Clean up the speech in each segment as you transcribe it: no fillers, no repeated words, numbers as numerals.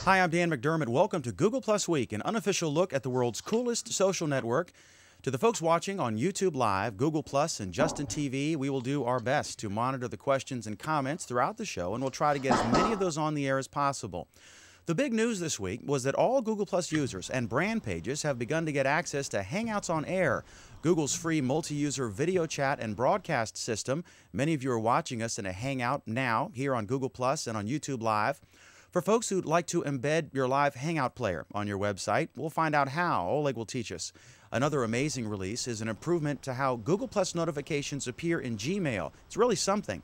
Hi, I'm Dan McDermott. Welcome to Google Plus Week, an unofficial look at the world's coolest social network. To the folks watching on YouTube Live, Google Plus, and Justin TV, we will do our best to monitor the questions and comments throughout the show, and we'll try to get as many of those on the air as possible. The big news this week was that all Google Plus users and brand pages have begun to get access to Hangouts on Air, Google's free multi-user video chat and broadcast system. Many of you are watching us in a Hangout now here on Google Plus and on YouTube Live. For folks who'd like to embed your live Hangout player on your website, we'll find out how. Oleg will teach us. Another amazing release is an improvement to how Google Plus notifications appear in Gmail. It's really something.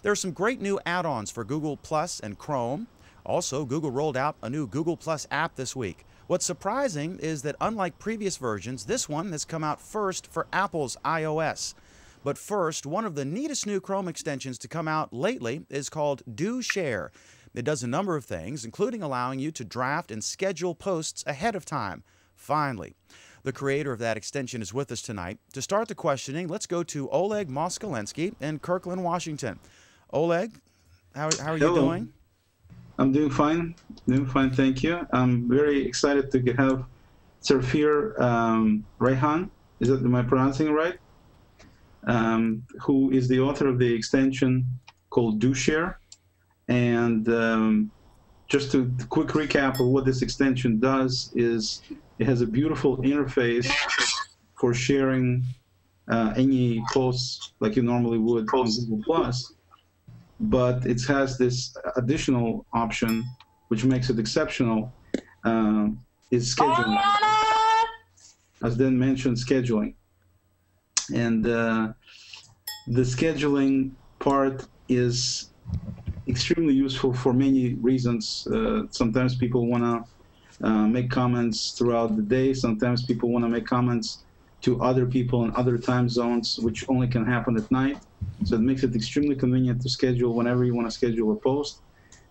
There are some great new add-ons for Google Plus and Chrome. Also, Google rolled out a new Google Plus app this week. What's surprising is that unlike previous versions, this one has come out first for Apple's iOS. But first, one of the neatest new Chrome extensions to come out lately is called Do Share. It does a number of things, including allowing you to draft and schedule posts ahead of time. Finally, the creator of that extension is with us tonight. To start the questioning, let's go to Oleg Moskalinsky in Kirkland, Washington. Oleg, how are you doing? I'm doing fine. Thank you. I'm very excited to have Sarfir Raihan, am I pronouncing it right? Who is the author of the extension called Do Share. And just a quick recap of what this extension does is it has a beautiful interface for sharing any posts like you normally would on Google+, but it has this additional option which makes it exceptional, is scheduling. As Dan mentioned, scheduling. And the scheduling part is extremely useful for many reasons. Sometimes people want to make comments throughout the day. Sometimes people want to make comments to other people in other time zones, which only can happen at night. So it makes it extremely convenient to schedule whenever you want to schedule a post.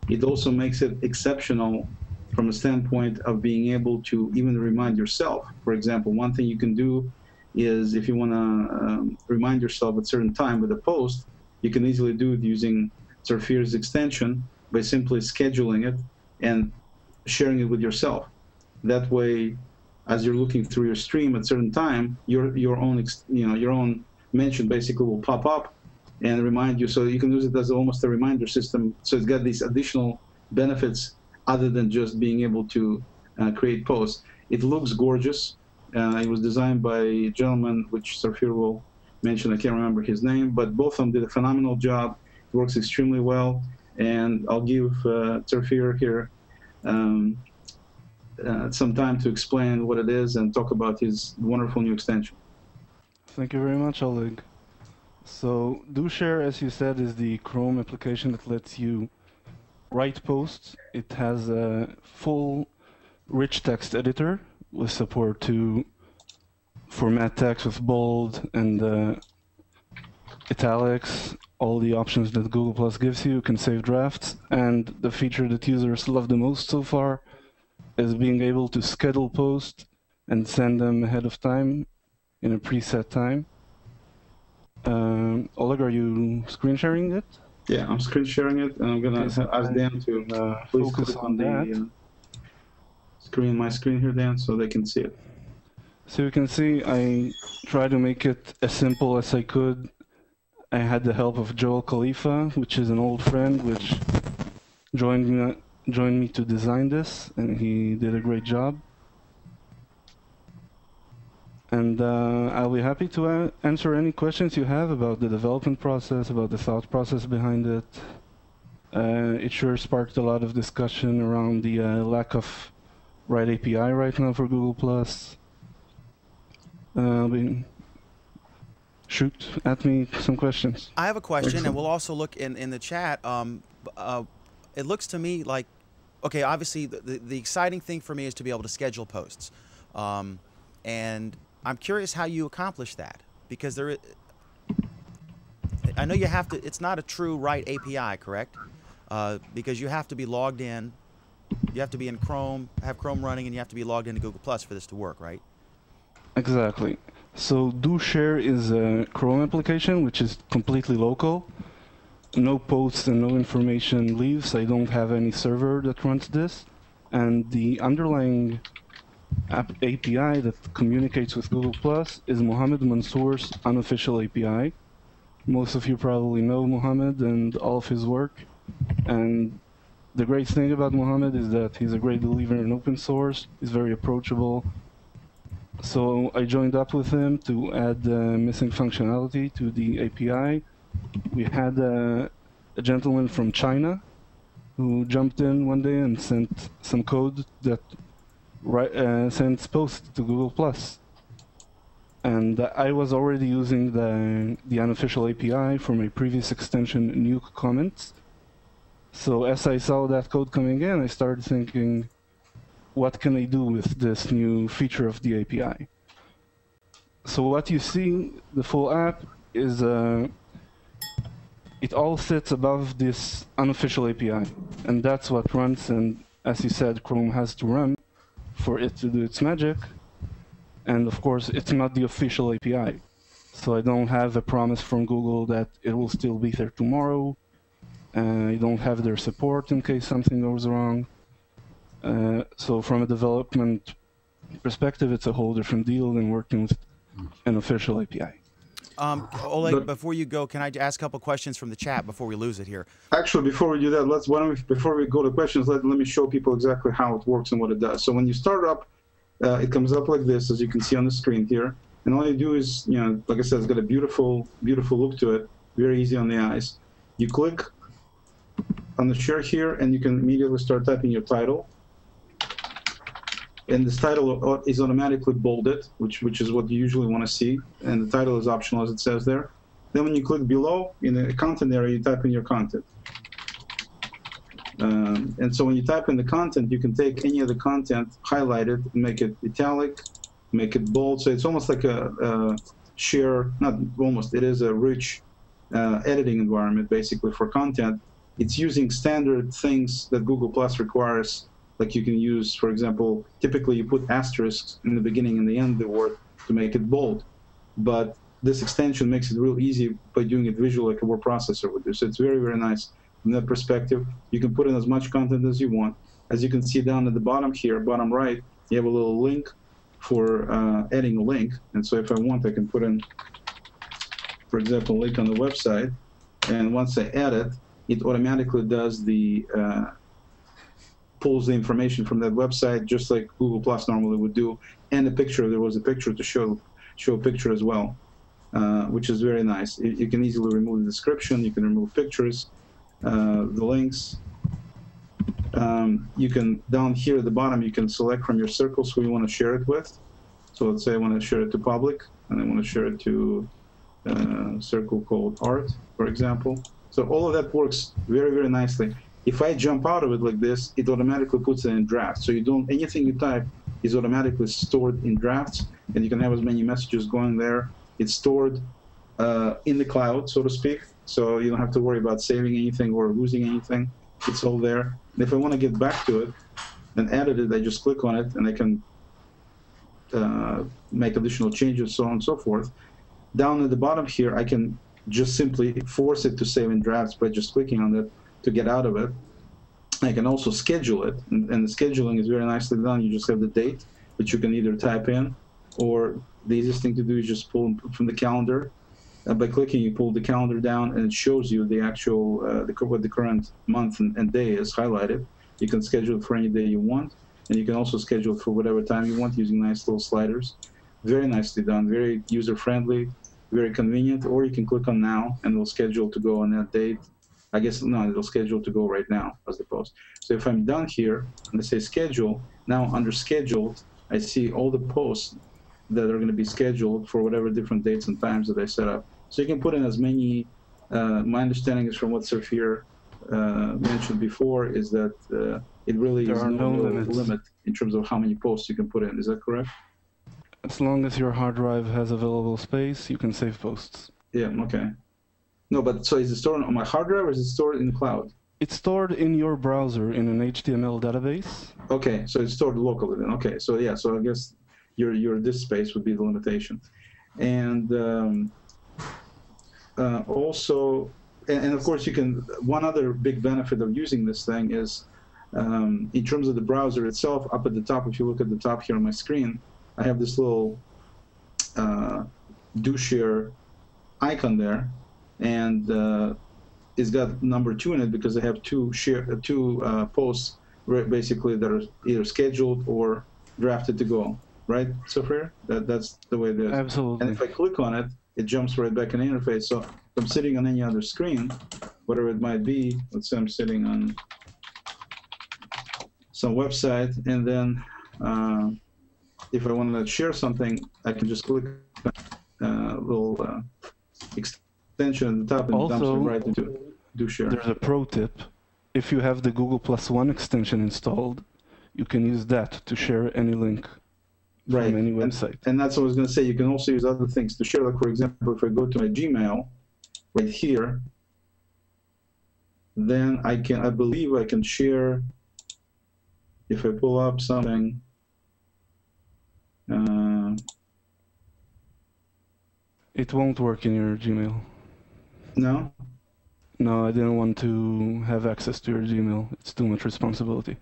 It also makes it exceptional from a standpoint of being able to even remind yourself. For example, one thing you can do is if you want to remind yourself at a certain time with a post, you can easily do it using Sarfir's extension by simply scheduling it and sharing it with yourself. That way, as you're looking through your stream at a certain time, your own mention basically will pop up and remind you. So you can use it as almost a reminder system. So it's got these additional benefits other than just being able to create posts. It looks gorgeous. It was designed by a gentleman, which Sarfir will mention. I can't remember his name, but both of them did a phenomenal job. Works extremely well, and I'll give Sarfir here some time to explain what it is and talk about his wonderful new extension. Thank you very much, Oleg. So Do Share, as you said, is the Chrome application that lets you write posts. It has a full rich text editor with support to format text with bold and italics, all the options that Google Plus gives you. You can save drafts, and the feature that users love the most so far is being able to schedule posts and send them ahead of time in a preset time. Oleg, are you screen sharing it? Yeah, I'm screen sharing it, and I'm gonna ask Dan to focus on that. My screen here, Dan, so they can see it. So you can see I try to make it as simple as I could. I had the help of Joel Khalifa, which is an old friend, which joined me to design this, and he did a great job. And I'll be happy to answer any questions you have about the development process, about the thought process behind it. It sure sparked a lot of discussion around the lack of right API right now for Google+. Shoot at me some questions. I have a question, and we'll also look in the chat. It looks to me like, okay, obviously the exciting thing for me is to be able to schedule posts. And I'm curious how you accomplish that, because I know you have to, it's not a true right API, correct? Because you have to be logged in, you have to be in Chrome, have Chrome running, and you have to be logged into Google Plus for this to work, right? Exactly. So Do Share is a Chrome application which is completely local. No posts and no information leaves. I don't have any server that runs this. and the underlying API that communicates with Google Plus is Mohammed Mansour's unofficial API. Most of you probably know Mohammed and all of his work, and the great thing about Mohammed is that he's a great believer in open source. He's very approachable. So I joined up with him to add missing functionality to the API. We had a gentleman from China who jumped in one day and sent some code that sends posts to Google+. And I was already using the unofficial API for my previous extension, Nuke Comments. So as I saw that code coming in, I started thinking, what can I do with this new feature of the API? So what you see, the full app, is it all sits above this unofficial API. And that's what runs, and as you said, Chrome has to run for it to do its magic. And of course, it's not the official API. So I don't have a promise from Google that it will still be there tomorrow. I don't have their support in case something goes wrong. So from a development perspective, it's a whole different deal than working with an official API. Oleg, before you go, can I ask a couple questions from the chat before we lose it here? Actually, before we do that, before we go to questions, let me show people exactly how it works and what it does. So when you start up, it comes up like this, as you can see on the screen here. And all you do is, like I said, it's got a beautiful, beautiful look to it, very easy on the eyes. You click on the share here, and you can immediately start typing your title. And this title is automatically bolded, which is what you usually want to see. And the title is optional, as it says there. Then when you click below, in the content area, you type in your content. And so when you type in the content, you can take any of the content, highlight it, make it italic, make it bold. So it's almost like a share, not almost, it is a rich editing environment, basically, for content. It's using standard things that Google Plus requires. Like you can use, for example, typically you put asterisks in the beginning and the end of the word to make it bold. But this extension makes it real easy by doing it visually like a word processor would do. So it's very, very nice from that perspective. You can put in as much content as you want. As you can see down at the bottom here, bottom right, you have a little link for adding a link. And so if I want, I can put in, for example, a link on the website. And once I add it, it automatically does the pulls the information from that website, just like Google Plus normally would do, and a picture. There was a picture to show a picture as well, which is very nice. You can easily remove the description. You can remove pictures, the links. You can, down here at the bottom, you can select from your circles who you want to share it with. So let's say I want to share it to public, and I want to share it to a circle called art, for example. So all of that works very, very nicely. If I jump out of it like this, it automatically puts it in drafts. So you don't, anything you type is automatically stored in drafts, and you can have as many messages going there. It's stored in the cloud, so to speak. So you don't have to worry about saving anything or losing anything. It's all there. And if I want to get back to it and edit it, I just click on it, and I can make additional changes, so on and so forth. Down at the bottom here, I can just simply force it to save in drafts by just clicking on it to get out of it. I can also schedule it, and the scheduling is very nicely done. You just have the date, which you can either type in, or the easiest thing to do is just pull from the calendar. By clicking, you pull the calendar down, and it shows you the actual, what the current month and day is highlighted. You can schedule it for any day you want, and you can also schedule it for whatever time you want using nice little sliders. Very nicely done, very user-friendly, very convenient. Or you can click on now, and it'll schedule to go on that date. I guess, no, it'll schedule to go right now as opposed. So if I'm done here, and I say schedule, now under scheduled, I see all the posts that are going to be scheduled for whatever different dates and times that I set up. So you can put in as many, my understanding is from what Safir mentioned before, is that it really is no limit in terms of how many posts you can put in. Is that correct? As long as your hard drive has available space, you can save posts. Yeah, okay. No, but so is it stored on my hard drive, or is it stored in the cloud? It's stored in your browser in an HTML database. Okay, so it's stored locally then. Okay, so yeah, so I guess your disk space would be the limitation. And also, and of course you can, one other big benefit of using this thing is in terms of the browser itself, up at the top, if you look at the top here on my screen, I have this little do share icon there, and it's got number 2 in it because I have two posts basically that are either scheduled or drafted to go. Right, Sophia? That's the way it is. Absolutely. And if I click on it, it jumps right back in the interface. So if I'm sitting on any other screen, whatever it might be, let's say I'm sitting on some website, and then if I want to share something, I can just click a little extension at the top and it dumps it right into do share. There's a pro tip. If you have the Google Plus One extension installed, you can use that to share any link from any website. And that's what I was going to say. You can also use other things to share. Like, for example, if I go to my Gmail right here, then I believe I can share, if I pull up something, it won't work in your Gmail. No? No, I didn't want to have access to your Gmail. It's too much responsibility.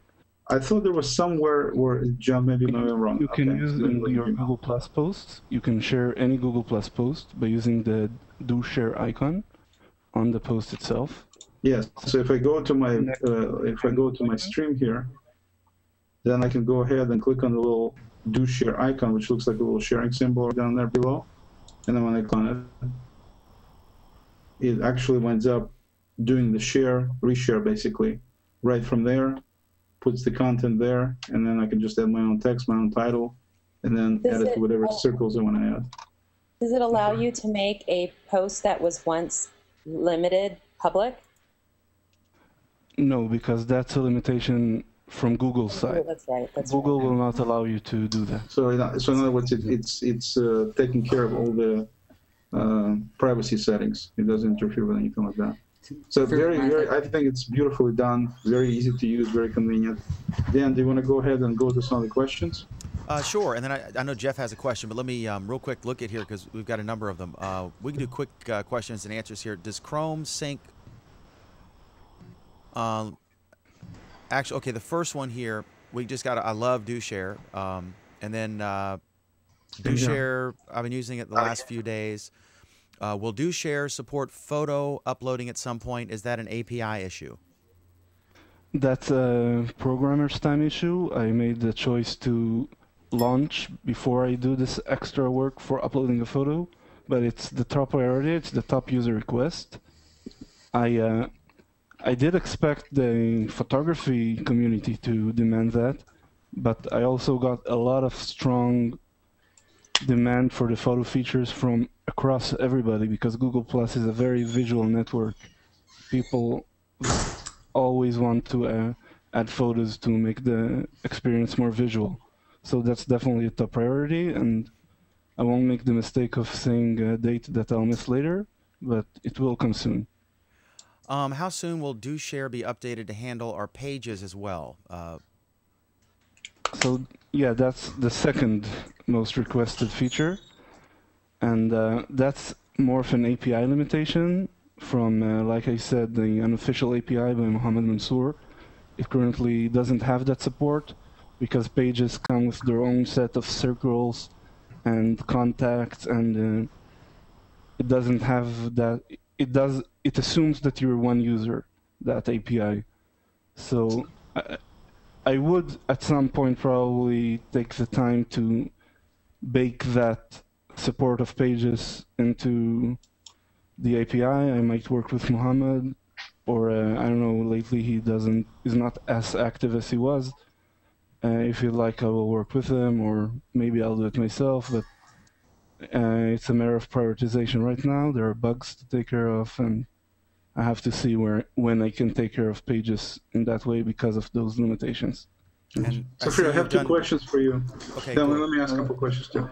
I thought there was somewhere where it jumped, maybe I'm wrong. You can use in your Google Plus posts, you can share any Google Plus post by using the do share icon on the post itself. Yes, so if I go to my stream here, then I can go ahead and click on the little do share icon, which looks like a little sharing symbol down there below. And then when I click on it, it actually winds up doing the reshare basically, right from there. Puts the content there, and then I can just add my own text, my own title, and then add it to whatever circles I want to add. Does it allow you to make a post that was once limited public? No, because that's a limitation from Google's side. Oh, that's right. Google will not allow you to do that. So in other words, it's taking care of all the privacy settings. It doesn't interfere with anything like that. So I think it's beautifully done, very easy to use, very convenient. Dan, do you want to go ahead and go to some of the questions? Sure, and then I know Jeff has a question, but let me real quick look at here because we've got a number of them. We can do quick questions and answers here. Does Chrome sync? Actually, okay, the first one here, we just got I love do share, and then do share, I've been using it the last few days. Will do share support photo uploading at some point? Is that an API issue? That's a programmer's time issue. I made the choice to launch before I do this extra work for uploading a photo, but it's the top priority. It's the top user request. I did expect the photography community to demand that, but I also got a lot of strong demand for the photo features from across everybody because Google Plus is a very visual network. People always want to add photos to make the experience more visual. So that's definitely a top priority, and I won't make the mistake of saying a date that I'll miss later, but it will come soon. How soon will do share be updated to handle our pages as well? So yeah, that's the second most requested feature, and that's more of an API limitation from, like I said, the unofficial API by Mohammed Mansour. It currently doesn't have that support because pages come with their own set of circles and contacts, and it doesn't have that. It assumes that you're one user, that API. So I would at some point probably take the time to bake that support of pages into the API. I might work with Mohammed, or I don't know, lately he is not as active as he was. If you'd like, I will work with him, or maybe I'll do it myself, but it's a matter of prioritization right now. There are bugs to take care of, and I have to see when I can take care of pages in that way because of those limitations. Sophia, I have two questions for you. Okay, let me ask a couple questions too.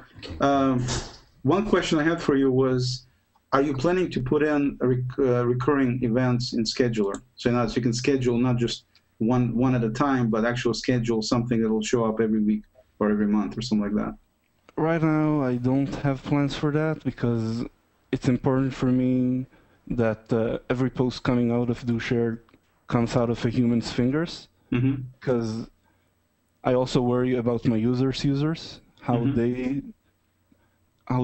One question I had for you was, are you planning to put in recurring events in Scheduler? So now you can schedule not just one at a time, but actually schedule something that will show up every week or every month or something like that. Right now, I don't have plans for that because it's important for me that every post coming out of DoShare comes out of a human's fingers. because I also worry about my users, how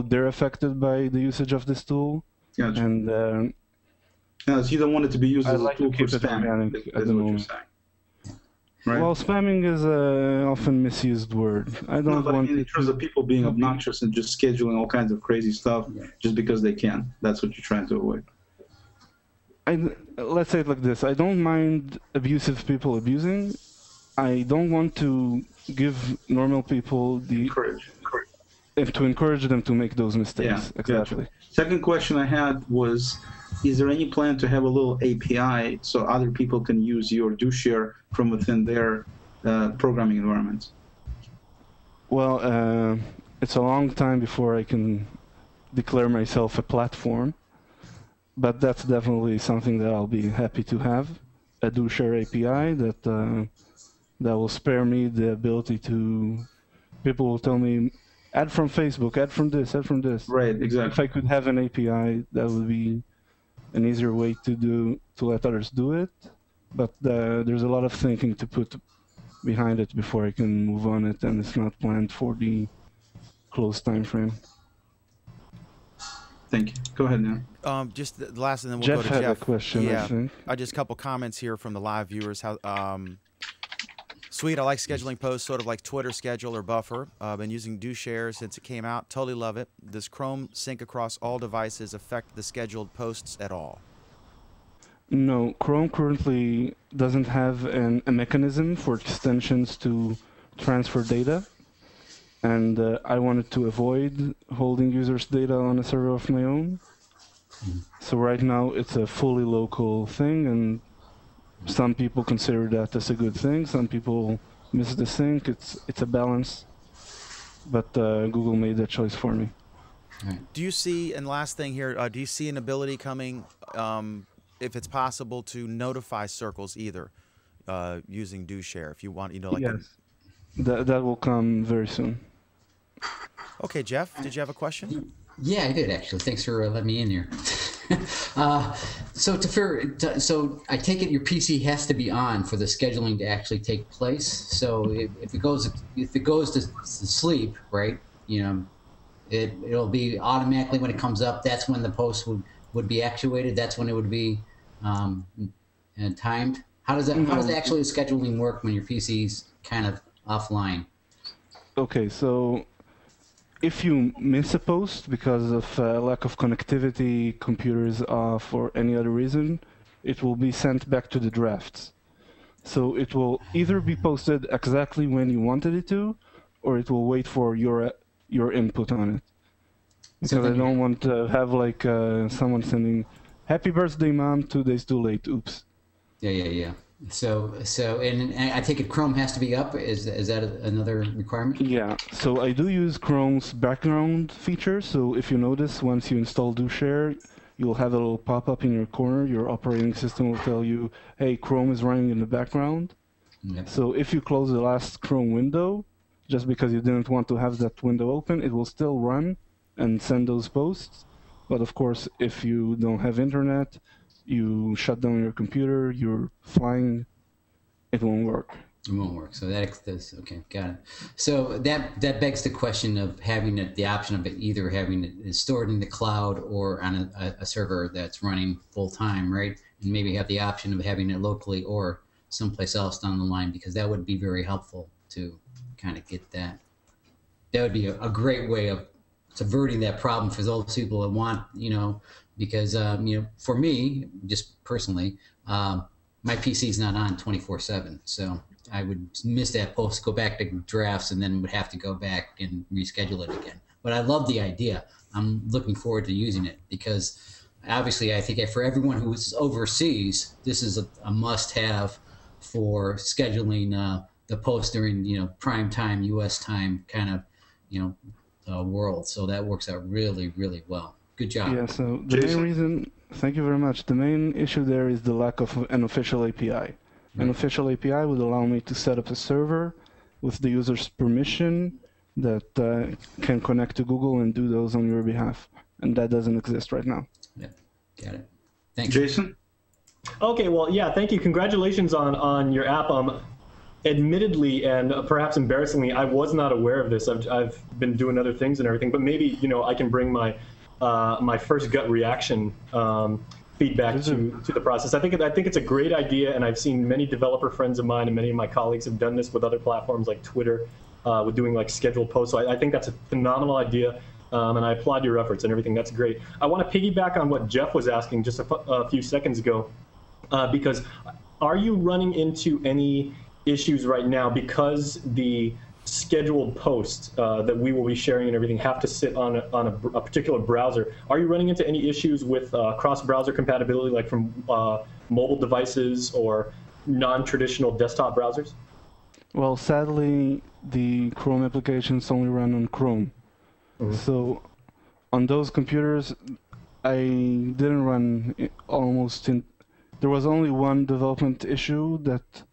they're affected by the usage of this tool. Gotcha. And so you don't want it to be used as a tool for spam. That's what you're saying. Right. Well, spamming is an often misused word. I don't want in terms of people being obnoxious and just scheduling all kinds of crazy stuff just because they can. That's what you're trying to avoid. Let's say it like this. I don't mind abusive people abusing. I don't want to give normal people the... to encourage them to make those mistakes. Yeah, exactly. Gotcha. Second question I had was, is there any plan to have a little API so other people can use your DoShare from within their programming environments? Well, it's a long time before I can declare myself a platform, but that's definitely something that I'll be happy to have, a DoShare API that will spare me the ability to... People will tell me, add from Facebook, add from this, add from this. Right, exactly. If I could have an API, that would be an easier way to let others do it. But there's a lot of thinking to put behind it before I can move on it, and it's not planned for the close time frame. Thank you. Go ahead now. Just the last, and then we'll Jeff go to had Jeff. a question, yeah, I think. Just a couple comments here from the live viewers. Sweet, I like scheduling posts, sort of like Twitter schedule or Buffer. I've been using DoShare since it came out. Totally love it. Does Chrome sync across all devices affect the scheduled posts at all? No, Chrome currently doesn't have a mechanism for extensions to transfer data. And I wanted to avoid holding users' data on a server of my own. So right now it's a fully local thing, and some people consider that as a good thing. Some people miss the sync. It's a balance. But Google made that choice for me. Do you see, and last thing here, do you see an ability coming, if it's possible, to notify circles either using DoShare? If you want, like. Yes, that will come very soon. Okay, Jeff, did you have a question? Yeah, I did actually. Thanks for letting me in here. So I take it your PC has to be on for the scheduling to actually take place. So if it goes to sleep, right? It'll be automatically when it comes up. That's when the post would be actuated. That's when it would be timed. How does actually scheduling work when your PC's kind of offline? Okay, so if you miss a post because of lack of connectivity, computer is off, or any other reason, it will be sent back to the drafts. So it will either be posted exactly when you wanted it to, or it will wait for your input on it. Because I don't want to have like someone sending, "Happy birthday, Mom, 2 days too late. Oops." Yeah. So and I take it Chrome has to be up. Is that another requirement? Yeah. So I do use Chrome's background feature. So if you notice, once you install DoShare, you'll have a little pop-up in your corner. Your operating system will tell you, "Hey, Chrome is running in the background." Yep. So if you close the last Chrome window, just because you didn't want to have that window open, it will still run and send those posts. But of course, if you don't have internet, you shut down your computer, you're flying, it won't work. It won't work. So that's okay, got it. So that begs the question of having the option of either having it stored in the cloud or on a server that's running full time, right? And maybe have the option of having it locally or someplace else down the line, because that would be very helpful to kind of get that. That would be a great way of subverting that problem for those people that want, because for me, just personally, my PC is not on 24/7, so I would miss that post, go back to drafts, and then would have to go back and reschedule it again. But I love the idea. I'm looking forward to using it, because obviously I think for everyone who is overseas, this is a must-have for scheduling the post during prime time, U.S. time kind of world. So that works out really, really well. Good job. Yeah, so the main reason, thank you very much. The main issue there is the lack of an official API. Right. An official API would allow me to set up a server with the user's permission that can connect to Google and do those on your behalf. And that doesn't exist right now. Yeah, got it. Thanks. Jason? Okay, well, yeah, thank you. Congratulations on your app. admittedly, and perhaps embarrassingly, I was not aware of this. I've been doing other things and everything, but maybe, you know, I can bring my my first gut reaction feedback to the process. I think it's a great idea, and I've seen many developer friends of mine and many of my colleagues have done this with other platforms like Twitter, with doing like scheduled posts. So I think that's a phenomenal idea, and I applaud your efforts and everything. That's great. I want to piggyback on what Jeff was asking just a few seconds ago, because are you running into any issues right now because the scheduled posts that we will be sharing and everything have to sit on a particular browser? Are you running into any issues with cross-browser compatibility, like from mobile devices or non-traditional desktop browsers? Well, sadly, the Chrome applications only run on Chrome. So on those computers, I didn't run there was only one development issue that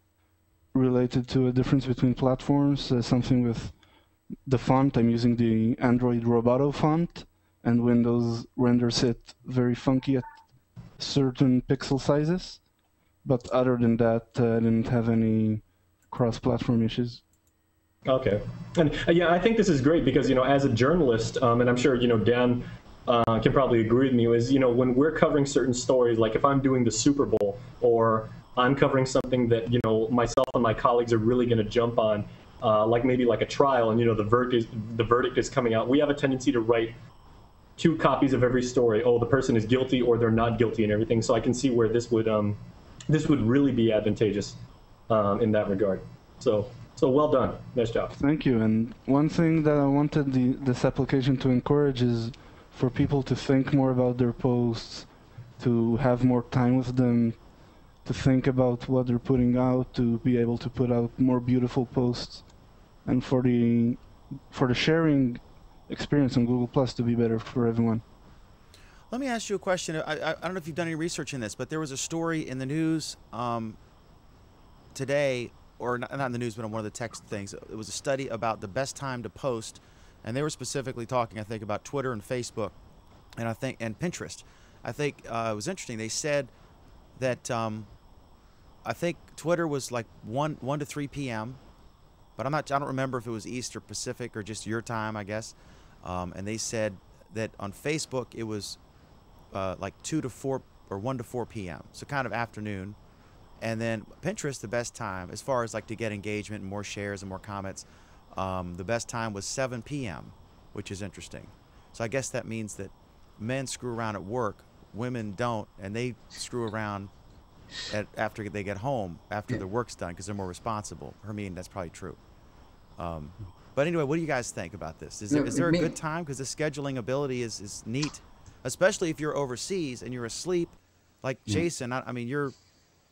related to a difference between platforms, something with the font. I'm using the Android Roboto font, and Windows renders it very funky at certain pixel sizes. But other than that, I didn't have any cross-platform issues. Okay, and yeah, I think this is great because, you know, as a journalist, and I'm sure, you know, Dan can probably agree with me, is, you know, when we're covering certain stories, like if I'm doing the Super Bowl or I'm covering something that, you know, myself and my colleagues are really going to jump on, like maybe like a trial, and, you know, the verdict is coming out, we have a tendency to write 2 copies of every story. Oh, the person is guilty or they're not guilty and everything. So I can see where this would really be advantageous in that regard. So well done. Nice job. Thank you. And one thing that I wanted this application to encourage is for people to think more about their posts, to have more time with them, to think about what they're putting out, to be able to put out more beautiful posts, and for the sharing experience on Google Plus to be better for everyone. Let me ask you a question. I don't know if you've done any research in this, but there was a story in the news today, or not in the news, but on one of the text things. It was a study about the best time to post, and they were specifically talking, I think, about Twitter and Facebook, and Pinterest. I think it was interesting. They said that I think Twitter was like 1 to 3 p.m., but I don't remember if it was East or Pacific or just your time, I guess. And they said that on Facebook it was like 2 to 4 or 1 to 4 p.m., so kind of afternoon. And then Pinterest, the best time, as far as like to get engagement and more shares and more comments, the best time was 7 p.m., which is interesting. So I guess that means that men screw around at work, women don't, and they screw around after they get home, after their work's done, because they're more responsible. Hermine, that's probably true. But anyway, what do you guys think about this? Is there a good time? Because the scheduling ability is neat, especially if you're overseas and you're asleep, like Jason. I mean,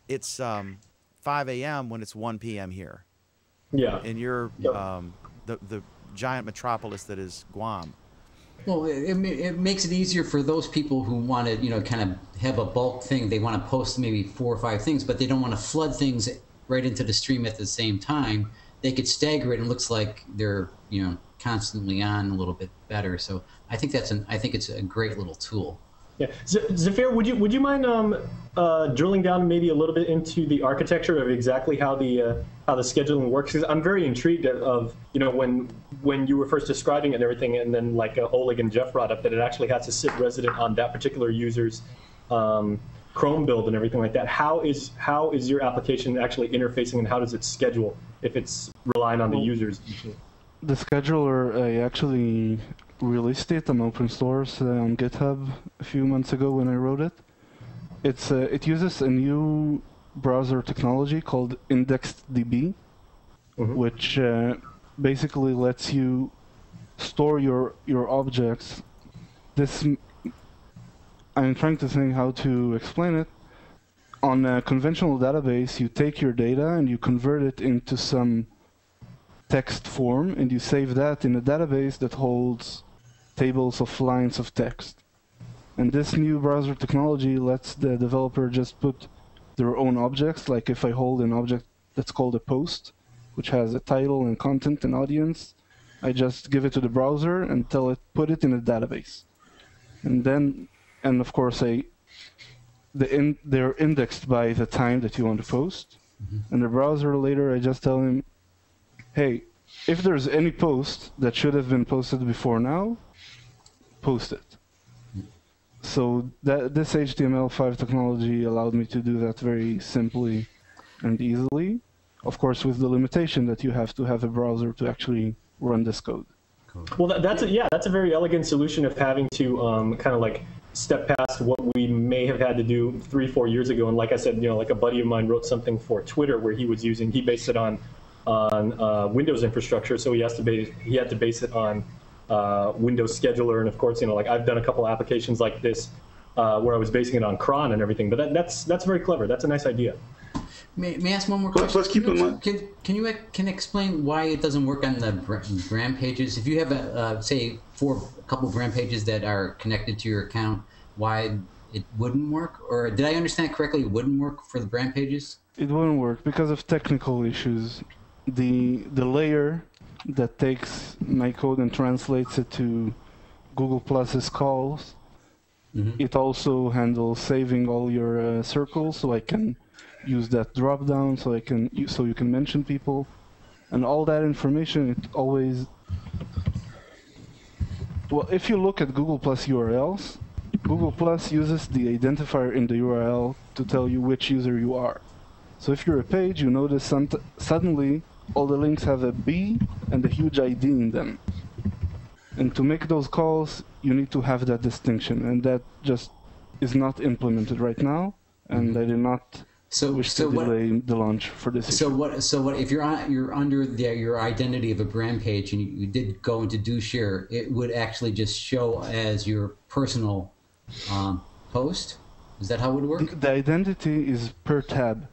it's 5 a.m. when it's 1 p.m. here. Yeah. And you're the giant metropolis that is Guam. Well, it makes it easier for those people who want to, you know, kind of have a bulk thing. They want to post maybe 4 or 5 things, but they don't want to flood things right into the stream at the same time. They could stagger it, and it looks like they're, you know, constantly on a little bit better. So I think I think it's a great little tool. Yeah, Zafir, would you mind drilling down maybe a little bit into the architecture of exactly how the scheduling works? Because I'm very intrigued of, you know, when you were first describing it and everything, and then like Oleg and Jeff brought up that it actually has to sit resident on that particular user's Chrome build and everything like that. How is your application actually interfacing, and how does it schedule if it's relying on the users? The scheduler, I actually released it on open source on GitHub a few months ago when I wrote it. It uses a new browser technology called IndexedDB, which basically lets you store your objects. I'm trying to think how to explain it. On a conventional database, you take your data and you convert it into some text form, and you save that in a database that holds tables of lines of text. And this new browser technology lets the developer just put their own objects. Like if I hold an object that's called a post, which has a title and content and audience, I just give it to the browser and tell it put it in a database. And of course they're indexed by the time that you want to post. And the browser later, I just tell him, hey, if there's any post that should have been posted before now, post it. So this HTML5 technology allowed me to do that very simply and easily. Of course, with the limitation that you have to have a browser to actually run this code. Well, that's a very elegant solution of having to kind of like step past what we may have had to do 3-4 years ago. And like I said, like a buddy of mine wrote something for Twitter where he based it on Windows infrastructure, so he had to base it on Windows Scheduler, and of course, like I've done a couple applications like this where I was basing it on cron and everything. But that's very clever. That's a nice idea. May I ask one more question? Let's keep in mind. Can you explain why it doesn't work on the brand pages? If you have say a couple of brand pages that are connected to your account, why it wouldn't work? Or did I understand correctly? It wouldn't work for the brand pages? It wouldn't work because of technical issues. The layer that takes my code and translates it to Google Plus's calls. It also handles saving all your circles, so I can use that drop down, so you can mention people, and all that information. It always, well, if you look at Google Plus URLs, Google Plus uses the identifier in the URL to tell you which user you are. So if you're a page, you notice suddenly all the links have a B and a huge ID in them. And to make those calls, you need to have that distinction, and that just is not implemented right now, and I did not wish to delay the launch for this issue. So what if you're under your identity of a brand page and you did go into do share, it would actually just show as your personal post? Is that how it would work? The identity is per tab.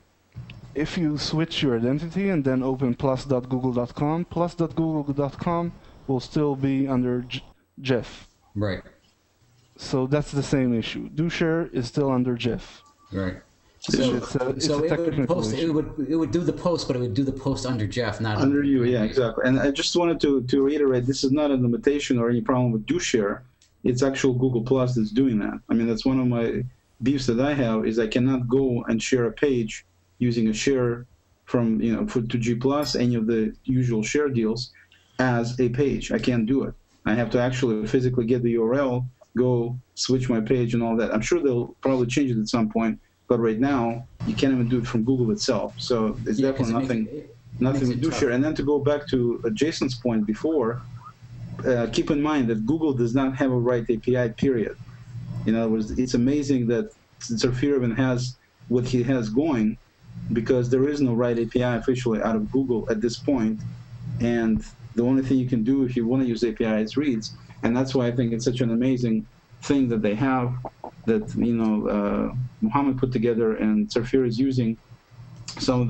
If you switch your identity and then open plus.google.com, plus.google.com will still be under Jeff. Right. So that's the same issue. Do share is still under Jeff. Right. So it would do the post, but it would do the post under Jeff, not under you. Yeah, exactly. And I just wanted to reiterate, this is not a limitation or any problem with do share. It's actual Google Plus that's doing that. I mean, that's one of my beefs that I have, is I cannot go and share a page using a share from to G Plus, any of the usual share deals, as a page. I can't do it. I have to actually physically get the URL, go switch my page and all that. I'm sure they'll probably change it at some point, but right now you can't even do it from Google itself. So it's definitely nothing to do share. And then to go back to Jason's point before, keep in mind that Google does not have a right API, period. In other words, it's amazing that Zafir even has what he has going, because there is no right API officially out of Google at this point, and the only thing you can do if you want to use API is reads, and that's why I think it's such an amazing thing that they have, that Mohammed put together, and Zafir is using some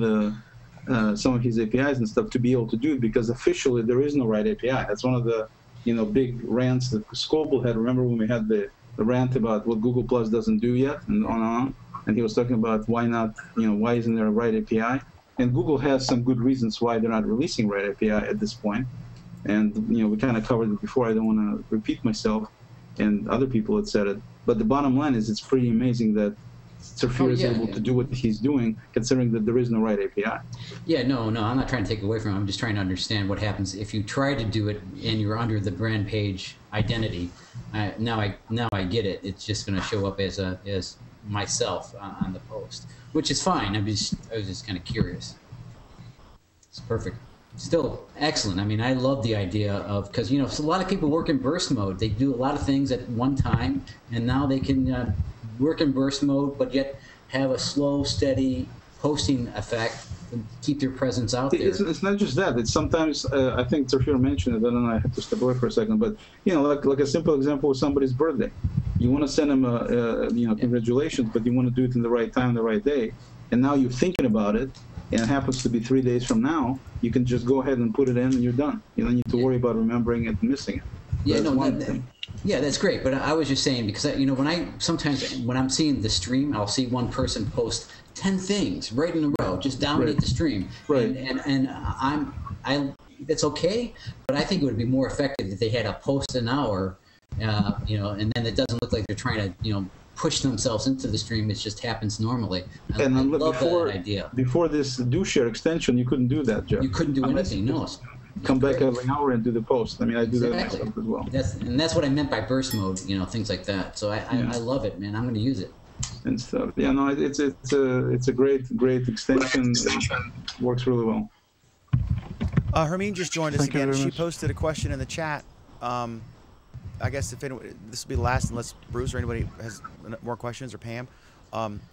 of his APIs and stuff to be able to do it, because officially there is no right API. That's one of the big rants that Scoble had. Remember when we had the rant about what Google Plus doesn't do yet, and on. And he was talking about why not, why isn't there a right API? And Google has some good reasons why they're not releasing right API at this point. And we kind of covered it before. I don't want to repeat myself, and other people had said it. But the bottom line is, it's pretty amazing that Zafir is able to do what he's doing, considering that there is no right API. Yeah, no, I'm not trying to take away from it. I'm just trying to understand what happens if you try to do it and you're under the brand page identity. Now I get it. It's just going to show up as myself on the post, which is fine. I was just kind of curious. It's perfect. Still excellent. I mean, I love the idea of, because a lot of people work in burst mode. They do a lot of things at one time, and now they can work in burst mode, but yet have a slow, steady posting effect and keep their presence out there. It's not just that. It's sometimes, I think Zafir mentioned it, I don't know, I have to step away for a second, but, like a simple example with somebody's birthday. You want to send them congratulations, but you want to do it in the right time, the right day. And now you're thinking about it, and it happens to be 3 days from now, you can just go ahead and put it in and you're done. You don't need to worry about remembering it and missing it. Yeah, that's great. But I was just saying, because when I'm seeing the stream, I'll see one person post 10 things right in a row, just dominate the stream. Right. And that's okay, but I think it would be more effective if they had a post an hour, and then it doesn't look like they're trying to, push themselves into the stream. It just happens normally. I love that idea. Before this do share extension, you couldn't do that, Jeff. You couldn't do anything, no. Come back every hour and do the post. I mean, I do that myself as well. That's what I meant by burst mode, you know, things like that. So I love it, man. I'm going to use it. And stuff. Yeah, no, it's a great extension. It works really well. Hermine just joined us again. She posted a question in the chat. I guess if anyone, this will be the last unless Bruce or anybody has more questions, or Pam.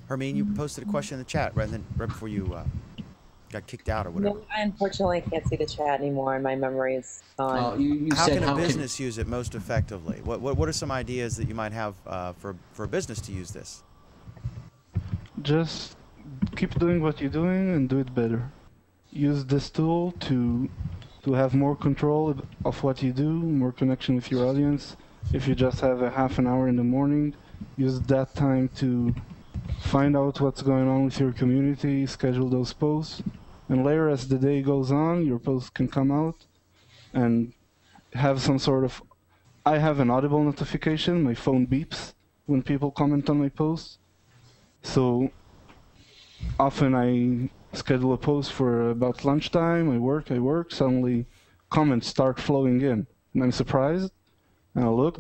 Hermine, you posted a question in the chat right before you got kicked out or whatever. No, I unfortunately can't see the chat anymore, and my memory is gone. How can a business use it most effectively? What are some ideas that you might have for a business to use this? Just keep doing what you're doing and do it better. Use this tool to have more control of what you do, more connection with your audience. If you just have a half an hour in the morning, use that time to find out what's going on with your community, schedule those posts, and later as the day goes on, your posts can come out and have some sort of... I have an audible notification, my phone beeps when people comment on my posts. So often I schedule a post for about lunchtime, I work, suddenly comments start flowing in, and I'm surprised, and I look,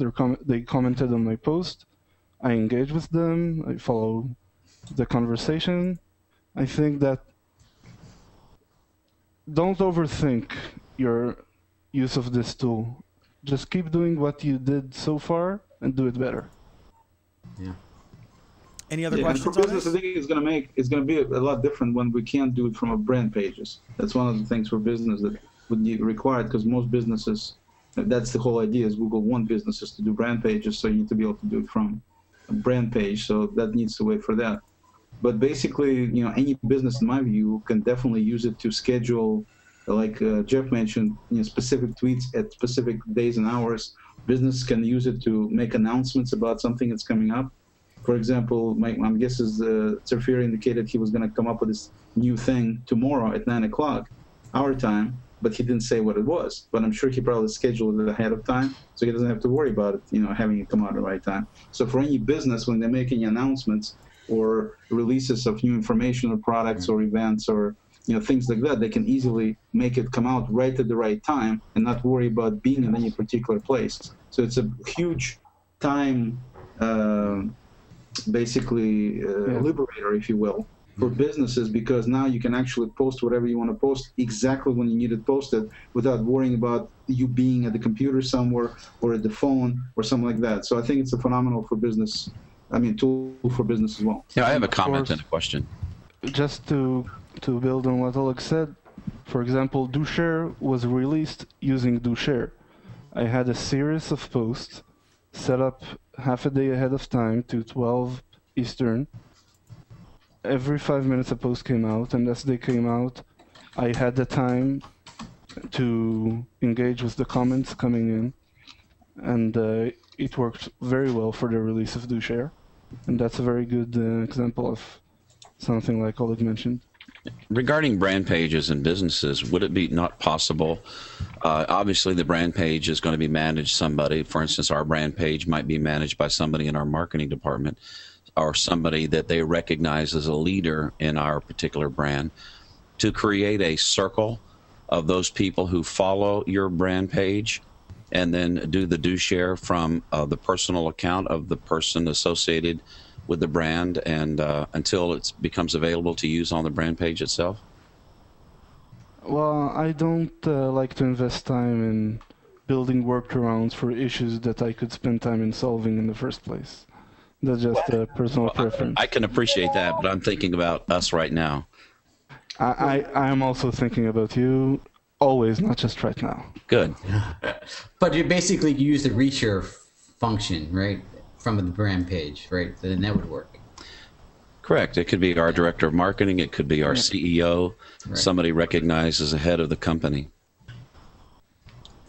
they commented on my post, I engage with them, I follow the conversation. I think that don't overthink your use of this tool. Just keep doing what you did so far and do it better. Yeah. Any other questions for on business, this? I think it's going to be a lot different when we can't do it from a brand pages. That's one of the things for business that would be required, because most businesses, that's the whole idea, is Google want businesses to do brand pages, so you need to be able to do it from a brand page, so that needs to wait for that. But basically, you know, any business, in my view, can definitely use it to schedule, like Jeff mentioned, you know, specific tweets at specific days and hours. Business can use it to make announcements about something that's coming up. For example, my guess is Zafir indicated he was going to come up with this new thing tomorrow at 9 o'clock, our time, but he didn't say what it was. But I'm sure he probably scheduled it ahead of time, so he doesn't have to worry about it, you know, having it come out at the right time. So for any business, when they're making announcements or releases of new information or products or events or, you know, things like that, they can easily make it come out right at the right time and not worry about being in any particular place. So it's a huge time, liberator, if you will, for businesses, because now you can actually post whatever you want to post exactly when you need it posted without worrying about you being at the computer somewhere or at the phone or something like that. So I think it's a phenomenal for business, tool for business as well. Yeah, I have a comment and a question. Just to build on what Oleg said, for example, DoShare was released using DoShare. I had a series of posts set up half a day ahead of time to 12 Eastern. Every 5 minutes a post came out, and as they came out, I had the time to engage with the comments coming in, and it worked very well for the release of DoShare, and that's a very good example of something like Oleg mentioned. Regarding brand pages and businesses, would it be not possible? Obviously, the brand page is going to be managed somebody. For instance, our brand page might be managed by somebody in our marketing department or somebody that they recognize as a leader in our particular brand. To create a circle of those people who follow your brand page and then do the DoShare from the personal account of the person associated with the brand and until it becomes available to use on the brand page itself? Well, I don't like to invest time in building workarounds for issues that I could spend time in solving in the first place. That's just a personal preference. I can appreciate that, but I'm thinking about us right now. I am also thinking about you always, not just right now. Good. But you basically use the reshare function, right? From the brand page, right? Then that would work. Correct. It could be our director of marketing. It could be our CEO, somebody recognized as the head of the company.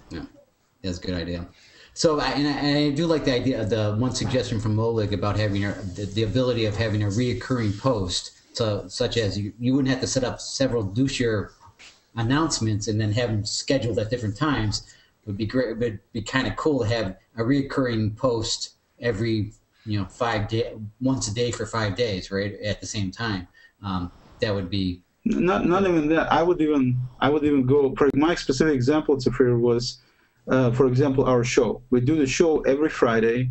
Yeah, that's a good idea. So, I do like the idea, the one suggestion from Oleg about having the ability of having a reoccurring post, so such as you wouldn't have to set up several DoShare announcements and then have them scheduled at different times. It would be great. It would be kind of cool to have a reoccurring post every once a day for 5 days, right, at the same time. That would be not even that. I would even go. My specific example, Zafir, was, for example, our show. We do the show every Friday,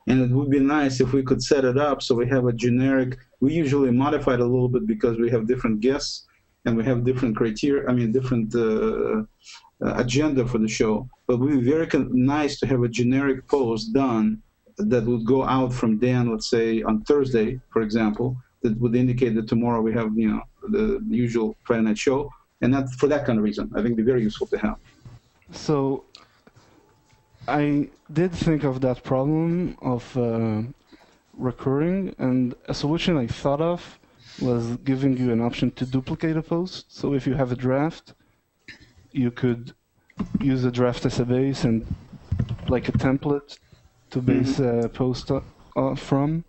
and it would be nice if we could set it up so we have a generic. We usually modify it a little bit because we have different guests and we have different criteria. I mean, different agenda for the show. But it would be very nice to have a generic post done that would go out from Dan, let's say on Thursday, for example, that would indicate that tomorrow we have, the usual Friday night show, and that for that kind of reason, I think it'd be very useful to have. So I did think of that problem of recurring, and a solution I thought of was giving you an option to duplicate a post. So if you have a draft, you could use the draft as a base and like a template to base a post from.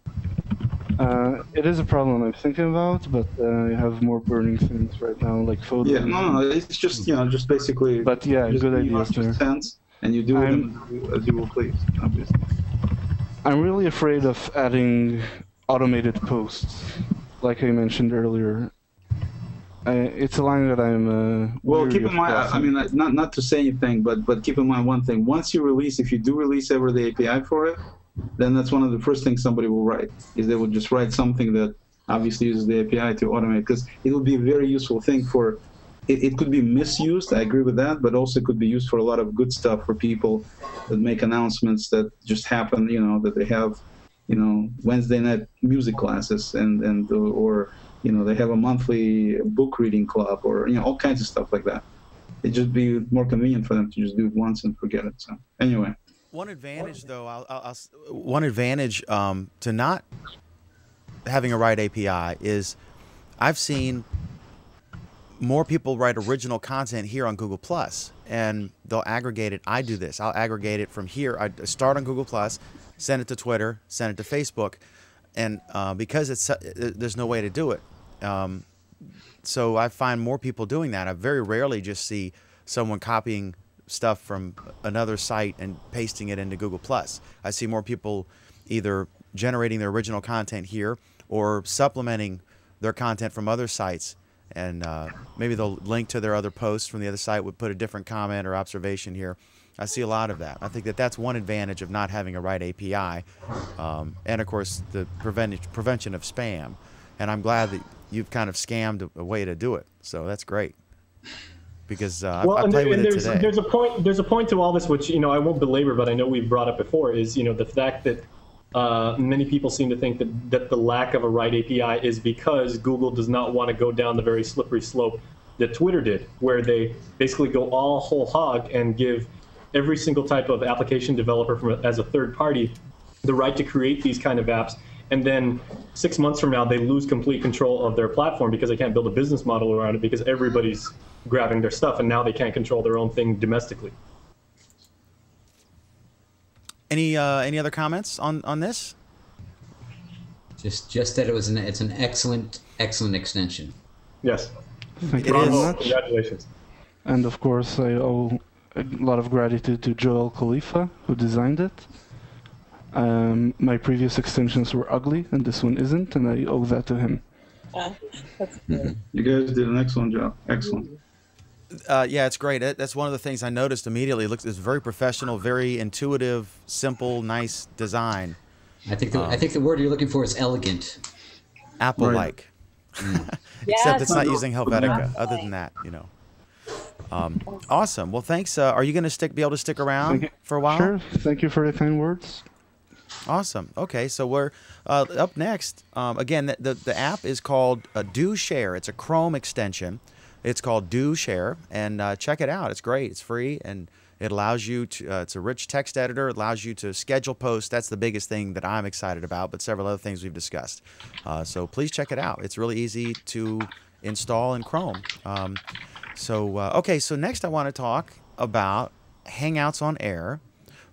It is a problem I'm thinking about, but I have more burning things right now, like photos. Yeah, no, it's just just basically. But yeah, good idea, sir. And you do them as you will please, obviously. I'm really afraid of adding automated posts, like I mentioned earlier. It's a line that I'm. Well, keep in mind. I mean, not to say anything, but keep in mind one thing. Once you release, if you do release ever the API for it, then that's one of the first things somebody will write. Is they will just write something that obviously uses the API to automate, because it will be a very useful thing for. It could be misused. I agree with that, but also could be used for a lot of good stuff for people that make announcements that just happen. That they have, Wednesday night music classes or. They have a monthly book reading club, or all kinds of stuff like that. It'd just be more convenient for them to just do it once and forget it. So anyway, one advantage though, to not having a write API is I've seen more people write original content here on Google Plus, and they'll aggregate it. I do this. I'll aggregate it from here. I start on Google Plus, send it to Twitter, send it to Facebook. And because there's no way to do it, so I find more people doing that. I very rarely just see someone copying stuff from another site and pasting it into Google+. I see more people either generating their original content here or supplementing their content from other sites, and maybe they'll link to their other posts from the other site, would put a different comment or observation here. I see a lot of that. I think that's one advantage of not having a write API, and of course the prevention of spam. And I'm glad that you've kind of scammed a way to do it. So that's great, because I played with it today. There's a point to all this, which I won't belabor, but I know we've brought up before, is the fact that many people seem to think that the lack of a write API is because Google does not want to go down the very slippery slope that Twitter did, where they basically go all whole hog and give every single type of application developer as a third party the right to create these kind of apps, and then 6 months from now they lose complete control of their platform because they can't build a business model around it because everybody's grabbing their stuff, and now they can't control their own thing domestically. Any other comments on this? Just that it's an excellent extension. Yes. Thank you very much. Congratulations. And of course, I owe a lot of gratitude to Joel Khalifa, who designed it. My previous extensions were ugly, and this one isn't, and I owe that to him. That's good. You guys did an excellent job. Excellent. Yeah, it's great. That's one of the things I noticed immediately. It's very professional, very intuitive, simple, nice design. I think the word you're looking for is elegant. Apple-like. Right. Except it's not using Helvetica. Other than that, Awesome. Well, thanks. Are you going to be able to stick around for a while? Sure. Thank you for the kind words. Awesome. Okay, so we're up next. Again, the app is called Do Share. It's a Chrome extension. It's called Do Share, and check it out. It's great. It's free, and it allows you to. It's a rich text editor. It allows you to schedule posts. That's the biggest thing that I'm excited about, but several other things we've discussed. So please check it out. It's really easy to install in Chrome. Okay, so next I want to talk about Hangouts on Air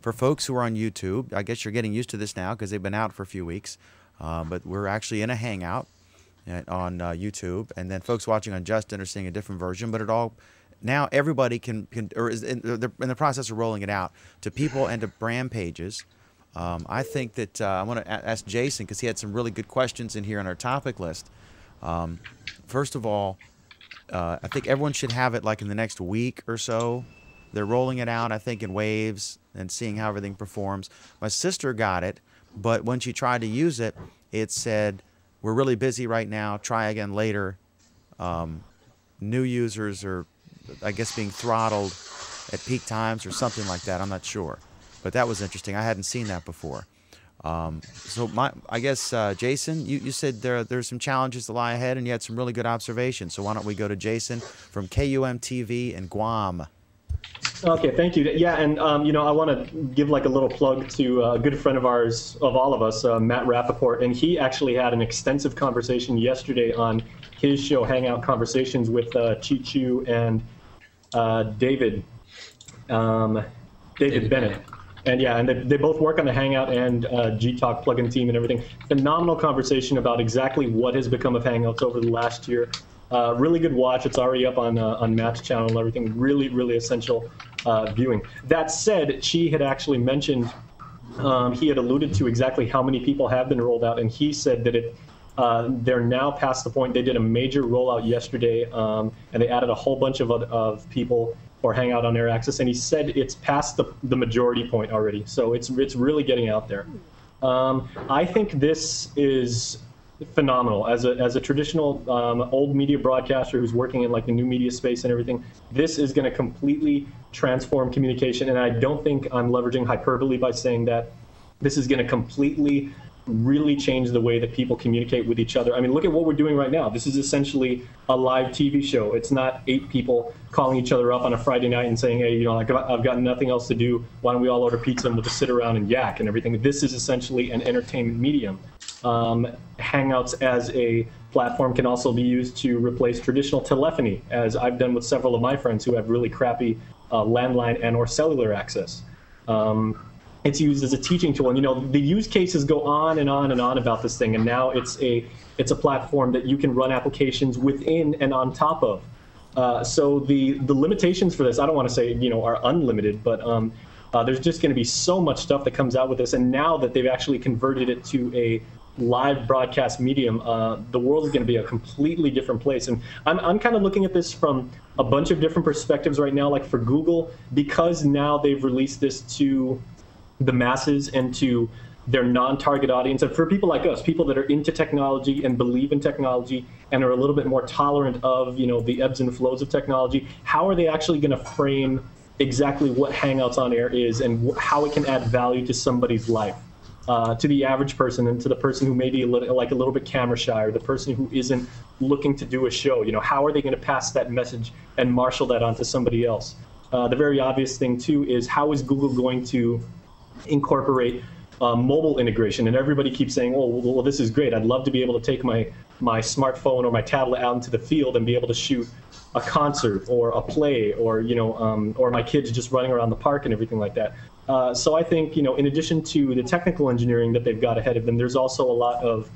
for folks who are on YouTube. I guess you're getting used to this now because they've been out for a few weeks, but we're actually in a Hangout on YouTube, and then folks watching on Justin are seeing a different version, but now everybody can or is in the process of rolling it out to people and to brand pages I think that I want to ask Jason, because he had some really good questions in here on our topic list. First of all, I think everyone should have it like in the next week or so. They're rolling it out, I think, in waves and seeing how everything performs. My sister got it, but when she tried to use it, it said, "We're really busy right now. Try again later." New users are, I guess, being throttled at peak times or something like that. I'm not sure. But that was interesting. I hadn't seen that before. So I guess, Jason, you said there's some challenges that lie ahead, and you had some really good observations. So why don't we go to Jason from KUM TV in Guam. Okay, thank you. Yeah, and I want to give like a little plug to a good friend of ours, of all of us, Matt Rappaport, and he actually had an extensive conversation yesterday on his show, Hangout Conversations, with Chi-Chu and David Bennett. And yeah, and they both work on the Hangout and Gtalk plugin team and everything. Phenomenal conversation about exactly what has become of Hangouts over the last year. Really good watch. It's already up on Matt's channel and everything. Really, really essential viewing. That said, she had actually mentioned, he had alluded to exactly how many people have been rolled out, and he said that they're now past the point. They did a major rollout yesterday, and they added a whole bunch of people for Hangout on Air Access, and he said it's past the majority point already. So it's really getting out there. I think this is phenomenal. As a traditional old media broadcaster who's working in like the new media space and everything, this is going to completely transform communication, and I don't think I'm leveraging hyperbole by saying that this is going to completely really change the way that people communicate with each other. I mean, look at what we're doing right now. This is essentially a live TV show. It's not 8 people calling each other up on a Friday night and saying, hey, like, I've got nothing else to do. Why don't we all order pizza and we'll just sit around and yak and everything. This is essentially an entertainment medium. Hangouts as a platform can also be used to replace traditional telephony, as I've done with several of my friends who have really crappy landline and or cellular access. It's used as a teaching tool, and the use cases go on and on and on about this thing, and now it's a platform that you can run applications within and on top of. So the limitations for this, I don't want to say are unlimited, but there's just going to be so much stuff that comes out with this, and now that they've actually converted it to a live broadcast medium, the world is going to be a completely different place. And I'm kind of looking at this from a bunch of different perspectives right now. Like for Google, because now they've released this to the masses and to their non-target audience, and for people like us, people that are into technology and believe in technology and are a little bit more tolerant of the ebbs and flows of technology, how are they actually going to frame exactly what Hangouts on Air is and how it can add value to somebody's life, to the average person and to the person who may be a little bit camera shy, or the person who isn't looking to do a show. How are they going to pass that message and marshal that onto somebody else? The very obvious thing too is, how is Google going to incorporate mobile integration? And everybody keeps saying, oh, well, this is great. I'd love to be able to take my smartphone or my tablet out into the field and be able to shoot a concert or a play, or or my kids just running around the park and everything like that. So I think in addition to the technical engineering that they've got ahead of them, there's also a lot of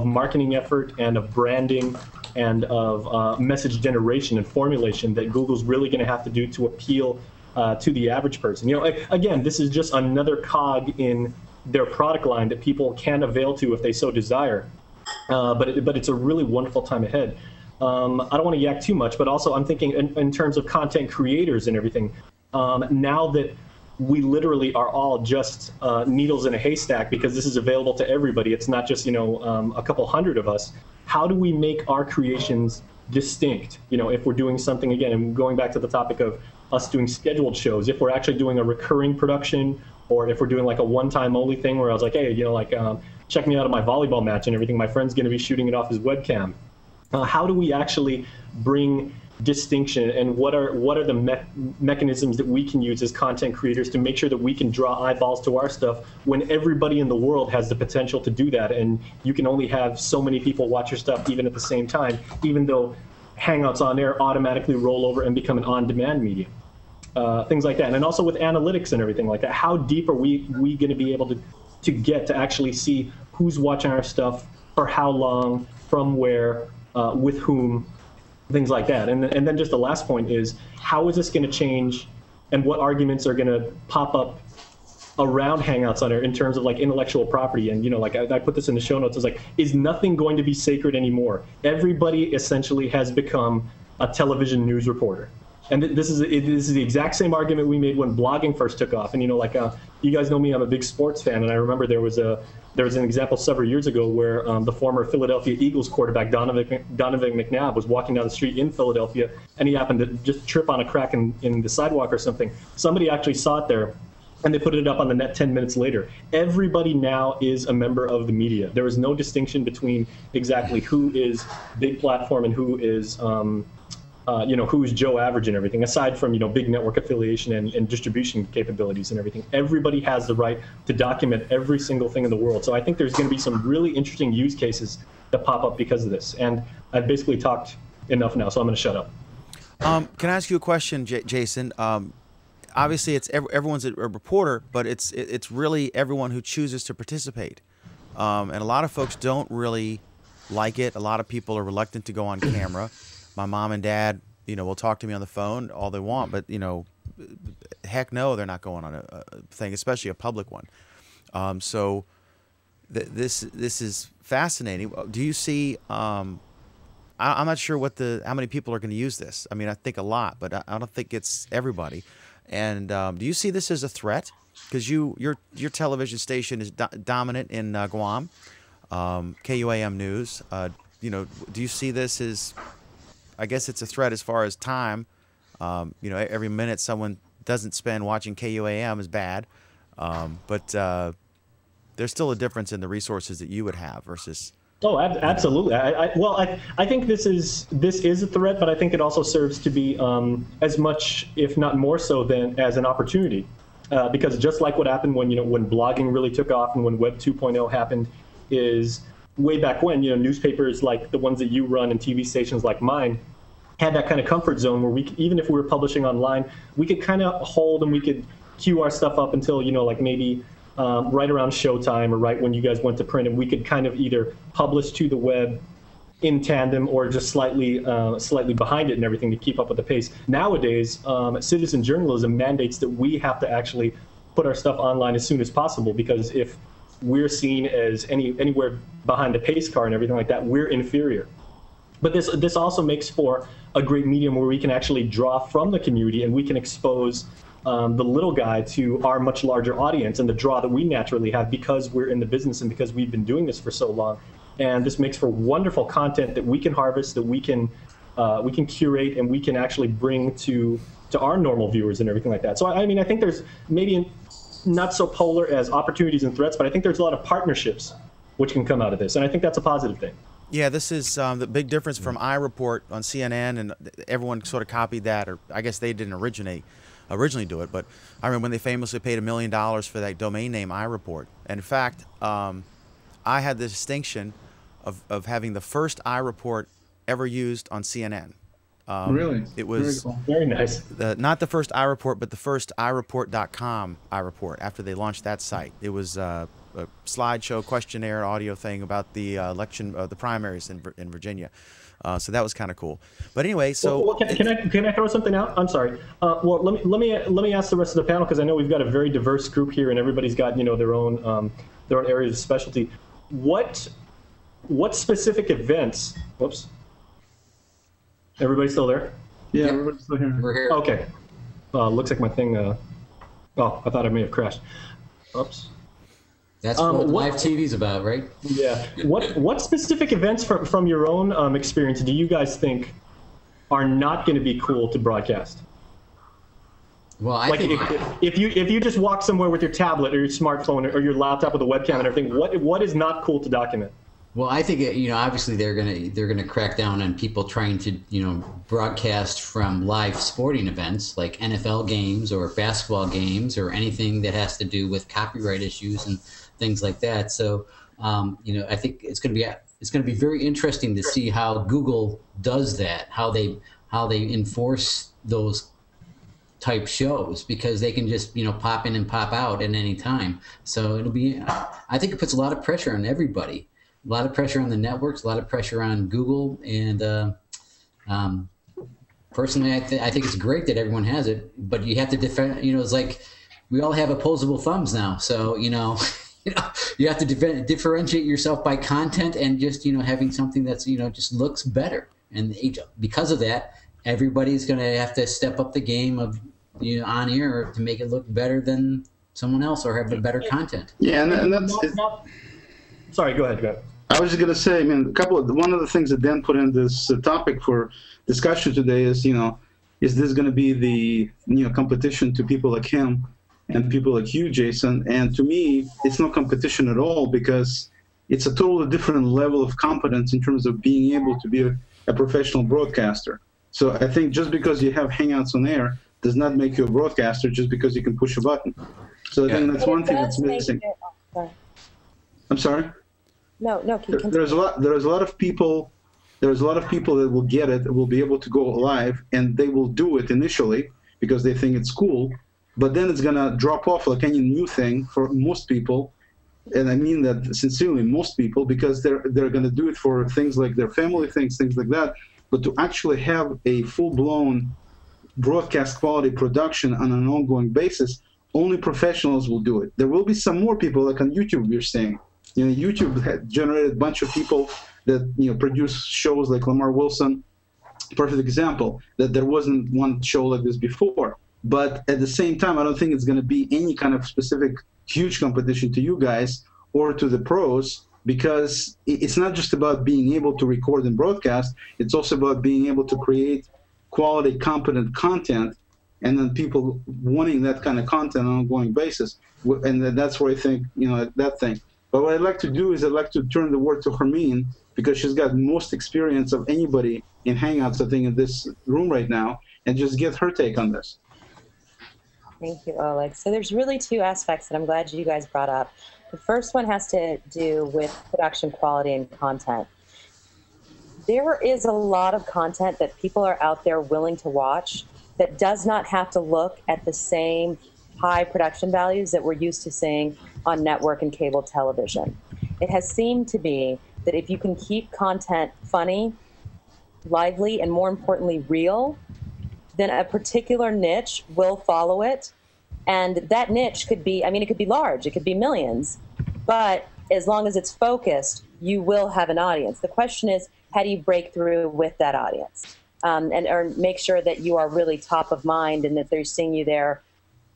marketing effort and of branding and of message generation and formulation that Google's really going to have to do to appeal to the average person. Again, this is just another cog in their product line that people can avail to if they so desire. But it's a really wonderful time ahead. I don't want to yak too much, but also I'm thinking in terms of content creators and everything. Now that we literally are all just needles in a haystack, because this is available to everybody, it's not just a couple hundred of us. How do we make our creations distinct? If we're doing something, again, and going back to the topic of us doing scheduled shows, if we're actually doing a recurring production, or if we're doing like a one-time only thing where I was like, hey, check me out at my volleyball match and everything, my friend's going to be shooting it off his webcam. How do we actually bring distinction, and what are the mechanisms that we can use as content creators to make sure that we can draw eyeballs to our stuff when everybody in the world has the potential to do that, and you can only have so many people watch your stuff even at the same time, even though Hangouts on Air automatically roll over and become an on-demand medium. Things like that. And then also with analytics and everything like that, how deep are we going to be able to get to actually see who's watching our stuff, for how long, from where, with whom, things like that. And then just the last point is, how is this going to change, and what arguments are going to pop up around Hangouts on there in terms of like intellectual property. And, you know, like I put this in the show notes. It's like, is nothing going to be sacred anymore? Everybody essentially has become a television news reporter. And this is the exact same argument we made when blogging first took off. And, you know, like you guys know me, I'm a big sports fan. And I remember there was an example several years ago where the former Philadelphia Eagles quarterback, Donovan McNabb, was walking down the street in Philadelphia, and he happened to just trip on a crack in the sidewalk or something. Somebody actually saw it there, and they put it up on the net 10 minutes later. Everybody now is a member of the media. There is no distinction between exactly who is big platform and who is who's Joe Average and everything, aside from, you know, big network affiliation and distribution capabilities and everything. Everybody has the right to document every single thing in the world. So I think there's going to be some really interesting use cases that pop up because of this. And I've basically talked enough now, so I'm going to shut up. Can I ask you a question, Jason? Obviously, it's everyone's a reporter, but it's really everyone who chooses to participate. And a lot of folks don't really like it. A lot of people are reluctant to go on camera. My mom and dad, you know, will talk to me on the phone all they want, but, you know, heck no, they're not going on a thing, especially a public one. So this is fascinating. Do you see? I'm not sure how many people are going to use this. I mean, I think a lot, but I don't think it's everybody. And do you see this as a threat? Because your television station is dominant in Guam, KUAM News. You know, do you see this as? I guess it's a threat as far as time. You know, every minute someone doesn't spend watching KUAM is bad. But there's still a difference in the resources that you would have versus. Oh, absolutely. I think this is a threat, but I think it also serves to be as much, if not more so, than as an opportunity. Because just like what happened when blogging really took off and when Web 2.0 happened, is way back when, you know, newspapers like the ones that you run and TV stations like mine had that kind of comfort zone where even if we were publishing online, we could kind of hold and we could queue our stuff up until, you know, like maybe right around showtime or right when you guys went to print, and we could kind of either publish to the web in tandem or just slightly behind it and everything to keep up with the pace. Nowadays, citizen journalism mandates that we have to actually put our stuff online as soon as possible, because if we're seen as anywhere behind the pace car and everything like that, we're inferior. But this also makes for a great medium where we can actually draw from the community and we can expose the little guy to our much larger audience and the draw that we naturally have because we're in the business and because we've been doing this for so long. And this makes for wonderful content that we can harvest, that we can curate, and we can actually bring to our normal viewers and everything like that. So I mean, I think there's maybe not so polar as opportunities and threats, but I think there's a lot of partnerships which can come out of this, and I think that's a positive thing. Yeah, this is the big difference from iReport on CNN, and everyone sort of copied that, or I guess they didn't originally do it, but I remember when they famously paid $1 million for that domain name iReport. And in fact, I had the distinction of having the first iReport ever used on CNN. Really? It was very cool. Very nice. Not the first iReport, but the first iReport.com iReport after they launched that site. It was a slideshow questionnaire audio thing about the election, the primaries in Virginia. So that was kind of cool. But anyway, so well, can I throw something out? I'm sorry. Well, let me ask the rest of the panel, because I know we've got a very diverse group here, and everybody's got, you know, their own areas of specialty. What specific events? Whoops. Everybody still there? Yeah, everybody's still here. We're here. Okay. Looks like my thing. Oh, I thought I may have crashed. Oops. That's what live TV's about, right? Yeah. What specific events from your own experience do you guys think are not going to be cool to broadcast? Well, I think if you just walk somewhere with your tablet or your smartphone or your laptop with a webcam and everything, what is not cool to document? Well, I think, you know, obviously they're gonna crack down on people trying to, you know, broadcast from live sporting events like NFL games or basketball games or anything that has to do with copyright issues and things like that. So, you know, I think it's gonna be very interesting to see how Google does that, how they enforce those type shows, because they can just, you know, pop in and pop out at any time. So I think it puts a lot of pressure on everybody. A lot of pressure on the networks, a lot of pressure on Google, and personally, I think it's great that everyone has it, but you have to defend. You know, it's like we all have opposable thumbs now. So, you know, you have to differentiate yourself by content and just, you know, having something that's, you know, just looks better. And because of that, everybody's going to have to step up the game of, you know, on air to make it look better than someone else or have the better content. Yeah, and that's sorry, go ahead. I was just going to say, I mean, one of the things that Dan put in this topic for discussion today is, you know, is this going to be the, you know, competition to people like him and people like you, Jason? And to me, it's no competition at all, because it's a totally different level of competence in terms of being able to be a professional broadcaster. So I think just because you have Hangouts on air does not make you a broadcaster just because you can push a button. So I think that's one thing that's missing. I'm sorry? No, there's a lot of people that will get it, that will be able to go live, and they will do it initially because they think it's cool, but then it's gonna drop off like any new thing for most people, and I mean that sincerely, most people, because they're gonna do it for things like their family things like that. But to actually have a full-blown broadcast quality production on an ongoing basis, only professionals will do it. There will be some more people, like on YouTube, you're saying. You know, YouTube had generated a bunch of people that, you know, produce shows like Lamar Wilson. Perfect example that there wasn't one show like this before. But at the same time, I don't think it's going to be any kind of specific huge competition to you guys or to the pros, because it's not just about being able to record and broadcast. It's also about being able to create quality, competent content, and then people wanting that kind of content on an ongoing basis. And that's where I think, you know, that thing. But what I'd like to do is I'd like to turn the word to Hermine, because she's got most experience of anybody in Hangouts, I think, in this room right now, and just get her take on this. Thank you, Oleg. So there's really two aspects that I'm glad you guys brought up. The first one has to do with production quality and content. There is a lot of content that people are out there willing to watch that does not have to look at the same high production values that we're used to seeing on network and cable television. It has seemed to be that if you can keep content funny, lively, and more importantly, real, then a particular niche will follow it. And that niche could be, I mean, it could be large, it could be millions, but as long as it's focused, you will have an audience. The question is, how do you break through with that audience? Or make sure that you are really top of mind and that they're seeing you there,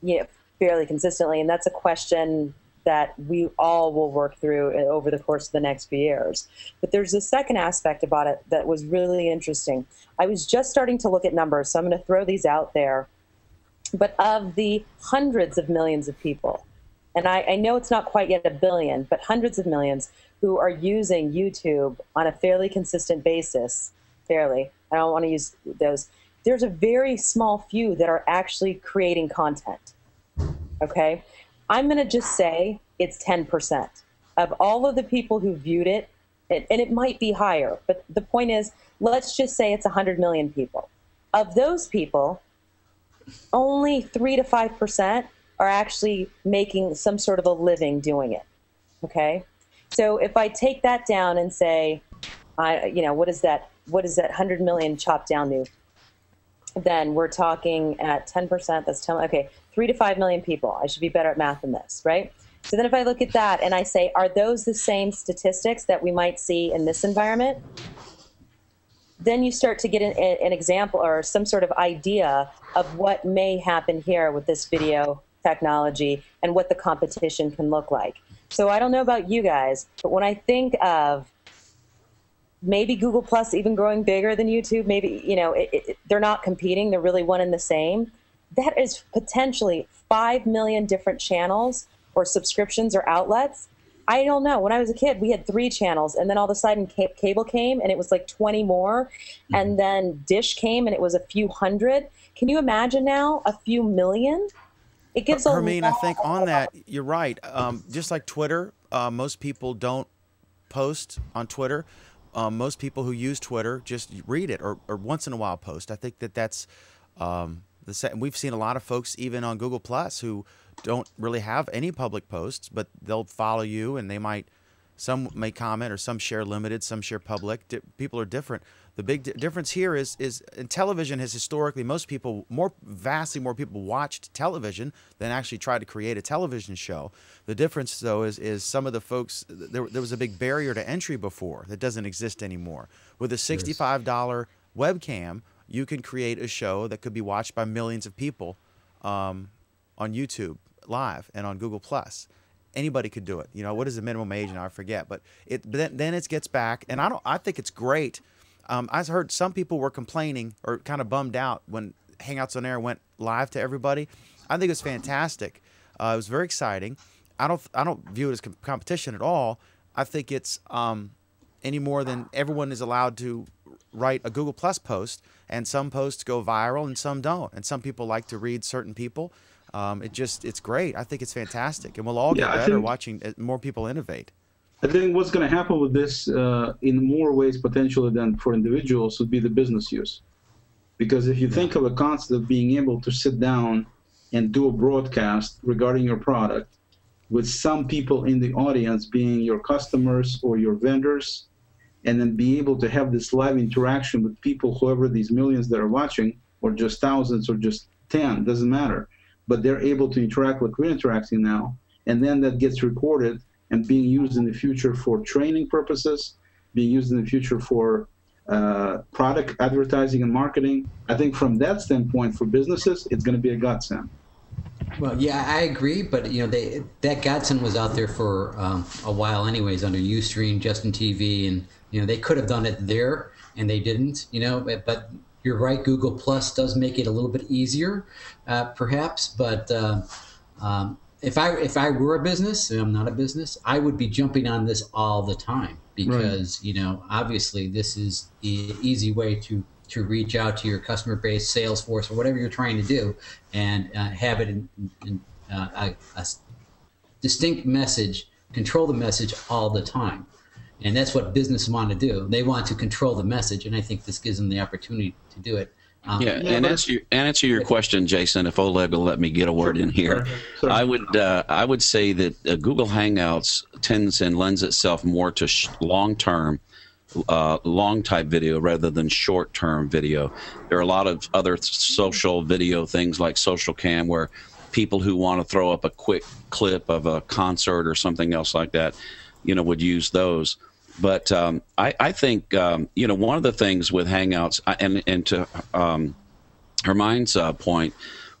you know, fairly consistently. And that's a question that we all will work through over the course of the next few years. But there's a second aspect about it that was really interesting. I was just starting to look at numbers, so I'm going to throw these out there. But of the hundreds of millions of people, and I know it's not quite yet a billion, but hundreds of millions who are using YouTube on a fairly consistent basis, I don't want to use those, there's a very small few that are actually creating content, okay? I'm going to just say it's 10% of all of the people who viewed it, and it might be higher, but the point is, let's just say it's 100 million people. Of those people, only 3 to 5% are actually making some sort of a living doing it, okay? So if I take that down and say, you know, what is that 100 million chopped down to? Then we're talking at 10%, that's 10, okay, 3 to 5 million people. I should be better at math than this, right? So then if I look at that and I say, are those the same statistics that we might see in this environment? Then you start to get an example or some sort of idea of what may happen here with this video technology and what the competition can look like. So I don't know about you guys, but when I think of maybe Google Plus even growing bigger than YouTube, maybe, you know, they're not competing, they're really one and the same. That is potentially 5 million different channels or subscriptions or outlets. I don't know. When I was a kid, we had 3 channels, and then all of a sudden cable came, and it was like 20 more, and then Dish came, and it was a few hundred. Can you imagine now a few million? It gives a Hermine, I think on that, you're right. Just like Twitter, most people don't post on Twitter. Most people who use Twitter just read it or once in a while post. I think that's the same. We've seen a lot of folks even on Google Plus who don't really have any public posts, but they'll follow you and they might Some may comment, or some share limited, some share public. People are different. The big difference here is in television has historically, vastly more people watched television than actually tried to create a television show. The difference, though, is some of the folks, there was a big barrier to entry before that doesn't exist anymore. With a $65 webcam, you can create a show that could be watched by millions of people on YouTube Live and on Google+. Anybody could do it. You know, what is the minimum age now? I forget. But then it gets back, and I think it's great. I heard some people were complaining or kind of bummed out when Hangouts on Air went live to everybody. I think it's fantastic. It was very exciting. I don't view it as competition at all. I think it's any more than everyone is allowed to write a Google Plus post, and some posts go viral and some don't. And some people like to read certain people. It's great. I think it's fantastic, and we'll all get better watching more people innovate. I think what's going to happen with this in more ways potentially than for individuals would be the business use. Because if you think of a concept of being able to sit down and do a broadcast regarding your product with some people in the audience being your customers or your vendors, and then be able to have this live interaction with people, whoever these millions that are watching, or just thousands or just 10, doesn't matter. But they're able to interact like we're interacting now, and then that gets recorded and being used in the future for training purposes, being used in the future for product advertising and marketing. I think from that standpoint, for businesses, it's going to be a godsend. Well, yeah, I agree, but you know, that godsend was out there for a while, anyways, under Ustream, Justin TV, and you know, they could have done it there, and they didn't. You know, but you're right, Google Plus does make it a little bit easier, perhaps, but. If I were a business, and I'm not a business, I would be jumping on this all the time because, you know, obviously this is the easy way to reach out to your customer base, Salesforce, or whatever you're trying to do, and have it in a distinct message, control the message all the time. And that's what businesses want to do. They want to control the message, and I think this gives them the opportunity to do it. And answer your question, Jason, if Oleg will let me get a word in here. Sure. I would say that Google Hangouts tends and lends itself more to long-term, long-type video rather than short-term video. There are a lot of other social video things like Social Cam where people who want to throw up a quick clip of a concert or something else like that, you know, would use those. But I think, you know, one of the things with Hangouts, and to Hermine's point,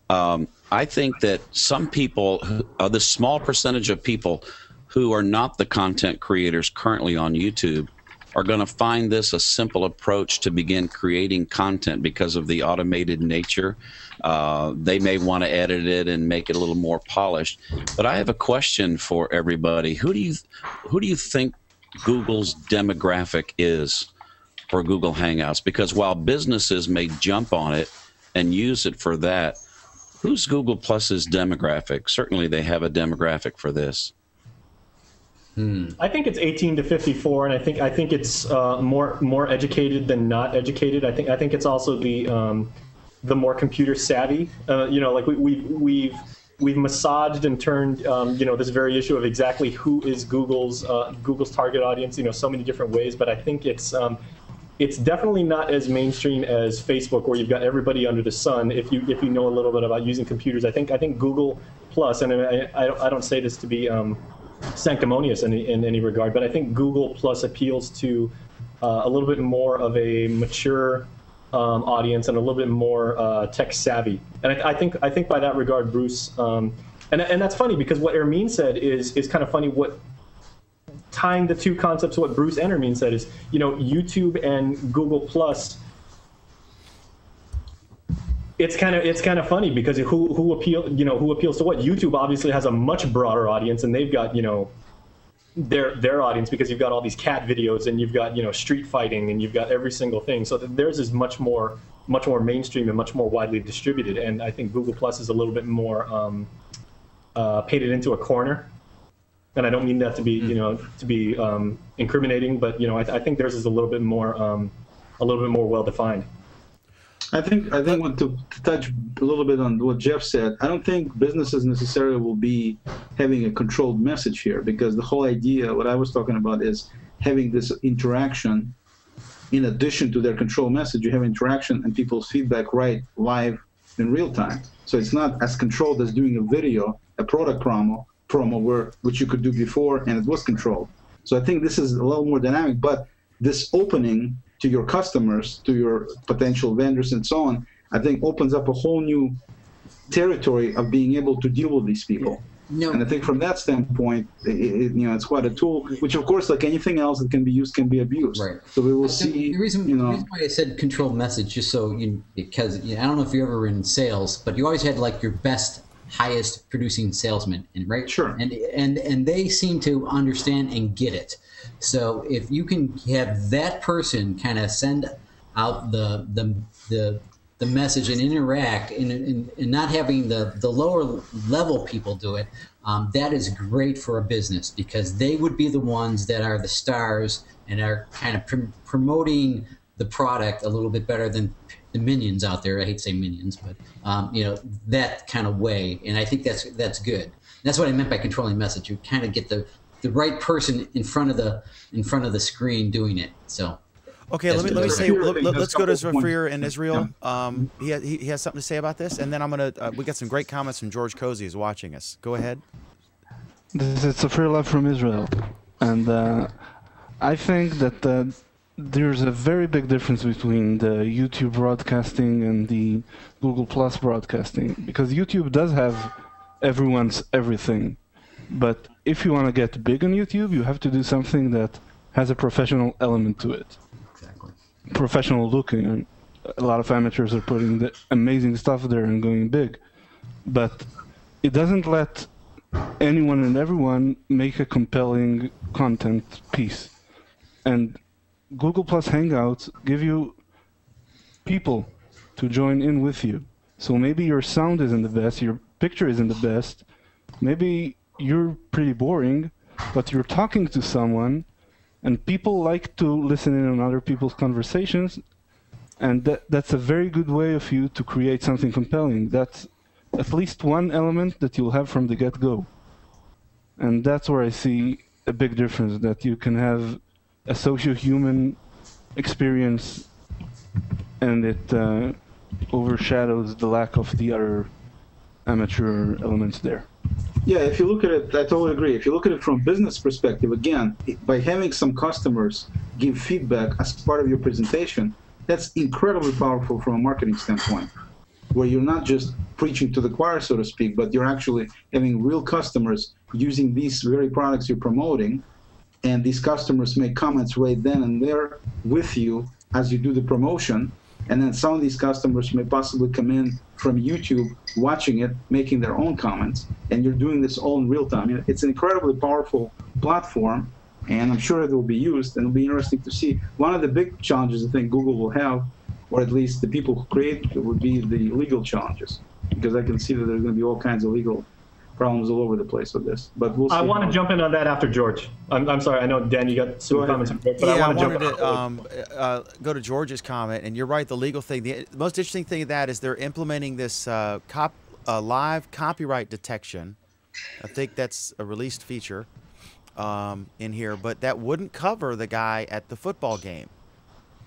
I think that some people, the small percentage of people who are not the content creators currently on YouTube, are going to find this a simple approach to begin creating content because of the automated nature. They may want to edit it and make it a little more polished. But I have a question for everybody. Who do you think Google's demographic is for Google Hangouts? Because while businesses may jump on it and use it for that, who's Google Plus's demographic? Certainly they have a demographic for this. I think it's 18 to 54, and I think it's more educated than not educated. I think it's also the more computer savvy. You know, like we've massaged and turned you know, this very issue of exactly who is Google's target audience, you know, so many different ways. But I think it's definitely not as mainstream as Facebook, where you've got everybody under the sun. If you know a little bit about using computers, I think Google Plus, and I don't say this to be sanctimonious in any regard, but I think Google Plus appeals to a little bit more of a mature audience and a little bit more tech savvy. And I think by that regard, Bruce, and that's funny because what Hermine said is kind of funny. What tying the two concepts, what Bruce and Hermine said is, you know, YouTube and Google Plus. It's kind of funny because who appeals to what? YouTube obviously has a much broader audience, and they've got, you know, their audience, because you've got all these cat videos and you've got, you know, street fighting and you've got every single thing. So theirs is much more mainstream and much more widely distributed. And I think Google Plus is a little bit more painted into a corner. And I don't mean that to be, you know, incriminating, but, you know, I think theirs is a little bit more well defined. I think what to touch a little bit on what Jeff said, I don't think businesses necessarily will be having a controlled message here, because the whole idea, what I was talking about, is having this interaction in addition to their control message. You have interaction and people's feedback right live in real time. So it's not as controlled as doing a video, a product promo which you could do before and it was controlled. So I think this is a little more dynamic, but this opening to your customers, to your potential vendors and so on, I think opens up a whole new territory of being able to deal with these people. No. And I think from that standpoint, it's quite a tool, which of course, like anything else that can be used, can be abused. Right. So we will see. The reason why I said controlled message, just so because I don't know if you're ever in sales, but you always had like your best, highest producing salesman, right? Sure. And they seem to understand and get it. So if you can have that person kind of send out the message and interact and not having the lower level people do it, that is great for a business, because they would be the ones that are the stars and are kind of promoting the product a little bit better than the minions out there. I hate to say minions, but that kind of way. And I think that's good. That's what I meant by controlling message. You kind of get the right person in front of the screen doing it. So. Okay, let me say. Let's go to Zafir in Israel. He has something to say about this, and then I'm gonna. We got some great comments from George Cozy, who's watching us. Go ahead. This is Zafir live from Israel, and I think that there's a very big difference between the YouTube broadcasting and the Google Plus broadcasting, because YouTube does have everyone's everything, but if you want to get big on YouTube, you have to do something that has a professional element to it. Professional looking. A lot of amateurs are putting the amazing stuff there and going big, but it doesn't let anyone and everyone make a compelling content piece. And Google Plus Hangouts give you people to join in with you. So maybe your sound isn't the best, your picture isn't the best, maybe you're pretty boring, but you're talking to someone. And people like to listen in on other people's conversations, and that's a very good way of you to create something compelling. That's at least one element that you'll have from the get-go. And that's where I see a big difference, that you can have a socio-human experience, and it overshadows the lack of the other amateur elements there. Yeah, if you look at it, I totally agree. If you look at it from a business perspective, again, by having some customers give feedback as part of your presentation, that's incredibly powerful from a marketing standpoint, where you're not just preaching to the choir, so to speak, but you're actually having real customers using these very products you're promoting, and these customers make comments right then and there with you as you do the promotion. And then some of these customers may possibly come in from YouTube, watching it, making their own comments, and you're doing this all in real time. It's an incredibly powerful platform, and I'm sure it will be used, and it'll be interesting to see. One of the big challenges I think Google will have, or at least the people who create it, would be the legal challenges, because I can see that there's going to be all kinds of legal problems all over the place with this. But we'll see. I want to jump in on that after George. I'm sorry. I know, Dan, you got some comments. But yeah, I wanted to go to George's comment, and you're right, the legal thing. The most interesting thing of that is they're implementing this live copyright detection. I think that's a released feature in here, but that wouldn't cover the guy at the football game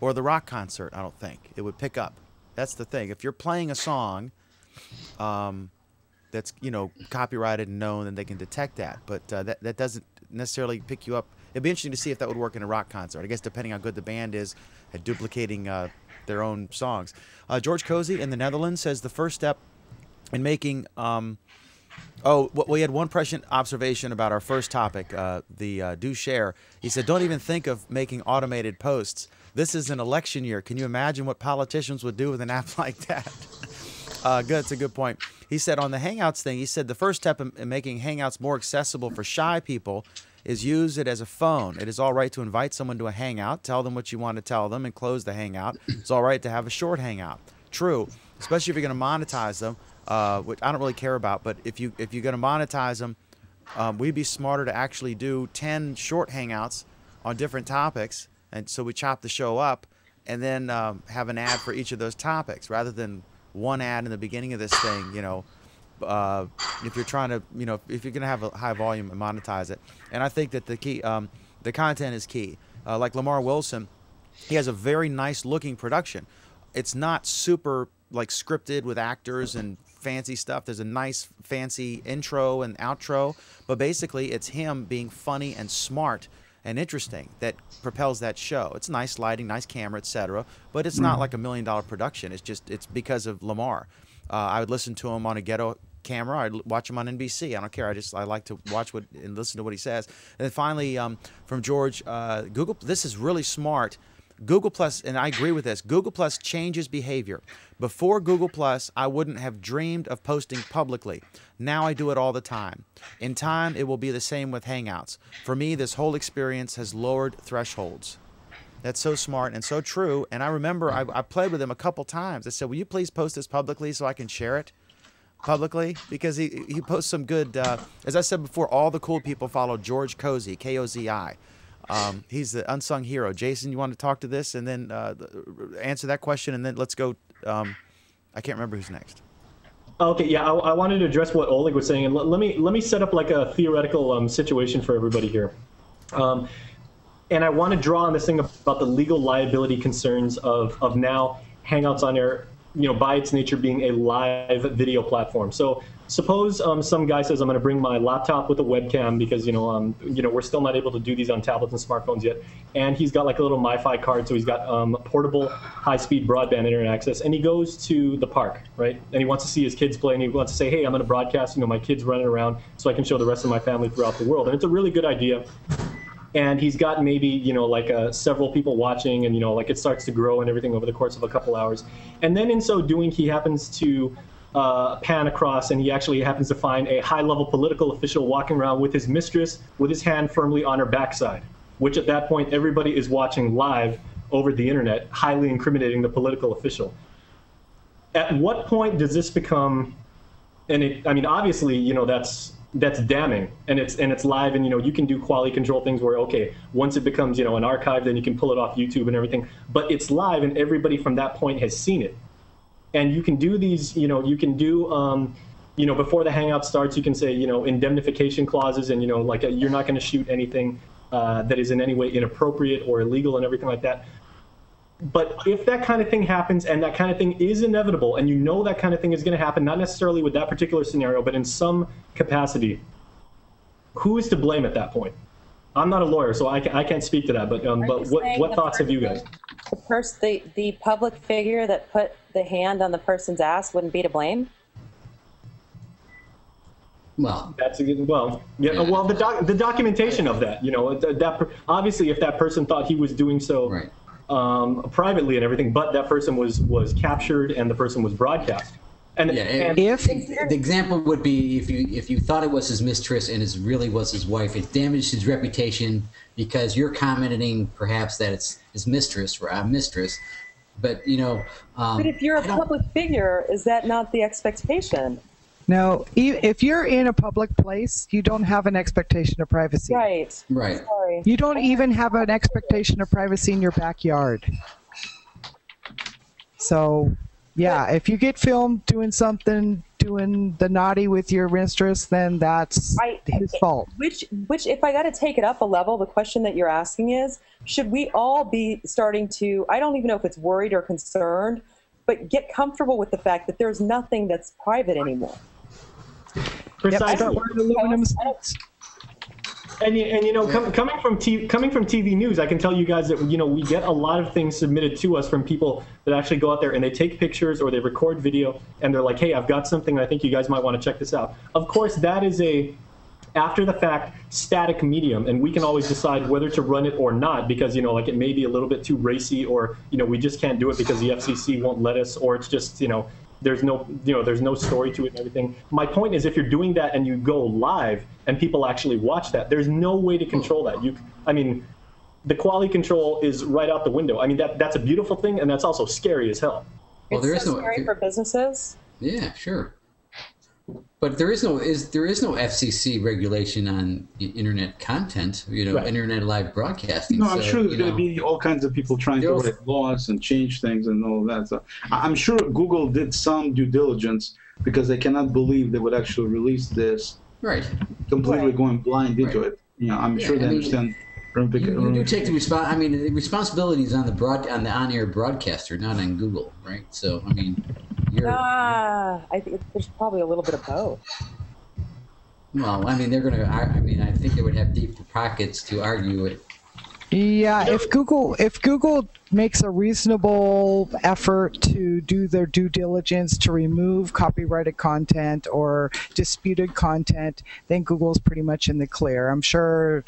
or the rock concert, I don't think. It would pick up. That's the thing. If you're playing a song that's copyrighted and known, then they can detect that. But that doesn't necessarily pick you up. It'd be interesting to see if that would work in a rock concert. I guess depending on how good the band is at duplicating their own songs. George Cozy in the Netherlands says the first step in making. We had one prescient observation about our first topic, the do share. He said, don't even think of making automated posts. This is an election year. Can you imagine what politicians would do with an app like that? Good, it's a good point. He said on the Hangouts thing, he said the first step in making Hangouts more accessible for shy people is use it as a phone. It is all right to invite someone to a Hangout, tell them what you want to tell them, and close the Hangout. It's all right to have a short Hangout. True, especially if you're going to monetize them, which I don't really care about, but if you're going to monetize them, we'd be smarter to actually do 10 short Hangouts on different topics, and so we chop the show up and then have an ad for each of those topics rather than one ad in the beginning of this thing. You know, if you're trying to, you know, if you're going to have a high volume and monetize it. And I think that the key, the content is key. Like Lamar Wilson, he has a very nice looking production. It's not super like scripted with actors and fancy stuff. There's a nice fancy intro and outro, but basically it's him being funny and smart and interesting that propels that show. It's nice lighting, nice camera, etc. But it's not like $1 million production. It's just, it's because of Lamar. I would listen to him on a ghetto camera. I'd watch him on NBC. I don't care. I like to watch what and listen to what he says. And then finally, from George, Google. This is really smart. Google Plus, and I agree with this, Google Plus changes behavior. Before Google Plus, I wouldn't have dreamed of posting publicly. Now I do it all the time. In time, it will be the same with Hangouts. For me, this whole experience has lowered thresholds. That's so smart and so true. And I remember I played with him a couple times. I said, will you please post this publicly so I can share it publicly? Because he posts some good, as I said before, all the cool people follow George Cozy, K-O-Z-I. He's the unsung hero. Jason, you want to talk to this and then answer that question, and then let's go. I can't remember who's next. Okay, yeah, I wanted to address what Oleg was saying, and let me set up like a theoretical situation for everybody here. And I want to draw on this thing about the legal liability concerns of now Hangouts on Air, you know, by its nature being a live video platform. So suppose some guy says, I'm going to bring my laptop with a webcam because, you know, we're still not able to do these on tablets and smartphones yet. And he's got like a little MiFi card, so he's got portable high-speed broadband internet access. And he goes to the park, right? And he wants to see his kids play, and he wants to say, hey, I'm going to broadcast, you know, my kids running around so I can show the rest of my family throughout the world. And it's a really good idea. And he's got maybe, you know, like several people watching, and, you know, like it starts to grow and everything over the course of a couple hours. And then in so doing, he happens to pan across, and he actually happens to find a high-level political official walking around with his mistress with his hand firmly on her backside, which at that point everybody is watching live over the internet, highly incriminating the political official. At what point does this become, and I mean, obviously, you know, that's damning, and it's live, and, you know, you can do quality control things where, okay, once it becomes, you know, an archive, then you can pull it off YouTube and everything, but it's live, and everybody from that point has seen it. And you can do these, you know, you can do, you know, before the Hangout starts, you can say, you know, indemnification clauses, and, you know, like you're not going to shoot anything that is in any way inappropriate or illegal and everything like that. But if that kind of thing happens, and that kind of thing is inevitable, and you know that kind of thing is going to happen, not necessarily with that particular scenario, but in some capacity, who is to blame at that point? I'm not a lawyer, so I can't speak to that, but what thoughts have you guys? The public figure that put the hand on the person's ass wouldn't be to blame? Well, that's a good, well, yeah, yeah. Well, the documentation of that, you know, obviously if that person thought he was doing so right. Privately and everything, but that person was captured and the person was broadcast. And, yeah, and if the example would be if you thought it was his mistress and it really was his wife, it damaged his reputation because you're commenting perhaps that it's his mistress or a mistress, but you know. But if you're a public figure, is that not the expectation? No, if you're in a public place, you don't have an expectation of privacy. Right. Right. Sorry. You don't even have an expectation of privacy in your backyard. So. Yeah, if you get filmed doing something, doing the naughty with your mistress, then that's his fault. Which, if I got to take it up a level, the question that you're asking is, should we all be starting to, I don't even know if it's worried or concerned, but get comfortable with the fact that there's nothing that's private anymore. Precisely. And you know, coming from TV news, I can tell you guys that, you know, we get a lot of things submitted to us from people that actually go out there and they take pictures or they record video and they're like, hey, I've got something, I think you guys might want to check this out. Of course, that is a after the fact static medium, and we can always decide whether to run it or not because, you know, like it may be a little bit too racy, or, you know, we just can't do it because the FCC won't let us, or it's just, you know, there's no story to it and everything. My point is, if you're doing that and you go live and people actually watch that, there's no way to control that. I mean, the quality control is right out the window. I mean, that's a beautiful thing, and that's also scary as hell. Well, there is scary for businesses. Yeah, sure. But there is no FCC regulation on internet content, internet live broadcasting. No, I'm sure there's going to be all kinds of people trying to write laws and change things and all that stuff. I'm sure Google did some due diligence because they cannot believe they would actually release this. Right. Completely going blind into it. I'm sure they understand. You do take the the responsibility is on the on-air broadcaster, not on Google, right? So I mean, I think there's probably a little bit of both. Well, I mean, they're gonna. I mean, I think they would have deep pockets to argue it. Yeah, if Google makes a reasonable effort to do their due diligence to remove copyrighted content or disputed content, then Google's pretty much in the clear. I'm sure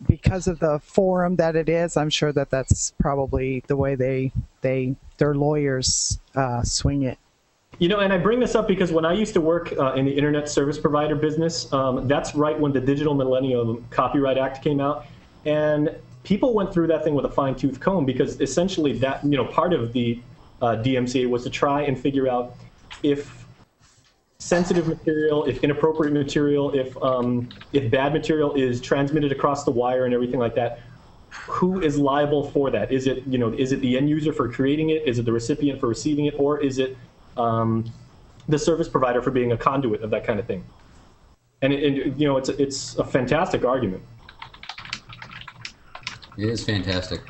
because of the forum that it is, I'm sure that that's probably the way their lawyers swing it. And I bring this up because when I used to work in the internet service provider business, that's right when the Digital Millennium Copyright Act came out, and people went through that thing with a fine-tooth comb because essentially that, part of the DMCA was to try and figure out if sensitive material, if inappropriate material, if bad material is transmitted across the wire and everything like that, who is liable for that? Is it the end user for creating it? Is it the recipient for receiving it? Or is it the service provider for being a conduit of that kind of thing? And it's a fantastic argument. It is fantastic,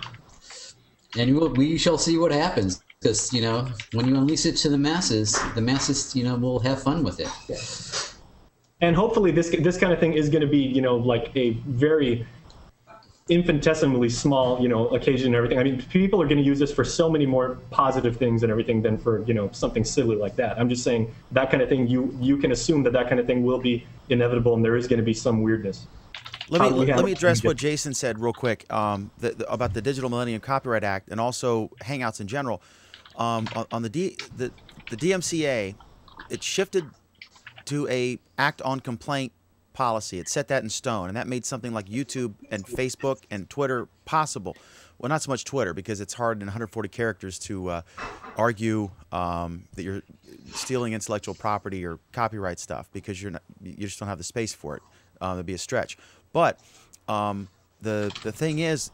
and we shall see what happens. Because when you unleash it to the masses will have fun with it. Yeah. And hopefully this kind of thing is going to be like a very infinitesimally small occasion and everything. I mean, people are going to use this for so many more positive things and everything than for something silly like that. I'm just saying that kind of thing, you can assume that kind of thing will be inevitable, and there is going to be some weirdness. Let me address what Jason said real quick about the Digital Millennium Copyright Act and also Hangouts in general. On the DMCA, it shifted to a act on complaint policy. It set that in stone, and that made something like YouTube and Facebook and Twitter possible. Well, not so much Twitter, because it's hard in 140 characters to argue that you're stealing intellectual property or copyright stuff, because you just don't have the space for it. It'd be a stretch. But the thing is,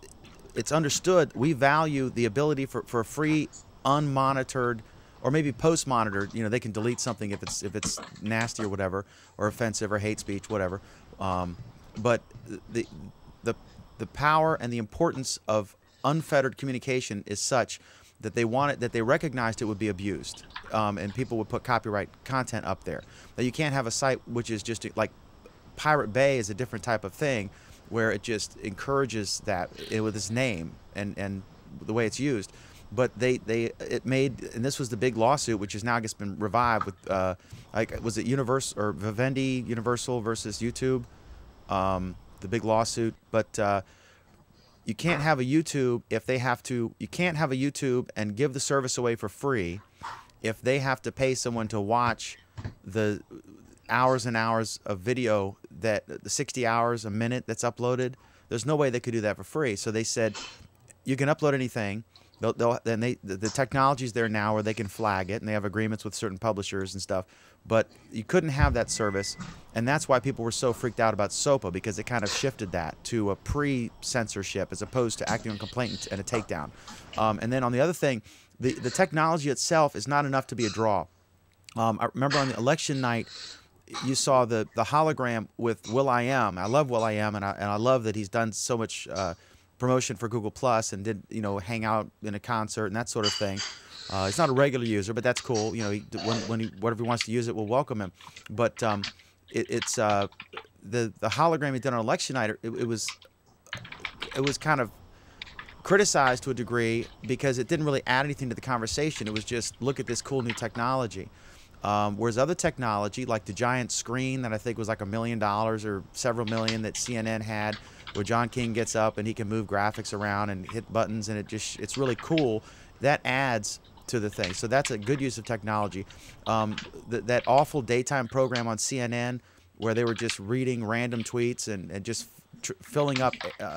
it's understood we value the ability for free, unmonitored, or maybe post-monitored. They can delete something if it's nasty or whatever, or offensive or hate speech, whatever. But the power and the importance of unfettered communication is such that they recognized it would be abused, and people would put copyright content up there. Now you can't have a site which is just like Pirate Bay is a different type of thing, where it just encourages that with its name and the way it's used. But it made, and this was the big lawsuit, which has now just been revived with was it Universal or Vivendi Universal versus YouTube, the big lawsuit. But you can't have a YouTube if they have to. You can't have a YouTube and give the service away for free if they have to pay someone to watch the hours and hours of video, that the 60 hours a minute that's uploaded. There's no way they could do that for free. So they said you can upload anything. The technology's there now where they can flag it, and they have agreements with certain publishers and stuff. But you couldn't have that service, and that's why people were so freaked out about SOPA, because it kind of shifted that to a pre-censorship as opposed to acting on complaint and a takedown. And then on the other thing, the technology itself is not enough to be a draw. I remember on the election night, you saw the hologram with will.i.am. I love will.i.am, and I love that he's done so much promotion for Google Plus and did hang out in a concert and that sort of thing. He's not a regular user, but that's cool. Whatever he wants to use it, we'll welcome him. But it's the hologram he did on election night. It was kind of criticized to a degree because it didn't really add anything to the conversation. It was just, look at this cool new technology. Whereas other technology, like the giant screen that I think was like $1 million or several million that CNN had, where John King gets up and he can move graphics around and hit buttons, and it's really cool. That adds to the thing. So that's a good use of technology. That awful daytime program on CNN where they were just reading random tweets and just filling up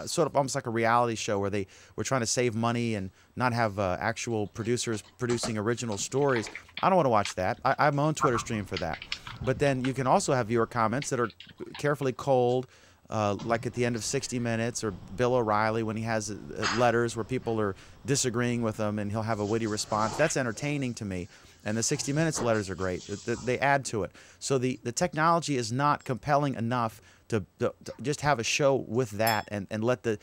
sort of almost like a reality show where they were trying to save money and not have actual producers producing original stories. I don't want to watch that. I have my own Twitter stream for that. But then you can also have viewer comments that are carefully culled, like at the end of 60 Minutes, or Bill O'Reilly when he has letters where people are disagreeing with him and he'll have a witty response. That's entertaining to me. And the 60 Minutes letters are great. They add to it. So the technology is not compelling enough to just have a show with that and let the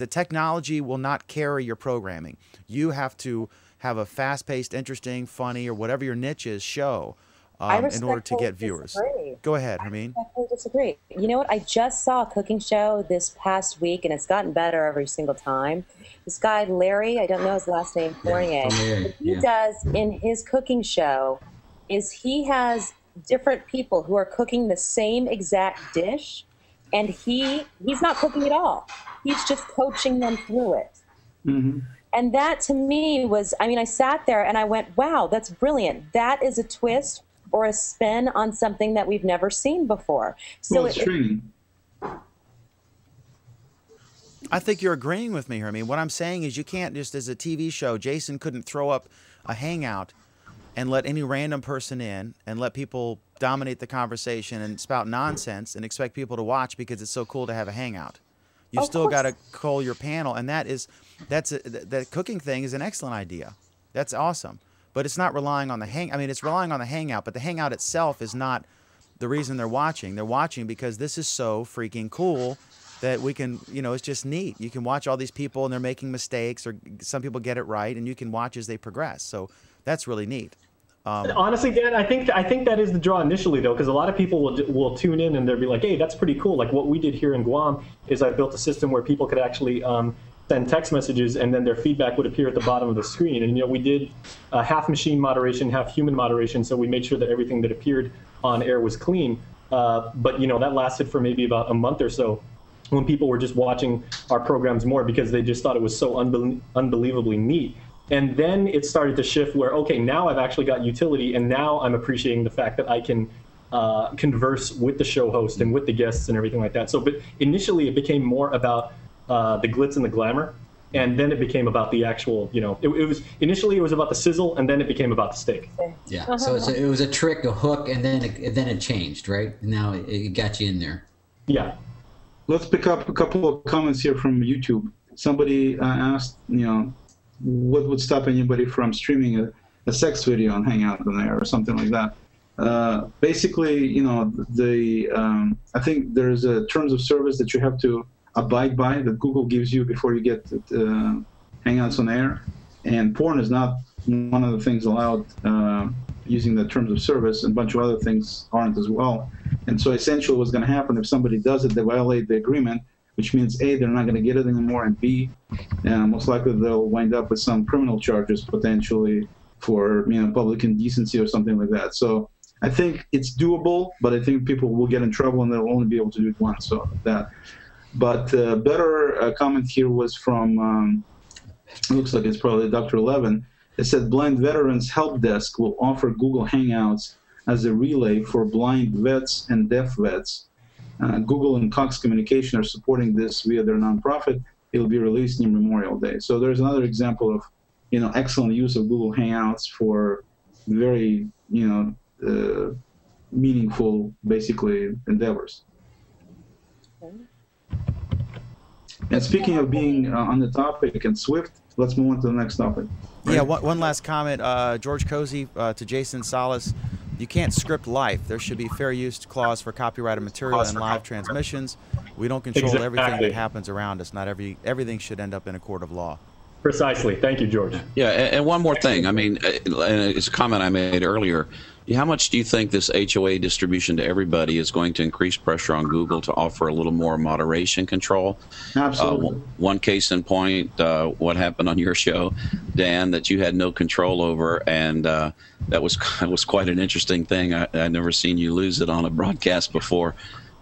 technology will not carry your programming. You have to have a fast-paced, interesting, funny, or whatever your niche is show in order to get viewers. Go ahead, Hermine. I respectfully disagree. You know what? I just saw a cooking show this past week, and it's gotten better every single time. This guy, Larry, I don't know his last name, Fournier. What he does in his cooking show is he has different people who are cooking the same exact dish, and he's not cooking at all. He's just coaching them through it. Mm-hmm. And that to me was, I mean, I sat there and I went, wow, that's brilliant. That is a twist or a spin on something that we've never seen before. So it's training. I think you're agreeing with me here. I mean, what I'm saying is you can't just, as a TV show, Jason couldn't throw up a Hangout and let any random person in and let people dominate the conversation and spout nonsense and expect people to watch because it's so cool to have a Hangout. You've still got to cull your panel, and that cooking thing is an excellent idea. That's awesome. But it's not relying on the it's relying on the Hangout, but the Hangout itself is not the reason they're watching. They're watching because this is so freaking cool that we can, it's just neat. You can watch all these people and they're making mistakes, or some people get it right, and you can watch as they progress. So that's really neat. Honestly, Dan, I think that is the draw initially, though, because a lot of people will tune in and they'll be like, hey, that's pretty cool. Like what we did here in Guam is I built a system where people could actually send text messages, and then their feedback would appear at the bottom of the screen. And we did half machine moderation, half human moderation, so we made sure that everything that appeared on air was clean. But that lasted for maybe about a month or so, when people were just watching our programs more because they just thought it was so unbelievably neat. And then it started to shift where, okay, now I've actually got utility, and now I'm appreciating the fact that I can converse with the show host and with the guests and everything like that. So, but initially it became more about the glitz and the glamour, and then it became about the actual, initially it was about the sizzle, and then it became about the steak. Yeah, so it was a trick, a hook, and then it changed, right? Now it got you in there. Yeah. Let's pick up a couple of comments here from YouTube. Somebody asked, what would stop anybody from streaming a sex video on Hangout on there or something like that? Basically, I think there's a terms of service that you have to abide by that Google gives you before you get Hangouts on air, and porn is not one of the things allowed using the terms of service, and a bunch of other things aren't as well. And so essentially what's going to happen if somebody does it, they violate the agreement, which means A, they're not going to get it anymore, and B, most likely they'll wind up with some criminal charges potentially for public indecency or something like that. So I think it's doable, but I think people will get in trouble and they'll only be able to do it once. So that. But better comment here was from, looks like it's probably Dr. Levin. It said Blind Veterans Help Desk will offer Google Hangouts as a relay for blind vets and deaf vets. Google and Cox Communication are supporting this via their nonprofit. It'll be released near Memorial Day. So there's another example of, excellent use of Google Hangouts for very, meaningful, basically, endeavors. And speaking of being on the topic and Swift, let's move on to the next topic. Right? Yeah, one last comment. George Cozy to Jason Salas. You can't script life. There should be fair use clause for copyrighted material and live transmissions. We don't control everything that happens around us. Not everything should end up in a court of law. Precisely. Thank you, George. Yeah, and one more thing. I mean, it's a comment I made earlier. How much do you think this HOA distribution to everybody is going to increase pressure on Google to offer a little more moderation control? Absolutely. One case in point, what happened on your show, Dan, that you had no control over, and that was quite an interesting thing. I'd never seen you lose it on a broadcast before.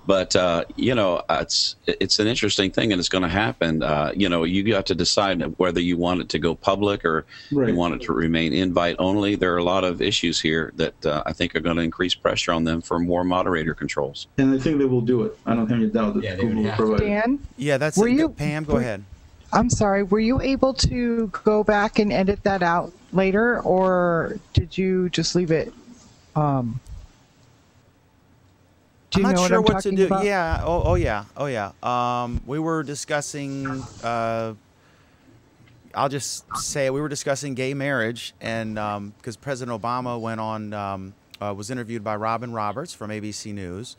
But you know, it's an interesting thing, and it's going to happen. You know, you have to decide whether you want it to go public or you want it to remain invite only. There are a lot of issues here that I think are going to increase pressure on them for more moderator controls. And I think they will do it. I don't have any doubt that Google will provide it. Dan? Yeah, that's Pam, go ahead. I'm sorry, were you able to go back and edit that out later, or did you just leave it? I'm not sure what to do. About? Yeah. Oh yeah. We were discussing. I'll just say we were discussing gay marriage, and because President Obama went on, was interviewed by Robin Roberts from ABC News,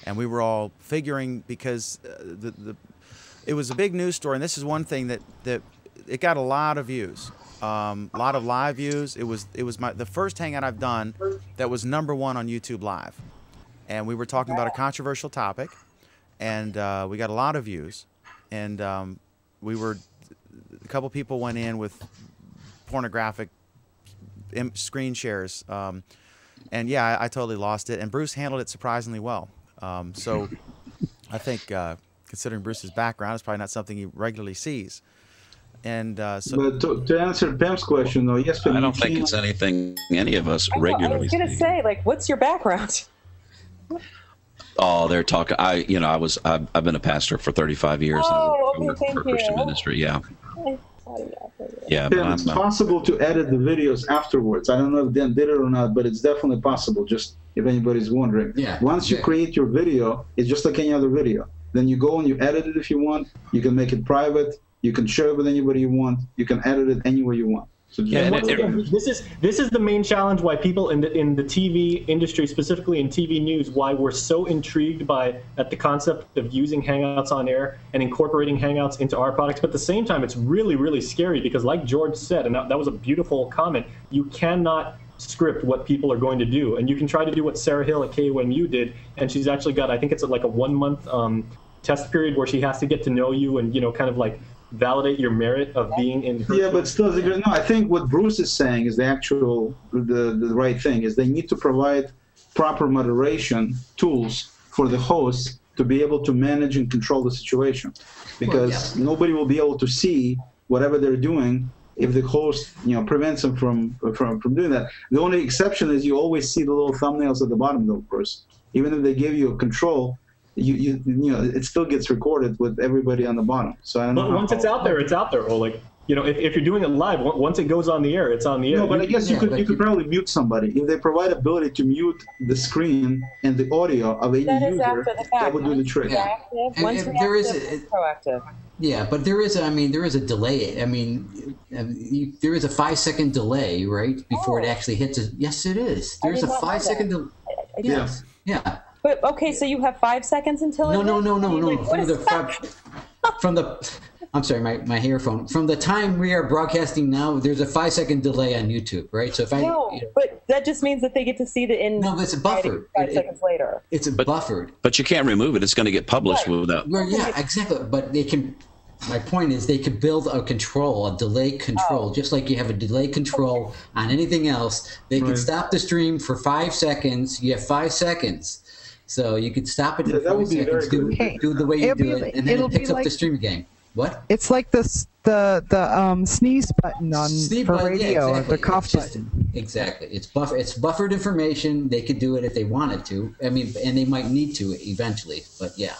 and we were all figuring because it was a big news story, and this is one thing that it got a lot of views, a lot of live views. It was the first Hangout I've done that was #1 on YouTube Live. And we were talking about a controversial topic, and we got a lot of views. And a couple people went in with pornographic screen shares. And yeah, I totally lost it. And Bruce handled it surprisingly well. So I think, considering Bruce's background, it's probably not something he regularly sees. And but to answer Pam's question, though, yes, but I don't think it's anything any of us regularly see. I was going to say, like, what's your background? Oh, they're talking. I've been a pastor for 35 years. For Christian ministry, yeah. Yeah, but it's possible to edit the videos afterwards. I don't know if Dan did it or not, but it's definitely possible. Just if anybody's wondering. Yeah. Once you create your video, it's just like any other video. Then you go and you edit it if you want. You can make it private. You can share it with anybody you want. You can edit it anywhere you want. So this is the main challenge why people in the TV industry, specifically in TV news, why we're so intrigued at the concept of using Hangouts on air and incorporating Hangouts into our products. But at the same time, it's really, really scary because, like George said, and that was a beautiful comment, you cannot script what people are going to do. And you can try to do what Sarah Hill at KUMU did, and she's actually got, I think it's like a 1-month test period where she has to get to know you and, kind of like validate your merit of being in her. Yeah, but still, no, I think what Bruce is saying is the right thing, is they need to provide proper moderation tools for the hosts to be able to manage and control the situation, because nobody will be able to see whatever they're doing if the host prevents them from doing that. The only exception is you always see the little thumbnails at the bottom, though, Bruce. Even if they give you a control, it still gets recorded with everybody on the bottom. So I don't know. But once it's out there, it's out there. Or like, if you're doing it live, once it goes on the air, it's on the air. No, but I guess you could probably mute somebody if they provide ability to mute the screen and the audio of any user. That would do the trick. Yeah. Once there is proactive. Yeah, but there is a delay. I mean, there is a 5-second delay, right, before it actually hits. Yes, it is. There's a 5-second delay. Yes. Yeah. But okay, so you have 5 seconds until it. No. I'm sorry, my earphone. From the time we are broadcasting now, there's a 5-second delay on YouTube, right? So if but that just means that they get to see the end. No, it's buffered. 5 seconds later. It's buffered. But you can't remove it. It's going to get published without. Well, yeah, exactly. But they can. My point is, they could build a delay control, just like you have a delay control on anything else. They could stop the stream for 5 seconds. You have 5 seconds. So you could stop it for 5 seconds, do the way you do it, and then it picks up the stream again. What? It's like the sneeze button for radio, or the cough button. Exactly. It's buffered information. They could do it if they wanted to. I mean, and they might need to eventually. But yeah,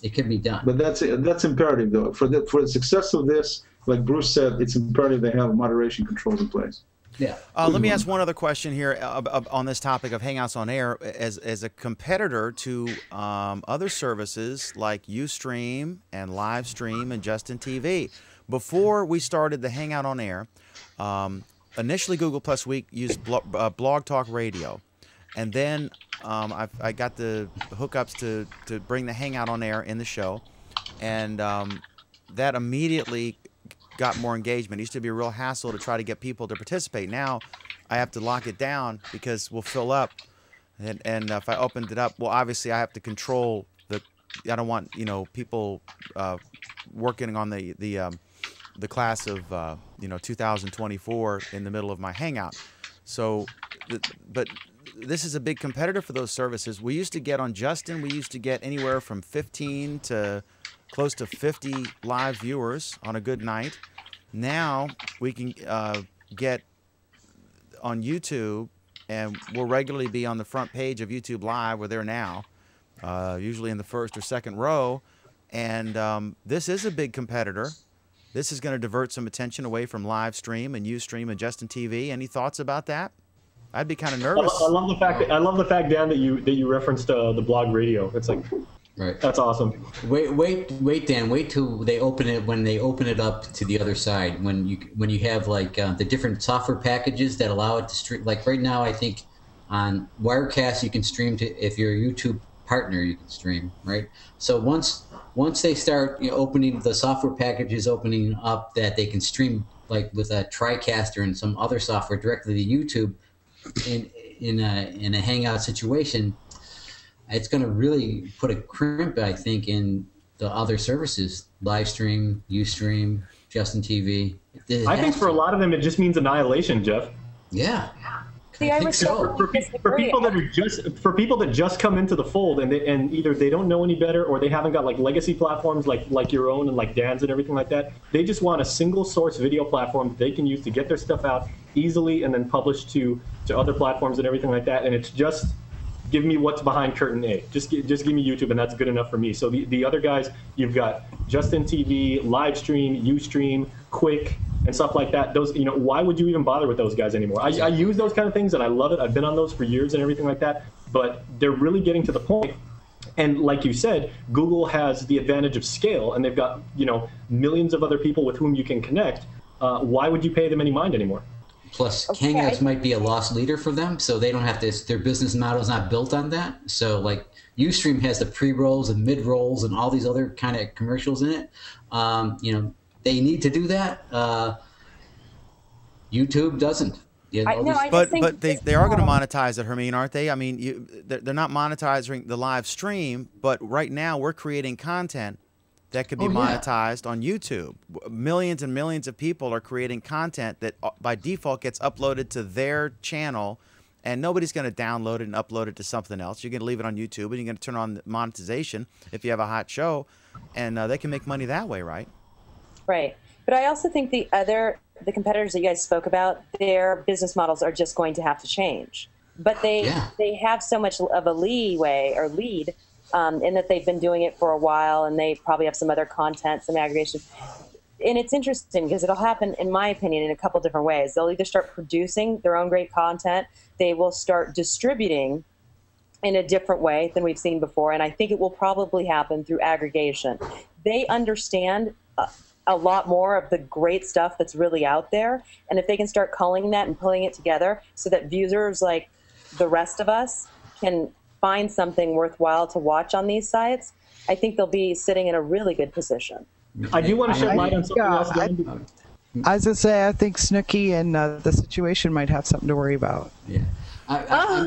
it can be done. But that's imperative, though. For the success of this, like Bruce said, it's imperative they have moderation controls in place. Yeah. Let me ask one other question here on this topic of Hangouts on Air. As a competitor to other services like Ustream and LiveStream and Justin TV, before we started the Hangout on Air, initially Google Plus Week used Blog Talk Radio, and then I got the hookups to bring the Hangout on Air in the show, and that immediately got more engagement. It used to be a real hassle to try to get people to participate. Now I have to lock it down because we'll fill up, and if I opened it up, well, obviously I have to control I don't want people working on the class of 2024 in the middle of my Hangout. So, but this is a big competitor for those services. We used to get on Justin, we used to get anywhere from 15 to close to 50 live viewers on a good night. Now we can get on YouTube, and we'll regularly be on the front page of YouTube Live. We're there now, usually in the first or second row. And this is a big competitor. This is going to divert some attention away from LiveStream and Ustream and Justin TV. Any thoughts about that? I'd be kind of nervous. I love the fact, Dan, that you referenced the blog radio. It's like, right. That's awesome. Wait, Dan. Wait till they open it. When they open it up to the other side, when you have like the different software packages that allow it to stream. Like right now, I think on Wirecast you can stream to, if you're a YouTube partner, you can stream, right? So once they start opening the software packages, opening up that they can stream like with a TriCaster and some other software directly to YouTube in a Hangout situation, it's going to really put a crimp, I think, in the other services, LiveStream, Ustream, Justin TV. I think for a lot of them, it just means annihilation, Jeff. Yeah. See, I was so for people that just come into the fold and either they don't know any better or they haven't got like legacy platforms like your own and like Dan's and everything like that. They just want a single source video platform that they can use to get their stuff out easily and then publish to other platforms and everything like that. And it's just give me what's behind curtain A. Just give me YouTube, and that's good enough for me. So the other guys, you've got Justin TV, LiveStream, Ustream, Quick, and stuff like that. Those, why would you even bother with those guys anymore? I use those kind of things, and I love it. I've been on those for years and everything like that. But they're really getting to the point. And like you said, Google has the advantage of scale, and they've got millions of other people with whom you can connect. Why would you pay them any mind anymore? Plus, Hangouts might be a lost leader for them, so they don't have to. Their business model is not built on that. So, like Ustream has the pre-rolls and mid-rolls and all these other kind of commercials in it. They need to do that. YouTube doesn't. But they are going to monetize it, Hermine, aren't they? I mean, they're not monetizing the live stream, but right now we're creating content that could be monetized on YouTube. Millions and millions of people are creating content that by default gets uploaded to their channel, and nobody's going to download it and upload it to something else. You're going to leave it on YouTube, and you're going to turn on the monetization if you have a hot show, and they can make money that way, right? Right. But I also think the competitors that you guys spoke about, their business models are just going to have to change. But they have so much of a leeway or lead in that they've been doing it for a while, and they probably have some other content, some aggregation. And it's interesting because it'll happen, in my opinion, in a couple different ways. They'll either start producing their own great content, they will start distributing in a different way than we've seen before, and I think it will probably happen through aggregation. They understand a lot more of the great stuff that's really out there, and if they can start culling that and pulling it together so that viewers like the rest of us can find something worthwhile to watch on these sites, I think they'll be sitting in a really good position. I do want to shed light on something else. I was going to say, I think Snooki and the situation might have something to worry about. Yeah. I'm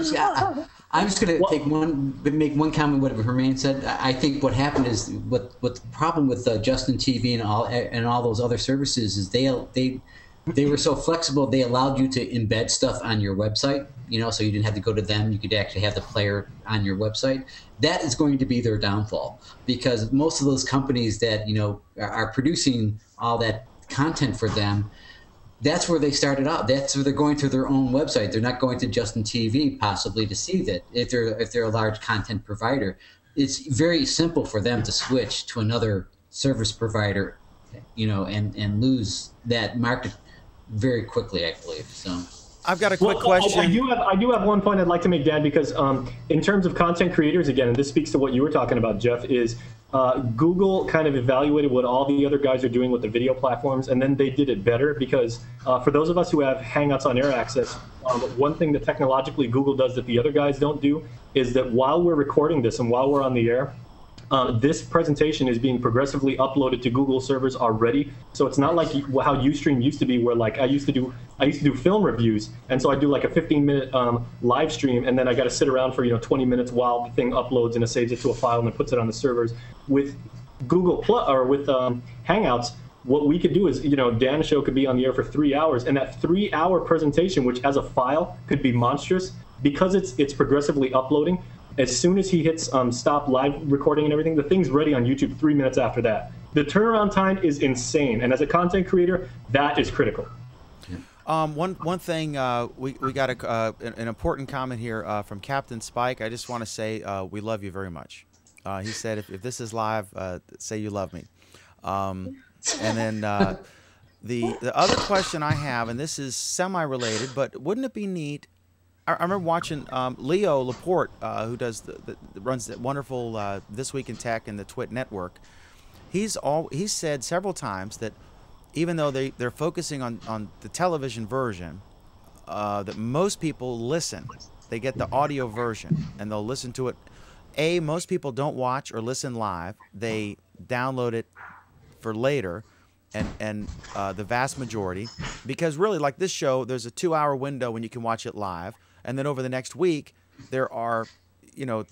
just going to make one comment. What Hermine said. I think what happened is what the problem with Justin TV and all those other services is they were so flexible. They allowed you to embed stuff on your website. So you didn't have to go to them. You could actually have the player on your website. That is going to be their downfall because most of those companies that are producing all that content for them. That's where they started out. That's where they're going to their own website. They're not going to Justin TV possibly to see that if they're a large content provider. It's very simple for them to switch to another service provider, and lose that market very quickly, I believe. So I've got a quick question. I do have one point I'd like to make, Dan, because in terms of content creators, again, and this speaks to what you were talking about, Jeff, is Google kind of evaluated what all the other guys are doing with the video platforms, and then they did it better because for those of us who have Hangouts on Air access, one thing that technologically Google does that the other guys don't do is that while we're recording this and while we're on the air, this presentation is being progressively uploaded to Google servers already. So it's not like how Ustream used to be, where like I used to do film reviews, and so I do like a 15-minute live stream, and then I got to sit around for 20 minutes while the thing uploads and it saves it to a file and then puts it on the servers. With Google Plus or with Hangouts, what we could do is Dan's show could be on the air for 3 hours, and that 3-hour presentation, which as a file could be monstrous, because it's progressively uploading. As soon as he hits stop live recording and everything, the thing's ready on YouTube 3 minutes after that. The turnaround time is insane, and as a content creator, that is critical. One thing, we got an important comment here from Captain Spike. I just want to say we love you very much. He said, if this is live, say you love me. And then the other question I have, and this is semi-related, but wouldn't it be neat? I remember watching Leo Laporte, who runs that wonderful This Week in Tech and the Twit Network. He's said several times that even though they're focusing on the television version, that most people listen. They get the audio version and they'll listen to it. Most people don't watch or listen live. They download it for later, and the vast majority, because really, like this show, there's a 2-hour window when you can watch it live. And then over the next week, there are,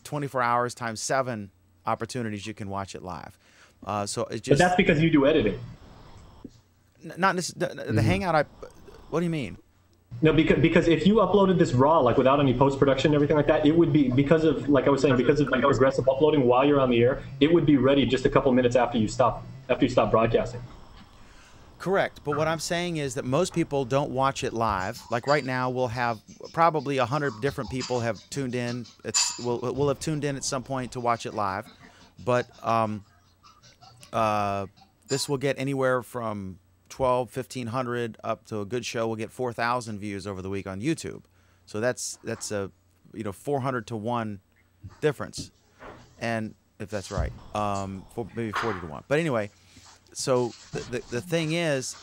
24 hours times 7 opportunities you can watch it live. So it's just. But that's because you do editing. Not the Hangout. What do you mean? No, because if you uploaded this raw, like without any post production and everything like that, it would be because of, like I was saying, because of like progressive uploading while you're on the air. It would be ready just a couple minutes after you stop broadcasting. Correct. But what I'm saying is that most people don't watch it live. Like right now, we'll have probably 100 different people have tuned in. We'll have tuned in at some point to watch it live. But this will get anywhere from 1,500 up to a good show. We'll get 4,000 views over the week on YouTube. So that's a 400 to 1 difference, and if that's right, maybe 40 to 1. But anyway. So the thing is,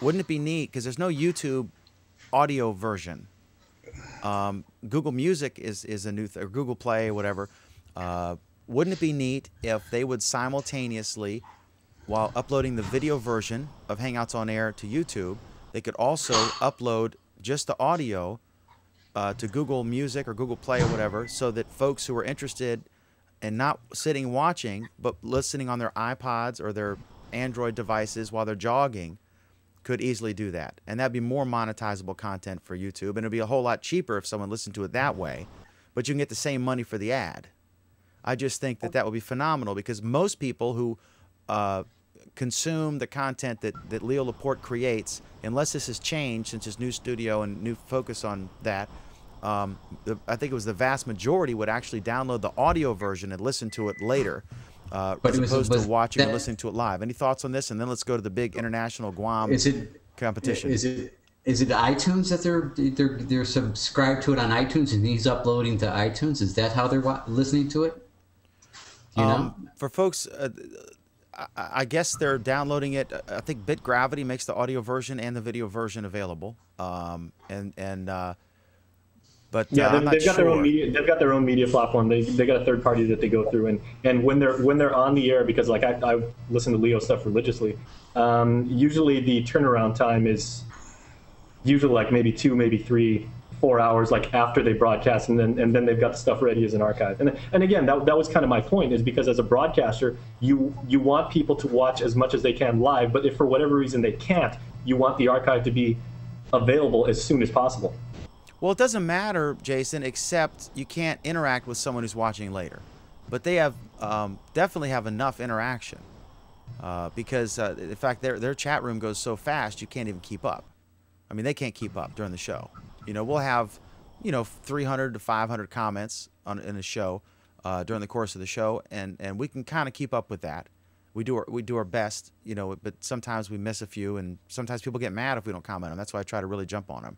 wouldn't it be neat, because there's no YouTube audio version. Google Music is a new or Google Play, whatever. Wouldn't it be neat if they would simultaneously, while uploading the video version of Hangouts on Air to YouTube, they could also upload just the audio to Google Music or Google Play or whatever, so that folks who are interested in not sitting watching, but listening on their iPods or their Android devices while they're jogging could easily do that. And that'd be more monetizable content for YouTube, and it'd be a whole lot cheaper if someone listened to it that way, but you can get the same money for the ad. I just think that would be phenomenal, because most people who consume the content that Leo Laporte creates, unless this has changed since his new studio and new focus on that, I think it was the vast majority would actually download the audio version and listen to it later. As opposed to watching and listening to it live. Any thoughts on this? And then let's go to the big international Guam competition. Is it iTunes that they're subscribed to it on iTunes, and he's uploading to iTunes? Is that how they're listening to it? Do you know? For folks, I guess they're downloading it. I think BitGravity makes the audio version and the video version available. But yeah, they've got their own media. They've got their own media platform. They got a third party that they go through, and when they're on the air, because like I listen to Leo stuff religiously. Usually the turnaround time is usually like maybe 2, maybe 3, 4 hours, like after they broadcast, and then they've got the stuff ready as an archive. And again, that was kind of my point, is because as a broadcaster, you want people to watch as much as they can live, but if for whatever reason they can't, you want the archive to be available as soon as possible. Well, it doesn't matter, Jason, except you can't interact with someone who's watching later. But they have definitely have enough interaction because, in fact, their chat room goes so fast you can't even keep up. I mean, they can't keep up during the show. We'll have, 300 to 500 comments in a show during the course of the show, and we can kind of keep up with that. We do our best, but sometimes we miss a few, and sometimes people get mad if we don't comment on them. That's why I try to really jump on them.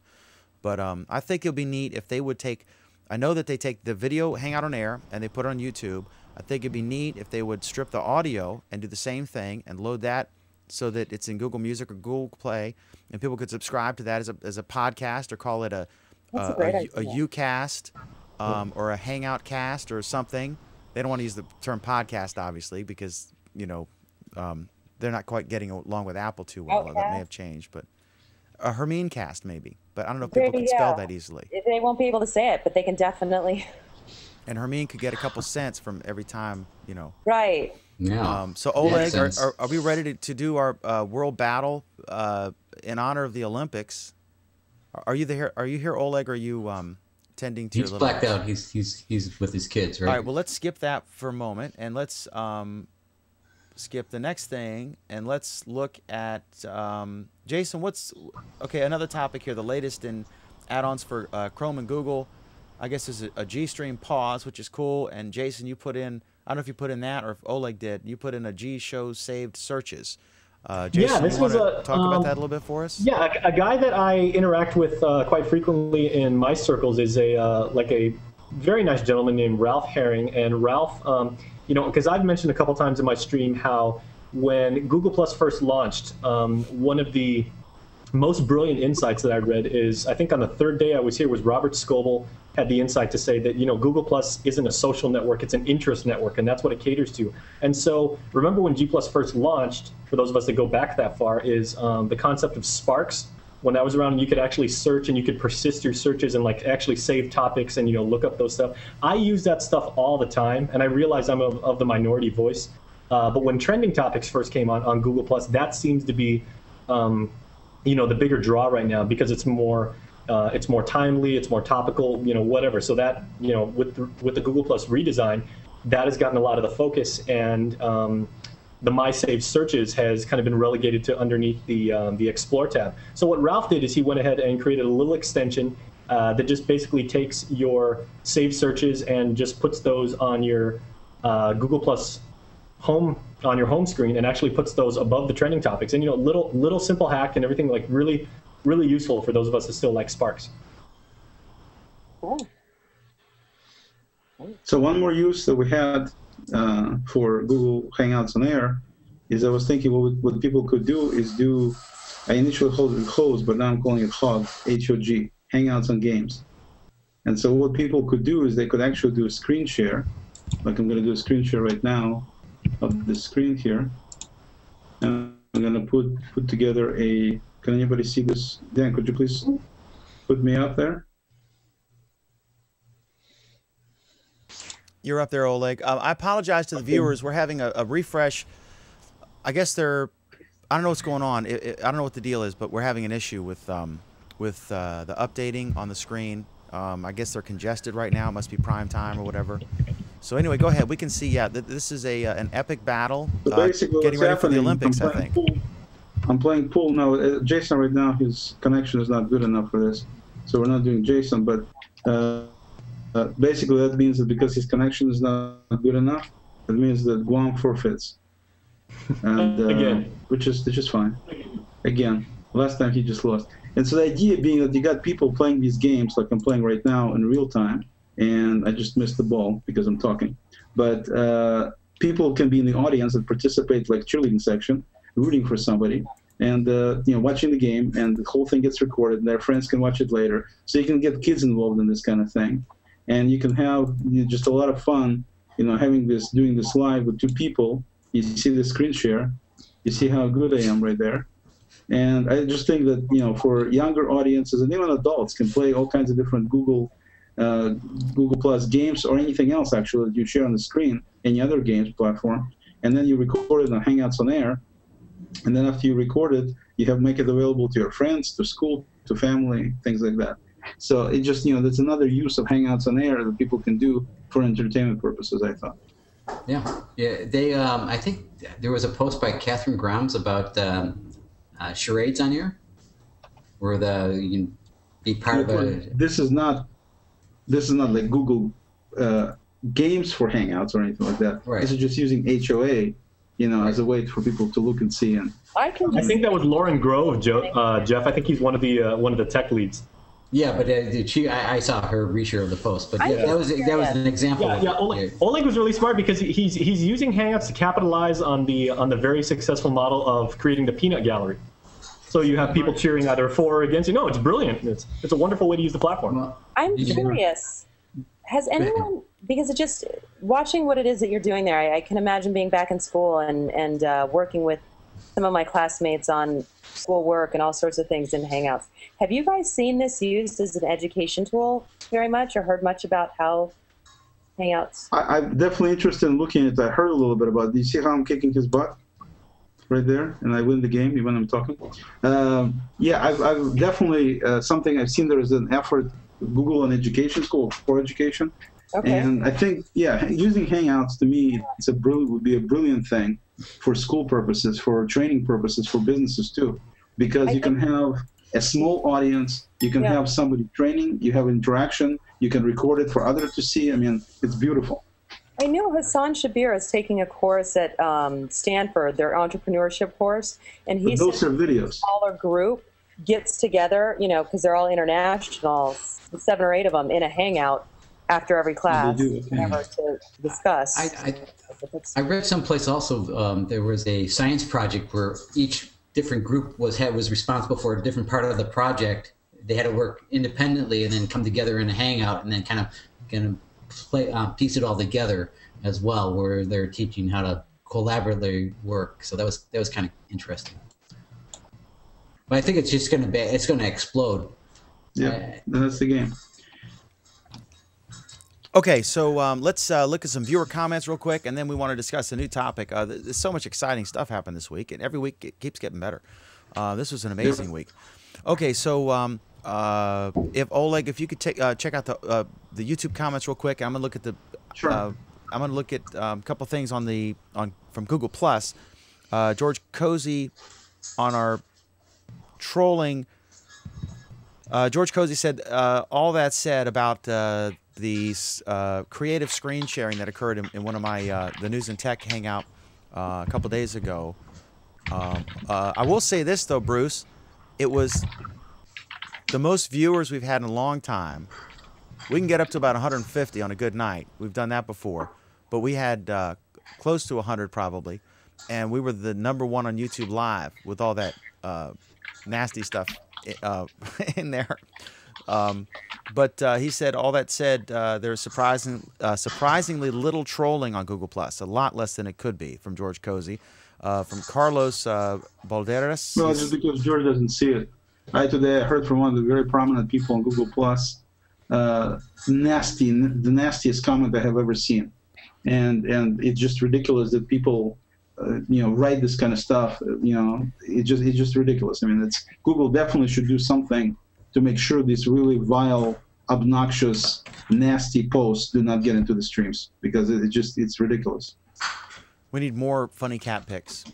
But I think it would be neat if they would take, I know that they take the video Hangout on Air and they put it on YouTube. I think it'd be neat if they would strip the audio and do the same thing and load that so that it's in Google Music or Google Play, and people could subscribe to that as a podcast, or call it a Ucast or a Hangout cast or something. They don't want to use the term podcast, obviously, because, they're not quite getting along with Apple too well. That may have changed, but a Hermine cast maybe. But I don't know if people can spell that easily. They won't be able to say it, but they can definitely. And Hermine could get a couple cents from every time, Right. Yeah. So Oleg, are we ready to do our world battle in honor of the Olympics? Are you here? Are you here, Oleg? Or are you tending to your He's little blacked out. He's with his kids, right? All right, well, let's skip that for a moment, and let's skip the next thing, and let's look at Jason. Another topic here, the latest in add-ons for Chrome and Google. I guess is a GStream pause, which is cool. And Jason, you put in, I don't know if you put in that or if Oleg did, you put in a G shows saved searches. Jason, this you want was to talk about that a little bit for us? Yeah, a guy that I interact with quite frequently in my circles is a very nice gentleman named Ralph Herring. And Ralph, because I've mentioned a couple times in my stream how when Google Plus first launched, one of the most brilliant insights that I read is, I think on the third day I was here, was Robert Scoble had the insight to say that, Google Plus isn't a social network, it's an interest network, and that's what it caters to. And so remember when G Plus first launched, for those of us that go back that far, is the concept of Sparks. When that was around, you could actually search and you could persist your searches and actually save topics and look up those stuff. I use that stuff all the time, and I realize I'm of the minority voice. But when trending topics first came on Google Plus, that seems to be the bigger draw right now, because it's more timely, it's more topical, whatever. So that with the Google Plus redesign, that has gotten a lot of the focus, and the My Saved searches has kind of been relegated to underneath the Explore tab. So what Ralph did is he went ahead and created a little extension that just basically takes your saved searches and just puts those on your Google Plus home, on your home screen, and actually puts those above the trending topics. And little simple hack and everything, really really useful for those of us that still like Sparks. Cool. So one more use that we had for Google Hangouts on Air is I was thinking what people could do is I initially called it host, but now I'm calling it HOG, H-O-G, Hangouts on Games. And so what people could do is they could actually do a screen share, like I'm going to do a screen share right now of the screen here. And I'm going to put together a, can anybody see this? Dan, could you please put me up there? You're up there, Oleg. I apologize to the viewers. We're having a refresh. I guess I don't know what's going on. I don't know what the deal is, but we're having an issue with the updating on the screen. I guess they're congested right now. It must be prime time or whatever. So anyway, go ahead. We can see, yeah, this is an epic battle getting ready for the Olympics, I think. I'm playing pool now. Jason right now, his connection is not good enough for this. So we're not doing Jason, but basically that means that because his connection is not good enough, it means that Guam forfeits. And again, which is fine. Again, last time he just lost. And so the idea being that you got people playing these games like I'm playing right now in real time, and I just missed the ball because I'm talking. But people can be in the audience and participate like cheerleading section, rooting for somebody, and watching the game, and the whole thing gets recorded, and their friends can watch it later. So you can get kids involved in this kind of thing, and you can have just a lot of fun, doing this live with two people. You see the screen share, you see how good I am right there. And I just think that, for younger audiences and even adults can play all kinds of different Google Plus games or anything else actually that you share on the screen, any other games platform, and then you record it on Hangouts on Air, and then after you record it, you make it available to your friends, to school, to family, things like that. So it just, that's another use of Hangouts on Air that people can do for entertainment purposes, I thought. Yeah. They, I think there was a post by Catherine Grimes about charades on here, where you can be part of a. This is not like Google Games for Hangouts or anything like that. Right. This is just using HOA, as a way for people to look and see. And I think that was Lauren Grove, Jeff. I think he's one of the tech leads. Yeah, but I saw her reshare of the post, but yeah, that was an example. Yeah, Oleg was really smart because he's using Hangouts to capitalize on the very successful model of creating the peanut gallery. So you have people cheering either for or against you. No, it's brilliant. It's a wonderful way to use the platform. I'm curious. Has anyone, because it just watching what it is that you're doing there, I can imagine being back in school and working with some of my classmates on school work and all sorts of things in Hangouts. Have you guys seen this used as an education tool very much, or heard much about how Hangouts? I'm definitely interested in looking at it. I heard a little bit about it. Do you see how I'm kicking his butt right there? And I win the game even when I'm talking. Yeah, I've definitely, something I've seen there is an effort Google and Education School for Education. Okay. And I think, yeah, using Hangouts to me, would be a brilliant thing for school purposes, for training purposes, for businesses too, because you can have a small audience, you can have somebody training, you have interaction, you can record it for others to see. I mean, it's beautiful. I know Hassan Shabir is taking a course at Stanford, their entrepreneurship course, and he those said are videos. a smaller group gets together, you know, because they're all international, 7 or 8 of them in a Hangout after every class, whatever, to discuss. I read someplace also there was a science project where each different group was responsible for a different part of the project. They had to work independently and then come together in a Hangout and then kind of piece it all together as well, where they're teaching how to collaboratively work. So that was kind of interesting. But I think it's just going to explode. Yeah, that's the game. Okay, so let's look at some viewer comments real quick, and then we want to discuss a new topic. There's so much exciting stuff happened this week, and every week it keeps getting better. This was an amazing week. Okay, so if Oleg, if you could check out the YouTube comments real quick, I'm gonna look at the. Sure. I'm gonna look at a couple things from Google Plus. George Cozy on our trolling. George Cozy said all that said about the creative screen sharing that occurred in one of my the News and Tech Hangout a couple days ago. I will say this though, Bruce, it was the most viewers we've had in a long time. We can get up to about 150 on a good night. We've done that before, but we had close to 100 probably, and we were the #1 on YouTube Live with all that nasty stuff in there. But he said, all that said, there's surprisingly little trolling on Google+, a lot less than it could be, from George Cozy. From Carlos Balderas. Well, just because George doesn't see it. Today I heard from one of the very prominent people on Google+, the nastiest comment I have ever seen. And it's just ridiculous that people, write this kind of stuff. It's just ridiculous. I mean, Google definitely should do something to make sure these really vile, obnoxious, nasty posts do not get into the streams, because it's ridiculous. We need more funny cat pics.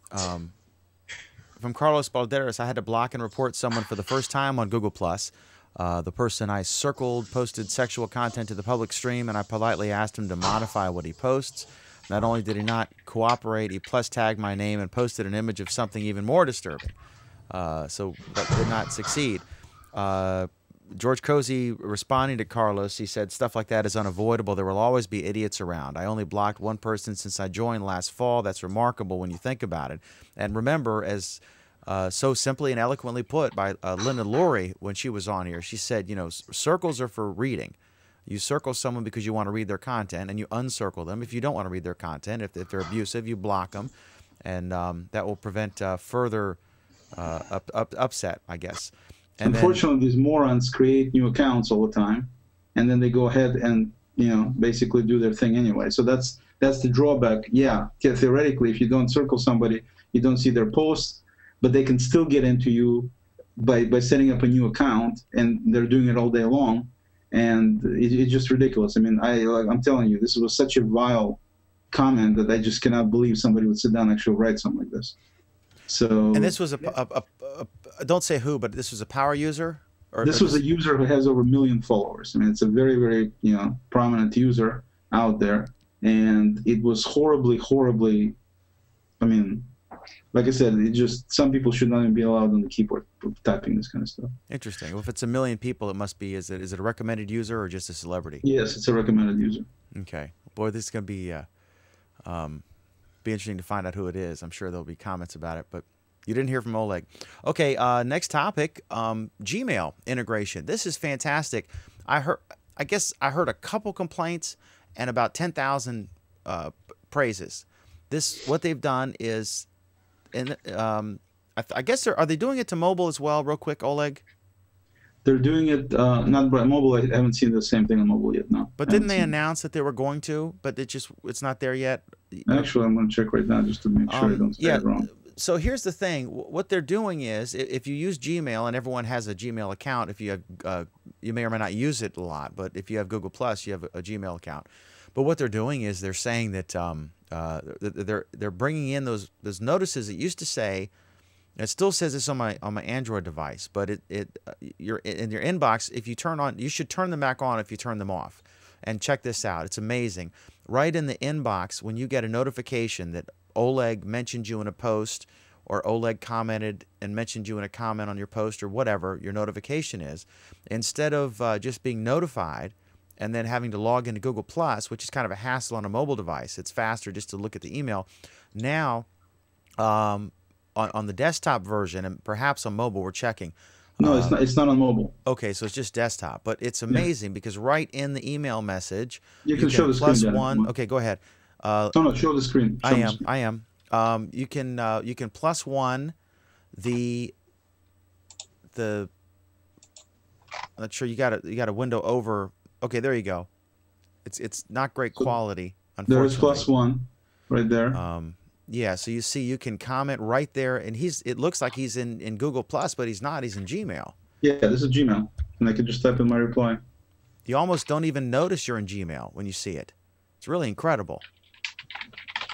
From Carlos Balderas, I had to block and report someone for the first time on Google+. The person I circled posted sexual content to the public stream, and I politely asked him to modify what he posts. Not only did he not cooperate, he plus tagged my name and posted an image of something even more disturbing. So that did not succeed. George Cozy responding to Carlos, he said, stuff like that is unavoidable. There will always be idiots around. I only blocked one person since I joined last fall. That's remarkable when you think about it. And remember, as so simply and eloquently put by Linda Laurie when she was on here, she said, circles are for reading. You circle someone because you want to read their content, and you uncircle them if you don't want to read their content. If they're abusive, you block them, and that will prevent further upset, I guess. And unfortunately, these morons create new accounts all the time, and then they go ahead and basically do their thing anyway. So that's the drawback. Yeah, theoretically, if you don't circle somebody, you don't see their posts, but they can still get into you by setting up a new account, and they're doing it all day long, and it's just ridiculous. I mean, I'm telling you, this was such a vile comment that I just cannot believe somebody would sit down and actually write something like this. So, and this was don't say who, but this was a power user? This was a user who has over 1 million followers. I mean, it's a very, very, prominent user out there. And it was horribly, I mean, like I said, some people should not even be allowed on the keyboard typing this kind of stuff. Interesting. Well, if it's 1 million people, it must be, is it a recommended user or just a celebrity? Yes, it's a recommended user. Okay. Boy, this is going to be interesting to find out who it is. I'm sure there'll be comments about it, but you didn't hear from Oleg. Okay, next topic, Gmail integration. This is fantastic. I guess I heard a couple complaints and about 10,000 praises. What they've done is, I guess are they doing it to mobile as well? Real quick, Oleg. They're doing it not by mobile. I haven't seen the same thing on mobile yet. No. But didn't they announce that they were going to? But it's not there yet. Actually, I'm going to check right now just to make sure I don't say it wrong. So here's the thing. What they're doing is, if you use Gmail and everyone has a Gmail account, if you have you may or may not use it a lot, but if you have Google Plus, you have a Gmail account. But what they're doing is they're saying that they're bringing in those notices that used to say, and it still says this on my Android device, but you're in your inbox. If you turn on, you should turn them back on if you turn them off. And check this out. It's amazing. Right in the inbox, when you get a notification that Oleg mentioned you in a post, or Oleg commented and mentioned you in a comment on your post, or whatever your notification is, instead of just being notified and then having to log into Google Plus, which is kind of a hassle on a mobile device, it's faster just to look at the email. Now, on the desktop version, and perhaps on mobile, we're checking. No, it's not. It's not on mobile. Okay, so it's just desktop, but it's amazing because right in the email message, you can show the screen. +1. Okay, go ahead. No, show the screen. I am. You can +1 the. I'm not sure you got a window over. Okay, there you go. It's not great quality. Unfortunately, there is +1 right there. Yeah, so you see, you can comment right there, and it looks like he's in Google Plus, but he's not. He's in Gmail. Yeah, this is Gmail, and I can just type in my reply. You almost don't even notice you're in Gmail when you see it. It's really incredible.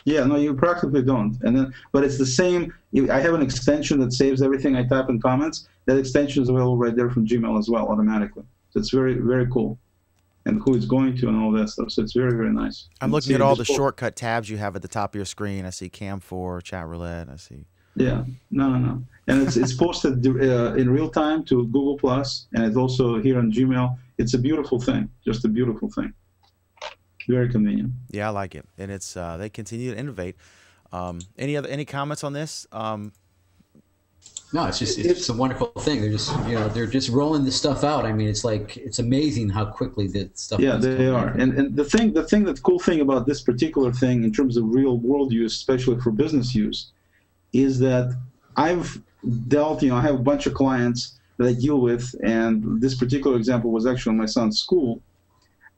Yeah, no, you practically don't. But it's the same. I have an extension that saves everything I type in comments. That extension is available right there from Gmail as well, automatically. So it's very, very cool. And who it's going to and all that stuff. So it's very, very nice. I'm looking at all the shortcut tabs you have at the top of your screen. I see Cam4, Chat Roulette. I see. Yeah, no. And it's posted in real time to Google Plus, and it's also here on Gmail. It's a beautiful thing, just a beautiful thing. Very convenient. Yeah, I like it, and it's they continue to innovate. Any comments on this? No, it's a wonderful thing. They're just rolling this stuff out. I mean, it's amazing how quickly that stuff. Yeah, they are. And the cool thing about this particular thing in terms of real world use, especially for business use, is that I've dealt. I have a bunch of clients that I deal with, and this particular example was actually in my son's school,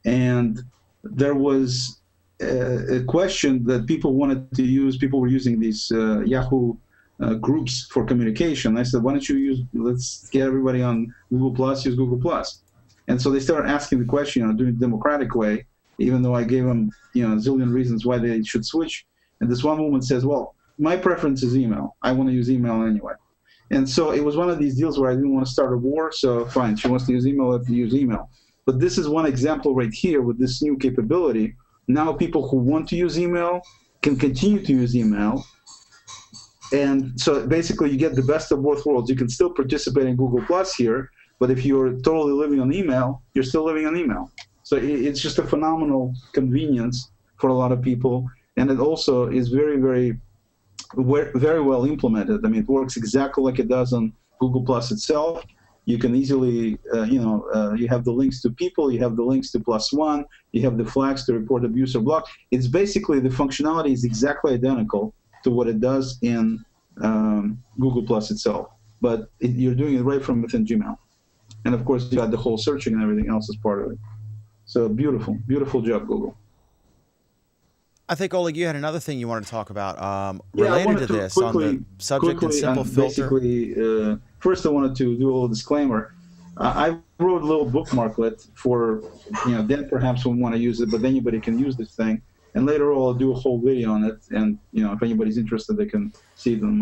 and there was a question that people wanted to use. People were using these Yahoo groups for communication. I said, why don't you let's get everybody on Google Plus, use Google Plus. And so they started asking the question, doing it the democratic way, even though I gave them, a zillion reasons why they should switch. And this one woman says, well, my preference is email. I want to use email anyway. And so it was one of these deals where I didn't want to start a war, so fine, she wants to use email, let her use email. But this is one example right here with this new capability. Now people who want to use email can continue to use email. And so basically you get the best of both worlds. You can still participate in Google Plus here, but if you're totally living on email, you're still living on email. So it's just a phenomenal convenience for a lot of people. And it also is very, very, very well implemented. I mean, it works exactly like it does on Google Plus itself. You can easily, you have the links to people, you have the links to +1, you have the flags to report abuse or block. It's basically, the functionality is exactly identical to what it does in Google Plus itself. But you're doing it right from within Gmail. And of course, you got the whole searching and everything else as part of it. So beautiful, beautiful job, Google. I think, Oleg, you had another thing you wanted to talk about related to this quickly, on the subject and simple filter. Basically, first I wanted to do a little disclaimer. I wrote a little bookmarklet for, then perhaps we want to use it, but anybody can use this thing. And later on, I'll do a whole video on it. And, if anybody's interested, they can see it on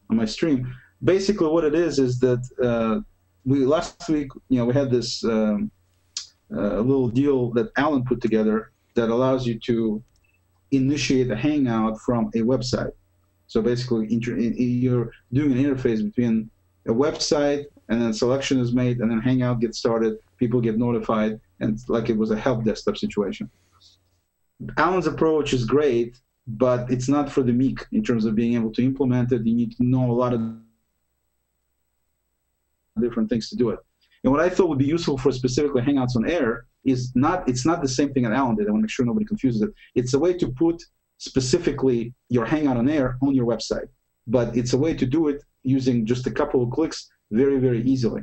my stream. Basically, what it is that last week, we had this little deal that Alan put together that allows you to initiate a Hangout from a website. So basically, you're doing an interface between a website, and then selection is made, and then Hangout gets started, people get notified, and like it was a help desk type situation. Alan's approach is great, but it's not for the meek in terms of being able to implement it. You need to know a lot of different things to do it. And what I thought would be useful for specifically Hangouts on Air is it's not the same thing that Alan did. I want to make sure nobody confuses it. It's a way to put specifically your Hangout on Air on your website, but it's a way to do it using just a couple of clicks very, very easily.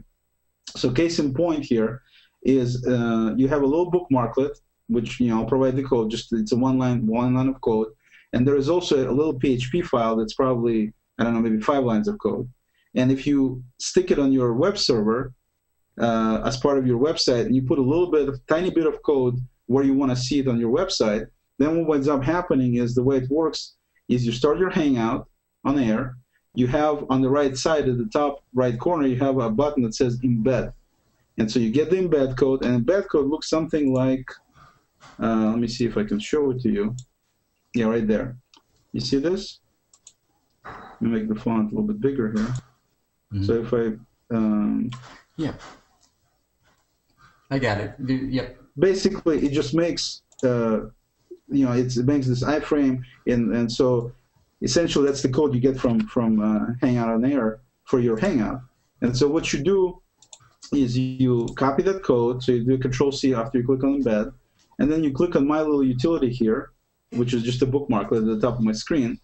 So case in point here is you have a little bookmarklet, which I'll provide the code. It's a one line of code, and there is also a little PHP file that's probably, I don't know, maybe 5 lines of code. And if you stick it on your web server, as part of your website, and you put a little bit of tiny bit of code where you want to see it on your website, then what ends up happening is the way it works is you start your Hangout on air. You have on the right side at the top right corner, you have a button that says Embed. And so you get the embed code, and embed code looks something like, let me see if I can show it to you. Yeah, right there. You see this? Let me make the font a little bit bigger here. Mm-hmm. So if I... yeah. I got it. Yep. Basically, it just makes, it makes this iframe, and so essentially that's the code you get from Hangout on Air for your Hangout. And so what you do is you copy that code, so you do Control-C after you click on Embed, and then you click on my little utility here, which is just a bookmarklet at the top of my screen,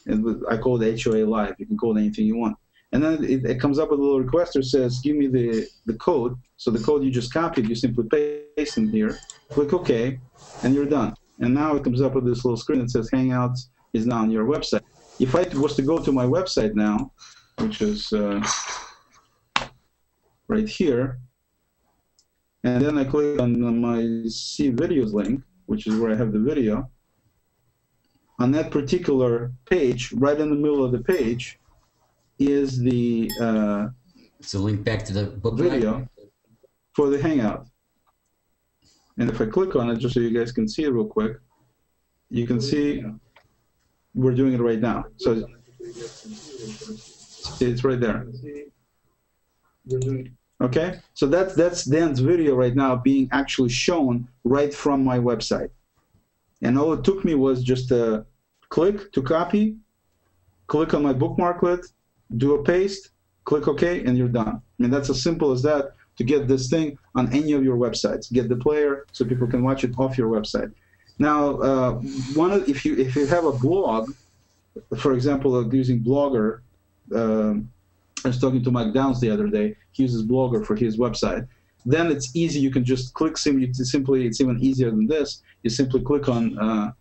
and I call it HOA Live. You can call it anything you want. And then it comes up with a little request that says, give me the code. So the code you just copied, you simply paste in here, click OK, and you're done. And now it comes up with this little screen that says Hangouts is now on your website. If I was to go to my website now, which is right here, and then I click on my See Videos link, which is where I have the video, on that particular page, right in the middle of the page, is the it's a link back to the book video for the Hangout. And if I click on it, just so you guys can see it real quick, you can see we're doing it right now. So it's right there. Okay, so that's Dan's video right now being actually shown right from my website. And all it took me was just a click to copy, click on my bookmarklet, do a paste, click OK, and you're done. I mean, that's as simple as that to get this thing on any of your websites. Get the player so people can watch it off your website. Now, if you have a blog, for example, using Blogger, I was talking to Mike Downs the other day. He uses Blogger for his website. Then it's easy. You can just click simply. It's even easier than this. You simply click on.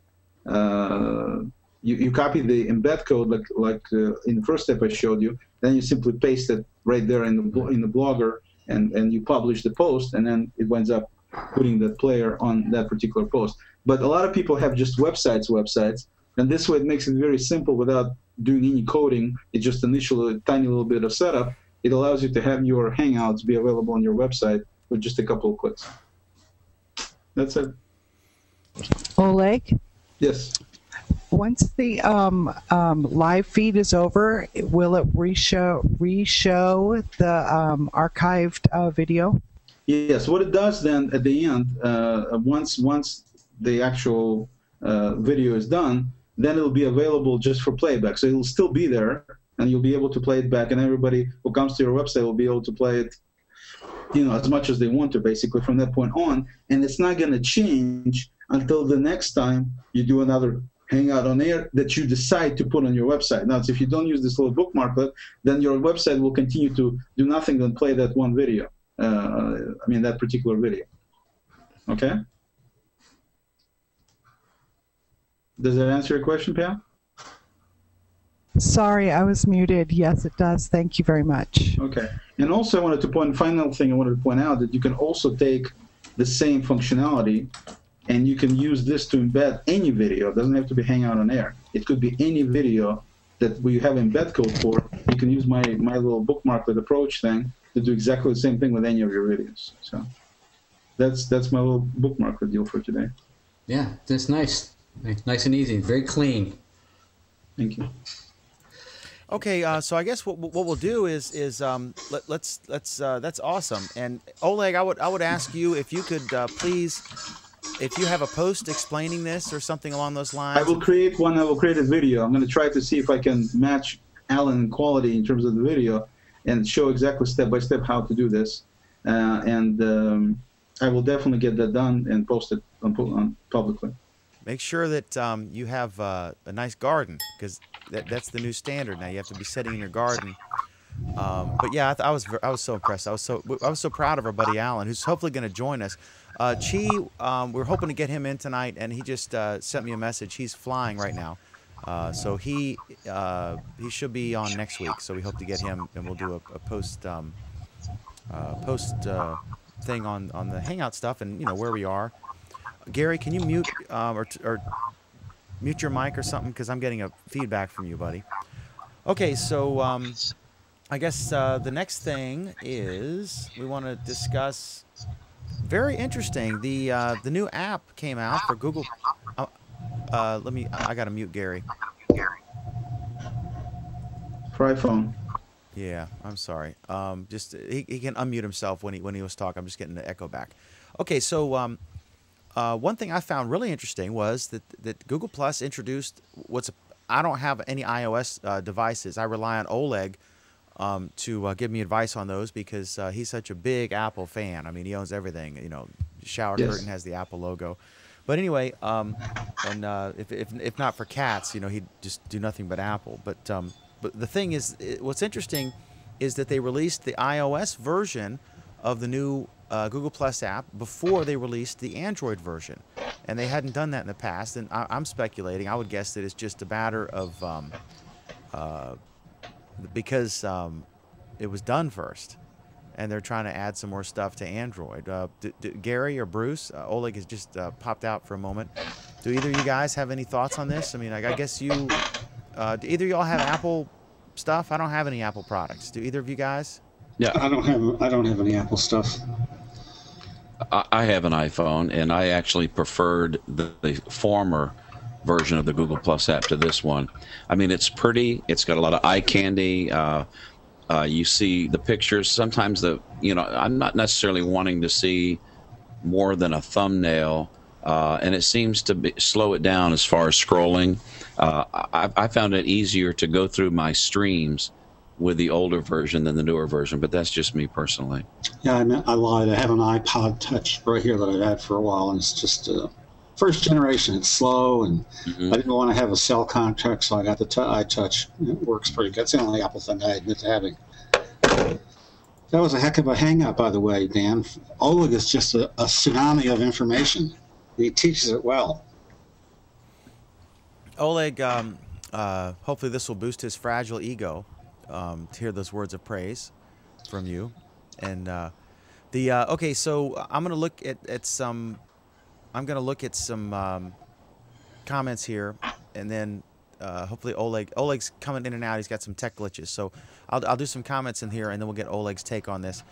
You copy the embed code like in the first step I showed you. Then you simply paste it right there in the Blogger, and you publish the post, and then it winds up putting the player on that particular post. But a lot of people have just websites, and this way it makes it very simple without doing any coding. It's just initially a tiny little bit of setup. It allows you to have your Hangouts be available on your website with just a couple of clicks. That's it. Oleg? Yes. Once the live feed is over, will it re-show the archived video? Yes. What it does then at the end, once the actual video is done, then it'll be available just for playback. So it'll still be there, and you'll be able to play it back, and everybody who comes to your website will be able to play it, as much as they want to, basically, from that point on. And it's not going to change until the next time you do another Hangout on Air that you decide to put on your website. Now, if you don't use this little bookmarklet, then your website will continue to do nothing than play that one video. That particular video. Okay? Does that answer your question, Pam? Sorry, I was muted. Yes, it does. Thank you very much. Okay. And also, final thing I wanted to point out that you can also take the same functionality, and you can use this to embed any video. It doesn't have to be Hangout on Air. It could be any video that we have embed code for. You can use my little bookmarklet approach thing to do exactly the same thing with any of your videos. So that's my little bookmarklet deal for today. Yeah, that's nice. Nice and easy. Very clean. Thank you. Okay, so I guess what we'll do is let's that's awesome. And Oleg, I would ask you if you could please, if you have a post explaining this or something along those lines. I will create one. I will create a video. I'm going to try to see if I can match Alan in quality in terms of the video and show exactly step by step how to do this. And I will definitely get that done and post it on publicly. Make sure that you have a nice garden, because that's the new standard now. You have to be sitting in your garden. But yeah, I was so impressed. I was so proud of our buddy Alan, who's hopefully going to join us. Chi, we're hoping to get him in tonight, and he just sent me a message. He's flying right now, so he should be on next week. So we hope to get him, and we'll do a post post thing on the Hangout stuff, and where we are. Gary, can you mute or mute your mic or something, because I'm getting a feedback from you, buddy. Okay, so I guess the next thing is we want to discuss. Very interesting. The new app came out for Google. I gotta mute Gary. For iPhone. Yeah, I'm sorry. Just he can unmute himself when he was talking. I'm just getting the echo back. Okay, so one thing I found really interesting was that Google Plus introduced I don't have any iOS devices. I rely on Oleg to give me advice on those, because he's such a big Apple fan. I mean, he owns everything. Shower curtain has the Apple logo. But anyway, and if not for cats, he'd just do nothing but Apple. But the thing is, what's interesting is that they released the iOS version of the new Google Plus app before they released the Android version, and they hadn't done that in the past. And I'm speculating. I would guess that it's just a matter of because it was done first, and they're trying to add some more stuff to Android. Gary or Bruce, Oleg has just popped out for a moment. Do either of you guys have any thoughts on this? I mean, I guess you. Do either of y'all have Apple stuff? I don't have any Apple products. Do either of you guys? Yeah, I don't have any Apple stuff. I have an iPhone, and I actually preferred the former version of the Google Plus app to this one. I mean, it's pretty. It's got a lot of eye candy. You see the pictures. Sometimes I'm not necessarily wanting to see more than a thumbnail, and it seems to slow it down as far as scrolling. I found it easier to go through my streams with the older version than the newer version, but that's just me personally. Yeah, I lied. I have an iPod Touch right here that I've had for a while, and it's just first generation. It's slow, and I didn't want to have a cell contract, so I got the iTouch. It works pretty good. It's the only Apple thing I admit to having. That was a heck of a hangout, by the way, Dan. Oleg is just a tsunami of information. He teaches it well. Oleg, hopefully this will boost his fragile ego to hear those words of praise from you. And okay, so I'm going to look at some. I'm going to look at some comments here, and then hopefully Oleg's coming in and out. He's got some tech glitches, so I'll do some comments in here, and then we'll get Oleg's take on this.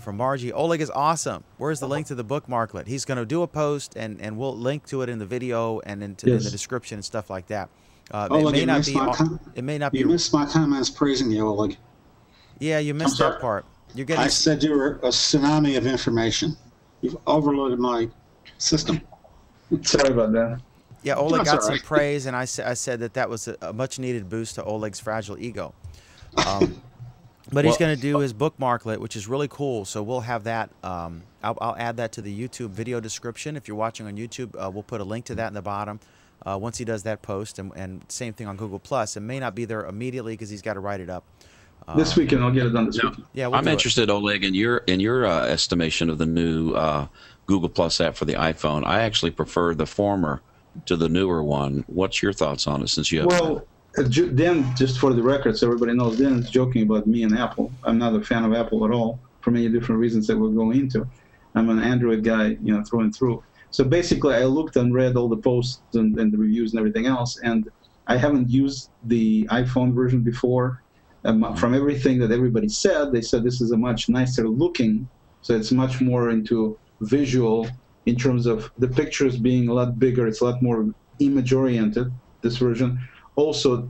From Margie, Oleg is awesome. Where's the link to the bookmarklet? He's going to do a post, and we'll link to it in the video and in the description and stuff like that. Oleg, it may not be. You missed my comments praising you, Oleg. Yeah, you missed that part. You're getting. I said you were a tsunami of information. You've overloaded my system. Sorry about that. Yeah, Oleg got some praise, and I said that was a much-needed boost to Oleg's fragile ego. But he's going to do his bookmarklet, which is really cool. So we'll have that. I'll add that to the YouTube video description. If you're watching on YouTube, we'll put a link to that in the bottom once he does that post. And same thing on Google Plus. It may not be there immediately because he's got to write it up. This weekend, I'll get it done this weekend. Yeah, I'm interested, Oleg, in your estimation of the new Google Plus app for the iPhone. I actually prefer the former to the newer one. What's your thoughts on it, since you have? Well, Dan, just for the record, so everybody knows, Dan is joking about me and Apple. I'm not a fan of Apple at all, for many different reasons that we'll go into. I'm an Android guy, through and through. So basically, I looked and read all the posts and the reviews and everything else, and I haven't used the iPhone version before. From everything that everybody said, they said this is a much nicer looking, so it's much more into visual in terms of the pictures being a lot bigger. It's a lot more image oriented, this version. Also,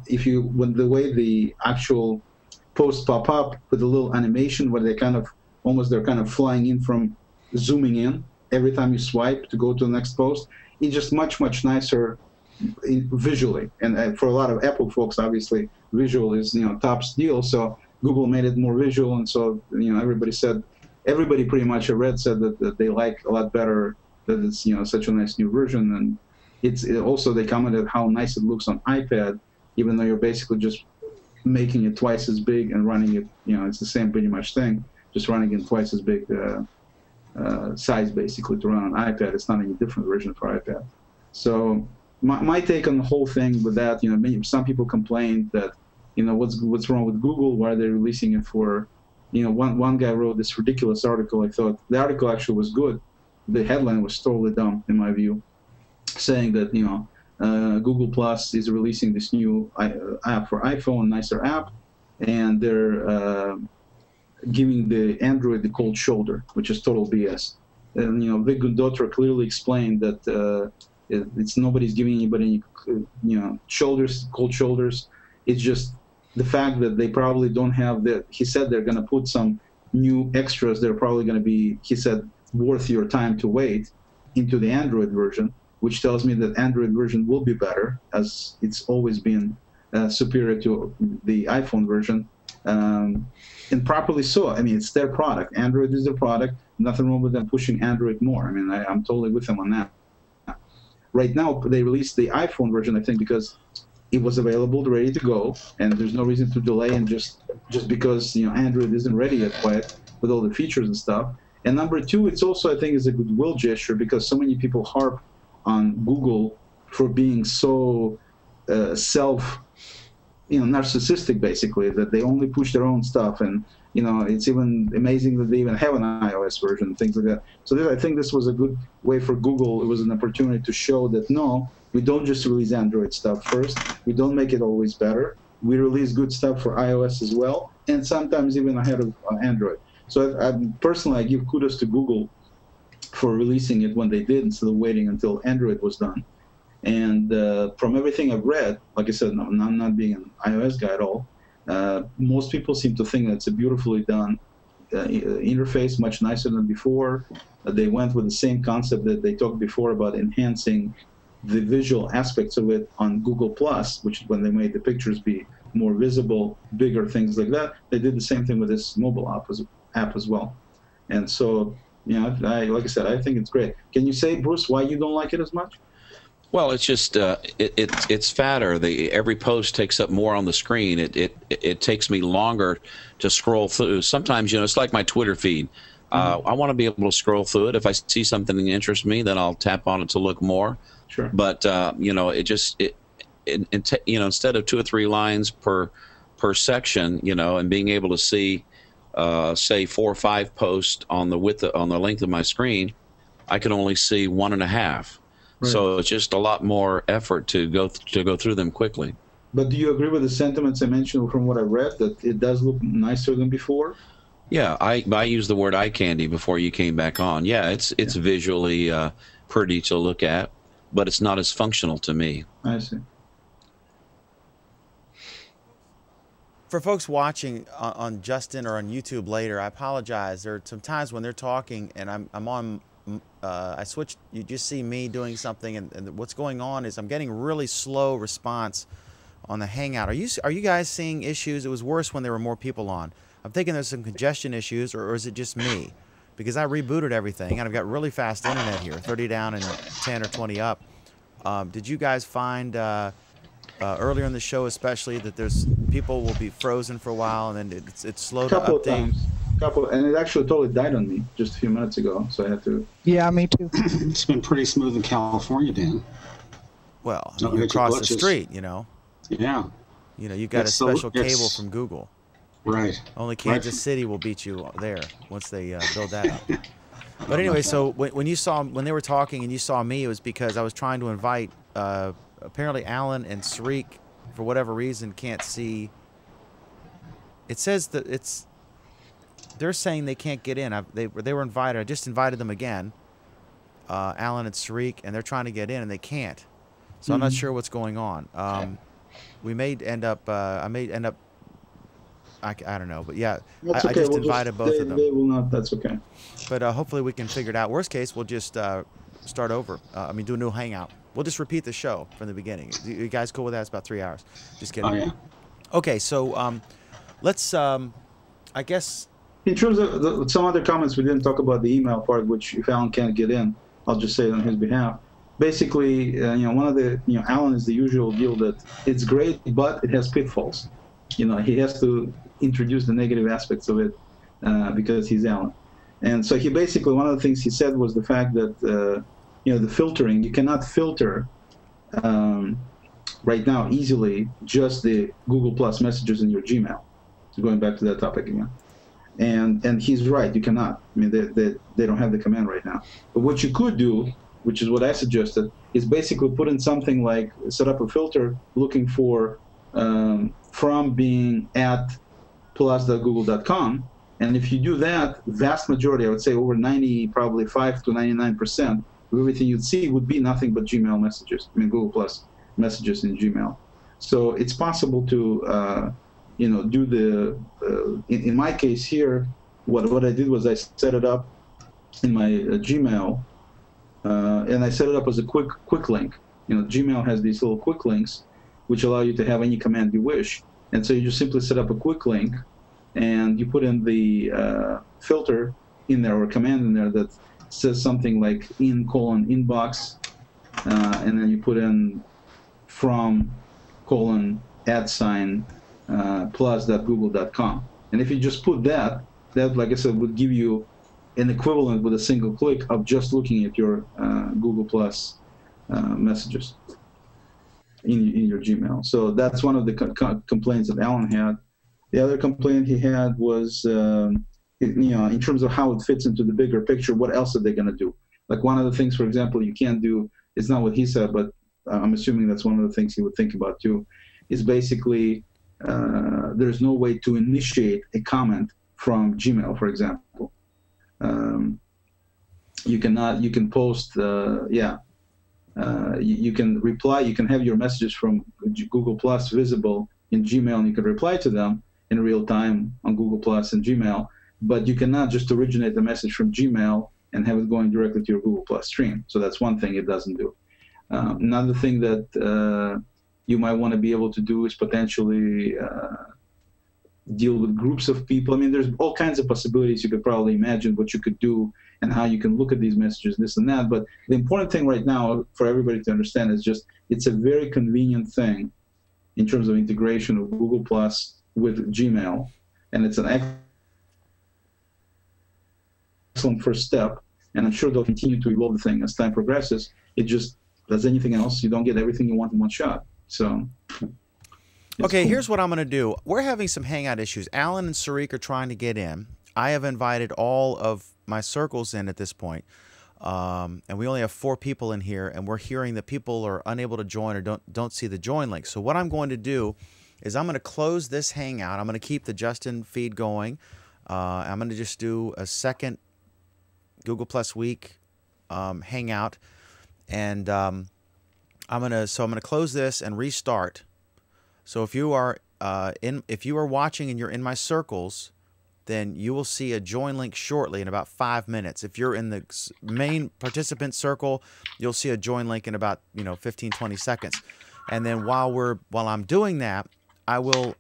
when the way the actual posts pop up with a little animation where they're kind of flying in from zooming in every time you swipe to go to the next post, it's just much visually. And for a lot of Apple folks, obviously, visual is top deal. So Google made it more visual, and so everybody pretty much I read said that they like a lot better that it's such a nice new version. And also they commented how nice it looks on iPad, even though you're basically just making it twice as big and running it. It's the same pretty much thing, just running it twice as big size basically to run on iPad. It's not any different version for iPad. So my take on the whole thing with that, some people complained that what's wrong with Google? Why are they releasing it for you know, one guy wrote this ridiculous article. I thought the article actually was good. The headline was totally dumb in my view, saying that, you know, Google Plus is releasing this new app for iPhone, nicer app, and they're giving the Android the cold shoulder, which is total BS. And, you know, Vic Gundotra clearly explained that it's nobody's giving anybody any, you know, cold shoulders. It's just the fact that they probably don't have the, he said they're going to put some new extras. They're probably going to be, he said, worth your time to wait into the Android version, which tells me that Android version will be better, as it's always been superior to the iPhone version. And properly so. I mean, it's their product. Android is their product. Nothing wrong with them pushing Android more. I mean, I'm totally with them on that. Right now, they released the iPhone version, I think, because it was available, ready to go, and there's no reason to delay, and just because, you know, Android isn't ready yet quite with all the features and stuff. And number two, it's also, I think, is a goodwill gesture, because so many people harp on Google for being so narcissistic, basically, that they only push their own stuff. And, you know, it's even amazing that they even have an iOS version, things like that. So I think this was a good way for Google. It was an opportunity to show that, no, we don't just release Android stuff first. We don't make it always better. We release good stuff for iOS as well, and sometimes even ahead of Android. So personally, I give kudos to Google for releasing it when they did, instead of waiting until Android was done. And from everything I've read, like I said, I'm not being an iOS guy at all, most people seem to think that it's a beautifully done interface, much nicer than before. They went with the same concept that they talked before about enhancing the visual aspects of it on Google Plus, which is when they made the pictures be more visible, bigger, things like that. They did the same thing with this mobile app as well. And so, you know, like I said, I think it's great. Can you say, Bruce, why you don't like it as much? Well, it's just it's fatter. Every post takes up more on the screen. It takes me longer to scroll through. Sometimes, you know, it's like my Twitter feed. I want to be able to scroll through it. If I see something that interests me, then I'll tap on it to look more. Sure. But you know, you know, instead of 2 or 3 lines per section, you know, and being able to see, say 4 or 5 posts on the length of my screen, I can only see 1.5. Right. So it's just a lot more effort to go through them quickly. But do you agree with the sentiments I mentioned from what I read, that it does look nicer than before? Yeah, I used the word eye candy before you came back on. Yeah, it's visually pretty to look at, but it's not as functional to me. I see. For folks watching on Justin or on YouTube later, I apologize. There are some times when they're talking and I'm on. I switched. You just see me doing something, and what's going on is I'm getting really slow response on the Hangout. Are you guys seeing issues? It was worse when there were more people on. I'm thinking there's some congestion issues, or is it just me? Because I rebooted everything and I've got really fast internet here, 30 down and 10 or 20 up. Did you guys find earlier in the show, especially, that there's people will be frozen for a while and then it's slow to update? And it actually totally died on me just a few minutes ago, so I had to. Yeah, me too. It's been pretty smooth in California, Dan. Well, I mean, you're across the street, you know. Yeah. You know, you've got a special cable from Google. Right. Only Kansas City will beat you there once they build that up. But anyway, so when they were talking and you saw me, it was because I was trying to invite. Apparently, Alan and Sariq, for whatever reason, can't see. It says that it's. They're saying they can't get in. They were invited. I just invited them again, Alan and Sariq, and they're trying to get in and they can't. So I'm not sure what's going on. We may end up. I may end up. I don't know, but yeah, I just invited both of them. They will not. That's okay. But hopefully we can figure it out. Worst case, we'll just start over. Do a new Hangout. We'll just repeat the show from the beginning. You guys cool with that? It's about 3 hours. Just kidding. Oh, yeah. Okay, so let's. I guess. In terms of some other comments, we didn't talk about the email part, which if Alan can't get in, I'll just say it on his behalf. Basically, one of the, Alan is the usual deal that it's great, but it has pitfalls. He has to introduce the negative aspects of it because he's Alan. And so he basically, one of the things he said was the fact that, the filtering, you cannot filter right now easily just the Google Plus messages in your Gmail. So going back to that topic again. And he's right, you cannot. I mean, they don't have the command right now. But what you could do, which is what I suggested, is basically put in something like set up a filter looking for from being at plus.google.com. And if you do that, vast majority, I would say over 90, probably 5 to 99% of everything you'd see would be nothing but Gmail messages. I mean, Google Plus messages in Gmail. So it's possible to, you know, do the, in my case here, what I did was I set it up in my Gmail, and I set it up as a quick link. You know, Gmail has these little quick links, which allow you to have any command you wish. And so you just simply set up a quick link, and you put in the filter in there, or command in there that says something like in:"inbox, and then you put in from : @plus.google.com. And if you just put that, like I said, would give you an equivalent with a single click of just looking at your Google Plus messages in your Gmail. So that's one of the complaints that Alan had. The other complaint he had was, you know, in terms of how it fits into the bigger picture, what else are they going to do? Like one of the things, for example, you can't do, it's not what he said, but I'm assuming that's one of the things he would think about too, is basically there's no way to initiate a comment from Gmail, for example. You can post, you can reply, you can have your messages from Google Plus visible in Gmail, and you can reply to them in real time on Google Plus and Gmail, but you cannot just originate the message from Gmail and have it going directly to your Google Plus stream. So that's one thing it doesn't do. Another thing that you might want to be able to do is potentially deal with groups of people. I mean, there's all kinds of possibilities. You could probably imagine what you could do and how you can look at these messages, this and that. But the important thing right now for everybody to understand is just it's a very convenient thing in terms of integration of Google Plus with Gmail, and it's an excellent first step. And I'm sure they'll continue to evolve the thing as time progresses. It just, as anything else, you don't get everything you want in one shot. So. Okay, cool. Here's what I'm going to do. We're having some Hangout issues. Alan and Sarik are trying to get in. I have invited all of my circles in at this point. And we only have 4 people in here, and we're hearing that people are unable to join or don't see the join link. So what I'm going to do is I'm going to close this Hangout. I'm going to keep the Justin feed going. I'm going to just do a second Google Plus Week Hangout, and I'm going to close this and restart. So if you are watching and you're in my circles, then you will see a join link shortly in about 5 minutes. If you're in the main participant circle, you'll see a join link in about 15-20 seconds. And then while I'm doing that, I will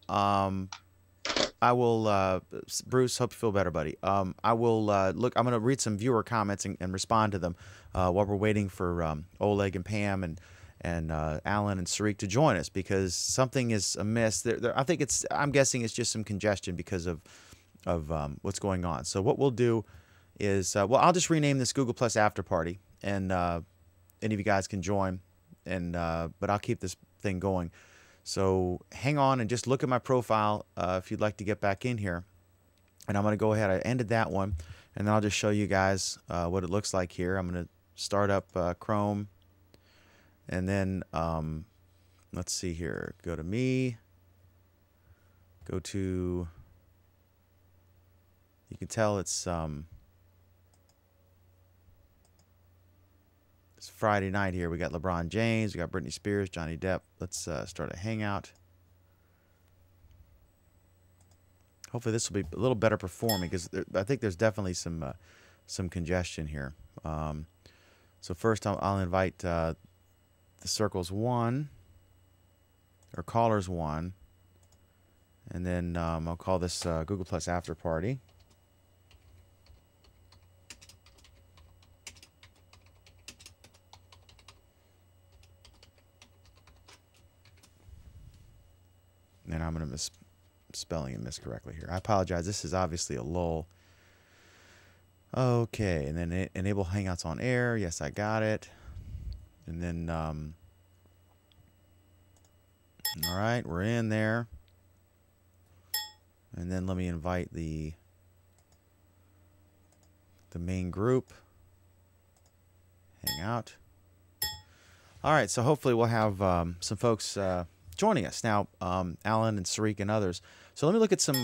Bruce, hope you feel better, buddy. I will look. I'm going to read some viewer comments and respond to them while we're waiting for Oleg and Pam and Alan and Sarik to join us, because something is amiss. I'm guessing it's just some congestion because of what's going on. So what we'll do is, I'll just rename this Google Plus After Party, and any of you guys can join, but I'll keep this thing going. So hang on and just look at my profile if you'd like to get back in here. And I'm going to go ahead. I ended that one, and then I'll just show you guys what it looks like here. I'm going to start up Chrome, and then let's see here. Go to me. Go to. You can tell it's Friday night here. We got LeBron James, we got Britney Spears, Johnny Depp. Let's start a Hangout. Hopefully this will be a little better performing, because I think there's definitely some congestion here. So first I'll invite the circles 1, or callers 1, and then I'll call this Google Plus After Party. And I'm going to spelling it miscorrectly here. I apologize. This is obviously a lull. Okay, and then enable Hangouts on air. Yes, I got it. And then, all right, we're in there. And then let me invite the the main group. Hangout. All right, so hopefully we'll have some folks joining us now, Alan and Sarik and others. So let me look at some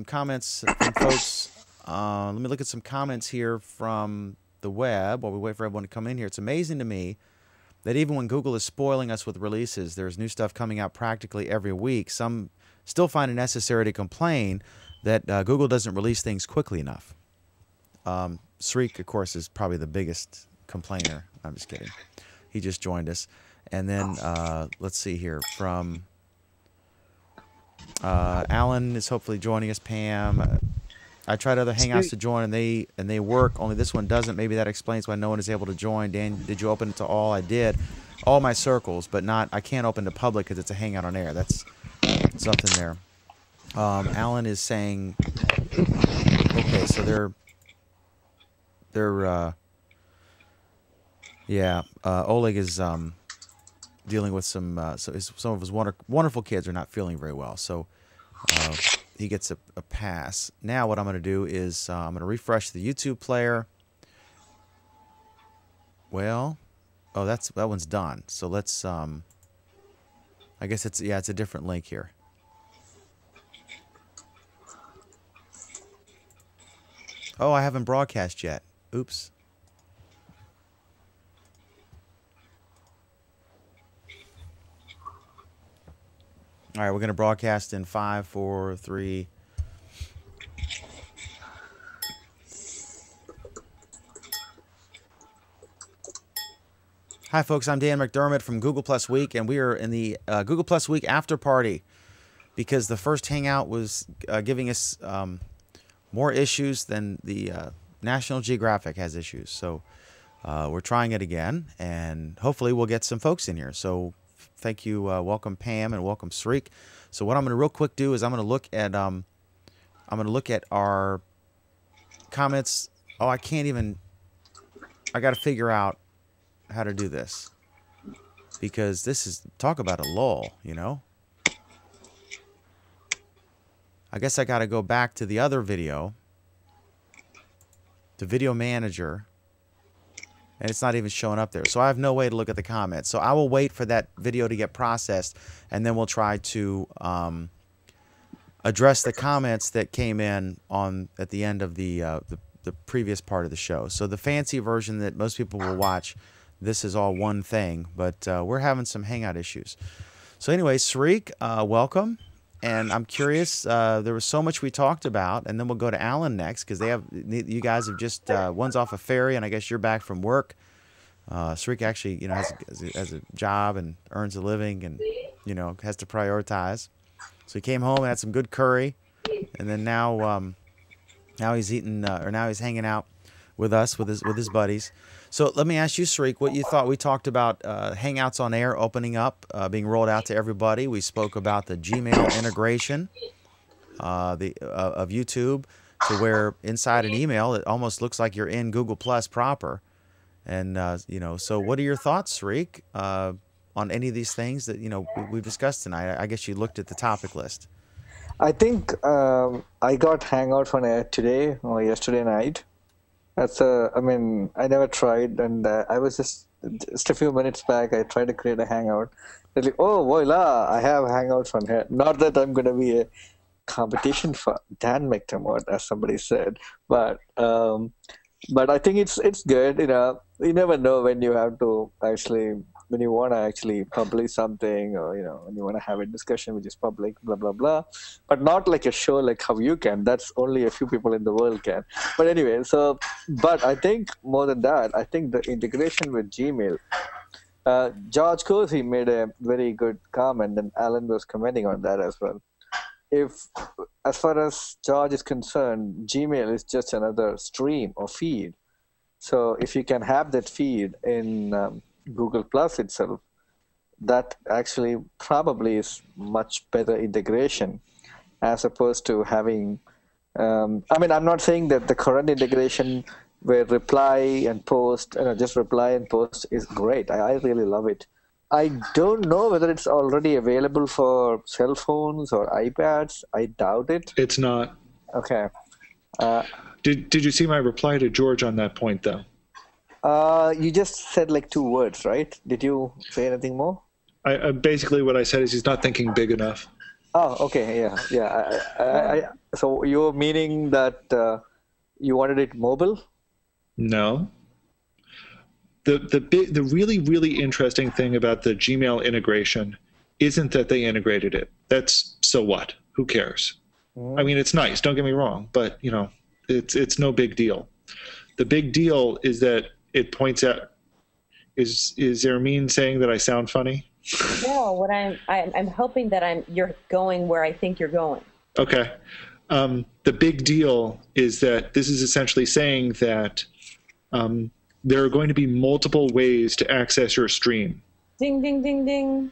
comments from folks. Let me look at some comments here from the web while we wait for everyone to come in here. It's amazing to me that even when Google is spoiling us with releases, there's new stuff coming out practically every week. Some still find it necessary to complain that Google doesn't release things quickly enough. Sarik, of course, is probably the biggest complainer. I'm just kidding. He just joined us. And then let's see here from Alan is hopefully joining us. Pam, I tried other Hangouts to join and they work. Only this one doesn't. Maybe that explains why no one is able to join. Dan, did you open it to all? I did, all my circles, but not. I can't open to public because it's a Hangout on air. That's something there. Alan is saying, okay, so they're yeah. Oleg is dealing with some of his wonderful kids are not feeling very well, so he gets a pass. Now what I'm going to do is I'm going to refresh the YouTube player. Well, oh, that one's done. So let's I guess it's a different link here. Oh, I haven't broadcast yet. Oops. All right, we're going to broadcast in 5, 4, 3. Hi, folks. I'm Dan McDermott from Google Plus Week, and we are in the Google Plus Week after party because the first Hangout was giving us more issues than the National Geographic has issues. So we're trying it again, and hopefully we'll get some folks in here. So thank you. Welcome, Pam, and welcome, Sarik. So what I'm going to real quick do is I'm going to look at our comments. Oh, I can't even. I got to figure out how to do this because this is talk about a lull, you know. I guess I got to go back to the other video, the video manager. And it's not even showing up there. So I have no way to look at the comments. So I will wait for that video to get processed, and then we'll try to address the comments that came in at the end of the previous part of the show. So the fancy version that most people will watch, this is all one thing, but we're having some Hangout issues. So anyway, Sarik, welcome. And I'm curious, there was so much we talked about, and then we'll go to Alan next because you guys have just one's off a ferry, and I guess you're back from work. Sarik actually, you know, has a job and earns a living, and you know has to prioritize. So he came home and had some good curry, and then now he's eating or now he's hanging out with us with his buddies. So let me ask you, Sarik, what you thought. We talked about Hangouts on Air opening up, being rolled out to everybody. We spoke about the Gmail integration of YouTube to where inside an email it almost looks like you're in Google Plus proper. And you know, so what are your thoughts, Sarik, on any of these things that we've discussed tonight? I guess you looked at the topic list. I think I got Hangouts on Air today or yesterday night. I mean, I never tried, and I was just a few minutes back, I tried to create a Hangout. They're like, oh, voila, I have Hangouts on here. Not that I'm going to be a competition for Dan McDermott, as somebody said, but I think it's good. You know, you never know when you have to when you want to actually publish something, or when you want to have a discussion which is public, blah blah blah, but not like a show like how you can. That's only a few people in the world can. But anyway, but I think more than that, I think the integration with Gmail. George Corsi made a very good comment, and Alan was commenting on that as well. As far as George is concerned, Gmail is just another stream or feed. So if you can have that feed in Google Plus itself, that actually probably is much better integration as opposed to having, I mean, I'm not saying that the current integration where reply and post, just reply and post is great. I really love it. I don't know whether it's already available for cell phones or iPads. I doubt it. It's not. Okay. Did you see my reply to George on that point, though? You just said like 2 words, right? Did you say anything more? Basically, what I said is he's not thinking big enough. Oh, okay, yeah. So you're meaning that you wanted it mobile? No. The really, really interesting thing about the Gmail integration isn't that they integrated it. That's so what? Who cares? I mean, it's nice. Don't get me wrong, but you know, it's no big deal. The big deal is that it points out. Is Ermine saying that I sound funny? No, what I'm hoping that you're going where I think you're going. Okay. The big deal is that this is essentially saying that there are going to be multiple ways to access your stream. Ding, ding, ding, ding.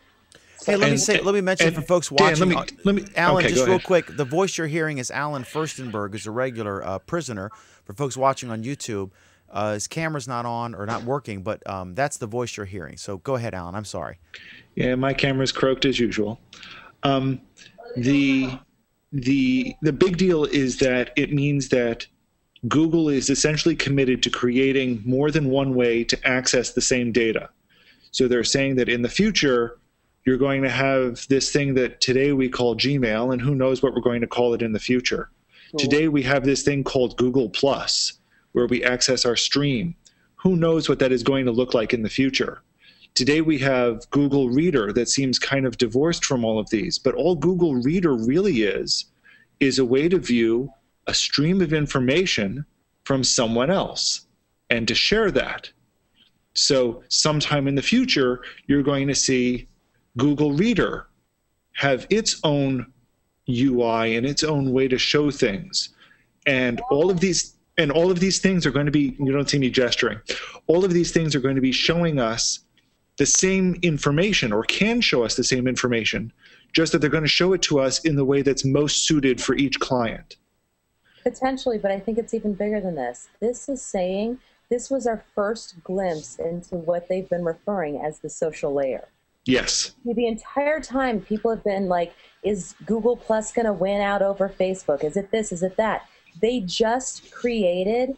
Hey, let me mention for folks watching. Dan, let me, Alan, okay, just real quick, the voice you're hearing is Alan Furstenberg, who's a regular prisoner. For folks watching on YouTube, his camera's not on or not working, but that's the voice you're hearing. So go ahead, Alan. I'm sorry. Yeah, my camera's croaked as usual. The big deal is that it means that Google is essentially committed to creating more than one way to access the same data. So they're saying that in the future, you're going to have this thing that today we call Gmail, and who knows what we're going to call it in the future. Cool. Today we have this thing called Google Plus, where we access our stream. Who knows what that is going to look like in the future? Today we have Google Reader that seems kind of divorced from all of these, but all Google Reader really is a way to view a stream of information from someone else and to share that. So sometime in the future, you're going to see Google Reader have its own UI and its own way to show things. And all of these things are going to be, you don't see me gesturing, all of these things are going to be showing us the same information, or can show us the same information, just that they're going to show it to us in the way that's most suited for each client. Potentially, but I think it's even bigger than this. This is saying this was our first glimpse into what they've been referring as the social layer. Yes. The entire time people have been like, is Google Plus going to win out over Facebook? Is it this? Is it that? They just created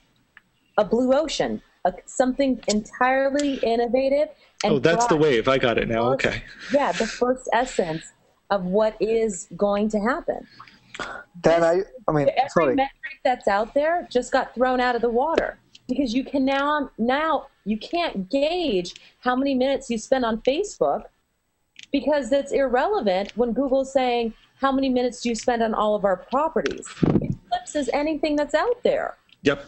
a blue ocean, something entirely innovative. And that's the wave. I got it now. Okay. Yeah, the first essence of what is going to happen. Then every metric that's out there just got thrown out of the water, because you can now you can't gauge how many minutes you spend on Facebook, because that's irrelevant when Google's saying how many minutes do you spend on all of our properties. It eclipses anything that's out there. Yep.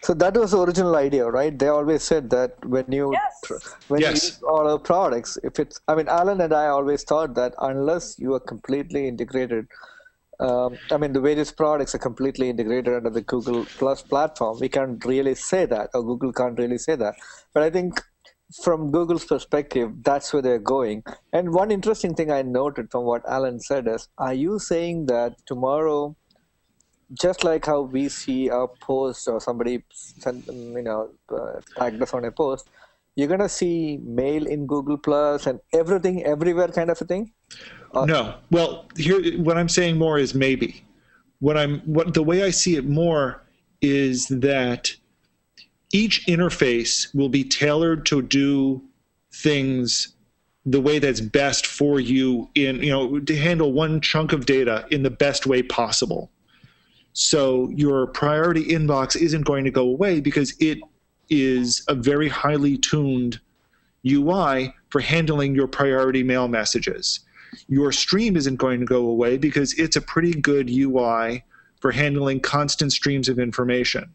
So that was the original idea, right? They always said that when you you use all our products, Alan and I always thought that unless you are completely integrated, the various products are completely integrated under the Google Plus platform, we can't really say that, or Google can't really say that. But I think from Google's perspective, that's where they're going. And one interesting thing I noted from what Alan said is, are you saying that tomorrow, just like how we see a post or somebody tagged us on a post, you're going to see mail in Google Plus and everything everywhere kind of a thing? No. Well, here, what I'm saying more is maybe. The way I see it more is that each interface will be tailored to do things the way that's best for you to handle one chunk of data in the best way possible. So your priority inbox isn't going to go away because it is a very highly tuned UI for handling your priority mail messages. Your stream isn't going to go away because it's a pretty good UI for handling constant streams of information.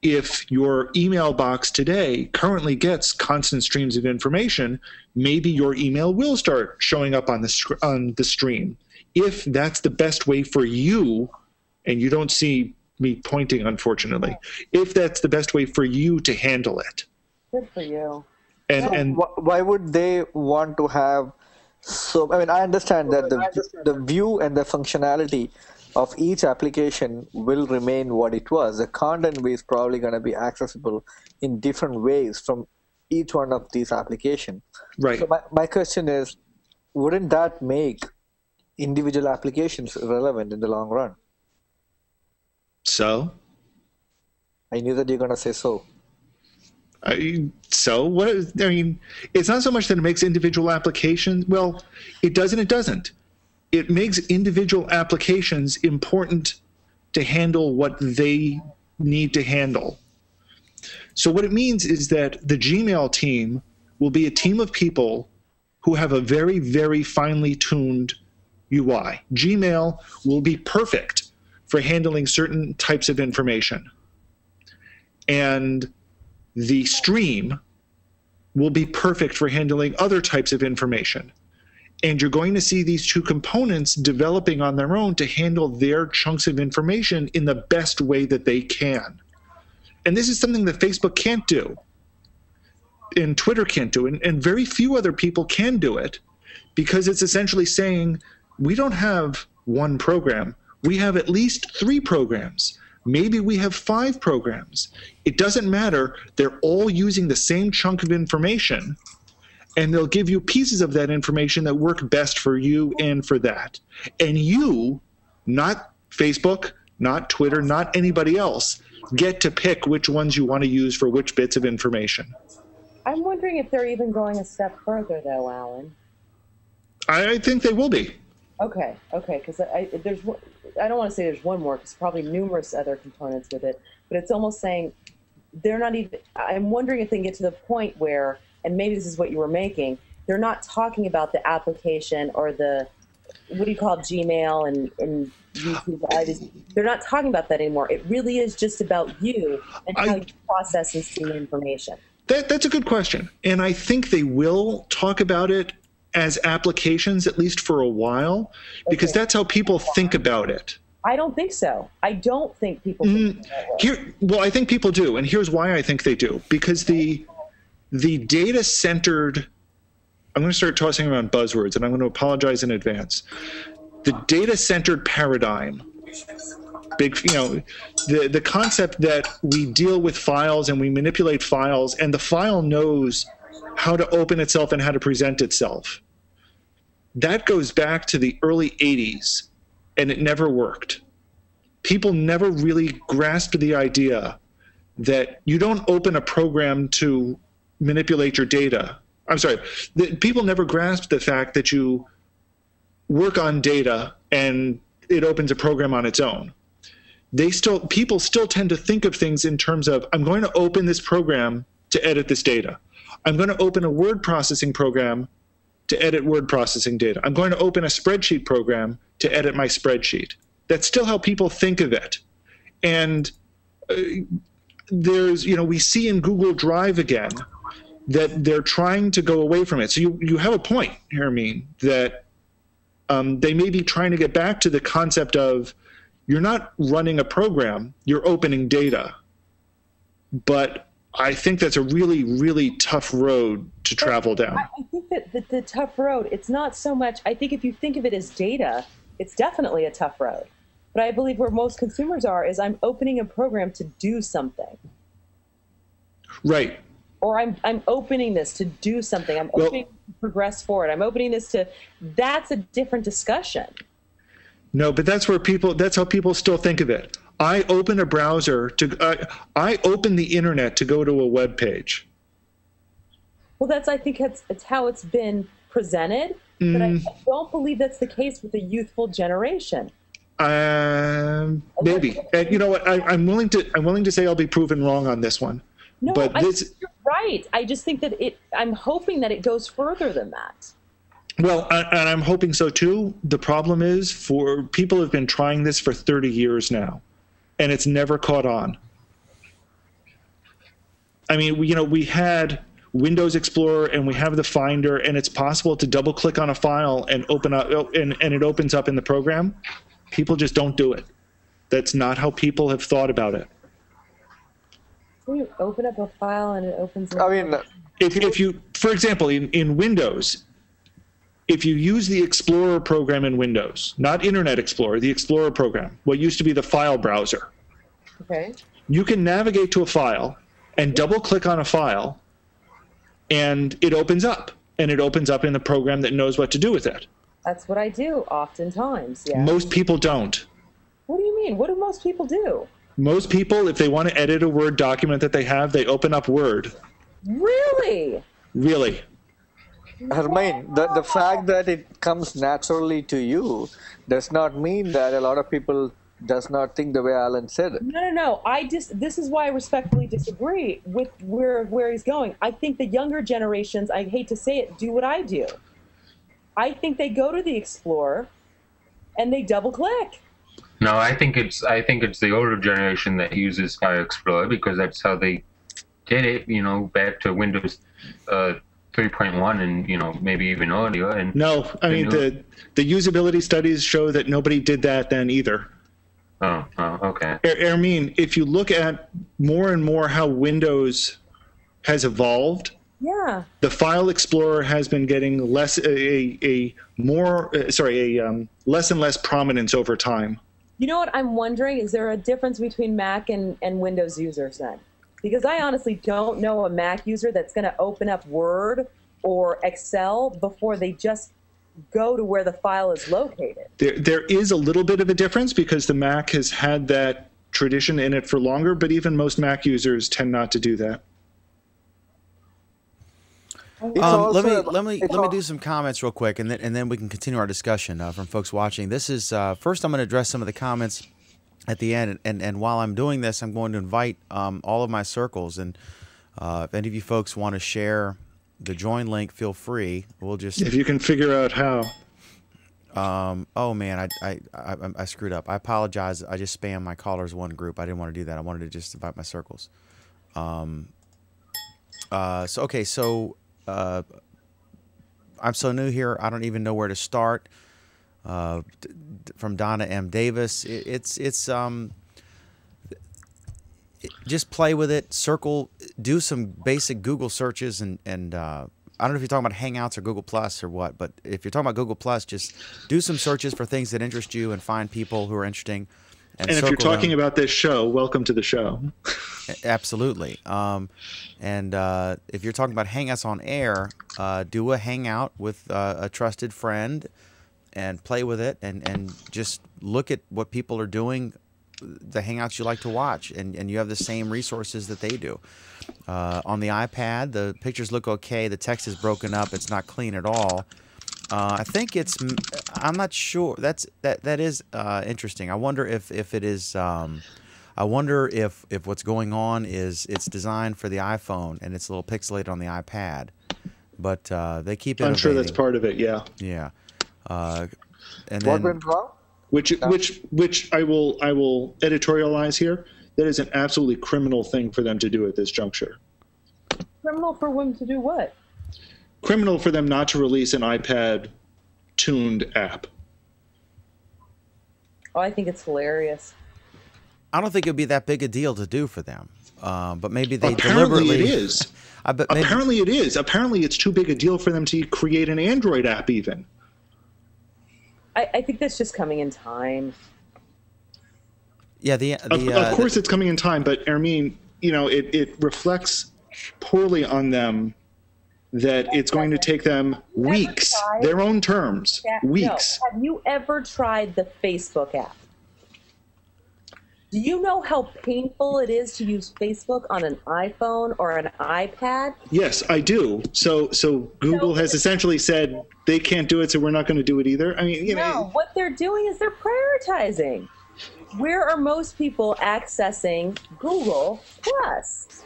If your email box today currently gets constant streams of information, maybe your email will start showing up on the stream. If that's the best way for you, and you don't see me pointing, unfortunately, if that's the best way for you to handle it. Good for you. And why would they want to have I understand that the view and the functionality of each application will remain what it was. The content is probably going to be accessible in different ways from each one of these applications. Right. So my question is, wouldn't that make individual applications relevant in the long run? So? I knew that you're going to say so. So what? I mean, it's not so much that it makes individual applications. Well, it does and it doesn't. It makes individual applications important to handle what they need to handle. So what it means is that the Gmail team will be a team of people who have a very, very finely tuned UI. Gmail will be perfect for handling certain types of information. And the stream will be perfect for handling other types of information. And you're going to see these two components developing on their own to handle their chunks of information in the best way that they can. And this is something that Facebook can't do, and Twitter can't do, and very few other people can do it, because it's essentially saying, we don't have one program. We have at least 3 programs. Maybe we have 5 programs. It doesn't matter. They're all using the same chunk of information, and they'll give you pieces of that information that work best for you and for that. And you, not Facebook, not Twitter, not anybody else, get to pick which ones you want to use for which bits of information. I'm wondering if they're even going a step further, though, Alan. I think they will be. Okay, because I don't want to say there's one more, because probably numerous other components with it, but it's almost saying they're not even, I'm wondering if they can get to the point where, and maybe this is what you were making, they're not talking about the application or the, what do you call it, Gmail and YouTube. They're not talking about that anymore. It really is just about you and how you process and see information. That's a good question. And I think they will talk about it as applications, at least for a while, because that's how people think about it. I don't think so. I don't think people think that way. Well, I think people do, and here's why I think they do. Because the data-centered, I'm going to start tossing around buzzwords, and I'm going to apologize in advance. The data-centered paradigm, the concept that we deal with files and we manipulate files, and the file knows how to open itself and how to present itself. That goes back to the early 80s, and it never worked. People never really grasped the idea that you don't open a program to manipulate your data. I'm sorry, people never grasped the fact that you work on data and it opens a program on its own. People still tend to think of things in terms of, I'm going to open this program to edit this data. I'm going to open a word processing program to edit word processing data. I'm going to open a spreadsheet program to edit my spreadsheet. That's still how people think of it. And we see in Google Drive again that they're trying to go away from it. So you have a point, Hermine, that they may be trying to get back to the concept of, you're not running a program, you're opening data. But I think that's a really, really tough road to travel down. I think that the tough road, it's not so much, I think if you think of it as data, it's definitely a tough road. But I believe where most consumers are is, I'm opening a program to do something. Right. Or I'm opening this to do something. I'm opening to progress forward. I'm opening this to, that's a different discussion. No, but that's how people still think of it. I open a browser I open the internet to go to a web page. Well, I think it's how it's been presented, but I don't believe that's the case with the youthful generation. Maybe. And you know what? I'm willing to say I'll be proven wrong on this one. No, but you're right. I just think that I'm hoping that it goes further than that. Well, and I'm hoping so too. The problem is, for people have been trying this for 30 years now, and it's never caught on. I mean, we had Windows Explorer and we have the Finder, and it's possible to double click on a file and open up, and it opens up in the program. People just don't do it. That's not how people have thought about it. You open up a file and it opens up. I mean, if you, for example, in Windows, if you use the Explorer program in Windows, not Internet Explorer, the Explorer program, what used to be the file browser, okay, you can navigate to a file and double click on a file, and it opens up, and it opens up in the program that knows what to do with it. That's what I do oftentimes. Yeah. Most people don't. What do you mean? What do most people do? Most people, if they want to edit a Word document that they have, they open up Word. Really? Really. Hermine, the fact that it comes naturally to you does not mean that a lot of people does not think the way Alan said it. No. This is why I respectfully disagree with where he's going. I think the younger generations, I hate to say it, do what I do. I think they go to the Explorer and they double click. No, I think it's the older generation that uses File Explorer because that's how they did it, you know, back to Windows 3.1 and, you know, maybe even earlier. And no, I mean, the usability studies show that nobody did that then either. Oh, okay. I mean, if you look at more and more how Windows has evolved, yeah, the File Explorer has been getting less and less prominence over time. You know what I'm wondering? Is there a difference between Mac and Windows users then? Because I honestly don't know a Mac user that's going to open up Word or Excel before they just go to where the file is located. There is a little bit of a difference because the Mac has had that tradition in it for longer, but even most Mac users tend not to do that. Let me do some comments real quick, and then we can continue our discussion from folks watching. This is first. I'm going to address some of the comments at the end, and while I'm doing this, I'm going to invite all of my circles, and if any of you folks want to share the join link, feel free. We'll just if you can figure out how. Oh man, I screwed up. I apologize. I just spammed my callers one group. I didn't want to do that. I wanted to just invite my circles. I'm so new here. I don't even know where to start. From Donna M. Davis, just play with it. Circle, do some basic Google searches, and I don't know if you're talking about Hangouts or Google Plus or what, but if you're talking about Google Plus, just do some searches for things that interest you and find people who are interesting. And if you're talking about this show, welcome to the show. Absolutely. And if you're talking about Hangouts on Air, do a Hangout with a trusted friend and play with it and just look at what people are doing, the Hangouts you like to watch, and you have the same resources that they do. On the iPad, the pictures look okay. The text is broken up. It's not clean at all. I think I'm not sure. That is interesting. I wonder if it is. I wonder if what's going on is it's designed for the iPhone and it's a little pixelated on the iPad, but they keep innovating. I'm sure that's part of it. Yeah. Yeah. And what went wrong? Which I will editorialize here. That is an absolutely criminal thing for them to do at this juncture. Criminal for them to do what? Criminal for them not to release an iPad-tuned app. Oh, I think it's hilarious. I don't think it would be that big a deal to do for them, but maybe they Apparently deliberately. It is. Apparently it is. Apparently it's too big a deal for them to create an Android app even. I think that's just coming in time. Yeah, of course it's coming in time, but Ermine, it reflects poorly on them that it's going to take them weeks, their own terms, weeks. No. Have you ever tried the Facebook app? Do you know how painful it is to use Facebook on an iPhone or an iPad? Yes, I do. So Google has essentially said they can't do it, so we're not going to do it either. I mean, No, what they're doing is they're prioritizing. Where are most people accessing Google Plus?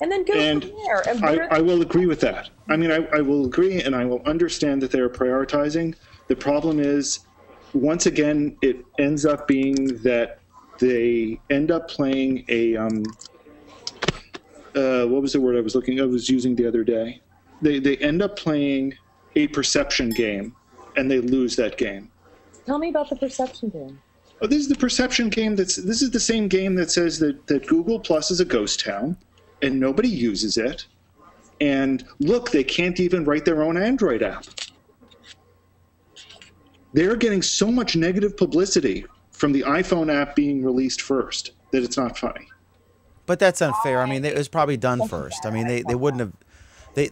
And then go from there. And I will agree with that. I mean, I will agree, and I will understand that they're prioritizing. The problem is, once again, it ends up being that they end up playing a what was the word I was using the other day? They end up playing a perception game, and they lose that game. Tell me about the perception game. Oh, this is the perception game. This is the same game that says that Google Plus is a ghost town, and nobody uses it. And look, they can't even write their own Android app. They're getting so much negative publicity from the iPhone app being released first that it's not funny. But that's unfair. I mean, it was probably done first. I mean, they wouldn't have.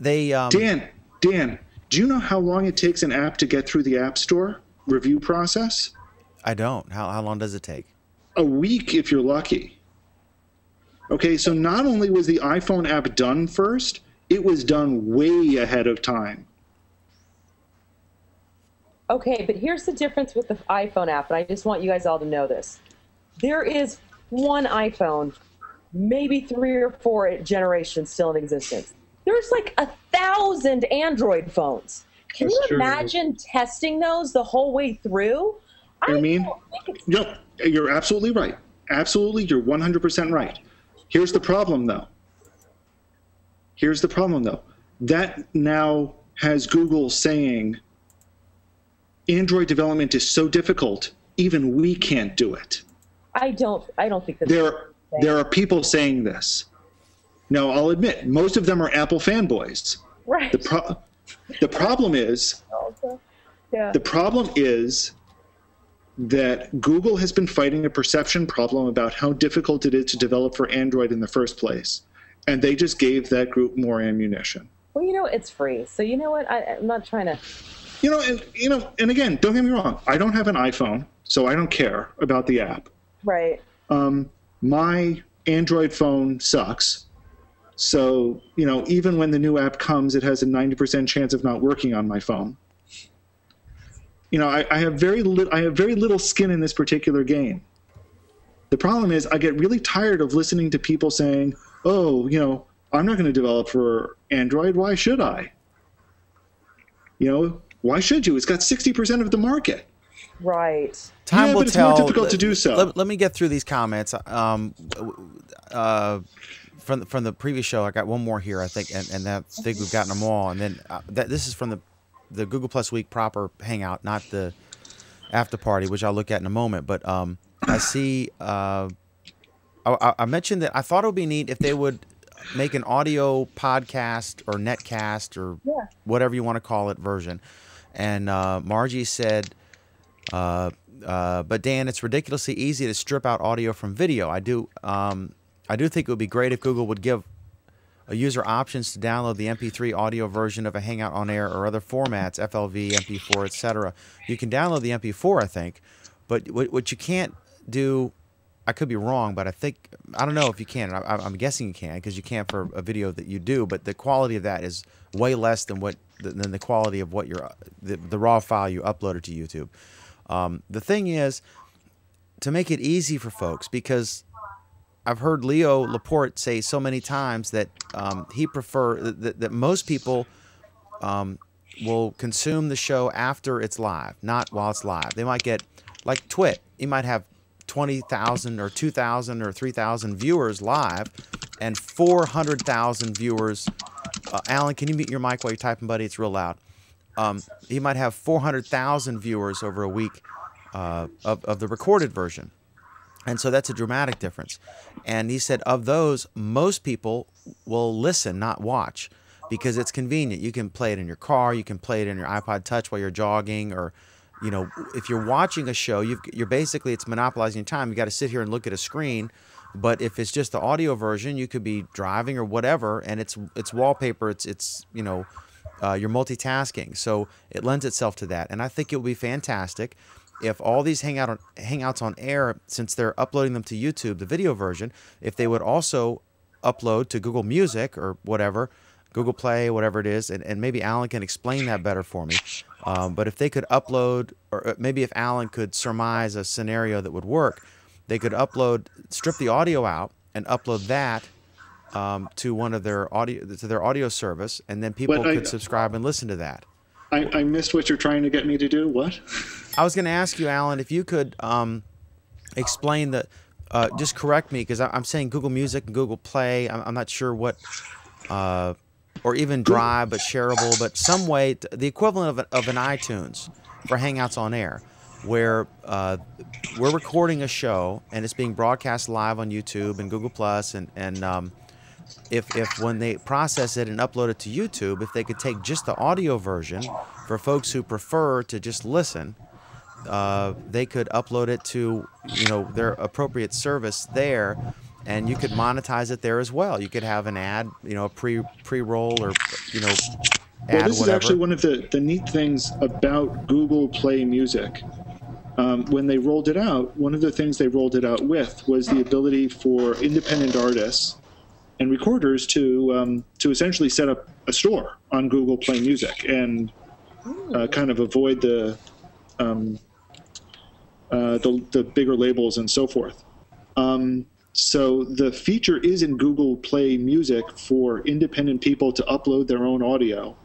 Dan, do you know how long it takes an app to get through the App Store review process? I don't. How long does it take? a week if you're lucky. Okay, so not only was the iPhone app done first, it was done way ahead of time. Okay, but here's the difference with the iPhone app, and I just want you guys all to know this. There is one iPhone, maybe 3 or 4 generations still in existence. There's like 1,000 Android phones. Can you imagine testing those the whole way through? Yep, you're absolutely right. Absolutely, you're 100% right. Here's the problem, though. That now has Google saying Android development is so difficult, even we can't do it. I don't think that there are people saying this. Now, I'll admit, most of them are Apple fanboys. Right. The problem is, the problem is that Google has been fighting a perception problem about how difficult it is to develop for Android in the first place, and they just gave that group more ammunition. Well, it's free, so you know what? I'm not trying to. And again, don't get me wrong. I don't have an iPhone, so I don't care about the app. Right. My Android phone sucks. So, even when the new app comes, it has a 90% chance of not working on my phone. I have very little skin in this particular game. The problem is I get really tired of listening to people saying, "Oh, I'm not going to develop for Android. Why should I?" Why should you? It's got 60% of the market. Right. Time will but it's tell. more difficult to do so. Let me get through these comments. From the previous show, I got one more here, I think, and I think we've gotten them all. And then this is from the Google Plus Week proper Hangout, not the after party, which I'll look at in a moment. But I see. I mentioned that I thought it would be neat if they would make an audio podcast or netcast or whatever you want to call it version. And Margie said, but Dan, it's ridiculously easy to strip out audio from video. I do think it would be great if Google would give a user options to download the MP3 audio version of a Hangout on Air or other formats, FLV, MP4, etc. You can download the MP4, I think, but what you can't do, I could be wrong, but I don't know if you can. I'm guessing you can, because you can for a video that you do, but the quality of that is way less than the quality of what the raw file you uploaded to YouTube. The thing is, to make it easy for folks, because I've heard Leo Laporte say so many times that he that most people will consume the show after it's live, not while it's live. They might get, like Twit, you might have 20,000 or 2,000 or 3,000 viewers live and 400,000 viewers. Alan, can you mute your mic while you're typing, buddy? It's real loud. He might have 400,000 viewers over a week of the recorded version. And so that's a dramatic difference. And he said of those, most people will listen, not watch, because it's convenient. You can play it in your car. You can play it in your iPod Touch while you're jogging, or, if you're watching a show, you're basically, it's monopolizing your time. You got to sit here and look at a screen. But if it's just the audio version, you could be driving or whatever, and it's wallpaper. It's you're multitasking. So it lends itself to that. And I think it would be fantastic if all these Hangouts on Air, since they're uploading them to YouTube, the video version, if they would also upload to Google Music or whatever, Google Play, whatever it is, and maybe Alan can explain that better for me. But if they could upload, or maybe if Alan could surmise a scenario that would work, they could strip the audio out and upload that to one of their audio service, and then people could subscribe and listen to that. I missed what you're trying to get me to do. What? I was going to ask you, Alan, if you could explain just correct me, because I'm saying Google Music and Google Play. I'm not sure what, or even Drive, but shareable, but some way, the equivalent of an iTunes for Hangouts on Air, where we're recording a show and it's being broadcast live on YouTube and Google Plus, and if when they process it and upload it to YouTube, if they could take just the audio version for folks who prefer to just listen, they could upload it to their appropriate service there, and you could monetize it there as well. You could have an ad, a pre-roll, or ad, well, this is whatever. actually one of the neat things about Google Play Music. when they rolled it out, one of the things they rolled it out with was the ability for independent artists and recorders to essentially set up a store on Google Play Music and kind of avoid the bigger labels and so forth. So the feature is in Google Play Music for independent people to upload their own audio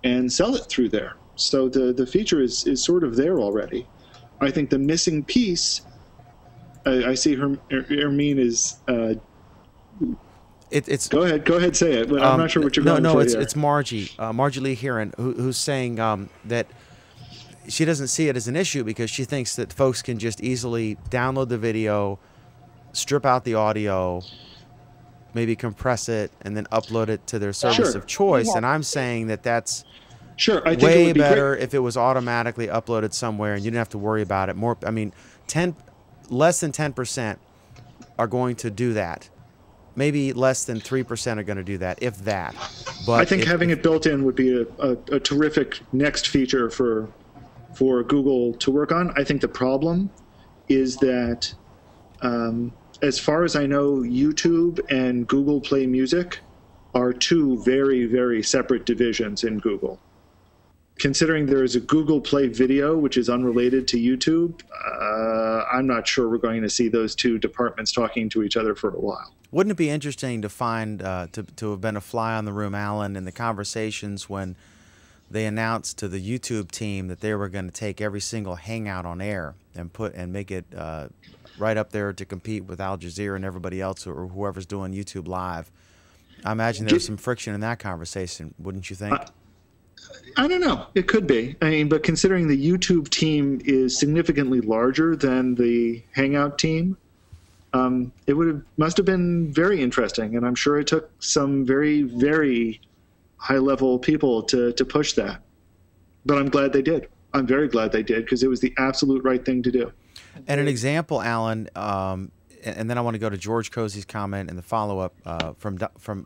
and sell it through there. So the feature is sort of there already. I think the missing piece, I see Hermine is. It's go ahead, say it. But I'm not sure what you're going to say. No, it's Margie Lee Heron, who's saying that she doesn't see it as an issue because she thinks that folks can just easily download the video, strip out the audio, maybe compress it, and then upload it to their service of choice. And I'm saying that that's I think way it would be better great if it was automatically uploaded somewhere and you didn't have to worry about it. Less than 10% are going to do that. Maybe less than 3% are going to do that, if that. But I think having it built in would be a terrific next feature for Google to work on. I think the problem is that, as far as I know, YouTube and Google Play Music are two very, very separate divisions in Google. Considering there is a Google Play Video, which is unrelated to YouTube, I'm not sure we're going to see those two departments talking to each other for a while. Wouldn't it be interesting to find, to have been a fly on the room, Alan, in the conversations when they announced to the YouTube team that they were going to take every single Hangout on air and make it right up there to compete with Al Jazeera and everybody else or whoever's doing YouTube Live? I imagine there was some friction in that conversation, wouldn't you think? I don't know. It could be. I mean, but considering the YouTube team is significantly larger than the Hangout team, it must have been very interesting, and I'm sure it took some very, very high-level people to push that. But I'm glad they did. I'm very glad they did because it was the absolute right thing to do. And an example, Alan, and then I want to go to George Cozy's comment and the follow-up from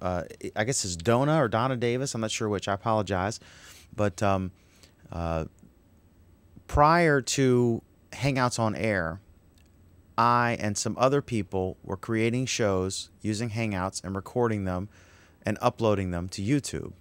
I guess it's Donna or Donna Davis. I'm not sure which. I apologize. But prior to Hangouts on Air, I and some other people were creating shows using Hangouts and recording them and uploading them to YouTube.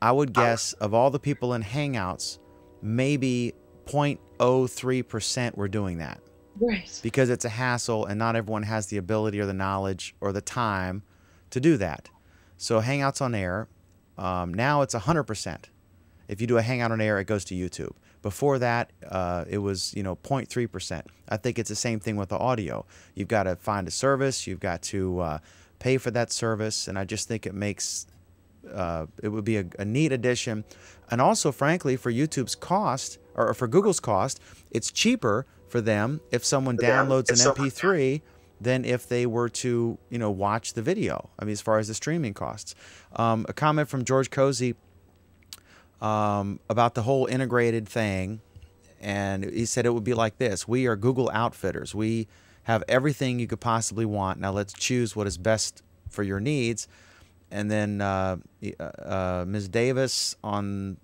I would guess of all the people in Hangouts, maybe 0.03% were doing that. Right. Because it's a hassle and not everyone has the ability or the knowledge or the time to do that. So Hangouts on Air, now it's 100%. If you do a Hangout on Air, it goes to YouTube. Before that, it was 0.3%. I think it's the same thing with the audio. You've got to find a service. You've got to pay for that service. And I just think it makes it would be a neat addition. And also, frankly, for YouTube's cost or for Google's cost, it's cheaper for them if someone downloads an MP3 than if they were to watch the video. I mean, as far as the streaming costs. A comment from George Cozy about the whole integrated thing, and he said it would be like this: we are Google Outfitters. We have everything you could possibly want. Now let's choose what is best for your needs. And then Ms. Davis on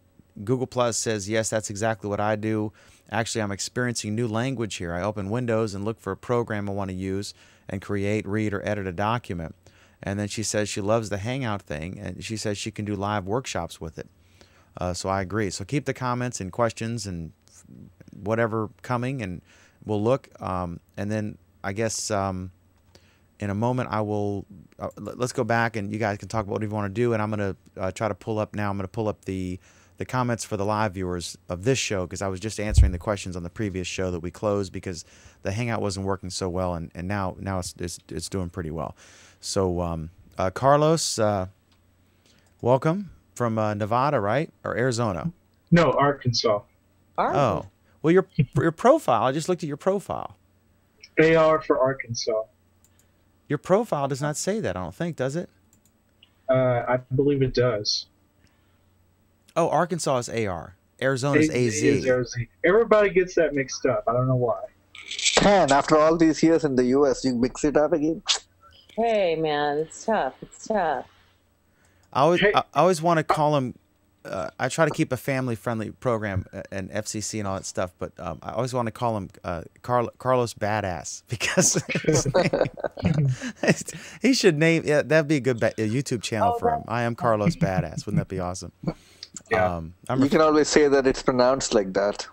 Google Plus says, yes, that's exactly what I do. Actually, I'm experiencing new language here. I open Windows and look for a program I want to use and create, read, or edit a document. And then she says she loves the Hangout thing, and she says she can do live workshops with it. So I agree. So keep the comments and questions and whatever coming, and we'll look. And then I guess in a moment I will let's go back and you guys can talk about what you want to do. And I'm going to try to pull up now. I'm going to pull up the comments for the live viewers of this show, because I was just answering the questions on the previous show that we closed because the Hangout wasn't working so well, and now it's doing pretty well. So Carlos, welcome from Nevada, right, or Arizona? No, Arkansas. Oh, well, your profile. I just looked at your profile. AR for Arkansas. Your profile does not say that, I don't think, does it? I believe it does. Oh, Arkansas is AR. Arizona is AZ. Everybody gets that mixed up. I don't know why. Man, after all these years in the U.S., you mix it up again? Hey, man, it's tough. It's tough. I always want to call him I try to keep a family-friendly program and FCC and all that stuff, but I always want to call him Carlos Badass because he should name. Yeah, that'd be a good YouTube channel for him. I am Carlos Badass. Wouldn't that be awesome? Yeah. You can always say that it's pronounced like that.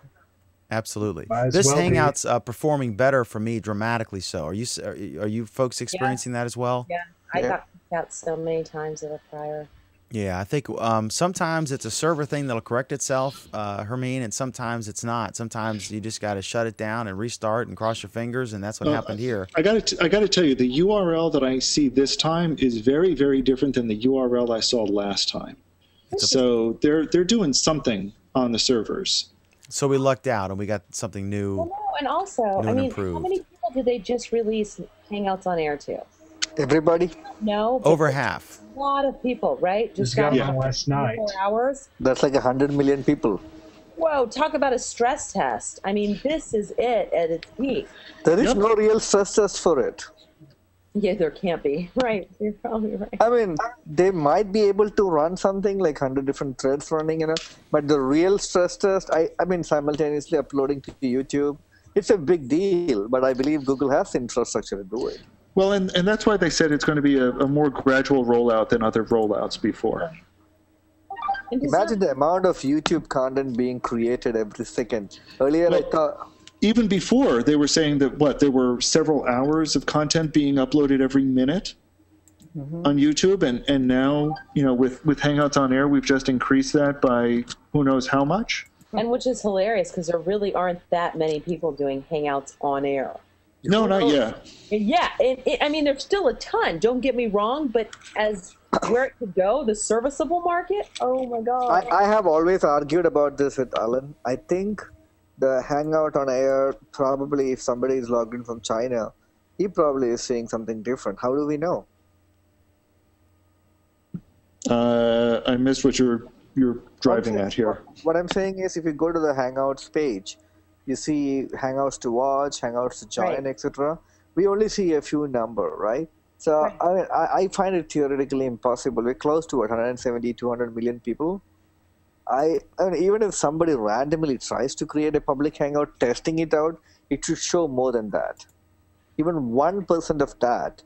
Absolutely. This Hangout's performing better for me, dramatically so. Are you folks experiencing that as well? Yeah, I got kicked out so many times of a prior. Yeah, I think sometimes it's a server thing that'll correct itself, Hermine, and sometimes it's not. Sometimes you just got to shut it down and restart and cross your fingers, and that's what happened here. I got to tell you, the URL that I see this time is very, very different than the URL I saw last time. So they're doing something on the servers. So we lucked out and we got something new. Well, no, and also, I mean, how many people did they just release Hangouts on Air to? Everybody? No. Over half. A lot of people, right? Just got one last night. 4 hours. That's like 100 million people. Whoa, talk about a stress test. I mean, this is it at its peak. There is no real stress test for it. Yeah, there can't be. Right, you're probably right. I mean, they might be able to run something like 100 different threads running, but the real stress test, I mean, simultaneously uploading to YouTube, it's a big deal, but I believe Google has the infrastructure to do it. Well, and that's why they said it's going to be a more gradual rollout than other rollouts before. Imagine the amount of YouTube content being created every second. Earlier, I thought... Even before, they were saying that, there were several hours of content being uploaded every minute on YouTube, and now, with Hangouts on Air, we've just increased that by who knows how much. And which is hilarious, because there really aren't that many people doing Hangouts on Air. No, not yet. Yeah, I mean, there's still a ton, don't get me wrong, but as where it could go, the serviceable market, oh my God. I have always argued about this with Alan. I think the Hangout on Air, probably if somebody is logged in from China, he probably is seeing something different. How do we know? I missed what you're driving at here. What I'm saying is, if you go to the Hangouts page, you see Hangouts to watch, Hangouts to join, etc. We only see a few number, right? So I mean, I find it theoretically impossible. We're close to 170, 200 million people. I mean, even if somebody randomly tries to create a public Hangout, testing it out, it should show more than that. Even 1% of that,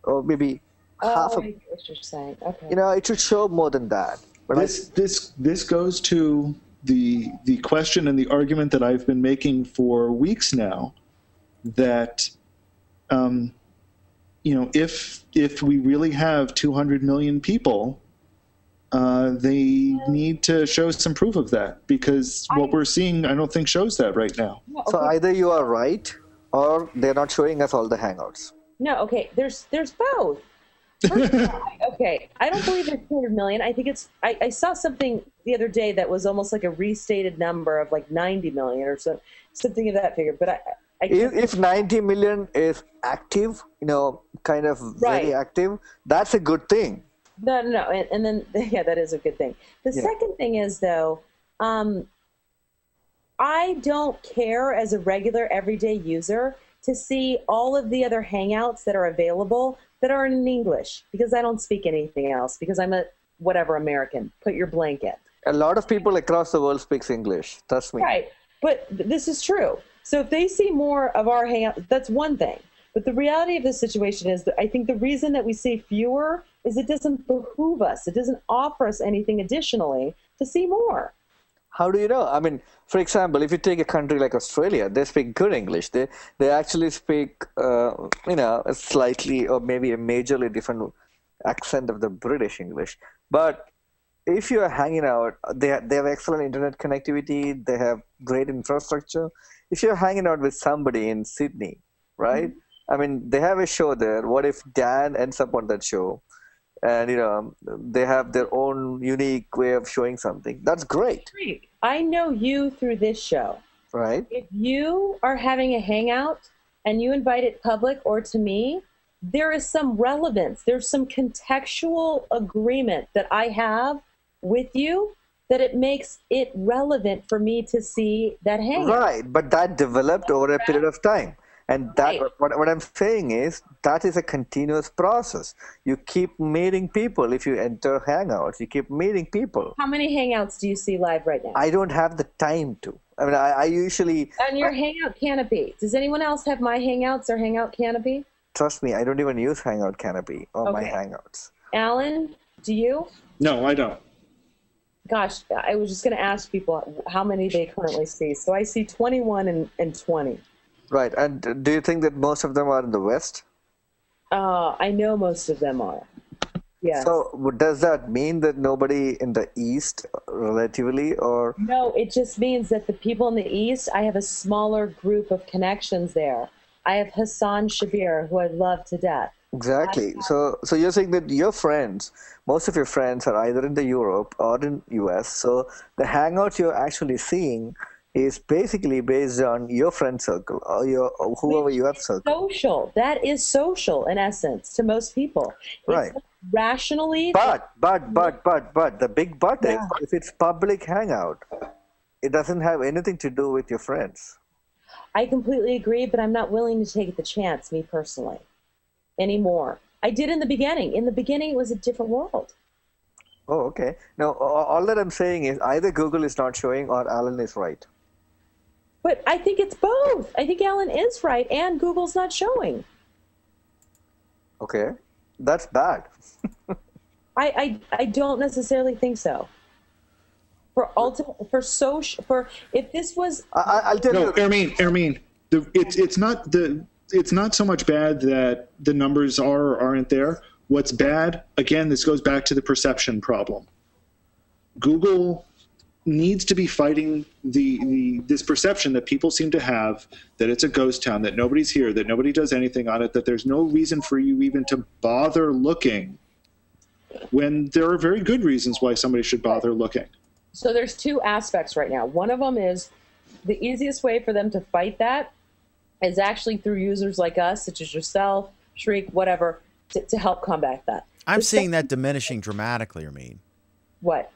or maybe half of. I get what you're saying. Okay. It should show more than that. But this goes to the question and the argument that I've been making for weeks now, that if we really have 200 million people, they need to show some proof of that, because what we're seeing, I don't think, shows that right now. So either you are right, or they're not showing us all the Hangouts. No, okay, there's both. Okay, I don't believe there's 200 million. I think it's. I saw something the other day that was almost like a restated number of like 90 million or something of that figure. But if 90 million is active, kind of very active, that's a good thing. No, and then that is a good thing. The second thing is though, I don't care as a regular everyday user to see all of the other Hangouts that are available that are in English, because I don't speak anything else, because I'm a whatever American. Put your blanket. A lot of people across the world speaks English. Trust me. Right, but this is true. So if they see more of our Hangouts, that's one thing. But the reality of the situation is that I think the reason that we see fewer is it doesn't behoove us. It doesn't offer us anything additionally to see more. How do you know? I mean, for example, if you take a country like Australia, they speak good English. They actually speak, a slightly or maybe a majorly different accent of the British English. But if you are hanging out, they have excellent internet connectivity. They have great infrastructure. If you're hanging out with somebody in Sydney, right? I mean, they have a show there. What if Dan ends up on that show? And, they have their own unique way of showing something. That's great. I know you through this show. Right. If you are having a Hangout and you invite it public or to me, there is some relevance. There's some contextual agreement that I have with you that it makes it relevant for me to see that Hangout. Right, but that developed over a period of time. And that what I'm saying is that is a continuous process. You keep meeting people. If you enter Hangouts, you keep meeting people. How many Hangouts do you see live right now? I don't have the time to. I mean, I usually... On your Hangout Canopy. Does anyone else have My Hangouts or Hangout Canopy? Trust me, I don't even use Hangout Canopy or My Hangouts. Alan, do you? No, I don't. Gosh, I was just going to ask people how many they currently see. So I see 21 and 20. Right. And do you think that most of them are in the West? I know most of them are. Yes. So does that mean that nobody in the East relatively, or? No, it just means that the people in the East, I have a smaller group of connections there. I have Hassan Shabir, who I love to death. Exactly. So you're saying that your friends, most of your friends are either in the Europe or in US. So the Hangout you're actually seeing is basically based on your friend circle or whoever you have circle. Social. That is social in essence to most people. Right. It's rationally. But the big but is if it's public Hangout, it doesn't have anything to do with your friends. I completely agree, but I'm not willing to take the chance, me personally, anymore. I did in the beginning. In the beginning, it was a different world. Oh, okay. Now, all that I'm saying is either Google is not showing or Alan is right. But I think it's both. I think Alan is right and Google's not showing. Okay. That's bad. I don't necessarily think so. If this was I'll tell you. Ermine, it's not so much bad that the numbers are or aren't there. What's bad, again, this goes back to the perception problem. Google needs to be fighting this perception that people seem to have that it's a ghost town, that nobody's here, that nobody does anything on it, that there's no reason for you even to bother looking, when there are very good reasons why somebody should bother looking. So there's two aspects right now. One of them is the easiest way for them to fight that is actually through users like us, such as yourself, Shriek, whatever, to help combat that. I'm seeing that diminishing dramatically, Ermine. What?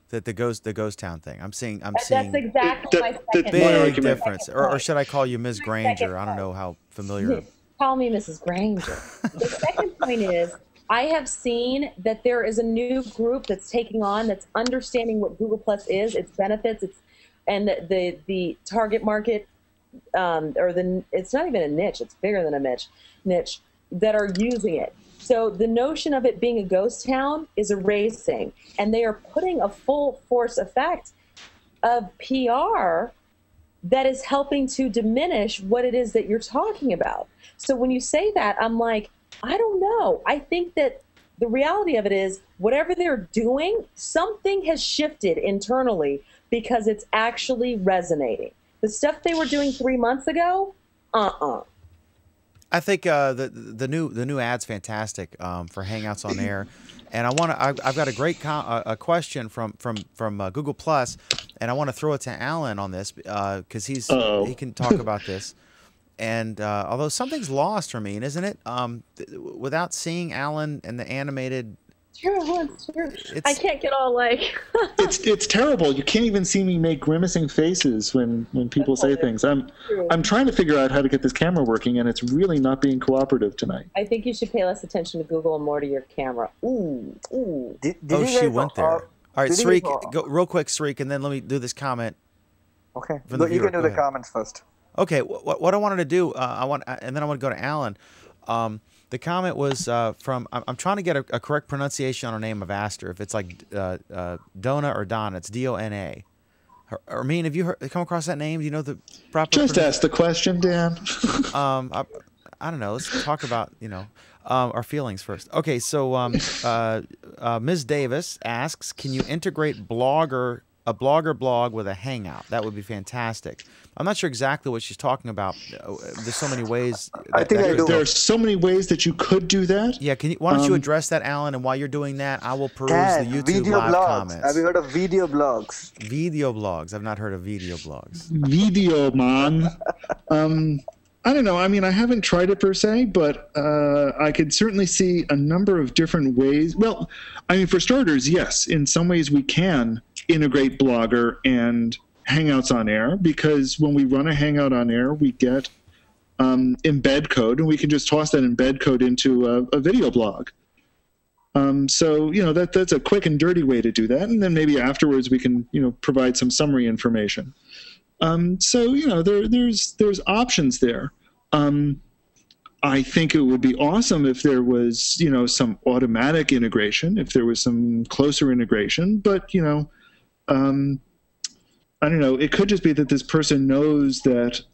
That the ghost town thing. I'm seeing. That's exactly my second big difference. Or should I call you Ms. Granger? I don't know how familiar. Call me Mrs. Granger. The second point is, I have seen that there is a new group that's taking on, that's understanding what Google Plus is, its benefits, and the target market, it's not even a niche, it's bigger than a niche, that are using it. So the notion of it being a ghost town is erasing, and they are putting a full force effect of PR that is helping to diminish what it is that you're talking about. So when you say that, I'm like, I don't know. I think that the reality of it is whatever they're doing, something has shifted internally because it's actually resonating. The stuff they were doing 3 months ago, I think the new ad's fantastic for Hangouts on Air, and I've got a great a question from Google Plus, and I want to throw it to Alan on this because he can talk about this. And although something's lost for me, isn't it? Without seeing Alan and the animated. Sure. I can't get all like. it's terrible. You can't even see me make grimacing faces when people say things. I'm trying to figure out how to get this camera working, and it's really not being cooperative tonight. I think you should pay less attention to Google and more to your camera. Ooh. She went there. All right, Sreek, go real quick, Sreek, and then let me do this comment. Okay. But you can do the comments first. Okay. What I wanted to do, and then I want to go to Alan. The comment was from, I'm trying to get a correct pronunciation on her name of Aster. If it's like Donna or Donna, it's D-O-N-A. Ermine, have you come across that name? Do you know the proper? Just ask the question, Dan. I don't know. Let's talk about, our feelings first. Okay, so Ms. Davis asks, can you integrate a blogger blog with a Hangout? That would be fantastic. I'm not sure exactly what she's talking about. There's so many ways. I think there are so many ways that you could do that. Yeah, why don't you address that, Alan? And while you're doing that, I will peruse the YouTube live comments. Have you heard of video blogs? Video blogs. I've not heard of video blogs. Video, man. I don't know. I mean, I haven't tried it per se, but I could certainly see a number of different ways. Well, I mean, for starters, yes, in some ways we can integrate Blogger and Hangouts on Air, because when we run a Hangout on Air, we get embed code, and we can just toss that embed code into a video blog. So that's a quick and dirty way to do that, and then maybe afterwards we can provide some summary information. So there's options there. I think it would be awesome if there was some automatic integration, if there was some closer integration, but I don't know. It could just be that this person knows that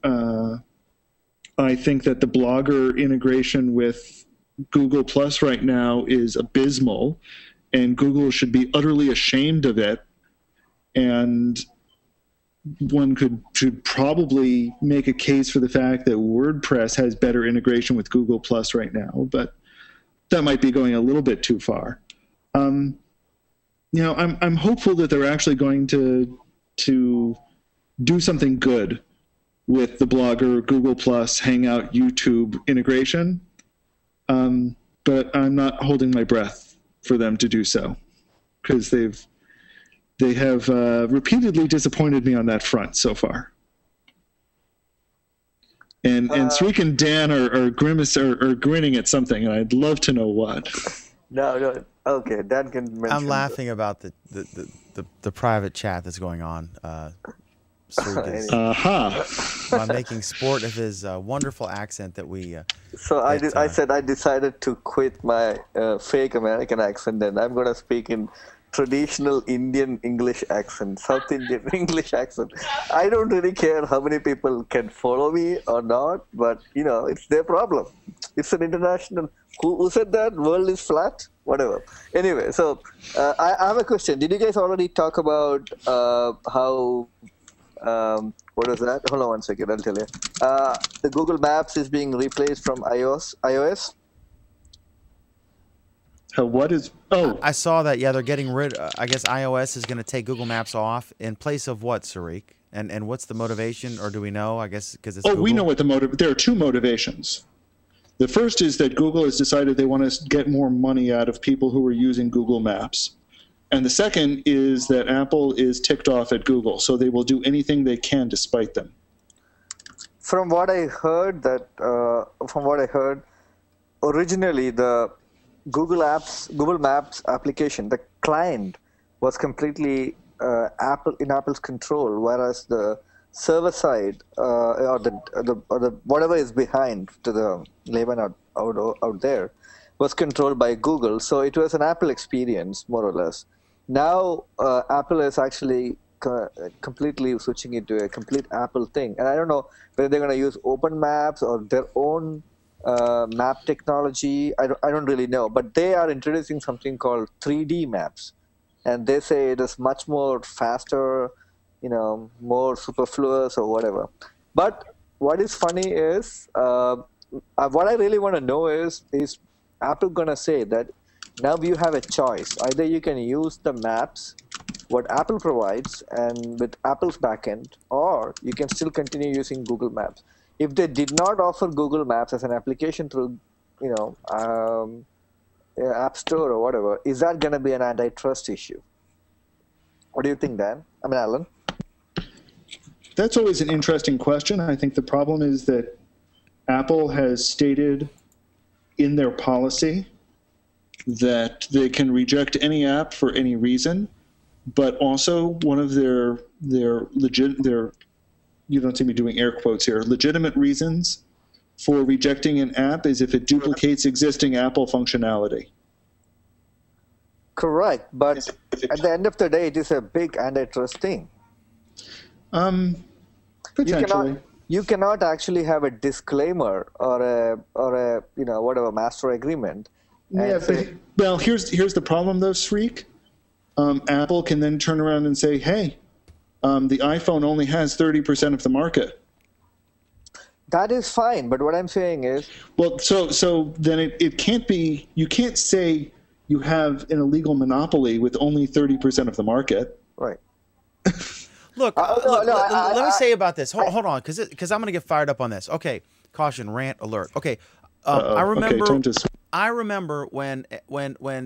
I think that the Blogger integration with Google Plus right now is abysmal, and Google should be utterly ashamed of it. And one should probably make a case for the fact that WordPress has better integration with Google Plus right now, but that might be going a little bit too far. I'm hopeful that they're actually going to do something good with the Blogger, Google Plus, Hangout, YouTube integration, but I'm not holding my breath for them to do so, because they have repeatedly disappointed me on that front so far. And Sreek and Dan are grinning at something, and I'd love to know what. No. Okay, Dan can mention. I'm laughing about the private chat that's going on. Sreek is making sport of his wonderful accent that we. I said I decided to quit my fake American accent, and I'm going to speak in traditional Indian English accent, South Indian English accent. I don't really care how many people can follow me or not, but it's their problem. It's an international. Who said that? World is flat? Whatever. Anyway, so I have a question. Did you guys already talk about how? What is that? Hold on one second. I'll tell you. The Google Maps is being replaced from iOS. What is? Oh, I saw that. Yeah, they're getting rid. I guess iOS is going to take Google Maps off in place of what, Sreek? And what's the motivation, or do we know? I guess because it's. Oh, Google? We know what the motive. There are two motivations. The first is that Google has decided they want to get more money out of people who are using Google Maps, and the second is that Apple is ticked off at Google, so they will do anything they can to spite them. From what I heard, originally the Google Maps application, the client was completely in Apple's control, whereas the server side or the whatever is behind to the layman out there was controlled by Google. So it was an Apple experience, more or less. Now Apple is actually completely switching it to a complete Apple thing, and I don't know whether they're going to use open maps or their own map technology. I don't really know, but they are introducing something called 3D maps, and they say it is much more faster, more superfluous or whatever. But what is funny is what I really want to know is Apple gonna say that now you have a choice. Either you can use the maps what Apple provides and with Apple's backend, or you can still continue using Google Maps. If they did not offer Google Maps as an application through, App Store or whatever, is that going to be an antitrust issue? What do you think, Dan? Alan? That's always an interesting question. I think the problem is that Apple has stated in their policy that they can reject any app for any reason, but also one of their you don't see me doing air quotes here, legitimate reasons for rejecting an app is if it duplicates existing Apple functionality. Correct, but at the end of the day, it is a big antitrust thing. Potentially. You cannot actually have a disclaimer or a whatever master agreement. Yeah, well, here's the problem though, Sreek. Apple can then turn around and say, hey, the iPhone only has 30% of the market. That is fine, but what I'm saying is... Well, so then it can't be... You can't say you have an illegal monopoly with only 30% of the market. Right. Look, let me say about this. Hold on, because I'm going to get fired up on this. Okay, caution, rant alert. Okay, I remember when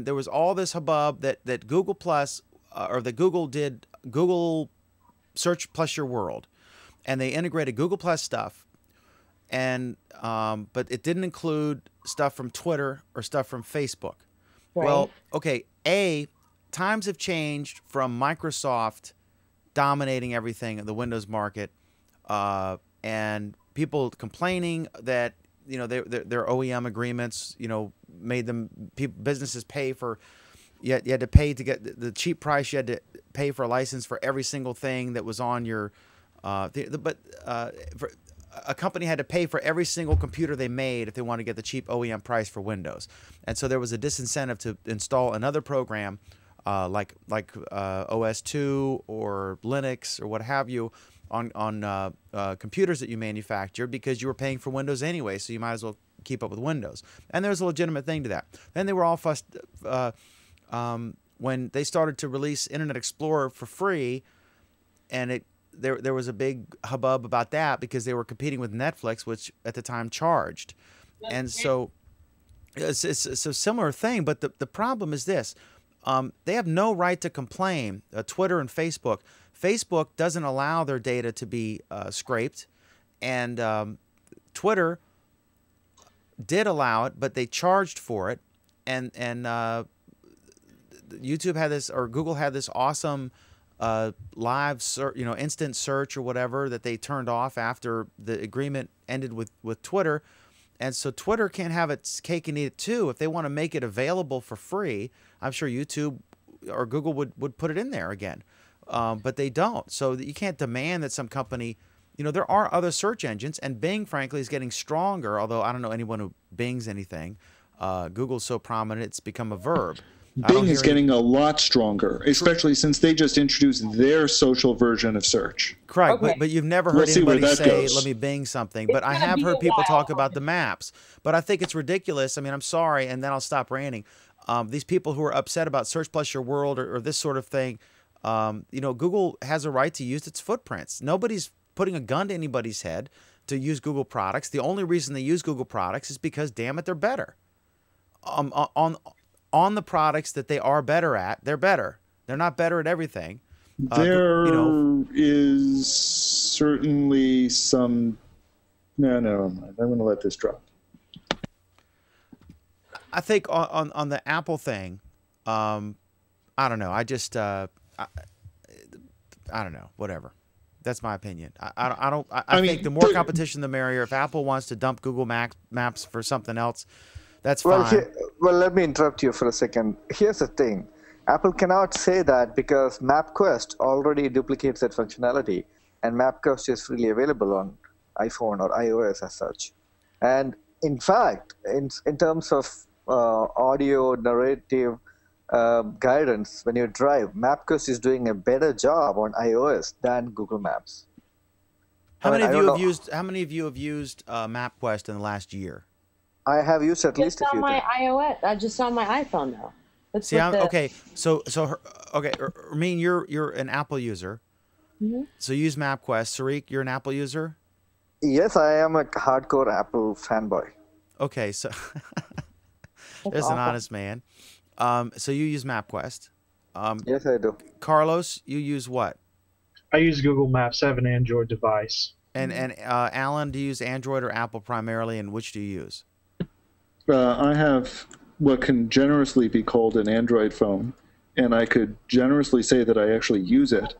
there was all this hubbub that Google Plus or that Google did Google Search plus Your World, and they integrated Google Plus stuff, and but it didn't include stuff from Twitter or stuff from Facebook. Right. Well, okay, times have changed from Microsoft dominating everything in the Windows market, and people complaining that their OEM agreements made them businesses pay for. You had to pay to get the cheap price. You had to pay for a license for every single thing that was on your. A company had to pay for every single computer they made if they wanted to get the cheap OEM price for Windows, and so there was a disincentive to install another program, like OS2 or Linux or what have you, on computers that you manufactured, because you were paying for Windows anyway, so you might as well keep up with Windows. And there's a legitimate thing to that. Then they were all fussed. When they started to release Internet Explorer for free, and there was a big hubbub about that because they were competing with Netflix, which at the time charged. And so it's a similar thing, but the problem is this. They have no right to complain, Twitter and Facebook. Facebook doesn't allow their data to be scraped, and Twitter did allow it, but they charged for it, and YouTube had this, or Google had this awesome live instant search or whatever that they turned off after the agreement ended with Twitter. And so Twitter can't have its cake and eat it too. If they want to make it available for free, I'm sure YouTube or Google would put it in there again. But they don't. So you can't demand that some company, there are other search engines, and Bing, frankly, is getting stronger, although I don't know anyone who Bings anything. Google's so prominent, it's become a verb. Bing is getting a lot stronger, especially since they just introduced their social version of search. Correct, but you've never heard anybody say, let me Bing something. But I have heard people talk about the maps. But I think it's ridiculous. I mean, I'm sorry, and then I'll stop ranting. These people who are upset about Search Plus Your World or this sort of thing, Google has a right to use its footprints. Nobody's putting a gun to anybody's head to use Google products. The only reason they use Google products is because, damn it, they're better. On the products that they are better at, they're better. They're not better at everything. There is certainly some... No, I'm going to let this drop. I think on the Apple thing, I don't know. I just... I don't know. Whatever. That's my opinion. I think the more competition, the merrier. If Apple wants to dump Google Maps for something else, that's fine. Well, let me interrupt you for a second. Here's the thing. Apple cannot say that because MapQuest already duplicates that functionality, and MapQuest is freely available on iPhone or iOS as such. And in fact, in terms of audio narrative guidance when you drive, MapQuest is doing a better job on iOS than Google Maps. How many of you have used MapQuest in the last year? I have used at least a few. Just on my iOS, just on my iPhone though. See, okay. So Ramin, you're an Apple user. Mm-hmm. So you use MapQuest. Sariq, you're an Apple user. Yes, I am a hardcore Apple fanboy. Okay, so there's an honest man. So you use MapQuest. Yes, I do. Carlos, you use what? I use Google Maps. I have an Android device. And Alan, do you use Android or Apple primarily, and which do you use? I have what can generously be called an Android phone, and I could generously say that I actually use it.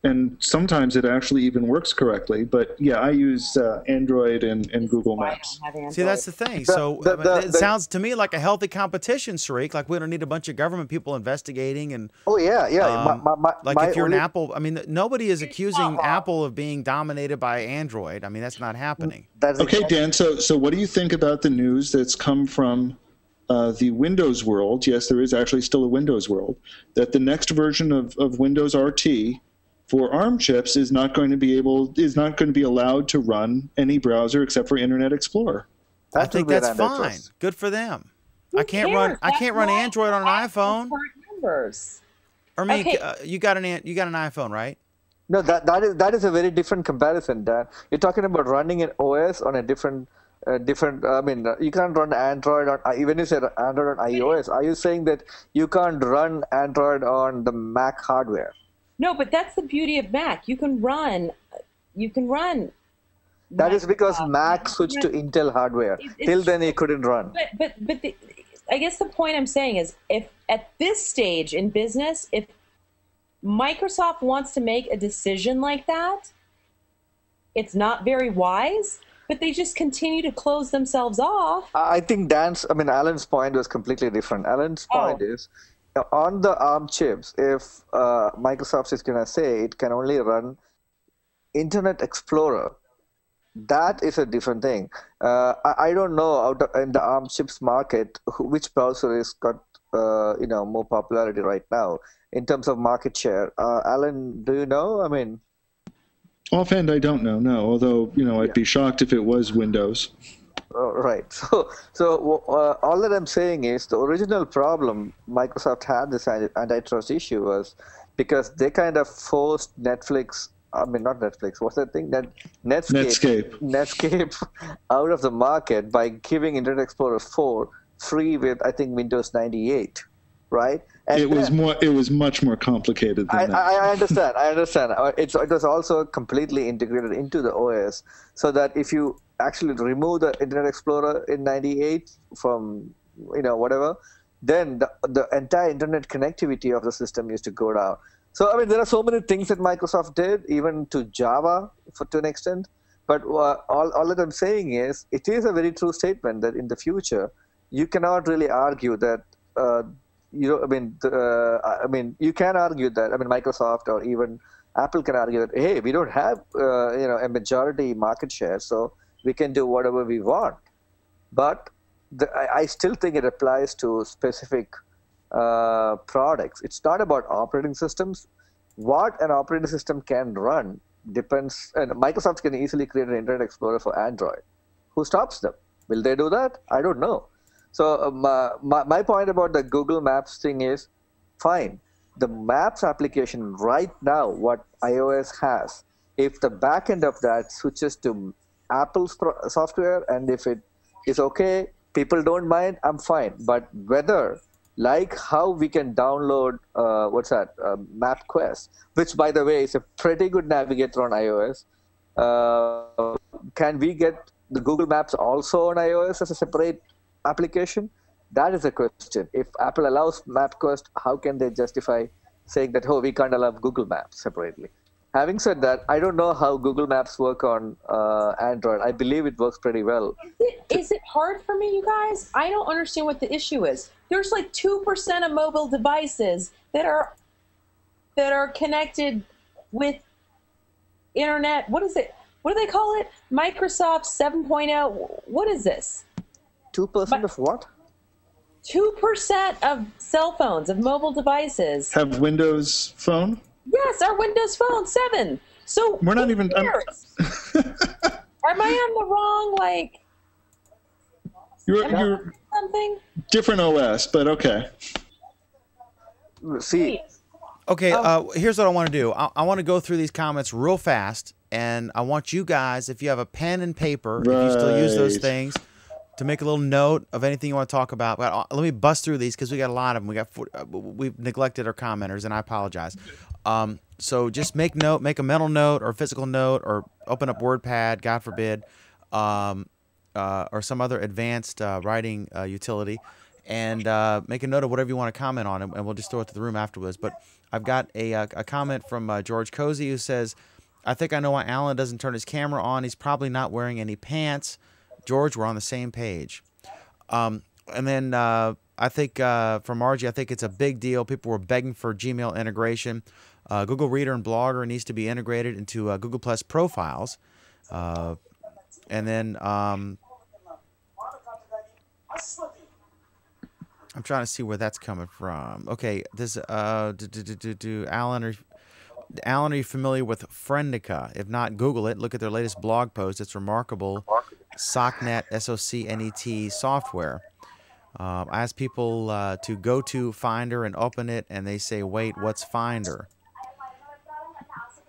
And sometimes it actually even works correctly. But yeah, I use Android and Google Maps. See, that's the thing. So it sounds to me like a healthy competition, Sariq. Like we don't need a bunch of government people investigating. And oh yeah. If you're an Apple, I mean, nobody is accusing Apple of being dominated by Android. I mean, that's not happening. Okay, Dan. So what do you think about the news that's come from the Windows world? Yes, there is actually still a Windows world. That the next version of Windows RT for ARM chips is not going to be allowed to run any browser except for Internet Explorer. I think that's fine. Good for them. I can't run Android on an iPhone. Or me, you got an iPhone, right? No, that is a very different comparison, Dan. You're talking about running an OS on a different. I mean, you can't run Android on, even you said Android on iOS. Are you saying that you can't run Android on the Mac hardware? No, but that's the beauty of Mac. You can run That is because Mac switched to Intel hardware. Till then, it couldn't run. But I guess the point I'm saying is, if at this stage in business, if Microsoft wants to make a decision like that, it's not very wise, but they just continue to close themselves off. I think Alan's point was completely different. Alan's point is, on the ARM chips, if Microsoft is going to say it can only run Internet Explorer, that is a different thing. I don't know in the ARM chips market which browser has got more popularity right now in terms of market share. Alan, do you know? I mean, offhand, I don't know. No, although I'd be shocked if it was Windows. Right. So all that I'm saying is the original problem Microsoft had this antitrust issue was because they kind of forced Netflix. I mean, not Netflix. What's that thing? Netscape out of the market by giving Internet Explorer 4 free with, I think, Windows 98, right? And it was much more complicated than that. I understand. It was also completely integrated into the OS, so that if you actually remove the Internet Explorer in 98 from whatever, then the entire internet connectivity of the system used to go down. So, I mean, there are so many things that Microsoft did, even to Java to an extent. But all that I'm saying is, it is a very true statement that in the future, you cannot really argue that, you can argue that, Microsoft or even Apple can argue that, hey, we don't have, a majority market share, so we can do whatever we want. But I still think it applies to specific products. It's not about operating systems. What an operating system can run depends, and Microsoft can easily create an Internet Explorer for Android. Who stops them? Will they do that? I don't know. So my point about the Google Maps thing is, fine. The Maps application right now, what iOS has, if the back end of that switches to Apple's software, and if it is okay, people don't mind, I'm fine. But whether, like how we can download, MapQuest, which, by the way, is a pretty good navigator on iOS. Can we get the Google Maps also on iOS as a separate application? That is a question. If Apple allows MapQuest, how can they justify saying that, we can't allow Google Maps separately? Having said that, I don't know how Google Maps work on Android. I believe it works pretty well. Is it hard for me, you guys? I don't understand what the issue is. There's like 2% of mobile devices that are connected with internet. What is it? What do they call it? Microsoft 7.0. What is this? 2% of what? 2% of cell phones, of mobile devices. Have Windows Phone? Yes, our Windows Phone 7. So we're not even. Am I on the wrong, You're something? Different OS, but okay. See. Okay, here's what I want to do. I want to go through these comments real fast, and I want you guys, if you have a pen and paper, if you still use those things, to make a little note of anything you want to talk about. But let me bust through these because we got a lot of them. We've neglected our commenters, and I apologize. So just make a mental note or a physical note, or open up WordPad, God forbid, or some other advanced writing utility, and make a note of whatever you want to comment on, and we'll just throw it to the room afterwards. But I've got a comment from George Cozy, who says, I think I know why Alan doesn't turn his camera on. He's probably not wearing any pants. George, we're on the same page. And then I think for Margie, I think it's a big deal. People were begging for Gmail integration. Google Reader and Blogger needs to be integrated into Google Plus profiles. And then I'm trying to see where that's coming from. Okay, this Alan, are you familiar with Friendica? If not, Google it. Look at their latest blog post. It's remarkable. SOCNET, SOCNET software. I ask people to go to Finder and open it, and they say, wait, what's Finder?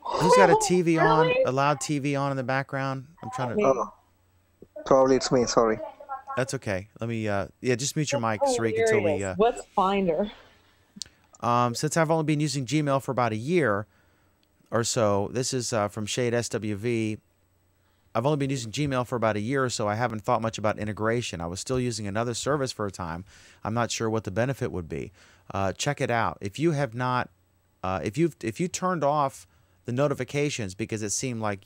Who's got a TV on, a loud TV on in the background? I'm trying to... Probably it's me, sorry. That's okay. Let me, just mute your mic, Sariq, until we... What's Finder? Since I've only been using Gmail for about a year or so, this is from Shade SWV. I've only been using Gmail for about a year or so. I haven't thought much about integration. I was still using another service for a time. I'm not sure what the benefit would be. Check it out. If you have not, if you turned off the notifications because it seemed like,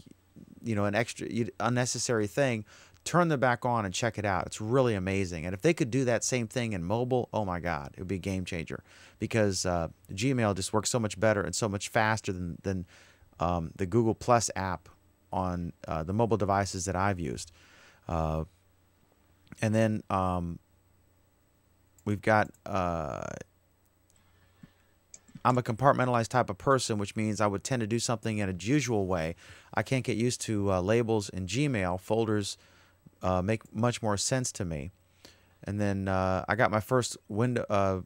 you know, an extra unnecessary thing, turn them back on and check it out. It's really amazing. And if they could do that same thing in mobile, oh my God, it would be a game changer, because Gmail just works so much better and so much faster than the Google Plus app on the mobile devices that I've used. And then we've got, I'm a compartmentalized type of person, which means I would tend to do something in a usual way. I can't get used to labels in Gmail. Folders make much more sense to me. And then I got my first window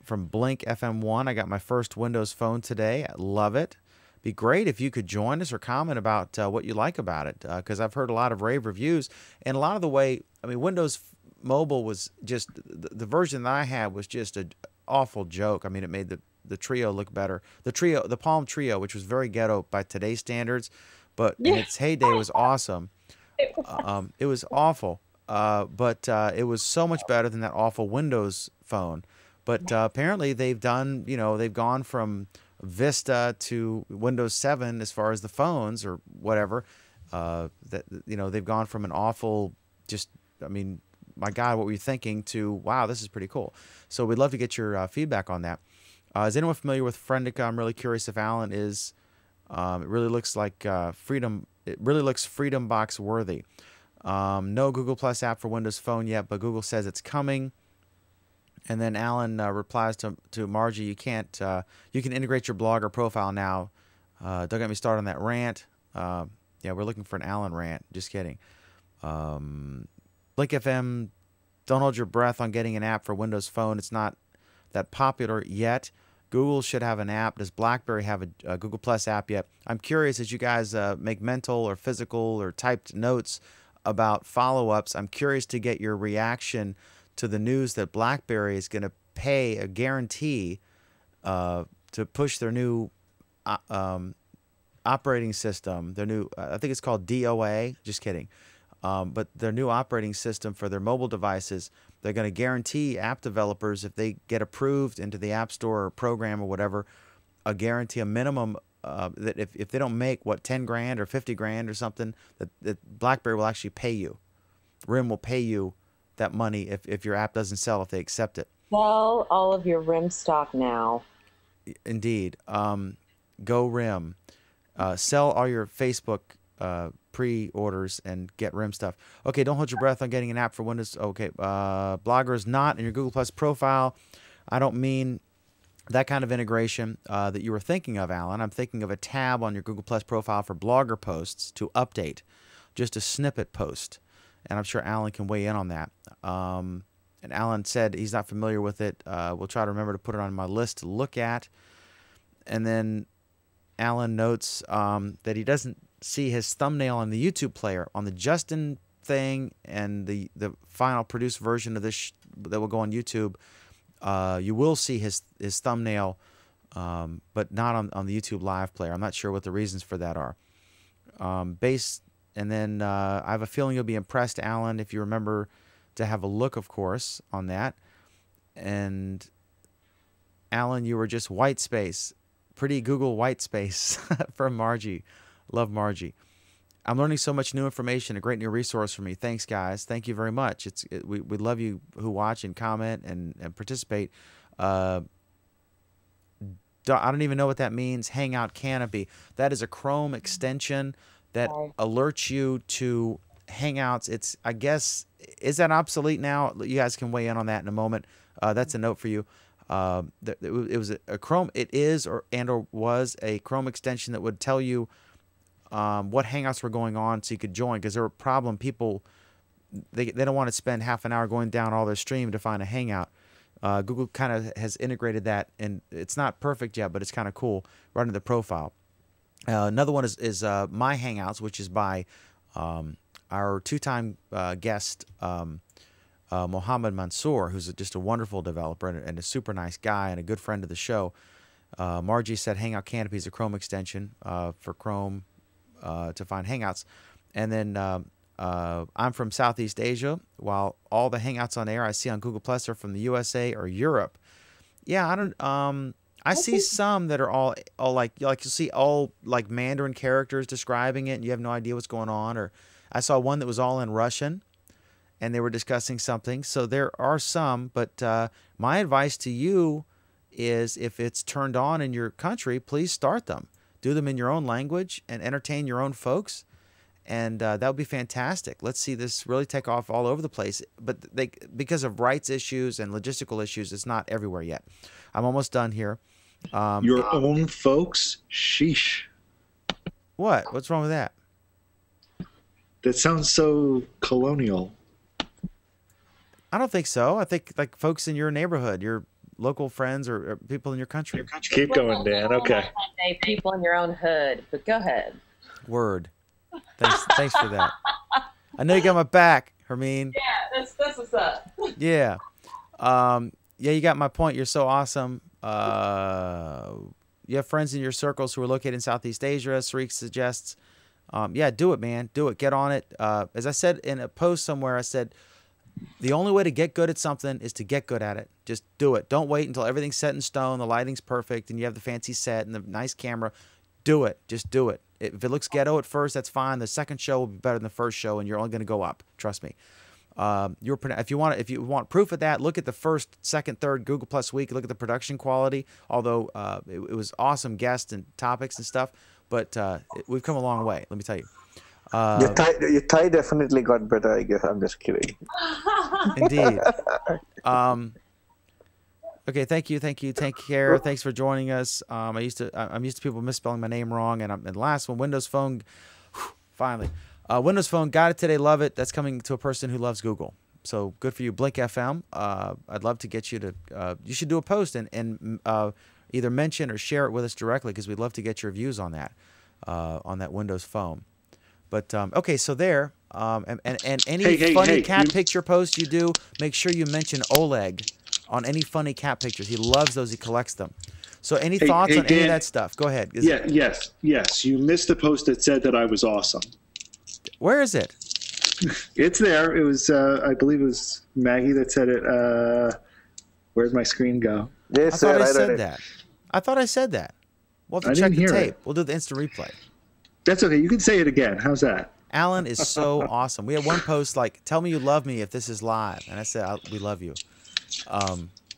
from Blink FM1. I got my first Windows phone today. I love it. Be great if you could join us or comment about what you like about it, because I've heard a lot of rave reviews. And a lot of the way, I mean, Windows Mobile was just, the version that I had was just an awful joke. I mean, it made the Trio look better. The Palm Trio, which was very ghetto by today's standards, but in its heyday was awesome. It was awful, but it was so much better than that awful Windows phone. But apparently they've done, you know, they've gone from Vista to Windows 7 as far as the phones or whatever. That, you know, they've gone from an awful, just, I mean, my God, what were you thinking, to wow, this is pretty cool. So we'd love to get your feedback on that. Is anyone familiar with Friendica? I'm really curious if Alan is. It really looks like Freedom. It really looks Freedom Box worthy. No Google Plus app for Windows Phone yet, but Google says it's coming. And then Alan replies to Margie, you can't. You can integrate your blogger profile now. Don't get me started on that rant. Yeah, we're looking for an Alan rant. Just kidding. Blink FM, don't hold your breath on getting an app for Windows Phone. It's not that popular yet. Google should have an app. Does BlackBerry have a Google Plus app yet? I'm curious, as you guys make mental or physical or typed notes about follow-ups, I'm curious to get your reaction to the news that BlackBerry is going to pay a guarantee to push their new operating system, their new, I think it's called DOA, just kidding, but their new operating system for their mobile devices. They're going to guarantee app developers, if they get approved into the App Store or program or whatever, a guarantee, a minimum that if they don't make, what, 10 grand or 50 grand or something, that BlackBerry will actually pay you. RIM will pay you that money if your app doesn't sell, if they accept it. Sell all of your RIM stock now. Indeed. Go RIM. Sell all your Facebook pre-orders and get RIM stuff. Okay, don't hold your breath on getting an app for Windows. Okay, Blogger is not in your Google Plus profile. I don't mean that kind of integration that you were thinking of, Alan. I'm thinking of a tab on your Google Plus profile for Blogger posts to update, just a snippet post. And I'm sure Alan can weigh in on that. And Alan said he's not familiar with it. We'll try to remember to put it on my list to look at. And then Alan notes that he doesn't see his thumbnail on the YouTube player on the Justin thing and the final produced version of this that will go on YouTube. You will see his thumbnail, but not on the YouTube live player. I'm not sure what the reasons for that are. And then I have a feeling you'll be impressed, Alan, if you remember to have a look, of course, on that. And Alan, you were just white space. Pretty Google white space from Margie. Love Margie. I'm learning so much new information, a great new resource for me. Thanks, guys. Thank you very much. We love you who watch and comment and participate. I don't even know what that means. Hangout Canopy. That is a Chrome extension that alerts you to Hangouts. It's, I guess, is that obsolete now? You guys can weigh in on that in a moment. That's a note for you. It was a Chrome. It is or was a Chrome extension that would tell you what Hangouts were going on so you could join, because there were a problem. People, they don't want to spend half an hour going down all their stream to find a Hangout. Google kind of has integrated that, and it's not perfect yet, but it's kind of cool right in the profile. Another one is My Hangouts, which is by our two-time guest, Mohammed Mansour, who's just a wonderful developer and a super nice guy and a good friend of the show. Margie said Hangout Canopy is a Chrome extension for Chrome to find Hangouts. And then I'm from Southeast Asia, while all the Hangouts on air I see on Google Plus are from the USA or Europe. Yeah, I don't. I see some that are all like you'll see all like Mandarin characters describing it, and you have no idea what's going on. Or I saw one that was all in Russian, and they were discussing something. So there are some, but my advice to you is if it's turned on in your country, please start them. Do them in your own language and entertain your own folks. And that would be fantastic. Let's see this really take off all over the place. But because of rights issues and logistical issues, it's not everywhere yet. I'm almost done here. Your own folks? Sheesh. What? What's wrong with that? That sounds so colonial. I don't think so. I think like folks in your neighborhood, your local friends or people in your country. Keep going, Dan. Okay. People in your own hood, but go ahead. Word. Thanks for that. I know you got my back, Hermine. Yeah, that's what's up. Yeah. Yeah, you got my point. You're so awesome. You have friends in your circles who are located in Southeast Asia, Sariq suggests. Yeah, do it, man. Do it. Get on it. As I said in a post somewhere, I said, the only way to get good at something is to get good at it. Just do it. Don't wait until everything's set in stone, the lighting's perfect, and you have the fancy set and the nice camera. Do it. Just do it. If it looks ghetto at first, that's fine. The second show will be better than the first show, and you're only going to go up. Trust me. If you want proof of that, look at the first, second, third Google Plus week. Look at the production quality. Although it was awesome guests and topics and stuff, but we've come a long way. Let me tell you. Your tie definitely got better, I guess. I'm just kidding. Indeed. Okay, thank you. Take care. Thanks for joining us. I'm used to people misspelling my name wrong. And the last one, Windows Phone. Finally, Windows Phone got it today. Love it. That's coming to a person who loves Google. So good for you, Blink FM. I'd love to get you to. You should do a post and either mention or share it with us directly because we'd love to get your views on that Windows Phone. But okay, so there, and any funny cat picture post you do, make sure you mention Oleg on any funny cat pictures. He loves those. He collects them. So any thoughts on any of that stuff? Go ahead. Yes. You missed the post that said that I was awesome. Where is it? It's there. It was, I believe it was Maggie that said it. Where's my screen go? I thought I said that. I thought I said that. We'll have to check the tape. We'll do the instant replay. That's okay. You can say it again. How's that? Alan is so awesome. We had one post like, tell me you love me if this is live. And I said, we love you.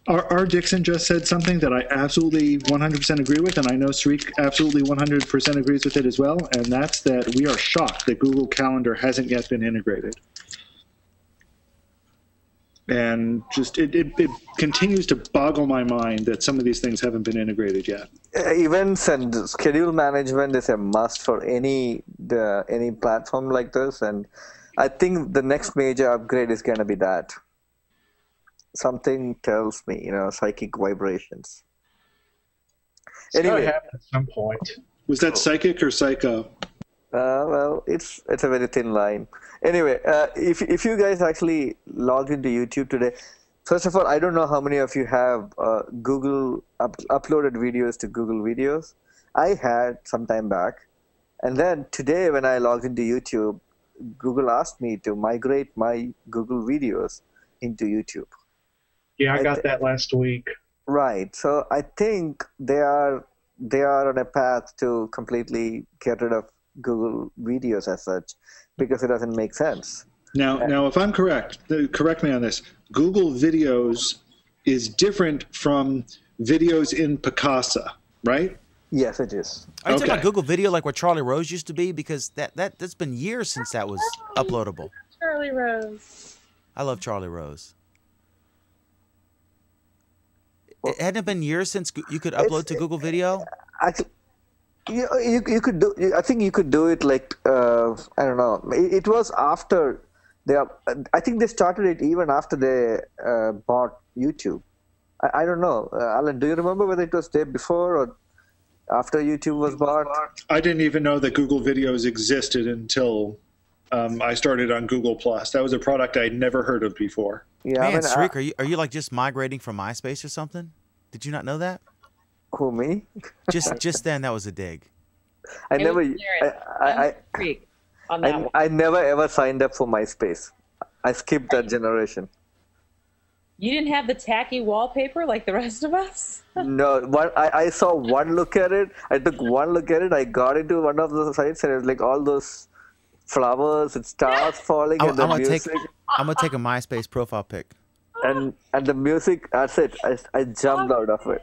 R. Dixon just said something that I absolutely 100% agree with, and I know Sariq absolutely 100% agrees with it as well, and that's that we are shocked that Google Calendar hasn't yet been integrated. And just it continues to boggle my mind that some of these things haven't been integrated yet. Events and schedule management is a must for any platform like this, and I think the next major upgrade is going to be that. Something tells me, psychic vibrations. Anyway, happen at some point. Was that psychic or psycho? Well, it's a very thin line. Anyway, if you guys actually logged into YouTube today, first of all, I don't know how many of you have Google uploaded videos to Google Videos. I had some time back, and then today when I logged into YouTube, Google asked me to migrate my Google Videos into YouTube. Yeah, I got that last week. Right. So I think they are on a path to completely get rid of Google Videos as such because it doesn't make sense. Now, if I'm correct, correct me on this. Google Videos is different from videos in Picasa, right? Yes, it is. Are you talking about Google Video like where Charlie Rose used to be? Because that's been years since that was uploadable. Charlie Rose. I love Charlie Rose. It hadn't been years since you could upload to Google Video. You could do. I think you could do it like I don't know. It was after they. I think they started it even after they bought YouTube. I don't know. Alan, do you remember whether it was day before or after YouTube was bought? I didn't even know that Google Videos existed until I started on Google Plus. That was a product I'd never heard of before. Yeah, man, Sariq, are you like just migrating from MySpace or something? Did you not know that? Who, me? Just then, that was a dig. I on that one. I never ever signed up for MySpace. I skipped that generation. You didn't have the tacky wallpaper like the rest of us? No, I saw one look at it. I took one look at it. I got into one of the sites, and it was like all those flowers and stars falling, and the music. I'm gonna take a MySpace profile pic. And the music, that's it. I jumped out of it.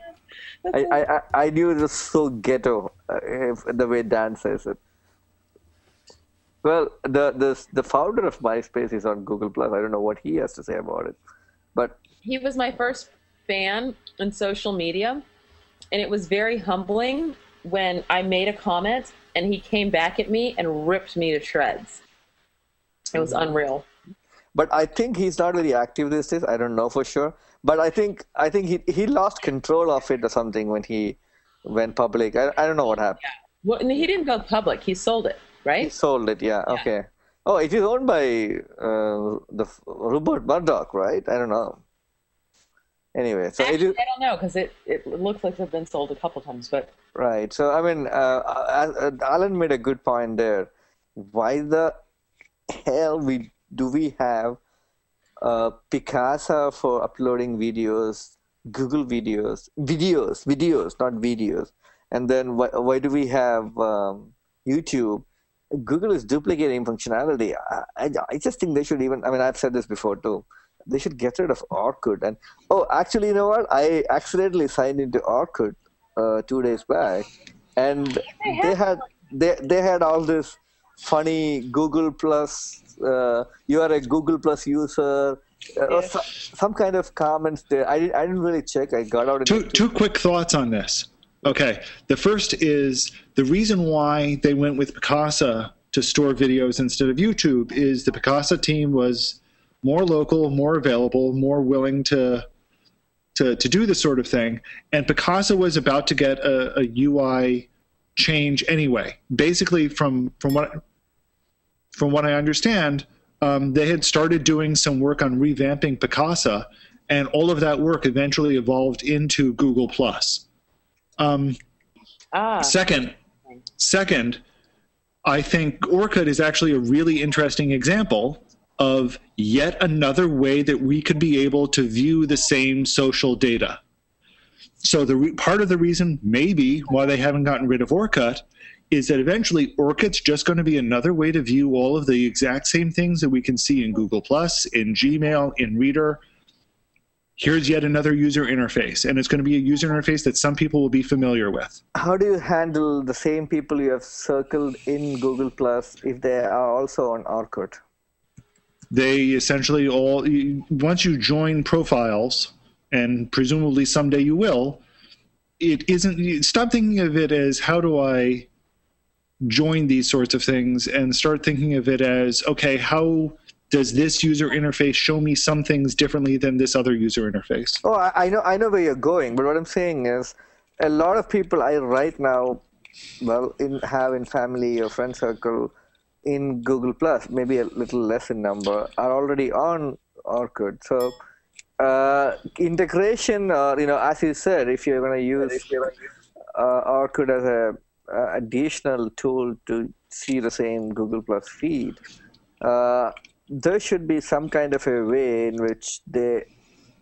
I knew it was so ghetto, the way Dan says it. Well, the founder of MySpace is on Google Plus. I don't know what he has to say about it, but he was my first fan in social media, and it was very humbling when I made a comment and he came back at me and ripped me to shreds. It was unreal. But I think he's not very active these days. I don't know for sure, but I think he lost control of it or something when he went public. I don't know what happened. Yeah. Well, he didn't go public. He sold it, right? He sold it. Yeah. Okay. Oh, it is owned by Rupert Murdoch, right? I don't know. Anyway, so actually, I don't know because it looks like they've been sold a couple times, but right. So I mean, Alan made a good point there. Why the hell do we have Picasa for uploading videos, Google videos, not videos, and then why do we have YouTube? Google is duplicating functionality. I just think they should even. I mean, I've said this before too. They should get rid of Orkut. And actually, you know what? I accidentally signed into Orkut 2 days back, and they had all this funny Google Plus. You are a Google Plus user. Some kind of comments there. I didn't really check. I got out. Two quick thoughts on this. Okay, the first is the reason why they went with Picasa to store videos instead of YouTube is the Picasa team was more local, more available, more willing to do this sort of thing. And Picasa was about to get a UI change anyway. Basically, from what I understand, they had started doing some work on revamping Picasa, and all of that work eventually evolved into Google+. Second, I think Orkut is actually a really interesting example of yet another way that we could be able to view the same social data. So part of the reason maybe why they haven't gotten rid of Orkut is that eventually Orkut's just going to be another way to view all of the exact same things that we can see in Google+, in Gmail, in Reader. Here's yet another user interface, and it's going to be a user interface that some people will be familiar with. How do you handle the same people you have circled in Google+, if they are also on Orkut? They essentially once you join profiles, and presumably someday you will, stop thinking of it as how do I join these sorts of things and start thinking of it as, okay, how does this user interface show me some things differently than this other user interface? Oh, I know where you're going, but what I'm saying is a lot of people right now, have in family or friend circle in Google+, maybe a little less in number, are already on Orkut. So integration, as you said, if you're going to use Orkut as a additional tool to see the same Google+ feed, there should be some kind of a way in which they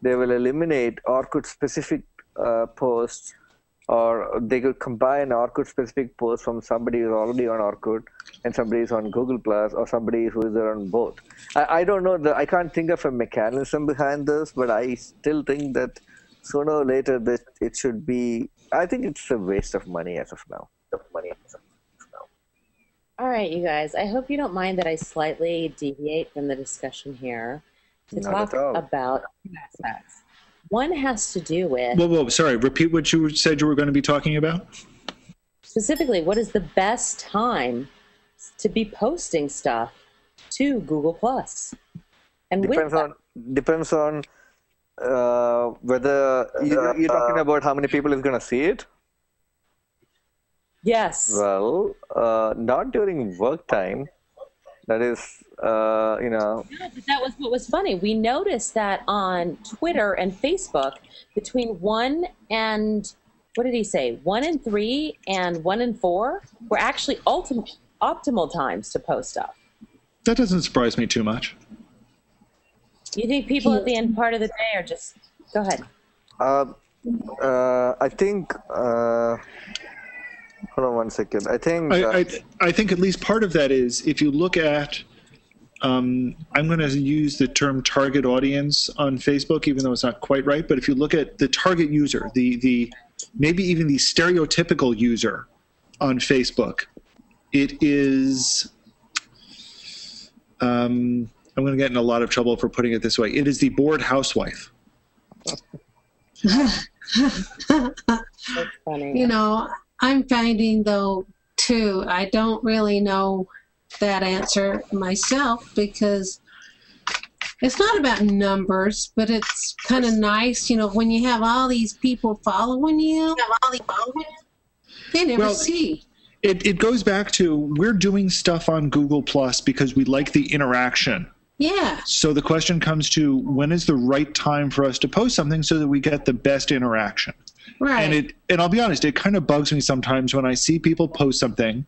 will eliminate Orkut-specific posts, or they could combine Orkut-specific posts from somebody who's already on Orkut and somebody who's on Google+, or somebody who is on both. I don't know. I can't think of a mechanism behind this, but I still think that sooner or later that it should be. I think it's a waste of money as of now. All right, you guys. I hope you don't mind that I slightly deviate from the discussion here to talk about aspects. One has to do with... Whoa, sorry. Repeat what you said you were going to be talking about. Specifically, what is the best time to be posting stuff to Google+? And depends on whether you're talking about how many people is going to see it. Yes. Well, not during work time. That is, No, but that was what was funny. We noticed that on Twitter and Facebook, between 1 and, what did he say, 1 and 3 and 1 and 4 were actually optimal times to post stuff. That doesn't surprise me too much. You think people at the end part of the day are just... Go ahead. I think... hold on one second. I think... I think at least part of that is, if you look at... I'm going to use the term target audience on Facebook, even though it's not quite right. But if you look at the target user, the maybe even the stereotypical user on Facebook, it is... I'm going to get in a lot of trouble for putting it this way. It is the bored housewife. That's funny. You know, I'm finding, though, too, I don't really know that answer myself, because it's not about numbers, but it's kind of nice, you know, when you have all these people following you, they never see. It goes back to, we're doing stuff on Google Plus because we like the interaction. Yeah. So the question comes to, when is the right time for us to post something so that we get the best interaction? Right. And I'll be honest, it kind of bugs me sometimes when I see people post something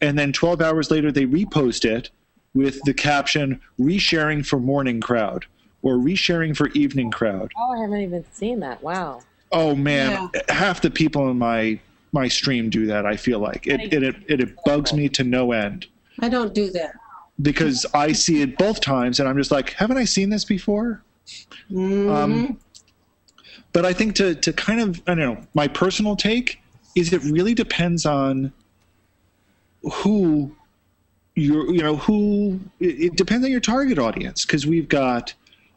and then 12 hours later they repost it with the caption, resharing for morning crowd or resharing for evening crowd. Oh, I haven't even seen that. Wow. Oh, man. Yeah. Half the people in my stream do that, I feel like. It bugs me to no end. I don't do that. Because I see it both times, and I'm just like, haven't I seen this before? Mm-hmm. But I think to kind of, I don't know, my personal take is it really depends on who it depends on your target audience, because we've got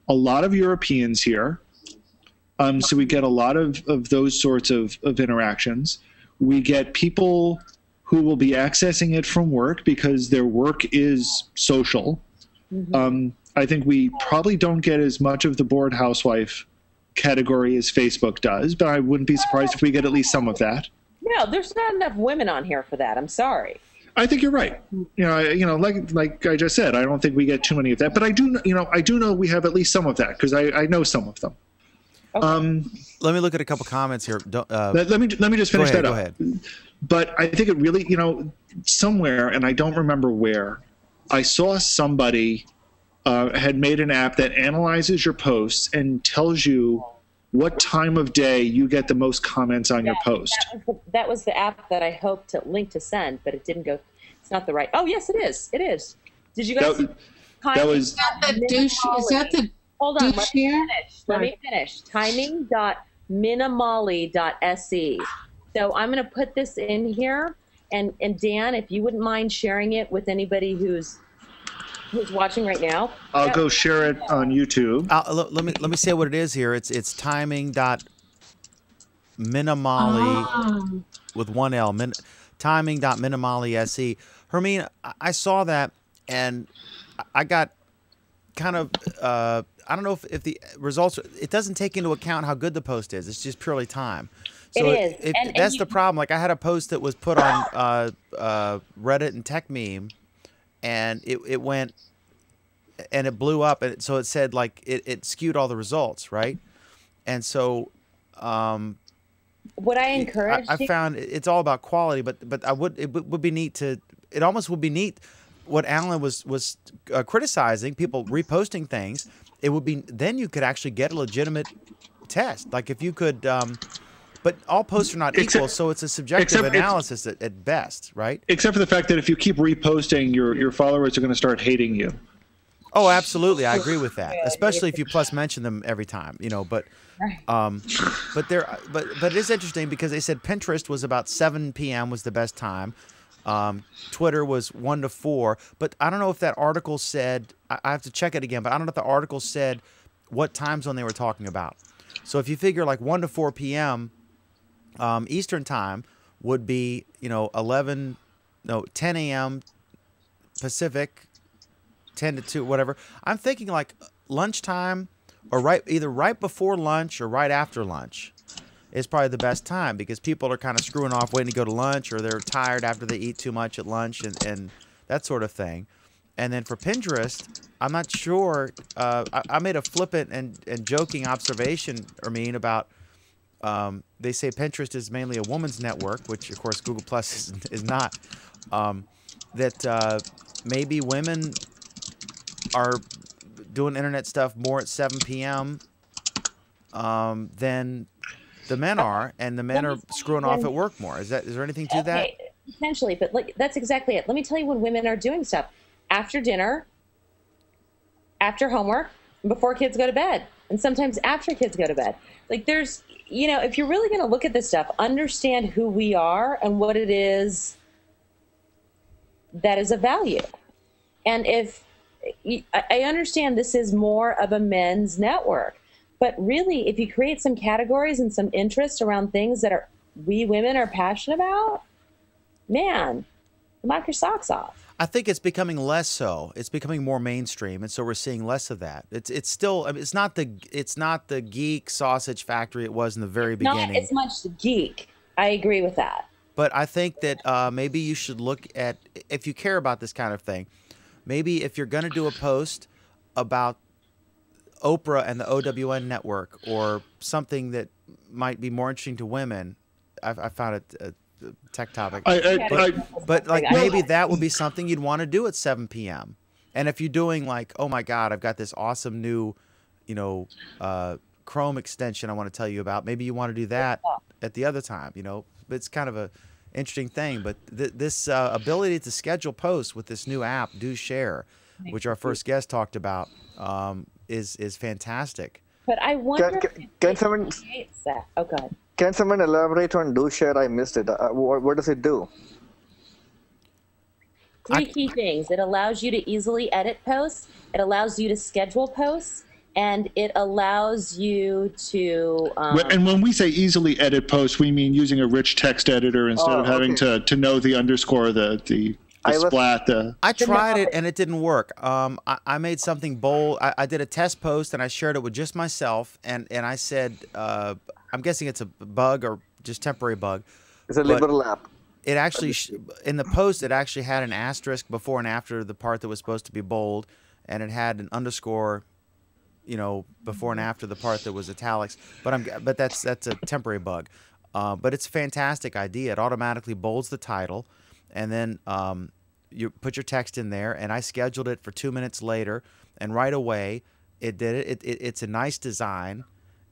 a lot of Europeans here. So we get a lot of those sorts of interactions. We get people who will be accessing it from work because their work is social. Mm-hmm. I think we probably don't get as much of the bored housewife category as Facebook does, but I wouldn't be surprised if we get at least some of that. No, there's not enough women on here for that. I'm sorry. I think you're right. Like I just said, I don't think we get too many of that, but I do know we have at least some of that, because I know some of them. Okay. Let me look at a couple comments here. Let me just finish that up. Go ahead. But I think it really, somewhere, and I don't remember where, I saw somebody had made an app that analyzes your posts and tells you what time of day you get the most comments on your post. That was the app that I hoped to link to send, but it didn't go. It's not the right. Oh, yes, it is. It is. Did you guys? Is that the Hold on. Let me finish. Timing.minimally.se. So I'm going to put this in here, and Dan, if you wouldn't mind sharing it with anybody who's watching right now. I'll go share it on YouTube. Let me say what it is here. It's timing.minimally with one L. Timing.minimally.se. Hermine, I saw that, and I got kind of I don't know if the results, it doesn't take into account how good the post is. It's just purely time. So it is. That's the problem. Like, I had a post that was put on Reddit and Tech Meme, and it went and it blew up, and so it said like it skewed all the results, right? And so what I encourage, I found it's all about quality, but it would be neat to, it almost would be neat what Alan was criticizing, people reposting things. It would be, then you could actually get a legitimate test, like if you could. But all posts are not equal, so it's a subjective analysis at best, right? Except for the fact that if you keep reposting, your followers are going to start hating you. Oh, absolutely, I agree with that. Especially if you plus mention them every time, But it is interesting because they said Pinterest was about 7 p.m. was the best time. Twitter was 1 to 4, but I don't know if that article said. I have to check it again, but I don't know if the article said what time zone they were talking about. So if you figure like 1 to 4 p.m. Eastern time would be 10 a.m. Pacific, 10 to 2, whatever. I'm thinking like lunchtime, or either right before lunch or right after lunch is probably the best time, because people are kind of screwing off waiting to go to lunch, or they're tired after they eat too much at lunch and that sort of thing. And then for Pinterest, I'm not sure. I made a flippant and joking observation, about they say Pinterest is mainly a woman's network, which of course Google Plus is not. that maybe women are doing internet stuff more at 7 p.m. Than the men are, and the men are screwing off at work more. Is there anything to that? Potentially, but like that's exactly it. Let me tell you when women are doing stuff after dinner, after homework, before kids go to bed, and sometimes after kids go to bed. Like there's, you know, if you're really going to look at this stuff, understand who we are and what it is that is of value. And if I understand this is more of a men's network, but really, if you create some categories and some interest around things that we women are passionate about, man, knock your socks off. I think it's becoming less so. It's becoming more mainstream, and so we're seeing less of that. It's still, I mean, it's not the geek sausage factory it was in the very beginning. Not as much the geek. I agree with that. But I think that maybe you should look at, if you care about this kind of thing, maybe if you're going to do a post about Oprah and the OWN network, or something that might be more interesting to women, I found it a tech topic. But like maybe that would be something you'd want to do at 7 p.m. And if you're doing like, oh my God, I've got this awesome new, you know, Chrome extension I want to tell you about. Maybe you want to do that at the other time. You know, it's kind of a interesting thing. But this ability to schedule posts with this new app, Do Share, which our first guest talked about, is fantastic. But I wonder can someone that. Oh, go ahead. Can someone elaborate on Do Share? I missed it. What does it do? Three key things. It allows you to easily edit posts. It allows you to schedule posts. And it allows you to... and when we say easily edit posts, we mean using a rich text editor instead of having to know the underscore, the splat. I tried it and it didn't work. I made something bold. I did a test post and I shared it with just myself. And I said, I'm guessing it's a bug or just temporary bug. It's a liberal app. It actually, in the post, it actually had an asterisk before and after the part that was supposed to be bold. And it had an underscore, you know, before and after the part that was italics. But that's a temporary bug. But it's a fantastic idea. It automatically bolds the title. And then you put your text in there, and I scheduled it for 2 minutes later, and right away it did it. It's a nice design,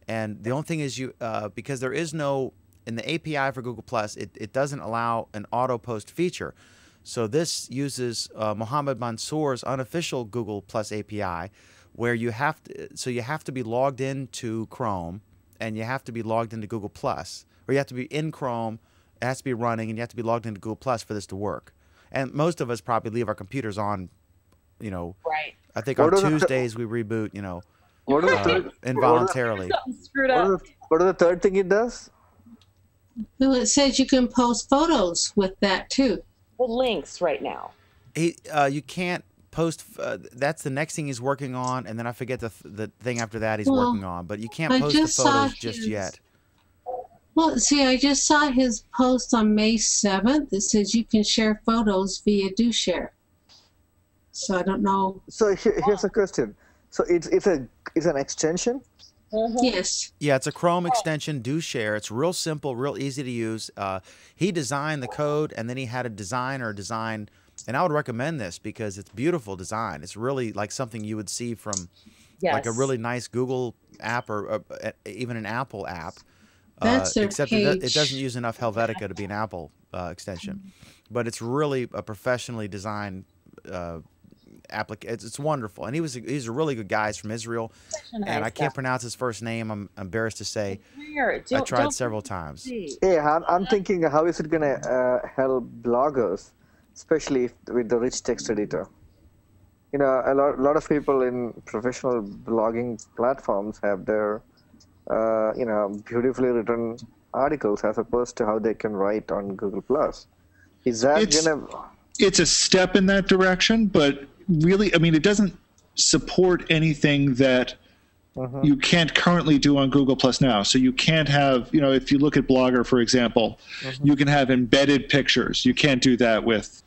and the only thing is because there is no, in the API for Google+, it doesn't allow an auto post feature. So this uses Mohammed Mansour's unofficial Google+ API, where you have to be logged into Chrome, and you have to be logged into Google+, or you have to be in Chrome. It has to be running, and you have to be logged into Google+ for this to work. And most of us probably leave our computers on, you know. Right. I think on Tuesdays we reboot, you know, involuntarily. What is the third thing it does? Well, it says you can post photos with that too. The links right now. You can't post. That's the next thing he's working on, and then I forget the thing after that he's working on. But you can't post the photos just yet. Well, see, I just saw his post on May 7th. It says you can share photos via Do Share. So I don't know. So here's a question. So it's an extension? Mm-hmm. Yes. Yeah, it's a Chrome extension, Do Share. It's real simple, real easy to use. He designed the code, and then he had a designer design, and I would recommend this because it's beautiful design. It's really like something you would see from like a really nice Google app or even an Apple app. That's their except page. it doesn't use enough Helvetica to be an Apple extension, but it's really a professionally designed application. It's wonderful, and he's a really good guy. He's from Israel, and I can't pronounce his first name. I'm embarrassed to say. I tried several times. Hey, I'm thinking, how is it gonna help bloggers, especially with the rich text editor? You know, a lot of people in professional blogging platforms have their you know, beautifully written articles as opposed to how they can write on Google+. Is that It's a step in that direction, but really, I mean, it doesn't support anything that you can't currently do on Google+ now. So you can't have, you know, if you look at Blogger, for example, you can have embedded pictures. You can't do that with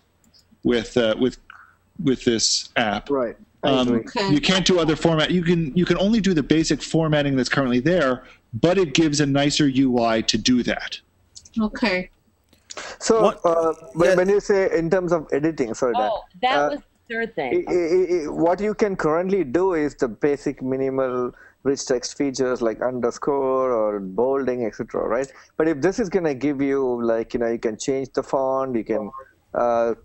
this app. Right. You can't do other format. You can only do the basic formatting that's currently there, but it gives a nicer UI to do that. Okay. So when you say in terms of editing, sorry, that was the third thing. What you can currently do is the basic minimal rich text features like underscore or bolding, etc. Right? But if this is going to give you, like, you can change the font, you can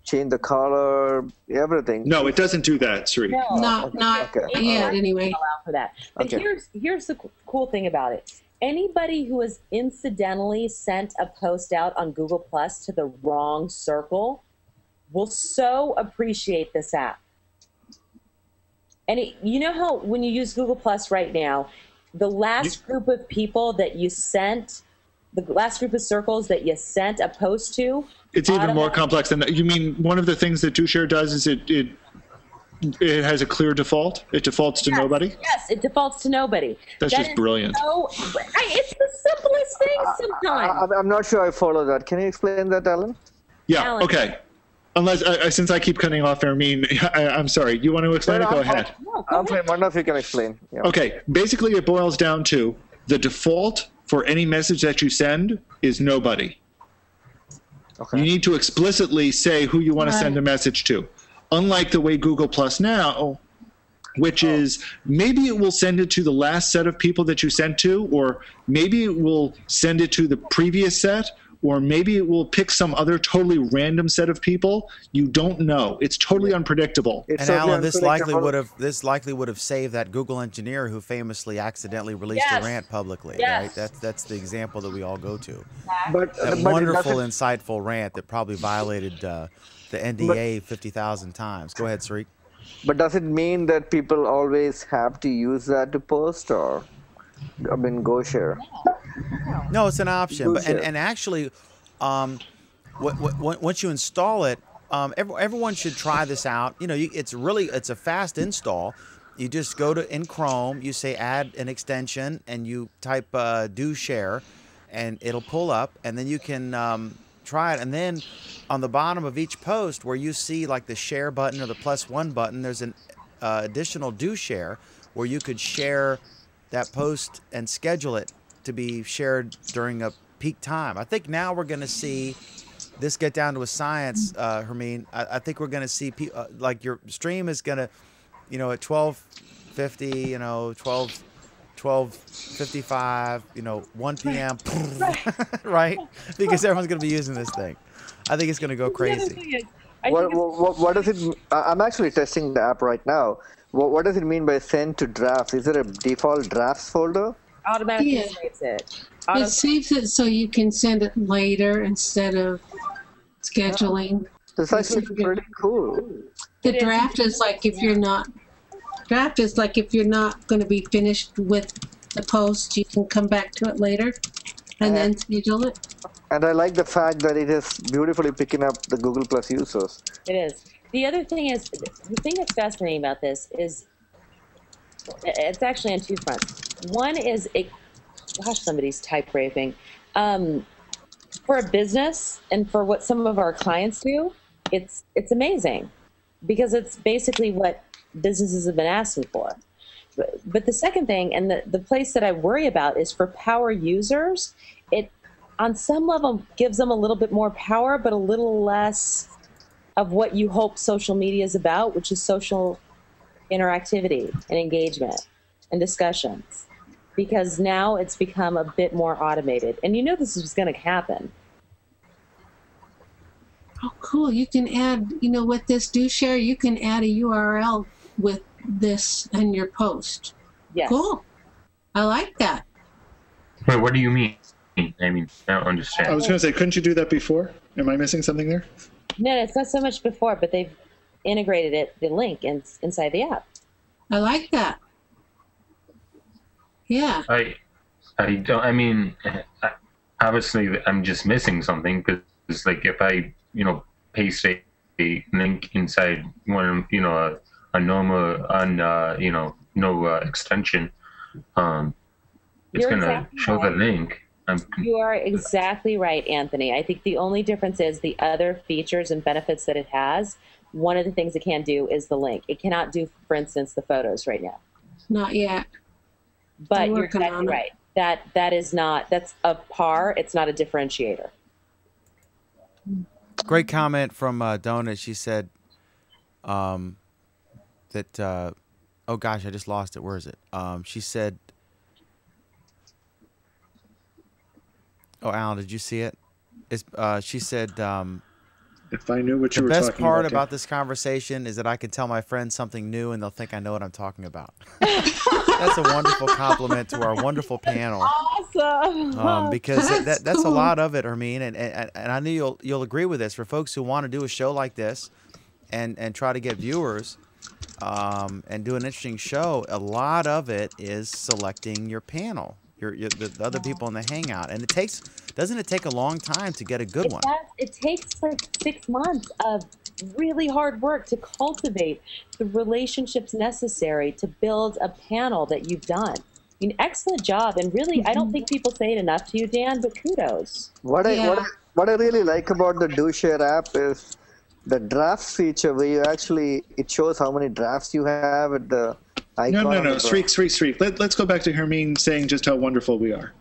change the color, everything. No, it doesn't do that, Sri. No, not yet, anyway. Allow for that. But here's the cool thing about it. Anybody who has incidentally sent a post out on Google Plus to the wrong circle will so appreciate this app. And you know how when you use Google Plus right now, the last group of people that you sent, the last group of circles that you sent a post to, it's even more complex than that. You mean one of the things that DoShare does is it has a clear default? It defaults to nobody? Yes, it defaults to nobody. That's just brilliant. It's the simplest thing sometimes. I'm not sure I follow that. Can you explain that, Alan? Yeah, Alan. Okay. Unless, since I keep cutting off Ermine, I'm sorry. You want to explain it? Go ahead. I'm fine. Wonder if you can explain. Yeah. Okay. Basically, it boils down to the default for any message that you send is nobody. Okay. You need to explicitly say who you want to send a message to. Unlike the way Google Plus now, which is maybe it will send it to the last set of people that you sent to, or maybe it will send it to the previous set, or maybe it will pick some other totally random set of people. You don't know. It's totally unpredictable. And Alan, this likely would have saved that Google engineer who famously accidentally released a rant publicly. Right? That's the example that we all go to. That wonderful, insightful rant that probably violated the NDA 50,000 times. Go ahead, Sri. But does it mean that people always have to use that to post, or go share? No, it's an option. But and actually, once you install it, everyone should try this out. It's a fast install. You just go in Chrome, you say add an extension, and you type do share, and it'll pull up, and then you can try it. And then on the bottom of each post, where you see like the share button or the +1 button, there's an additional do share where you could share that post and schedule it to be shared during a peak time. I think now we're going to see this get down to a science, Hermine. I think we're going to see like your stream is going to, at 12:50, 12:55, 1 p.m. right? Because everyone's going to be using this thing. I think it's going to go crazy. What does it? I'm actually testing the app right now. What does it mean by send to drafts? Is there a default drafts folder? Automatically saves it. It saves it so you can send it later instead of scheduling. That's actually pretty cool. The draft is like if you're not going to be finished with the post, you can come back to it later and then schedule it. And I like the fact that it is beautifully picking up the Google Plus users. It is. The other thing is, the thing that's fascinating about this is, it's actually on two fronts. One is, somebody's type raping. For a business and for what some of our clients do, it's amazing because it's basically what businesses have been asking for. But the second thing, and the place that I worry about, is for power users, it on some level gives them a little bit more power, but a little less of what you hope social media is about, which is social interactivity and engagement and discussions, because now it's become a bit more automated. And this is going to happen. Oh, cool. You can add, with this do share, you can add a URL with this in your post. Yes. Cool. I like that. Wait, what do you mean? I don't understand. I was going to say, couldn't you do that before? Am I missing something there? No, it's not so much before, but they've integrated the link inside the app. I like that. Yeah. I don't. Obviously, I'm just missing something because it's like if I, paste a link inside one, a normal no extension, it's gonna show the link. You are exactly right, Anthony. I think the only difference is the other features and benefits that it has. One of the things it can do is the link. It cannot do, for instance, the photos right now. Not yet. But you're exactly right. That's a par. It's not a differentiator. Great comment from Donna. She said that, oh gosh, I just lost it. Where is it? She said, oh, Alan, did you see it? She said, if I knew what you were the talking best part about this conversation is that I can tell my friends something new and they'll think I know what I'm talking about. That's a wonderful compliment to our wonderful panel. Awesome. Because that's a lot of it, Hermine, and I knew you'll agree with this. For folks who want to do a show like this and try to get viewers and do an interesting show, a lot of it is selecting your panel, the other people in the Hangout, and doesn't it take a long time to get a good one? It takes like 6 months of really hard work to cultivate the relationships necessary to build a panel that you've done. I mean, excellent job, and really, I don't think people say it enough to you, Dan, but kudos. What I really like about the Do Share app is the drafts feature, where you actually, it shows how many drafts you have at the icon. No. Streak. Let's go back to Hermine saying just how wonderful we are.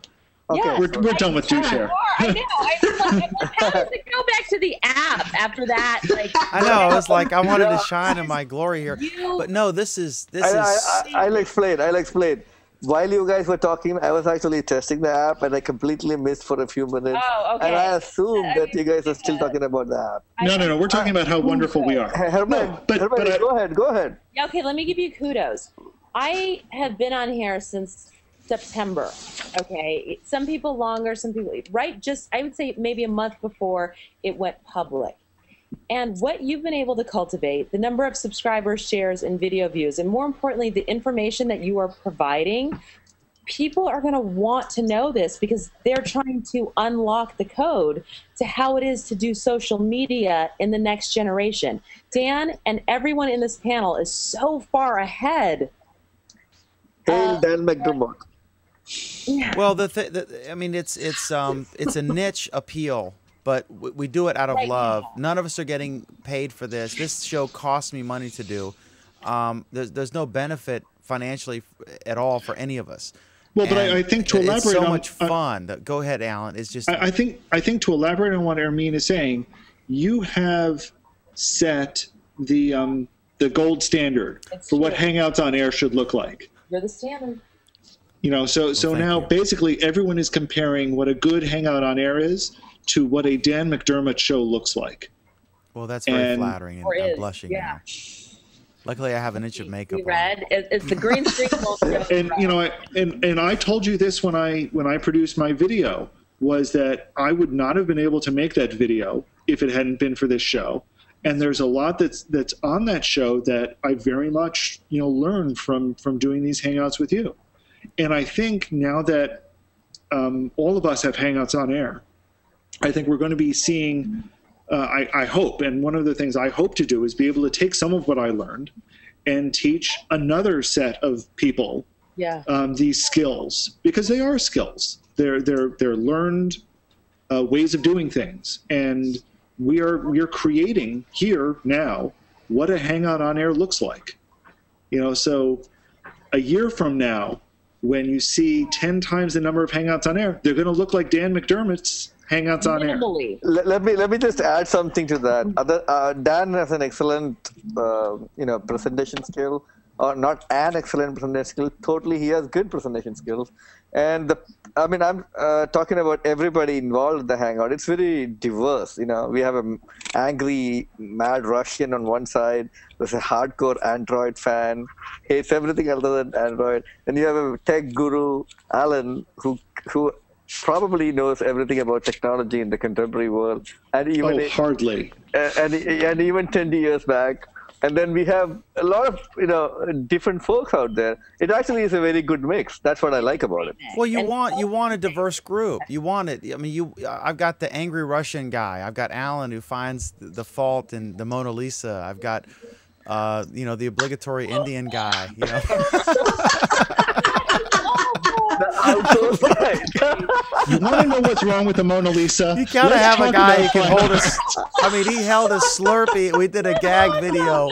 Okay. Yes, we're done with Do Share. I know. I was like, how does it go back to the app after that? Like, I know. I was like, I wanted to shine in my glory here, but no, this is. I'll explain. While you guys were talking, I was actually testing the app, and I completely missed for a few minutes. Oh, okay. And I assumed that you guys are still talking about the app. No. We're talking about how wonderful we are. Herman, go ahead. Yeah, okay, let me give you kudos. I have been on here since September. Okay, some people longer, some people I would say maybe a month before it went public. And what you've been able to cultivate, the number of subscribers, shares, and video views, and more importantly, the information that you are providing, people are going to want to know this because they're trying to unlock the code to how it is to do social media in the next generation. Dan and everyone in this panel is so far ahead. Hail Dan McDermott. Well, I mean, it's a niche appeal, but we do it out of love. None of us are getting paid for this. This show costs me money to do. There's no benefit financially at all for any of us. Well, but I think to elaborate it's so on much fun. Go ahead, Alan. It's just I think to elaborate on what Hermine is saying, you have set the gold standard for what Hangouts on Air should look like. You're the standard. You know, so now basically everyone is comparing what a good Hangout on Air is to what a Dan McDermott show looks like. Well, that's very flattering, and I'm blushing now. Luckily, I have an inch of makeup on. Red. It's the green screen. And you know, and I told you this when I produced my video, was that I would not have been able to make that video if it hadn't been for this show. And there's a lot that's on that show that I very much learned from doing these Hangouts with you. And I think now that all of us have Hangouts on Air, I think we're going to be seeing, I hope, and one of the things I hope to do is be able to take some of what I learned and teach another set of people these skills, because they are skills. They're learned ways of doing things. And we are creating here now what a Hangout on Air looks like. So a year from now, when you see 10 times the number of Hangouts on Air, they're going to look like Dan McDermott's Hangouts on Air. Let me just add something to that. Dan has an excellent presentation skill, or not an excellent presentation skill. Totally, he has good presentation skills. And I'm talking about everybody involved in the Hangout. It's very diverse. We have an angry, mad Russian on one side. There's a hardcore Android fan, hates everything other than Android. And you have a tech guru, Alan, who probably knows everything about technology in the contemporary world. And even hardly. And even 20 years back. And then we have a lot of different folks out there. It actually is a very good mix. That's what I like about it. Well, you want a diverse group. You want it. I mean, I've got the angry Russian guy. I've got Alan, who finds the fault in the Mona Lisa. I've got the obligatory Indian guy. You want to know what's wrong with the Mona Lisa? You gotta have a guy who can hold us. I mean, he held a Slurpee. We did a gag video.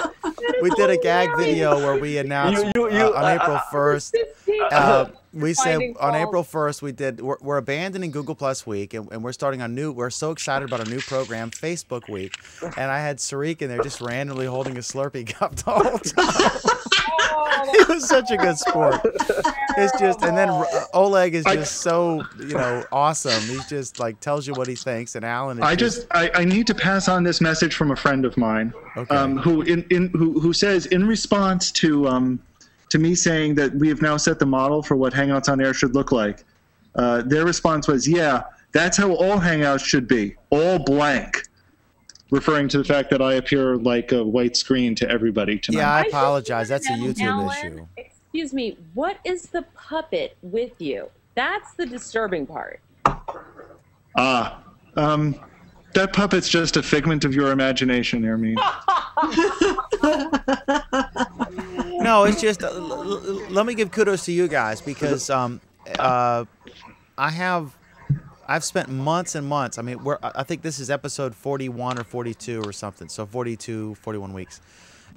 Where we announced on April 1st. we said on April 1st we're abandoning Google Plus Week and we're starting we're so excited about our new program, Facebook Week. And I had Sarik in there just randomly holding a Slurpee cup the whole time. He was such a good sport. It's just, and then Oleg is just so, awesome. He's just like tells you what he thinks, and Alan is I need to pass on this message from a friend of mine, who says in response to me saying that we have now set the model for what Hangouts on Air should look like. Their response was, yeah, that's how all Hangouts should be, all blank, referring to the fact that I appear like a white screen to everybody tonight. Yeah, I apologize. That's a YouTube issue. Excuse me, what is the puppet with you? That's the disturbing part. That puppet's just a figment of your imagination, Hermine. No, it's just, let me give kudos to you guys because I've spent months and months. I mean, I think this is episode 41 or 42 or something. So 42, 41 weeks.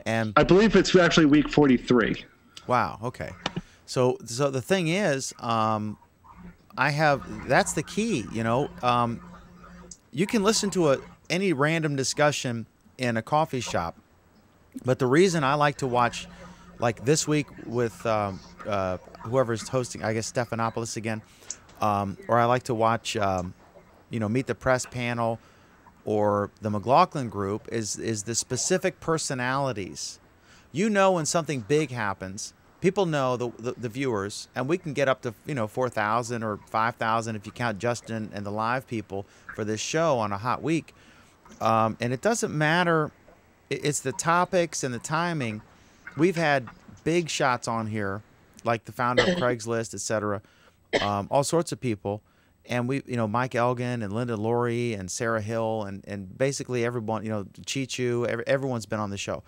And I believe it's actually week 43. Wow. Okay. So the thing is, that's the key, you can listen to any random discussion in a coffee shop. But the reason I like to watch, like this week with whoever's hosting, I guess Stephanopoulos again, or I like to watch, Meet the Press panel or the McLaughlin group, is the specific personalities. When something big happens, people know the viewers, and we can get up to 4,000 or 5,000 if you count Justin and the live people for this show on a hot week. And it doesn't matter. It's the topics and the timing. We've had big shots on here, like the founder of Craigslist, etc. All sorts of people. And we, Mike Elgin and Linda Laurie and Sarah Hill and basically everyone, Chichu, everyone's been on the show.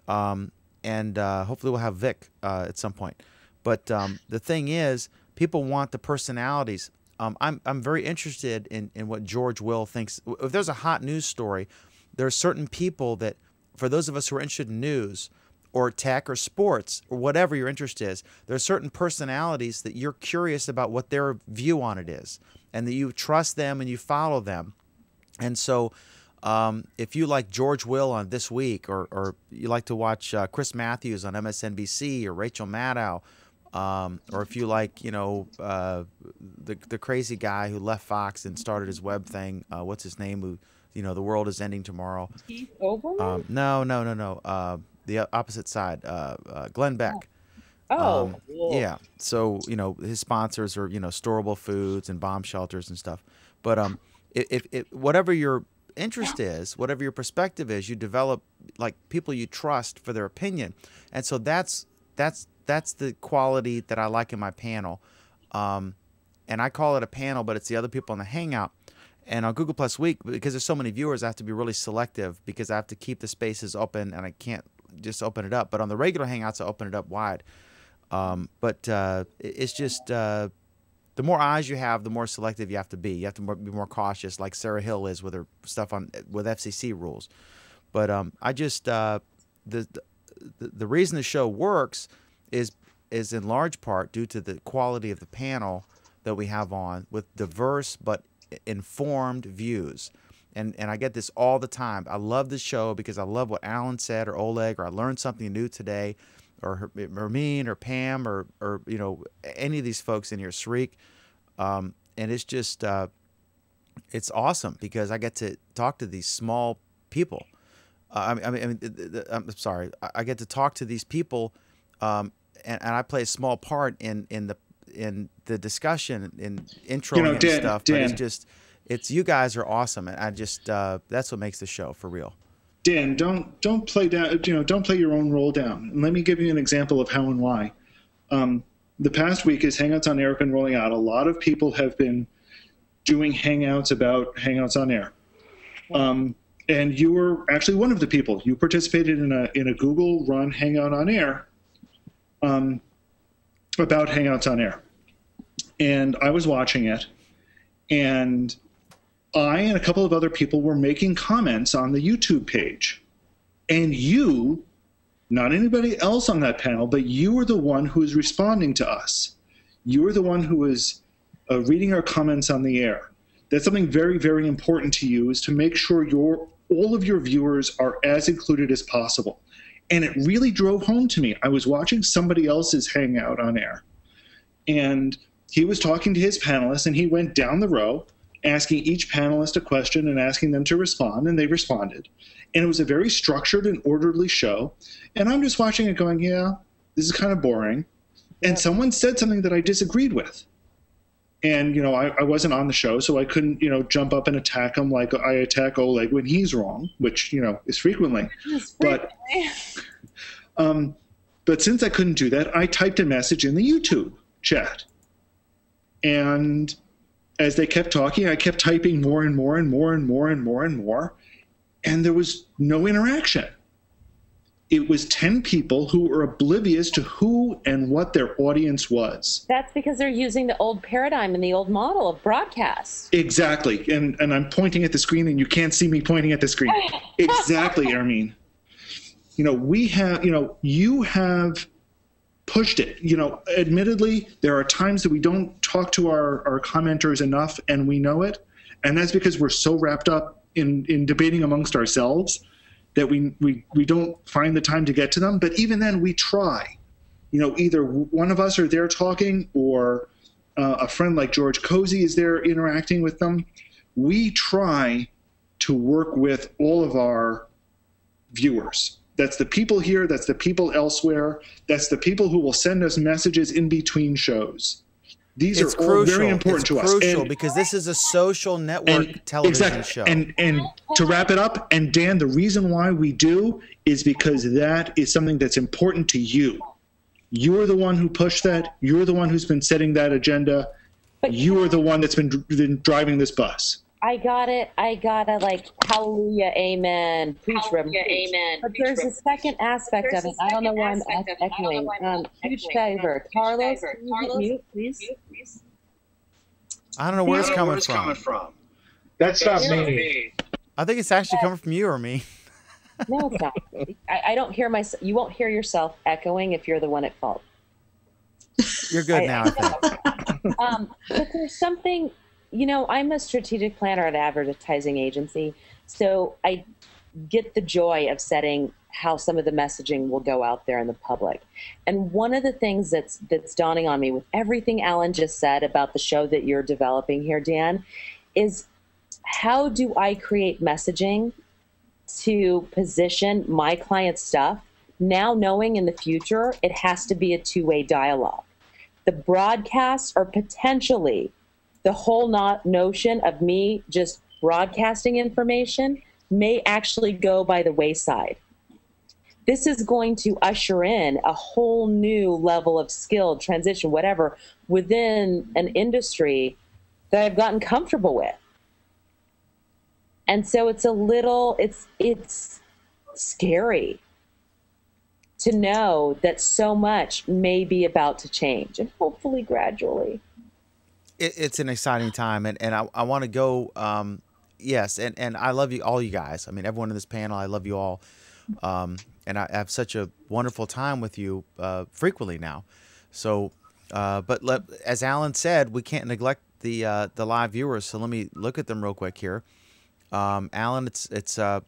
And hopefully we'll have Vic at some point. But the thing is, people want the personalities. I'm very interested in what George Will thinks. If there's a hot news story, there are certain people that, for those of us who are interested in news or tech or sports or whatever your interest is, there are certain personalities that you're curious about what their view on it is, and that you trust them and you follow them. And so if you like George Will on This Week, or you like to watch Chris Matthews on MSNBC or Rachel Maddow, or if you like, the crazy guy who left Fox and started his web thing, what's his name? Who, the world is ending tomorrow. Keith Olbermann? No. The opposite side, Glenn Beck. Cool. Yeah. So his sponsors are storable foods and bomb shelters and stuff. But if whatever your interest is, whatever your perspective is, you develop like people you trust for their opinion, and so that's the quality that I like in my panel. And I call it a panel, but it's the other people in the Hangout. And on Google Plus Week, because there's so many viewers, I have to be really selective because I have to keep the spaces open and I can't just open it up. But on the regular Hangouts, I open it up wide. But it's just the more eyes you have, the more selective you have to be. You have to be more cautious, like Sarah Hill is with her stuff with FCC rules. But I just the reason the show works is in large part due to the quality of the panel that we have on, with diverse but informed views. And I get this all the time. I love the show because I love what Alan said, or Oleg, or I learned something new today, or Hermine, or Pam, or any of these folks in here, Sarik. And it's just it's awesome because I get to talk to these small people. I'm sorry. I get to talk to these people, and I play a small part in the discussion, in introing and stuff. Dan, but it's you guys are awesome, and I just that's what makes the show for real. Dan, don't play down. Don't play your own role down. And let me give you an example of how and why. The past week, as Hangouts on Air have been rolling out, a lot of people have been doing Hangouts about Hangouts on Air. And you were actually one of the people. You participated in a Google-run Hangout on Air about Hangouts on Air. And I was watching it, and I and a couple of other people were making comments on the YouTube page. And you, not anybody else on that panel, but you were the one who was responding to us. You're the one who is reading our comments on the air. That's something very, very important to you, is to make sure all of your viewers are as included as possible. And it really drove home to me. I was watching somebody else's Hangout on air, and he was talking to his panelists, and he went down the row asking each panelist a question and asking them to respond, and they responded. And it was a very structured and orderly show. And I'm just watching it going, yeah, this is kind of boring. And someone said something that I disagreed with. And, I wasn't on the show, so I couldn't, jump up and attack him like I attack Oleg when he's wrong, which, is frequently. But since I couldn't do that, I typed a message in the YouTube chat. And as they kept talking, I kept typing more and more and more and more and more and more. And there was no interaction. It was 10 people who were oblivious to who and what their audience was. That's because they're using the old paradigm and the old model of broadcast. Exactly. And I'm pointing at the screen, and you can't see me pointing at the screen. Exactly, Armin. You have pushed it. Admittedly, there are times that we don't talk to our commenters enough, and we know it. And that's because we're so wrapped up in debating amongst ourselves that we don't find the time to get to them. But even then, we try. Either one of us are there talking, or a friend like George Cozy is there interacting with them. We try to work with all of our viewers. That's the people here, that's the people elsewhere, that's the people who will send us messages in between shows. These are all very important to us. It's crucial because this is a social network television show. And to wrap it up, and Dan, the reason why we do is because that is something that's important to you. You're the one who pushed that. You're the one who's been setting that agenda. You are the one that's been driving this bus. I got it. Like, hallelujah, amen, preach, Reverend, preach. Amen. But there's a second aspect of it. I don't know why I'm echoing. Huge favor. Carlos, can you mute, please? I don't know where it's coming from. That's not me. I think it's actually coming from you or me. No, it's not. I don't hear myself. You won't hear yourself echoing if you're the one at fault. You're good now, I think. But there's something... I'm a strategic planner at an advertising agency, so I get the joy of setting how some of the messaging will go out there in the public. And one of the things that's dawning on me with everything Alan just said about the show that you're developing here, Dan, is how do I create messaging to position my client's stuff, now knowing in the future it has to be a two-way dialogue. The broadcasts are potentially... the whole notion of me just broadcasting information may actually go by the wayside. This is going to usher in a whole new level of skill, transition, whatever, within an industry that I've gotten comfortable with. And so it's scary to know that so much may be about to change, and hopefully gradually. It's an exciting time, and I want to go, yes, and I love you, all you guys. I mean, everyone in this panel, I love you all, and I have such a wonderful time with you frequently now. So, but as Alan said, we can't neglect the live viewers, so let me look at them real quick here. Alan, it's oh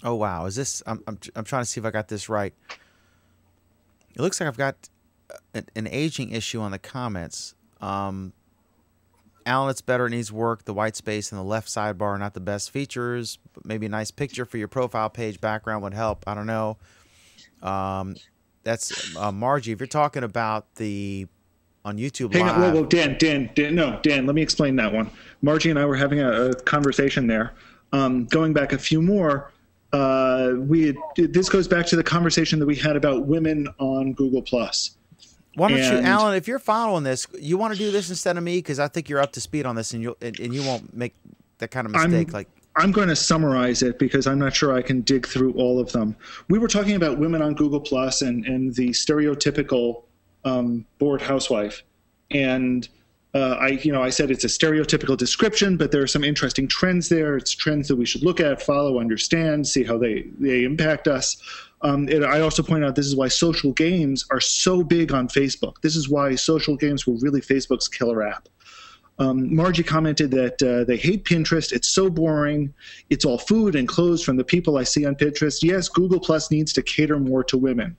wow, is this? I'm trying to see if I got this right. It looks like I've got an aging issue on the comments. Alan, it's better. It needs work. The white space in the left sidebar are not the best features, but maybe a nice picture for your profile page background would help. I don't know. That's Margie. If you're talking about on YouTube Live. Hang on, whoa, Dan, let me explain that one. Margie and I were having a conversation there. Going back a few more, this goes back to the conversation that we had about women on Google+. Why don't you, Alan, if you're following this, you want to do this instead of me, because I think you're up to speed on this, and you won't make that kind of mistake. I'm going to summarize it because I'm not sure I can dig through all of them. We were talking about women on Google+ and the stereotypical bored housewife, and I said it's a stereotypical description, but there are some interesting trends there. It's trends that we should look at, follow, understand, see how they impact us. And I also point out this is why social games are so big on Facebook. This is why social games were really Facebook's killer app. Margie commented that they hate Pinterest. It's so boring. It's all food and clothes from the people I see on Pinterest. Yes, Google Plus needs to cater more to women.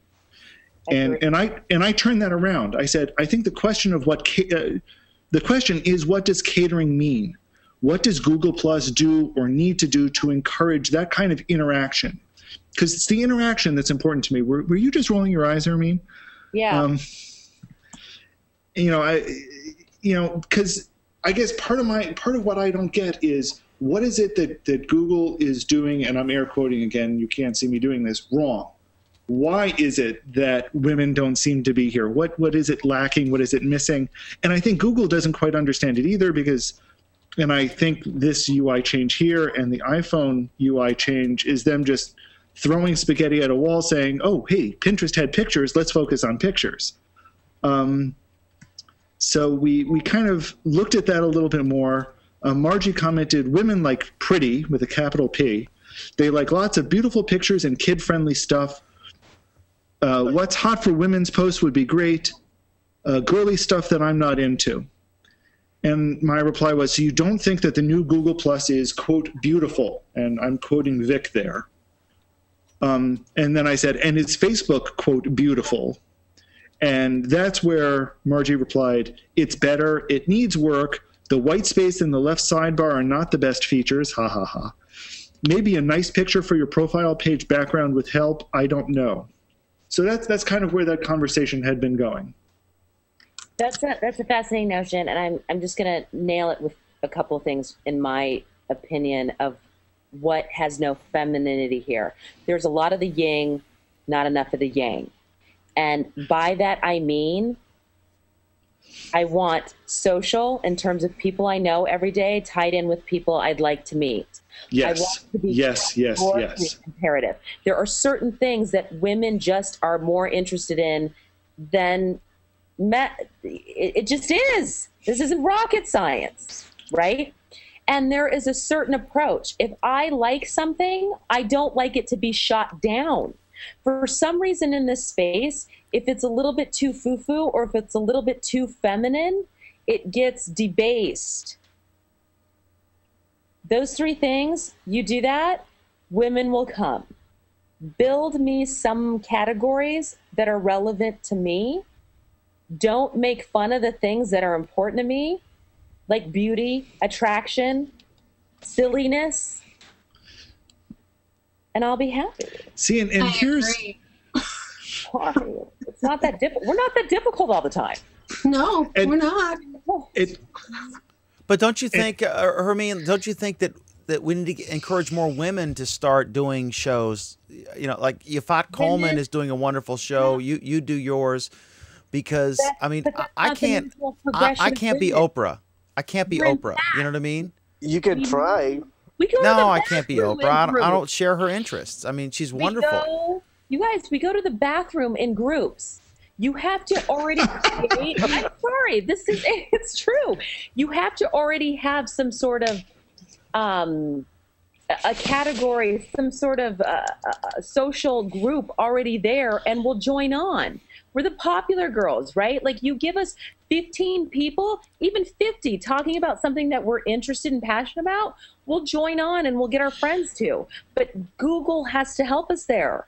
And I turned that around. I said, I think the question of the question is, what does catering mean? What does Google Plus do or need to do to encourage that kind of interaction? Because it's the interaction that's important to me. Were you just rolling your eyes, Hermine? Yeah. Because I guess part of what I don't get is, what is it that Google is doing, and I'm air quoting again, you can't see me doing this, wrong? Why is it that women don't seem to be here? What is it lacking? What is it missing? And I think Google doesn't quite understand it either, and I think this UI change here and the iPhone UI change is them just throwing spaghetti at a wall saying, oh, hey, Pinterest had pictures, let's focus on pictures. So we kind of looked at that a little bit more. Margie commented, women like pretty, with a capital P. They like lots of beautiful pictures and kid-friendly stuff. What's hot for women's posts would be great. Girly stuff that I'm not into. And my reply was, so you don't think that the new Google Plus is, quote, beautiful? And I'm quoting Vic there. And then I said, and it's Facebook, quote, beautiful. And that's where Margie replied, it's better, it needs work. The white space and the left sidebar are not the best features, ha ha ha. Maybe a nice picture for your profile page background with help, I don't know. So that's kind of where that conversation had been going. That's a fascinating notion, and I'm just going to nail it with a couple of things in my opinion of what has no femininity here. There's a lot of the yin, not enough of the yang. And by that I mean I want social in terms of people I know every day tied in with people I'd like to meet. Yes. I want to be yes. comparative. There are certain things that women just are more interested in than men. It just is. This isn't rocket science, right? And there is a certain approach. If I like something, I don't like it to be shot down. For some reason in this space, if it's a little bit too foo-foo or if it's a little bit too feminine, it gets debased. Those three things, you do that, women will come. Build me some categories that are relevant to me. Don't make fun of the things that are important to me, like beauty, attraction, silliness, and I'll be happy. See, and here's... It's not that difficult. We're not that difficult all the time. No, we're not. But don't you think, Hermine, don't you think that we need to encourage more women to start doing shows? You know, like Yafat Coleman is doing a wonderful show. You do yours, because I can't be Oprah. I can't be Oprah. You know what I mean? You can try. I can't be Oprah. I don't share her interests. I mean, she's wonderful. You guys, we go to the bathroom in groups. You have to already create. I'm sorry, it's true. You have to already have some sort of a category, some sort of a social group already there, and we'll join on. We're the popular girls, right? Like, you give us 15 people, even 50, talking about something that we're interested and passionate about, we'll join on and we'll get our friends too. But Google has to help us there.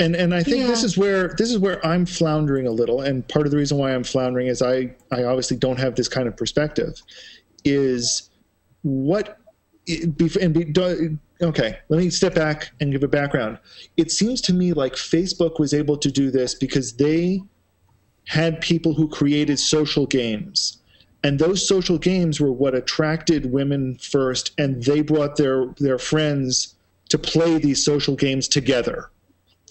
And I think this is where I'm floundering a little, and part of the reason why I'm floundering is I obviously don't have this kind of perspective. Okay, let me step back and give a background. It seems to me like Facebook was able to do this because they had people who created social games, and those social games were what attracted women first, and they brought their friends to play these social games together.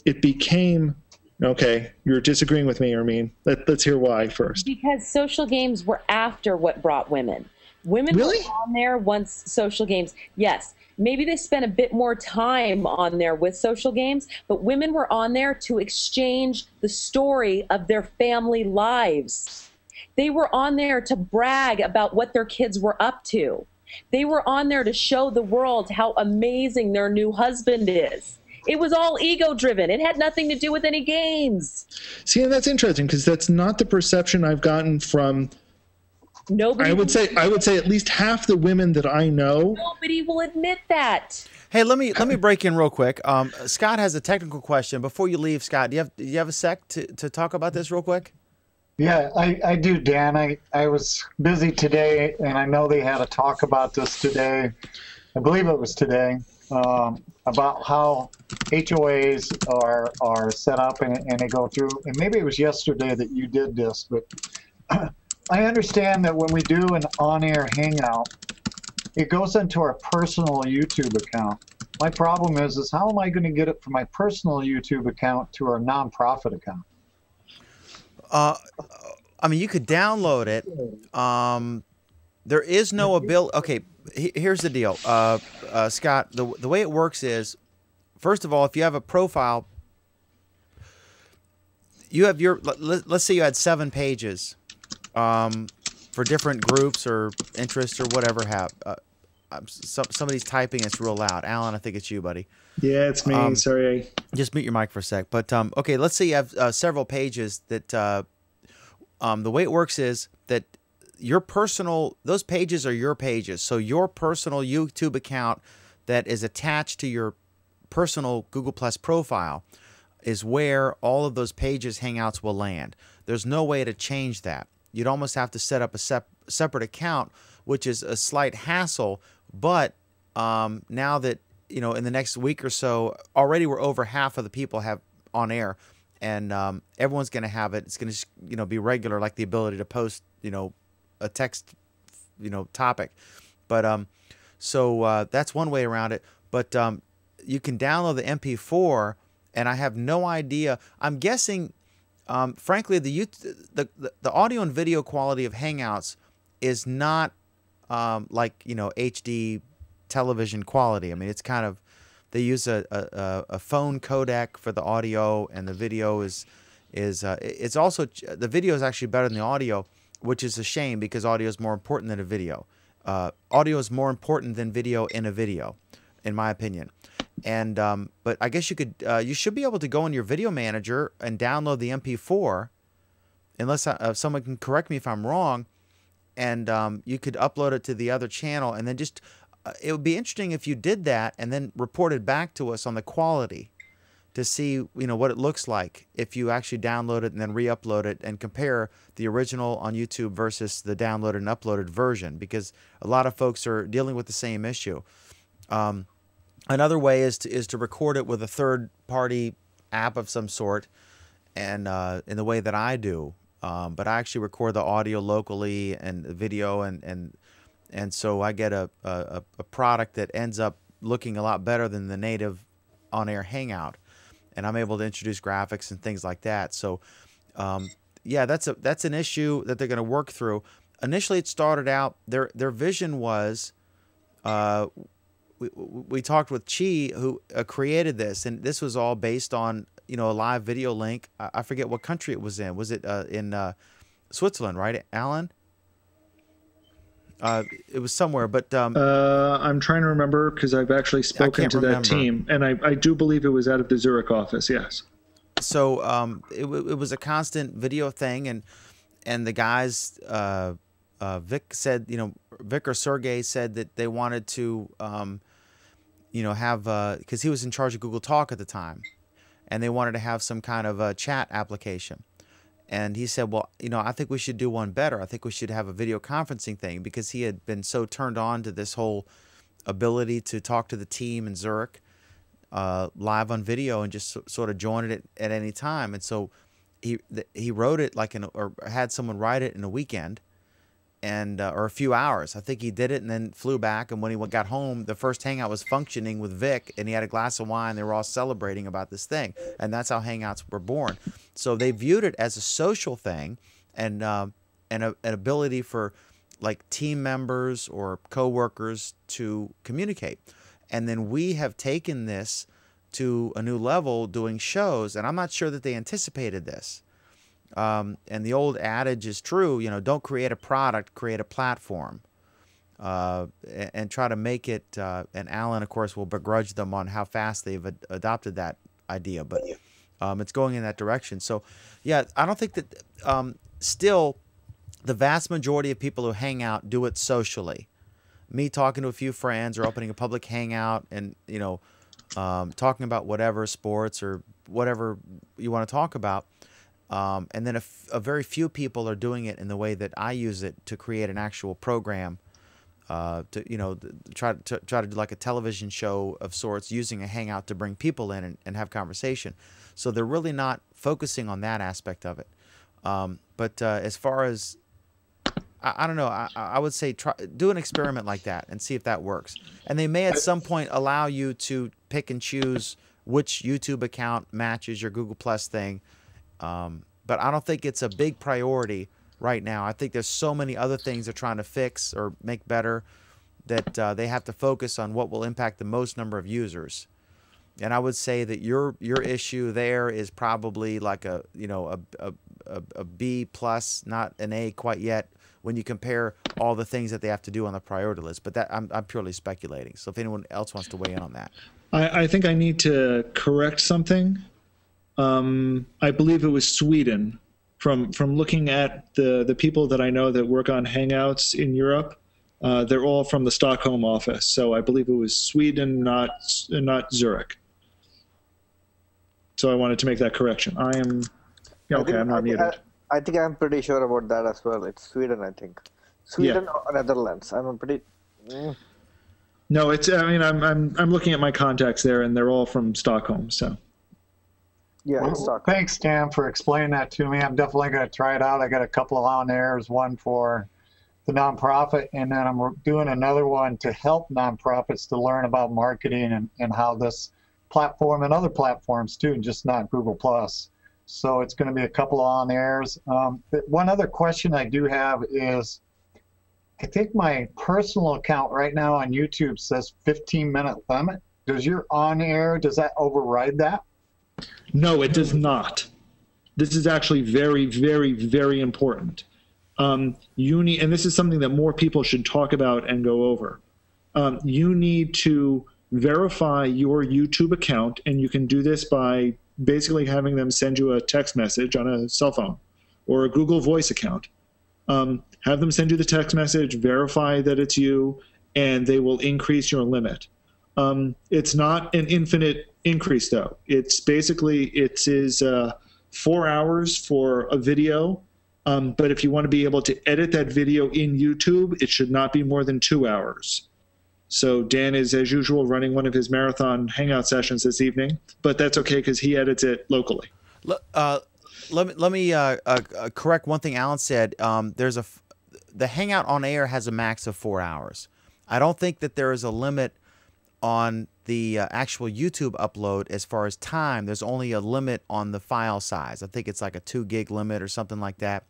It became, okay, you're disagreeing with me, Hermine. Let's hear why first. Because social games were after what brought women. Women were on there once social games. Yes, maybe they spent a bit more time on there with social games, but women were on there to exchange the story of their family lives. They were on there to brag about what their kids were up to. They were on there to show the world how amazing their new husband is. It was all ego-driven. It had nothing to do with any games. See, and that's interesting because that's not the perception I've gotten from. Nobody. I would say at least half the women that I know. Nobody will admit that. Hey, let me break in real quick. Scott has a technical question. Before you leave, Scott, do you have a sec to talk about this real quick? Yeah, I do, Dan. I was busy today, and I know they had a talk about this today. I believe it was today, about how HOAs are set up and they go through. And maybe it was yesterday that you did this, but I understand that when we do an on-air hangout, it goes into our personal YouTube account. My problem is how am I going to get it from my personal YouTube account to our nonprofit account? I mean, you could download it. There is no ability. Okay, here's the deal, Scott. The way it works is, first of all, if you have a profile, you have your. Let's say you had 7 pages, for different groups or interests or whatever. Somebody's typing. It's real loud. Alan, I think it's you, buddy. Yeah, it's me. Sorry. Just mute your mic for a sec. But okay, let's say you have several pages that. The way it works is that those pages are your pages. So your personal YouTube account that is attached to your personal Google Plus profile is where all of those pages Hangouts will land. There's no way to change that. You'd almost have to set up a separate account, which is a slight hassle. But now that, in the next week or so, already we're over half of the people have on air. And everyone's going to have it. It's going to, be regular, like the ability to post, a text, topic. But so that's one way around it. But you can download the MP4, and I have no idea. I'm guessing, frankly, the audio and video quality of Hangouts is not like HD television quality. I mean, it's kind of. They use a phone codec for the audio, and the video it's also, the video is actually better than the audio, which is a shame because audio is more important than a video. Audio is more important than video in a video, in my opinion. And but I guess you should be able to go in your video manager and download the MP4, unless someone can correct me if I'm wrong, and you could upload it to the other channel, and then just. It would be interesting if you did that and then reported back to us on the quality to see, what it looks like if you actually download it and then re-upload it and compare the original on YouTube versus the downloaded and uploaded version, because a lot of folks are dealing with the same issue. Another way is to record it with a third-party app of some sort, and in the way that I do. But I actually record the audio locally and the video and so I get a product that ends up looking a lot better than the native on-air Hangout, and I'm able to introduce graphics and things like that. So, yeah, that's an issue that they're going to work through. Initially, it started out their vision was, we talked with Chi, who created this, and this was all based on a live video link. I forget what country it was in. Was it in Switzerland, right, Alan? It was somewhere, but I'm trying to remember because I've actually spoken to that team, and I do believe it was out of the Zurich office. Yes. So it was a constant video thing, and the guys, Vic said, Vic or Sergey said that they wanted to, have because he was in charge of Google Talk at the time, and they wanted to have some kind of a chat application. And he said, well, I think we should do one better. I think we should have a video conferencing thing, because he had been so turned on to this whole ability to talk to the team in Zurich live on video and just sort of join it at any time. And so he wrote it or had someone write it in a weekend and or a few hours. I think he did it and then flew back. And when he got home, the first Hangout was functioning with Vic, and he had a glass of wine. They were all celebrating about this thing. And that's how Hangouts were born. So they viewed it as a social thing and an ability for like team members or coworkers to communicate. And then we have taken this to a new level doing shows, and I'm not sure that they anticipated this. And the old adage is true, you know, don't create a product, create a platform. And try to make it, and Alan, of course, will begrudge them on how fast they've adopted that idea, but it's going in that direction. So, yeah, I don't think that, still, the vast majority of people who hang out do it socially. Me talking to a few friends or opening a public hangout and, you know, talking about whatever, sports or whatever you want to talk about. And then a very few people are doing it in the way that I use it to create an actual program, to, you know, try to do like a television show of sorts, using a hangout to bring people in and have conversation. So they're really not focusing on that aspect of it. But as far as, I don't know, I would say do an experiment like that and see if that works. And they may at some point allow you to pick and choose which YouTube account matches your Google Plus thing. But I don't think it's a big priority right now. I think there's so many other things they're trying to fix or make better that they have to focus on what will impact the most number of users. And I would say that your issue there is probably like a, you know, a B plus, not an A quite yet, when you compare all the things that they have to do on the priority list. But that I'm purely speculating. So if anyone else wants to weigh in on that. I think I need to correct something. I believe it was Sweden. From looking at the people that I know that work on Hangouts in Europe, they're all from the Stockholm office. So I believe it was Sweden, not Zurich. So I wanted to make that correction. I am okay. I'm not muted. I think I'm pretty sure about that as well. It's Sweden, I think. Sweden or Netherlands. I'm pretty. No, it's. I mean, I'm looking at my contacts there, and they're all from Stockholm. So. Yeah. Well, thanks, Dan, for explaining that to me. I'm definitely going to try it out. I got a couple of on airs, one for the nonprofit, and then I'm doing another one to help nonprofits to learn about marketing and how this platform and other platforms too, just not Google Plus. So it's going to be a couple of on airs. One other question I do have is, I think my personal account right now on YouTube says 15-minute limit. Does your on air, does that override that? No, it does not. This is actually very, very, very important. You need, and this is something that more people should talk about and go over. You need to verify your YouTube account, and you can do this by basically having them send you a text message on a cell phone or a Google Voice account. Have them send you the text message, verify that it's you, and they will increase your limit. It's not an infinite increase, though. It's basically, it is 4 hours for a video, but if you want to be able to edit that video in YouTube, it should not be more than 2 hours. So Dan is, as usual, running one of his marathon hangout sessions this evening, but that's okay because he edits it locally. Let me correct one thing Alan said. The Hangout on Air has a max of 4 hours. I don't think that there is a limit on the actual YouTube upload as far as time. There's only a limit on the file size. I think it's like a 2 gig limit or something like that.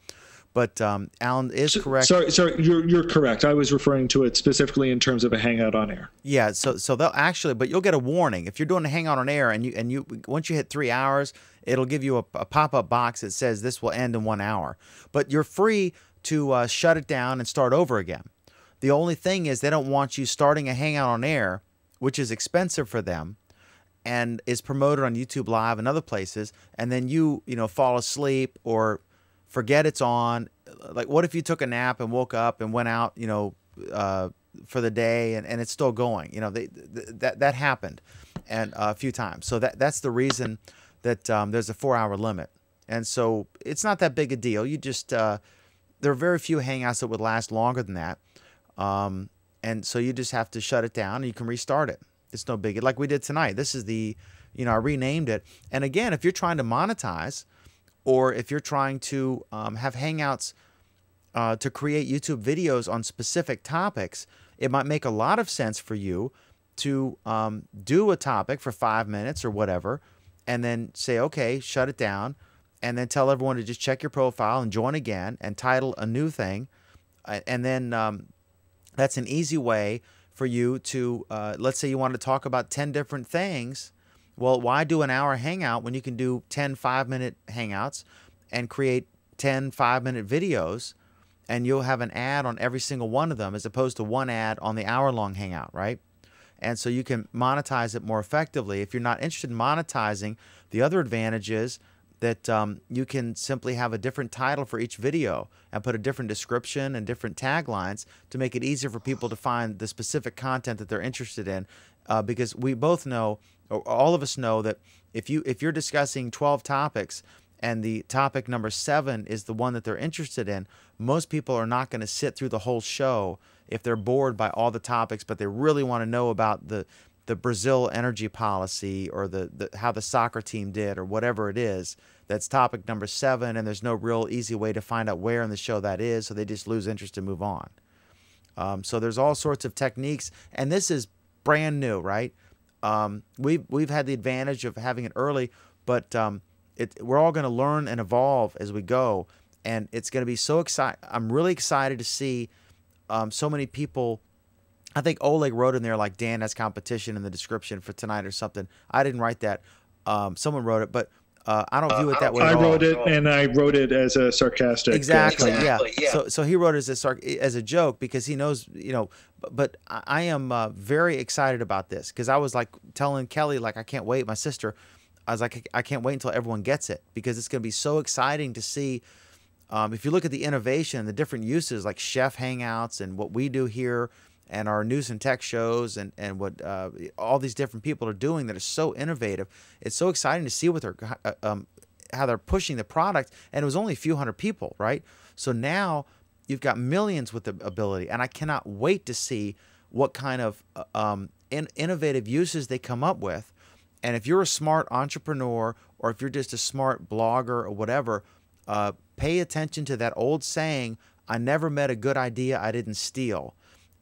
But Alan is correct. Sorry, you're correct. I was referring to it specifically in terms of a Hangout on Air. Yeah, so they'll actually, but you'll get a warning if you're doing a Hangout on Air, and you once you hit 3 hours, it'll give you a pop-up box that says this will end in 1 hour. But you're free to shut it down and start over again. The only thing is they don't want you starting a Hangout on Air, which is expensive for them, and is promoted on YouTube Live and other places, and then you fall asleep or forget it's on. Like, what if you took a nap and woke up and went out, for the day and it's still going? That happened and a few times. So that's the reason that there's a 4 hour limit. And so it's not that big a deal. You just, there are very few Hangouts that would last longer than that. And so you just have to shut it down and you can restart it. It's no biggie. Like we did tonight. This is the, I renamed it. And again, if you're trying to monetize, or if you're trying to have Hangouts to create YouTube videos on specific topics, it might make a lot of sense for you to do a topic for 5 minutes or whatever, and then say, okay, shut it down, and then tell everyone to just check your profile and join again and title a new thing. And then that's an easy way for you to, let's say you want to talk about 10 different things. Well, why do an hour Hangout when you can do 10 5-minute Hangouts and create 10 5-minute videos, and you'll have an ad on every single one of them as opposed to one ad on the hour-long Hangout, right? And so you can monetize it more effectively. If you're not interested in monetizing, the other advantage is that you can simply have a different title for each video and put a different description and different taglines to make it easier for people to find the specific content that they're interested in. Because we both know, or all of us know, that if you're discussing 12 topics and the topic number 7 is the one that they're interested in, most people are not going to sit through the whole show if they're bored by all the topics, but they really want to know about the Brazil energy policy or how the soccer team did or whatever it is. That's topic number 7, and there's no real easy way to find out where in the show that is, so they just lose interest and move on. So there's all sorts of techniques, and this is brand new, right? We've had the advantage of having it early, but we're all going to learn and evolve as we go, and it's going to be so exciting. I'm really excited to see so many people. I think Oleg wrote in there like Dan has competition in the description for tonight or something. I didn't write that. Someone wrote it, but I don't view it that way at all. I wrote it, and I wrote it as a sarcastic. Exactly. Yeah. So he wrote it as a joke because he knows, But I am very excited about this because I was like telling Kelly, like, I can't wait. My sister, I was like, I can't wait until everyone gets it because it's going to be so exciting to see. If you look at the innovation, the different uses like Chef Hangouts and what we do here, and our news and tech shows and what all these different people are doing that are so innovative. It's so exciting to see what they're how they're pushing the product. And it was only a few hundred people, right? So now you've got millions with the ability, and I cannot wait to see what kind of innovative uses they come up with. And if you're a smart entrepreneur or if you're just a smart blogger or whatever, pay attention to that old saying, I never met a good idea I didn't steal.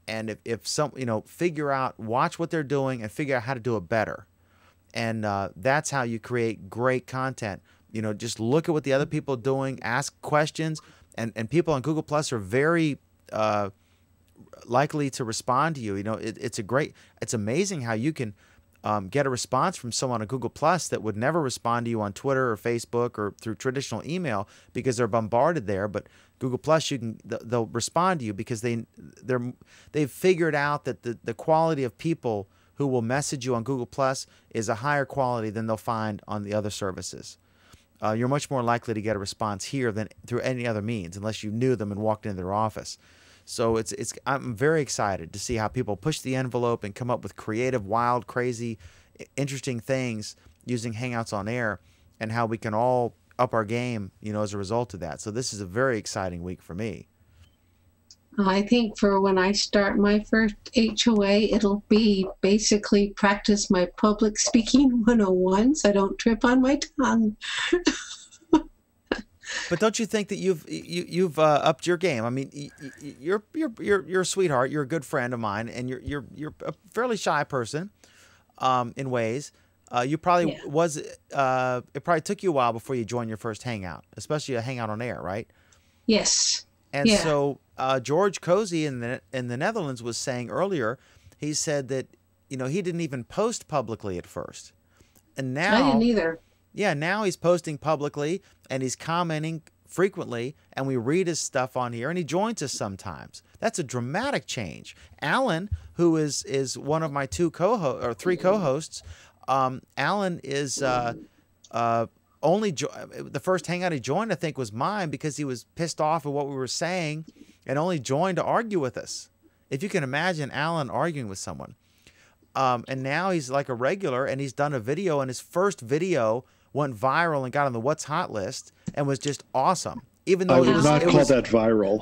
And if some, figure out, watch what they're doing and figure out how to do it better. And that's how you create great content. Just look at what the other people are doing, ask questions, and people on Google Plus are very likely to respond to you. It's amazing how you can get a response from someone on Google Plus that would never respond to you on Twitter or Facebook or through traditional email because they're bombarded there. But Google Plus, they'll respond to you because they've figured out that the quality of people who will message you on Google Plus is a higher quality than they'll find on the other services. You're much more likely to get a response here than through any other means, unless you knew them and walked into their office. So I'm very excited to see how people push the envelope and come up with creative, wild, crazy, interesting things using Hangouts on Air, and how we can all up our game, as a result of that. So this is a very exciting week for me. I think for when I start my first HOA, it'll be basically practice my public speaking 101 so I don't trip on my tongue. But don't you think that you've upped your game? I mean, you're a sweetheart. You're a good friend of mine, and you're a fairly shy person, in ways. You probably it probably took you a while before you joined your first Hangout, especially a Hangout on Air, right? Yes. And so George Cozy in the Netherlands was saying earlier, he said that he didn't even post publicly at first, and now I didn't either. Yeah, now he's posting publicly and he's commenting frequently, and we read his stuff on here, and he joins us sometimes. That's a dramatic change. Alan, who is one of my three co-hosts, Alan is only the first Hangout he joined, I think, was mine because he was pissed off at what we were saying and only joined to argue with us. If you can imagine Alan arguing with someone. And now he's like a regular, and he's done a video, and his first video went viral and got on the What's Hot list and was just awesome. Even though I would not call that viral.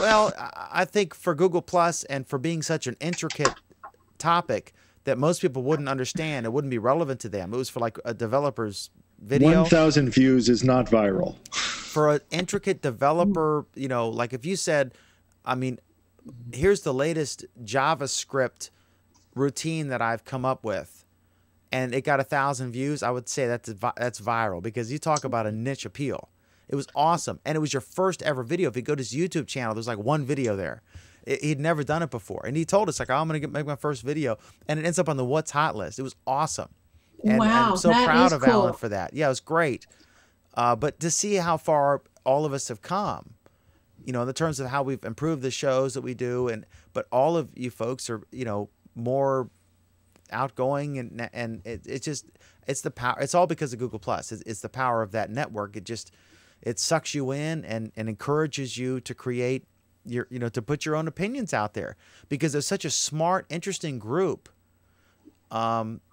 Well, I think for Google Plus and for being such an intricate topic that most people wouldn't understand, it wouldn't be relevant to them. It was for like a developer's video. 1,000 views is not viral. For an intricate developer, like if you said, I mean, here's the latest JavaScript routine that I've come up with, and it got 1,000 views, I would say that's viral, because you talk about a niche appeal. It was awesome, and it was your first ever video. If you go to his YouTube channel, there's like one video there. He'd never done it before, and he told us like, oh, I'm gonna make my first video, and it ends up on the What's Hot list. It was awesome. And wow, I'm so proud of Alan for that. Yeah, it was great. But to see how far all of us have come, you know, in the terms of how we've improved the shows that we do, but all of you folks are, you know, more outgoing, and it's the power. It's all because of Google Plus. It's the power of that network. It sucks you in and encourages you to create to put your own opinions out there, because there's such a smart, interesting group,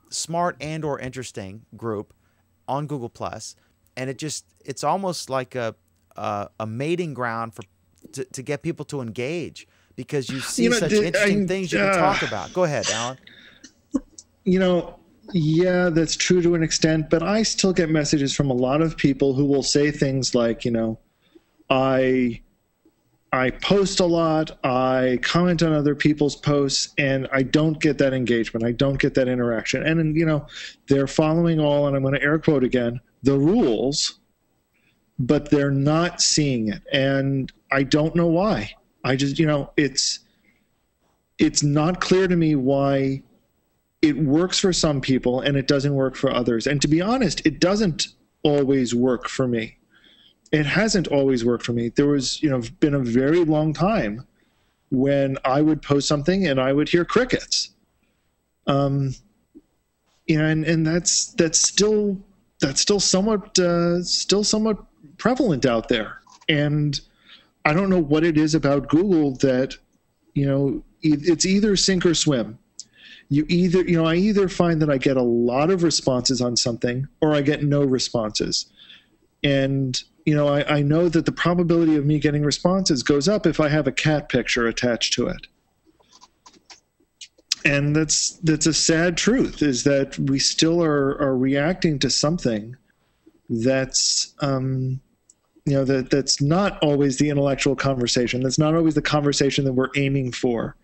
smart and or interesting group on Google Plus, and it's almost like a mating ground to get people to engage, because you see such interesting things you can talk about. Go ahead, Alan. You know, yeah, that's true to an extent, but I still get messages from a lot of people who will say things like, you know, I post a lot, I comment on other people's posts, and I don't get that engagement. I don't get that interaction. And, you know, they're following all, and I'm going to air quote again, the rules, but they're not seeing it. And I don't know why. I just, you know, it's not clear to me why it works for some people and it doesn't work for others. And to be honest, it doesn't always work for me. It hasn't always worked for me. There was, you know, been a very long time when I would post something and I would hear crickets. You know, and that's still somewhat prevalent out there. And I don't know what it is about Google that, you know, it's either sink or swim. I either find that I get a lot of responses on something or I get no responses. And, you know, I know that the probability of me getting responses goes up if I have a cat picture attached to it. And that's a sad truth, is that we still are reacting to something that's, you know, that's not always the intellectual conversation. That's not always the conversation that we're aiming for.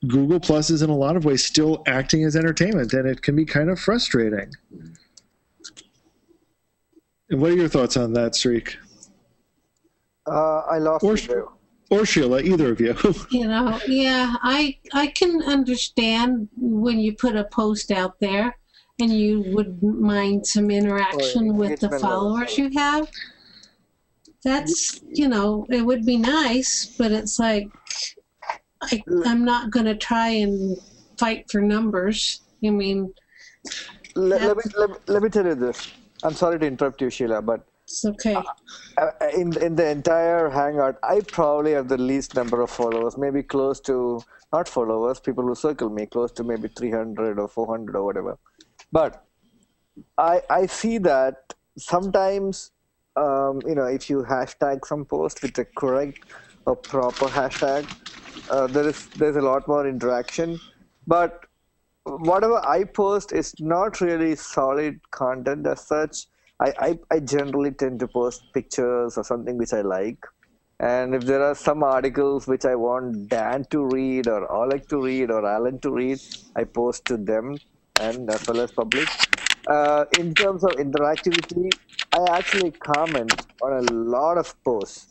Google Plus is in a lot of ways still acting as entertainment, and it can be kind of frustrating. And what are your thoughts on that, Sreek? I lost you. Or Sheila, either of you. You know, yeah, I can understand when you put a post out there and you would mind some interaction with the followers you have. That's, you know, it would be nice, but it's like, I'm not going to try and fight for numbers. I mean, let me tell you this. I'm sorry to interrupt you, Sheila, but it's okay. In the entire Hangout, I probably have the least number of followers, maybe close to, not followers, people who circle me, close to maybe 300 or 400 or whatever. But I see that sometimes, you know, if you hashtag some post with the correct or proper hashtag, there's a lot more interaction. But whatever I post is not really solid content as such. I generally tend to post pictures or something which I like. And if there are some articles which I want Dan to read or Oleg to read or Alan to read, I post to them and as well as public. In terms of interactivity, I actually comment on a lot of posts.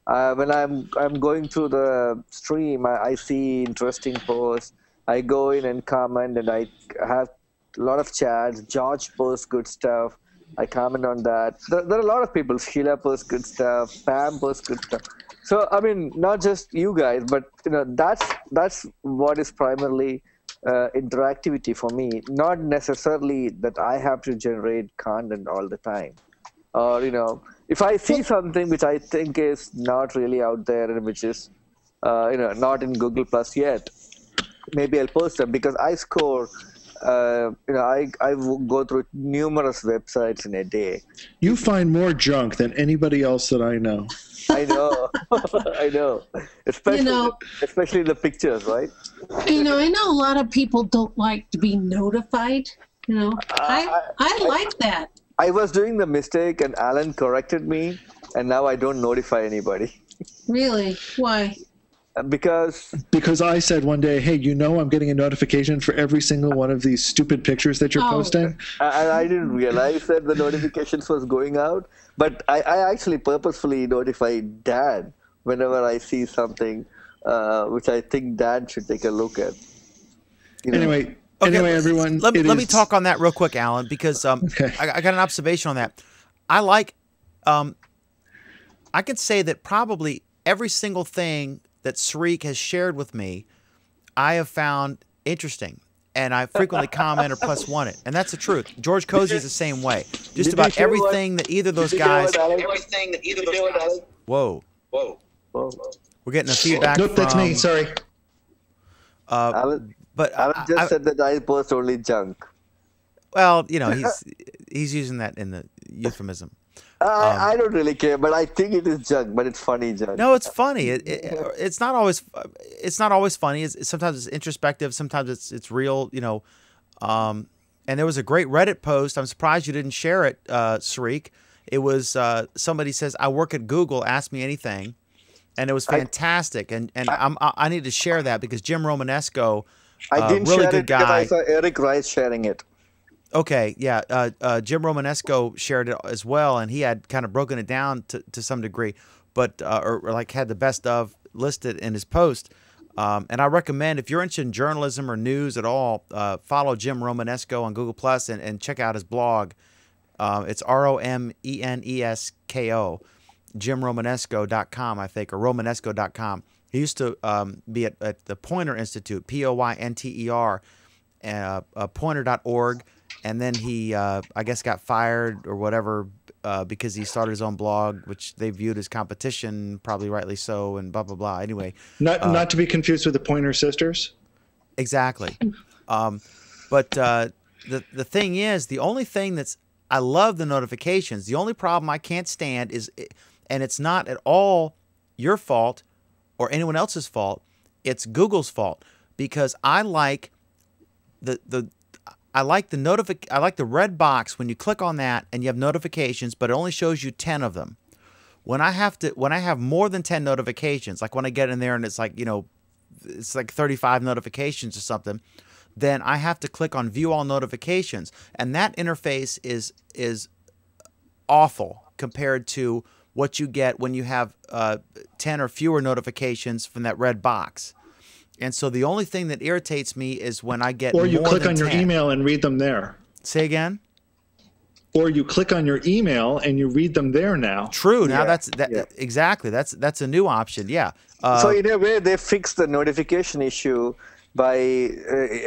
When I'm going through the stream, I see interesting posts. I go in and comment, and I have a lot of chats. George posts good stuff. I comment on that. There are a lot of people. Sheila posts good stuff. Pam posts good stuff. So I mean, not just you guys, but you know, that's what is primarily interactivity for me. Not necessarily that I have to generate content all the time, or you know, if I see something which I think is not really out there and which is you know, not in Google Plus yet, maybe I'll post them, because I score. You know, I go through numerous websites in a day. You find more junk than anybody else that I know. I know, I know. Especially the pictures, right? You know, I know a lot of people don't like to be notified. You know, I like that. I was doing the mistake, and Alan corrected me, and now I don't notify anybody. Really? Why? Because I said one day, hey, you know, I'm getting a notification for every single one of these stupid pictures that you're posting. And I didn't realize that the notifications was going out, but I actually purposefully notify Dan whenever I see something which I think Dan should take a look at. You know? Anyway, everyone. Let me talk on that real quick, Alan, because I got an observation on that. I like I can say that probably every single thing that Sreek has shared with me, I have found interesting. And I frequently comment or plus one it. And that's the truth. George Cozy is the same way. Just about everything that either of those guys... Whoa. We're getting a feedback Nope, from... that's me. Sorry. Alan I just said that I post only junk. Well, you know, he's using that in the euphemism. I don't really care, but I think it is junk, but it's funny junk. No, it's funny. It's not always funny. Sometimes it's introspective. Sometimes it's real. You know, and there was a great Reddit post. I'm surprised you didn't share it, Sreek. It was somebody says, "I work at Google. Ask me anything," and it was fantastic. I need to share that because Jim Romanesco, I didn't really share good it because guy. I saw Eric Rice sharing it. Okay, yeah. Jim Romanesco shared it as well, and he had kind of broken it down to some degree, but or like had the best of listed in his post. And I recommend, if you're interested in journalism or news at all, follow Jim Romanesco on Google Plus and check out his blog. It's ROMENESKO, JimRomanesco.com, I think, or Romanesco.com. He used to be at the Poynter Institute, POYNTER, Poynter.org. And then he, I guess, got fired or whatever because he started his own blog, which they viewed as competition, probably rightly so, and blah, blah, blah. Anyway. Not to be confused with the Pointer Sisters. Exactly. But the thing is, the only thing I love the notifications. The only problem I can't stand is, and it's not at all your fault or anyone else's fault, it's Google's fault, because I like I like the red box when you click on that and you have notifications, but it only shows you 10 of them. When I have more than 10 notifications, like when I get in there and it's like, you know, it's like 35 notifications or something, then I have to click on view all notifications. And that interface is awful compared to what you get when you have 10 or fewer notifications from that red box. And so the only thing that irritates me is when I get Or you more click than on your 10. email and read them there. Say again? Or you click on your email and you read them there now. True. Now exactly. That's a new option. Yeah. So in a way, they fixed the notification issue by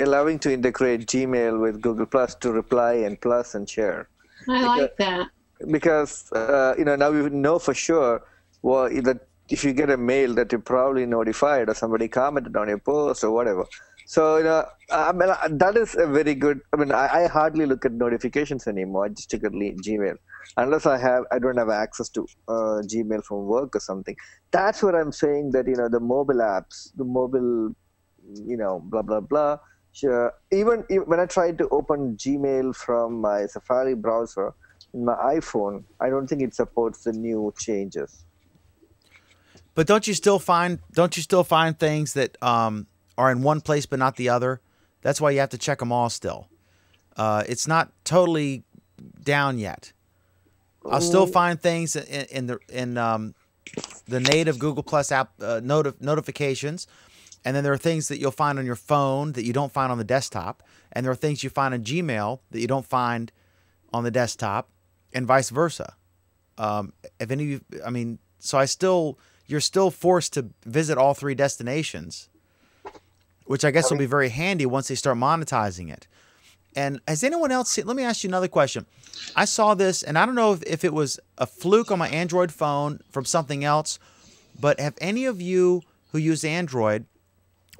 allowing to integrate Gmail with Google Plus to reply and plus and share. I like that. Because you know, now we know for sure that if you get a mail that you're probably notified or somebody commented on your post or whatever. So, you know, I mean, that is a very good, I mean, I hardly look at notifications anymore. I just check at Gmail. Unless I don't have access to Gmail from work or something. That's what I'm saying, that, you know, the mobile apps, the mobile, you know, blah, blah, blah. Sure. Even when I tried to open Gmail from my Safari browser in my iPhone, I don't think it supports the new changes. But don't you still find things that are in one place but not the other? That's why you have to check them all still. It's not totally down yet. I'll still find things in the native Google Plus app notifications, and then there are things that you'll find on your phone that you don't find on the desktop, and there are things you find in Gmail that you don't find on the desktop, and vice versa. If any of you, I mean, so you're still forced to visit all three destinations, which I guess will be very handy once they start monetizing it. And has anyone else seen, let me ask you another question. I saw this, and I don't know if it was a fluke on my Android phone from something else, but have any of you who use Android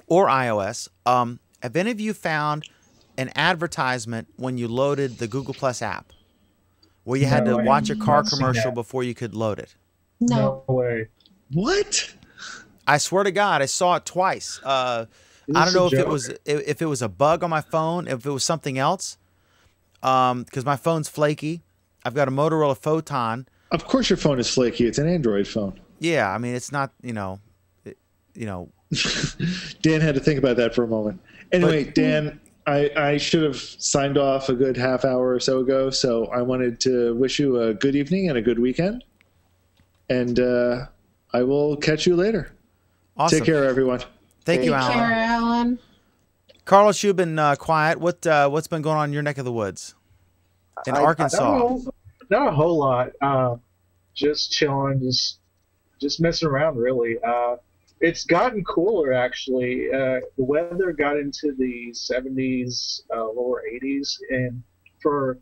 or iOS, have any of you found an advertisement when you loaded the Google Plus app where you had to watch a car commercial before you could load it? No way. What? I swear to God, I saw it twice. I don't know if it was a bug on my phone, if it was something else, because my phone's flaky. I've got a Motorola Photon. Of course, your phone is flaky. It's an Android phone. Yeah, I mean, it's not. You know. Dan had to think about that for a moment. Anyway, Dan, I should have signed off a good half hour or so ago. So I wanted to wish you a good evening and a good weekend. And I will catch you later. Awesome. Take care, everyone. Thank you, Alan. Take care, Alan. Carlos, you've been quiet. What's been going on in your neck of the woods in Arkansas? Not a whole lot. Just chilling, just just messing around, really. It's gotten cooler, actually. The weather got into the 70s, lower 80s, and for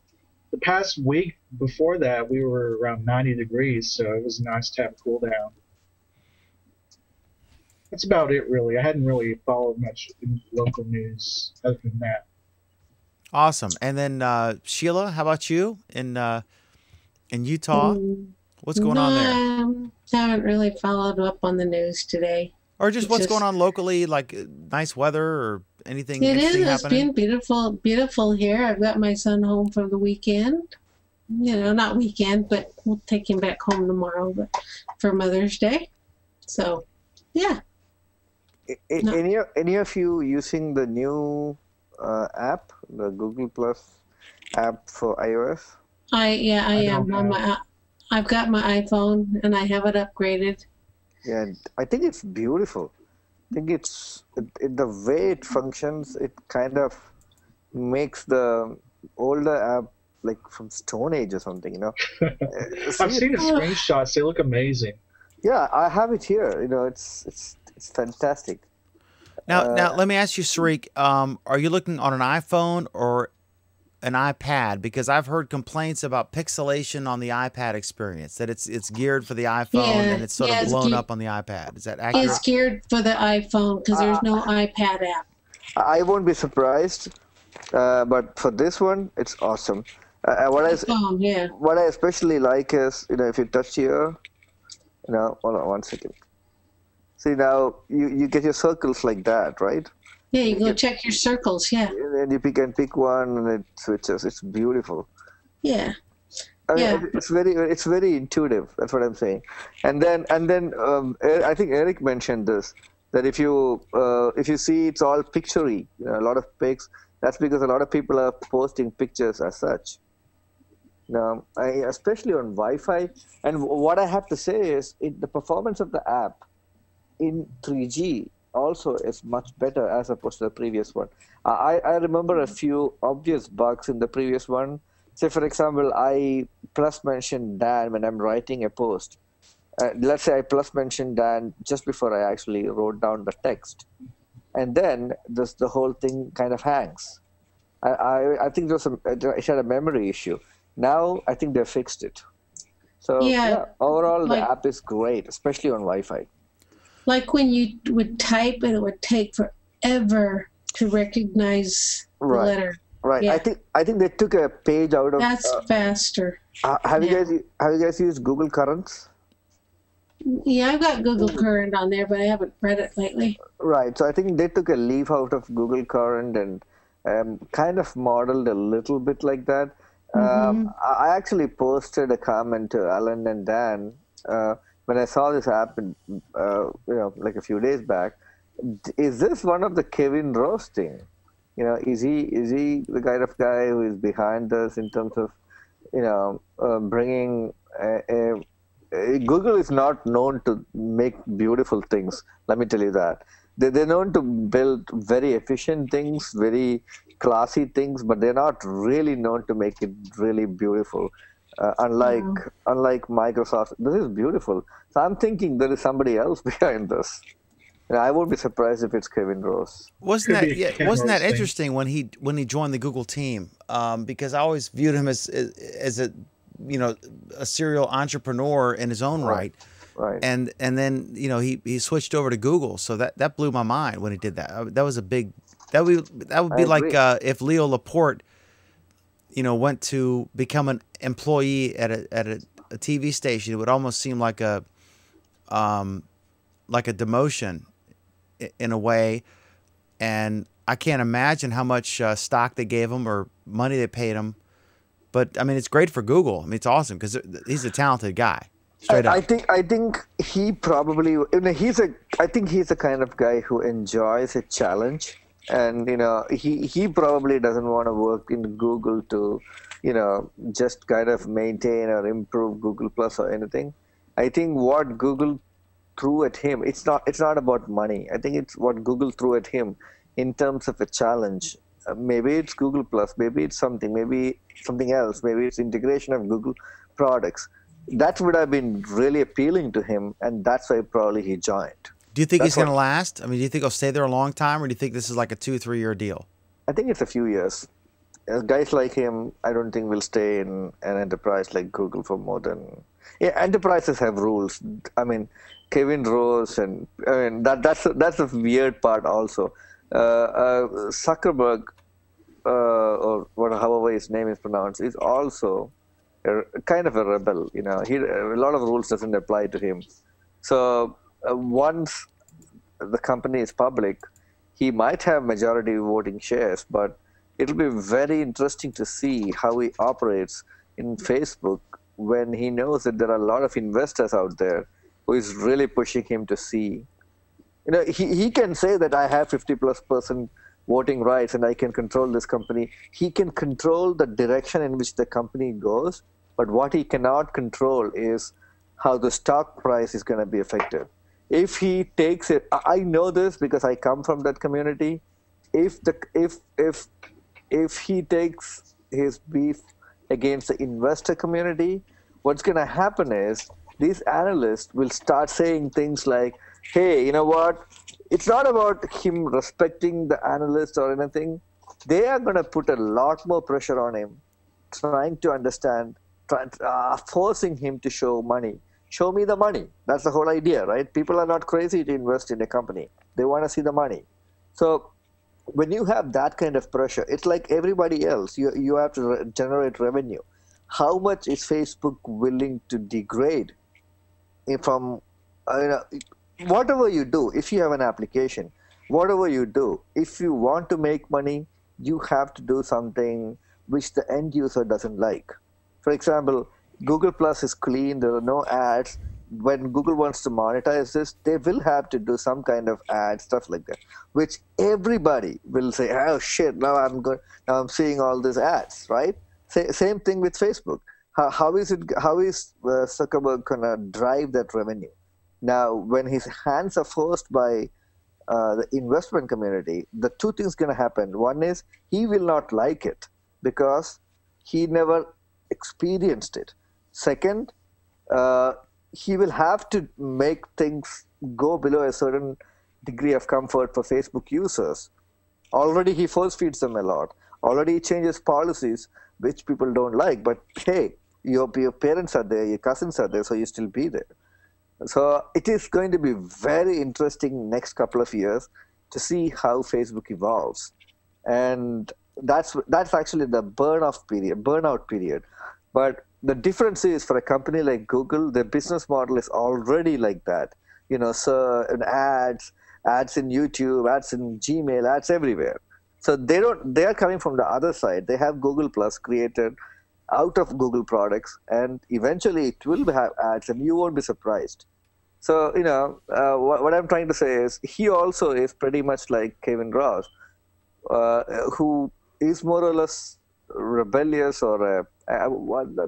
the past week before that, we were around 90 degrees, so it was nice to have a cool down. That's about it, really. I hadn't really followed much in local news other than that. Awesome. And then Sheila, how about you in Utah? What's going on there? I haven't really followed up on the news today. Or just what's going on locally, like nice weather or anything It interesting is. It's happening? been beautiful here. I've got my son home for the weekend. You know, not weekend, but we'll take him back home tomorrow, but for Mother's Day. So, yeah. Any of you using the new app, the Google Plus app for iOS? I am on my. I've got my iPhone and I have it upgraded. Yeah, I think it's beautiful. I think it's the way it functions. It kind of makes the older app like from Stone Age or something, you know. I've seen the screenshots; they look amazing. Yeah, I have it here. You know, it's fantastic. Now, let me ask you, Sarik, are you looking on an iPhone or an iPad? Because I've heard complaints about pixelation on the iPad experience, that it's geared for the iPhone and it's sort of blown up on the iPad. Is that accurate? It's geared for the iPhone because there's no iPad app. I won't be surprised, but for this one, it's awesome. What I especially like is, you know, if you touch here, you know, hold on 1 second. See, now you get your circles like that, right? Yeah, you go check your circles, yeah. And you can pick one and it switches. It's beautiful. Yeah. I mean, it's very intuitive. That's what I'm saying. And then I think Eric mentioned this, that if you see it's all picture-y, you know, a lot of pics, that's because a lot of people are posting pictures as such. Now, especially on Wi-Fi. And what I have to say is the performance of the app in 3G also is much better as opposed to the previous one. I remember a few obvious bugs in the previous one. Say, for example, I plus mention Dan when I'm writing a post. Let's say I plus mention Dan just before I actually wrote down the text. And then the whole thing kind of hangs. I think it had a memory issue. Now I think they fixed it. So overall the app is great, especially on Wi-Fi. Like when you would type it would take forever to recognize the letter. Right. Yeah. I think they took a page out of. That's faster. Have you guys used Google Currents? Yeah, I've got Google Current on there, but I haven't read it lately. Right. So I think they took a leaf out of Google Current and kind of modeled a little bit like that. I actually posted a comment to Alan and Dan when I saw this app, you know, like a few days back. Is this one of the Kevin Rose thing? You know, is he the kind of guy who is behind this in terms of, you know, bringing Google is not known to make beautiful things. Let me tell you that. They're known to build very efficient things, very classy things, but they're not really known to make it really beautiful. Unlike Microsoft, this is beautiful. So I'm thinking there is somebody else behind this. And I won't be surprised if it's Kevin Rose. Wasn't that interesting when he joined the Google team? Because I always viewed him as a, you know, a serial entrepreneur in his own right. Right. And then, you know, he switched over to Google, so that blew my mind when he did that. That was a big. That would be like if Leo Laporte, you know, went to become an employee at a TV station. It would almost seem like a demotion in a way, and I can't imagine how much stock they gave him or money they paid him. But I mean, it's great for Google. I mean, it's awesome because he's a talented guy. Straight up. I think he probably, you know, I think he's the kind of guy who enjoys a challenge, and you know, he probably doesn't want to work in Google to, you know, just kind of maintain or improve Google Plus or anything. I think what Google threw at him, it's not about money. I think it's what Google threw at him in terms of a challenge. Maybe it's Google Plus, maybe it's something else, maybe it's integration of Google products. that would have been really appealing to him, and that's why probably he joined. Do you think he's going to last? I mean, do you think he'll stay there a long time, or do you think this is like a 2-3 year deal? I think it's a few years. Guys like him, I don't think will stay in an enterprise like Google for more than. Yeah, enterprises have rules. I mean, Kevin Rose, and I mean that's the weird part also. Zuckerberg, or however his name is pronounced, is also kind of a rebel. You know, a lot of rules doesn't apply to him. So once the company is public, he might have majority voting shares, but it'll be very interesting to see how he operates in Facebook when he knows that there are a lot of investors out there who is really pushing him to see. You know, he can say that I have 50+% voting rights and I can control this company. He can control the direction in which the company goes, but what he cannot control is how the stock price is going to be affected. If he takes it, I know this because I come from that community. If he takes his beef against the investor community, what's going to happen is these analysts will start saying things like, hey, you know what? It's not about him respecting the analyst or anything. They are going to put a lot more pressure on him, trying to understand, forcing him to show money. Show me the money. That's the whole idea, right? People are not crazy to invest in a company. They want to see the money. So when you have that kind of pressure, it's like everybody else. You have to generate revenue. How much is Facebook willing to degrade from whatever you do? If you have an application, whatever you do, if you want to make money, you have to do something which the end user doesn't like. For example, Google Plus is clean. There are no ads. When Google wants to monetize this, they will have to do some kind of ad, stuff like that, which everybody will say, oh shit, now I'm seeing all these ads, right? Same thing with Facebook. How is Zuckerberg gonna drive that revenue? Now, when his hands are forced by the investment community, the two things gonna happen. One is he will not like it because he never experienced it. Second, he will have to make things go below a certain degree of comfort for Facebook users. Already he force feeds them a lot. Already he changes policies which people don't like. But hey, your parents are there, your cousins are there, so you still be there. So it is going to be very interesting next couple of years to see how Facebook evolves. And that's actually the burnout period. But the difference is for a company like Google, their business model is already like that. You know, so ads in YouTube, ads in Gmail, ads everywhere. So they are coming from the other side. They have Google Plus created out of Google products, and eventually it will have ads, and you won't be surprised. So, you know, what I'm trying to say is he also is pretty much like Kevin Ross, who is more or less rebellious, or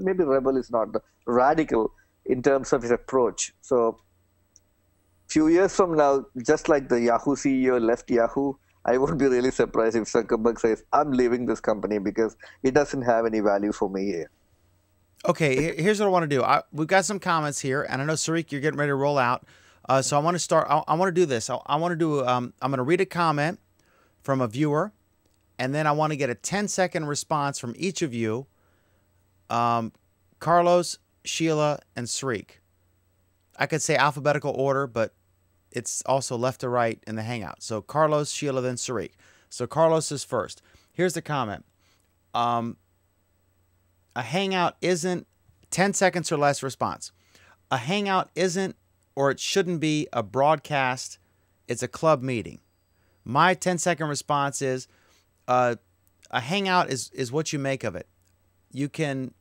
maybe rebel is not radical in terms of his approach. So few years from now, just like the Yahoo CEO left Yahoo, I wouldn't be really surprised if Zuckerberg says, I'm leaving this company because it doesn't have any value for me here. Okay, here's what I want to do. We've got some comments here, and I know, Sarik, you're getting ready to roll out. So I want to start. I want to do this. I want to do, I'm going to read a comment from a viewer, and then I want to get a 10-second response from each of you, Carlos, Sheila, and Sarik. I could say alphabetical order, but it's also left to right in the Hangout. So Carlos, Sheila, then Sarik. So Carlos is first. Here's the comment. A Hangout isn't 10 seconds or less response. A Hangout isn't, or it shouldn't be, a broadcast. It's a club meeting. My 10-second response is a Hangout is what you make of it. You can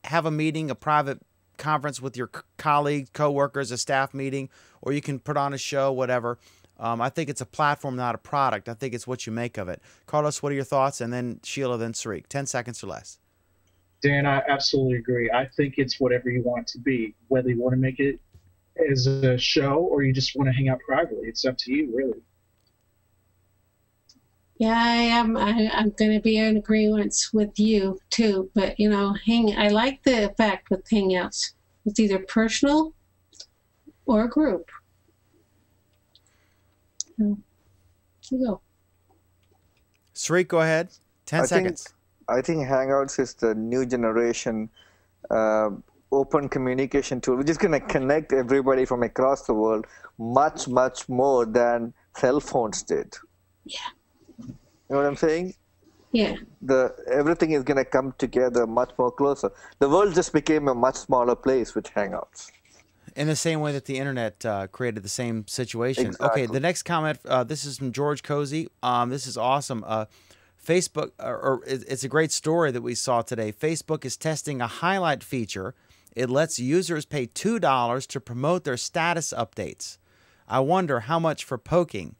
have a meeting, a private conference with your colleagues, co-workers, a staff meeting, or you can put on a show, whatever. I think it's a platform, not a product. I think it's what you make of it. Carlos, what are your thoughts? And then Sheila, then Sarik. 10 seconds or less. Dan, I absolutely agree. I think it's whatever you want it to be, whether you want to make it as a show or you just want to hang out privately. It's up to you, really. Yeah, I am. I'm going to be in agreement with you too. But you know, I like the fact with Hangouts. It's either personal or a group. So, you go. Sreek, go ahead. 10 seconds. I think Hangouts is the new generation open communication tool, which is going to connect everybody from across the world much, much more than cell phones did. Yeah. You know what I'm saying? Yeah. Everything is going to come together much more closer. The world just became a much smaller place with Hangouts. In the same way that the internet created the same situation. Exactly. Okay, the next comment, this is from George Cozy. This is awesome. Facebook, it's a great story that we saw today. Facebook is testing a highlight feature. It lets users pay $2 to promote their status updates. I wonder how much for poking.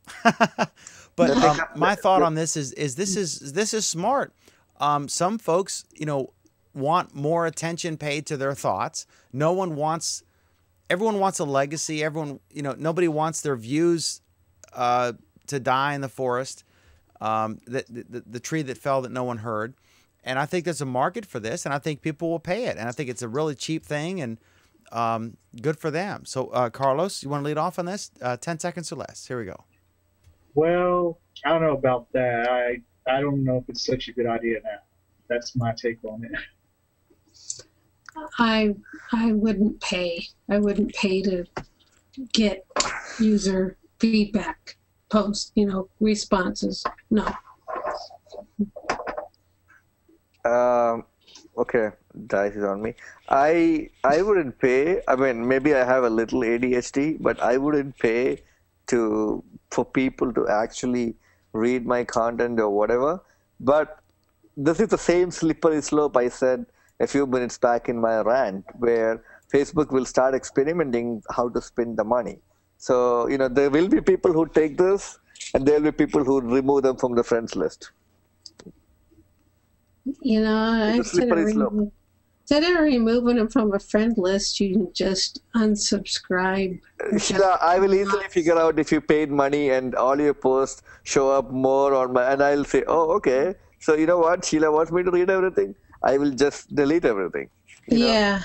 But my thought on this is this is smart. Some folks, want more attention paid to their thoughts. Everyone wants a legacy. Everyone, nobody wants their views to die in the forest. The tree that fell that no one heard. And I think there's a market for this, and I think people will pay it. And I think it's a really cheap thing and good for them. So, Carlos, you want to lead off on this? 10 seconds or less. Here we go. Well, I don't know about that. I don't know if it's such a good idea now. That's my take on it. I wouldn't pay. I wouldn't pay to get user feedback, post, responses. No. Okay, dice is on me. I wouldn't pay. I mean, maybe I have a little ADHD, but I wouldn't pay for people to actually read my content or whatever. But this is the same slippery slope I said a few minutes back in my rant, where Facebook will start experimenting how to spend the money. So, there will be people who take this, and there will be people who remove them from the friends list. Instead of removing them from a friend list, you can just unsubscribe. Sheila, I will easily figure out if you paid money and all your posts show up more on my, and I'll say, oh, okay. So you know what? Sheila wants me to read everything. I will just delete everything. Yeah.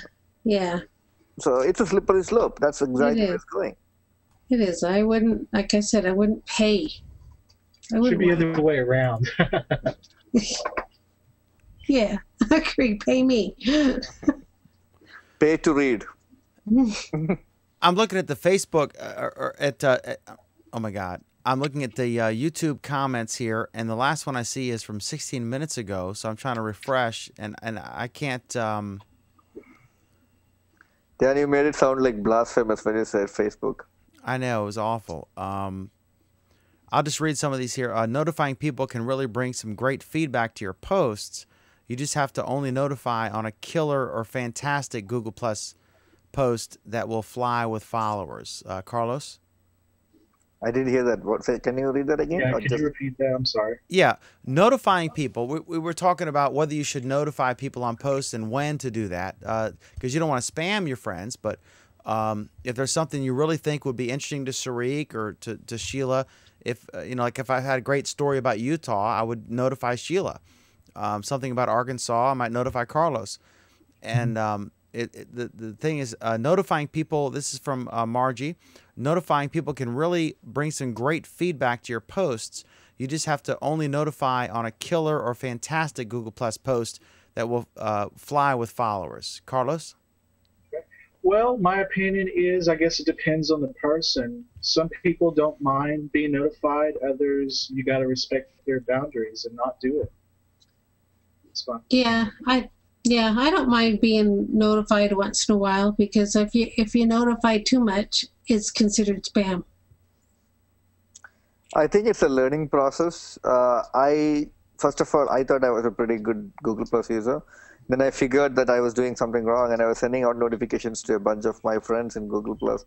So it's a slippery slope. That's exactly where it's going. It is. I wouldn't, like I said, I wouldn't pay. It should be the other way around. Yeah, I agree. Pay me. Pay to read. I'm looking at the Facebook, oh my God. I'm looking at the YouTube comments here, and the last one I see is from 16 minutes ago, so I'm trying to refresh, and I can't... Dan, you made it sound like blasphemous when you said Facebook. I know, it was awful. I'll just read some of these here. Notifying people can really bring some great feedback to your posts. You just have to only notify on a killer or fantastic Google Plus post that will fly with followers. Carlos? I didn't hear that. Can you read that again? Yeah, can you repeat that? I'm sorry. Yeah, notifying people. We were talking about whether you should notify people on posts and when to do that, because you don't want to spam your friends. But if there's something you really think would be interesting to Sreek or to Sheila, if if I had a great story about Utah, I would notify Sheila. Something about Arkansas, I might notify Carlos. And the thing is, notifying people, this is from Margie, notifying people can really bring some great feedback to your posts. You just have to only notify on a killer or fantastic Google Plus post that will fly with followers. Carlos? Well, my opinion is, I guess it depends on the person. Some people don't mind being notified. Others, you got to respect their boundaries and not do it. It's fun. Yeah, I don't mind being notified once in a while, because if you notify too much, it's considered spam. I think it's a learning process. First of all, I thought I was a pretty good Google Plus user. Then I figured that I was doing something wrong, and I was sending out notifications to a bunch of my friends in Google Plus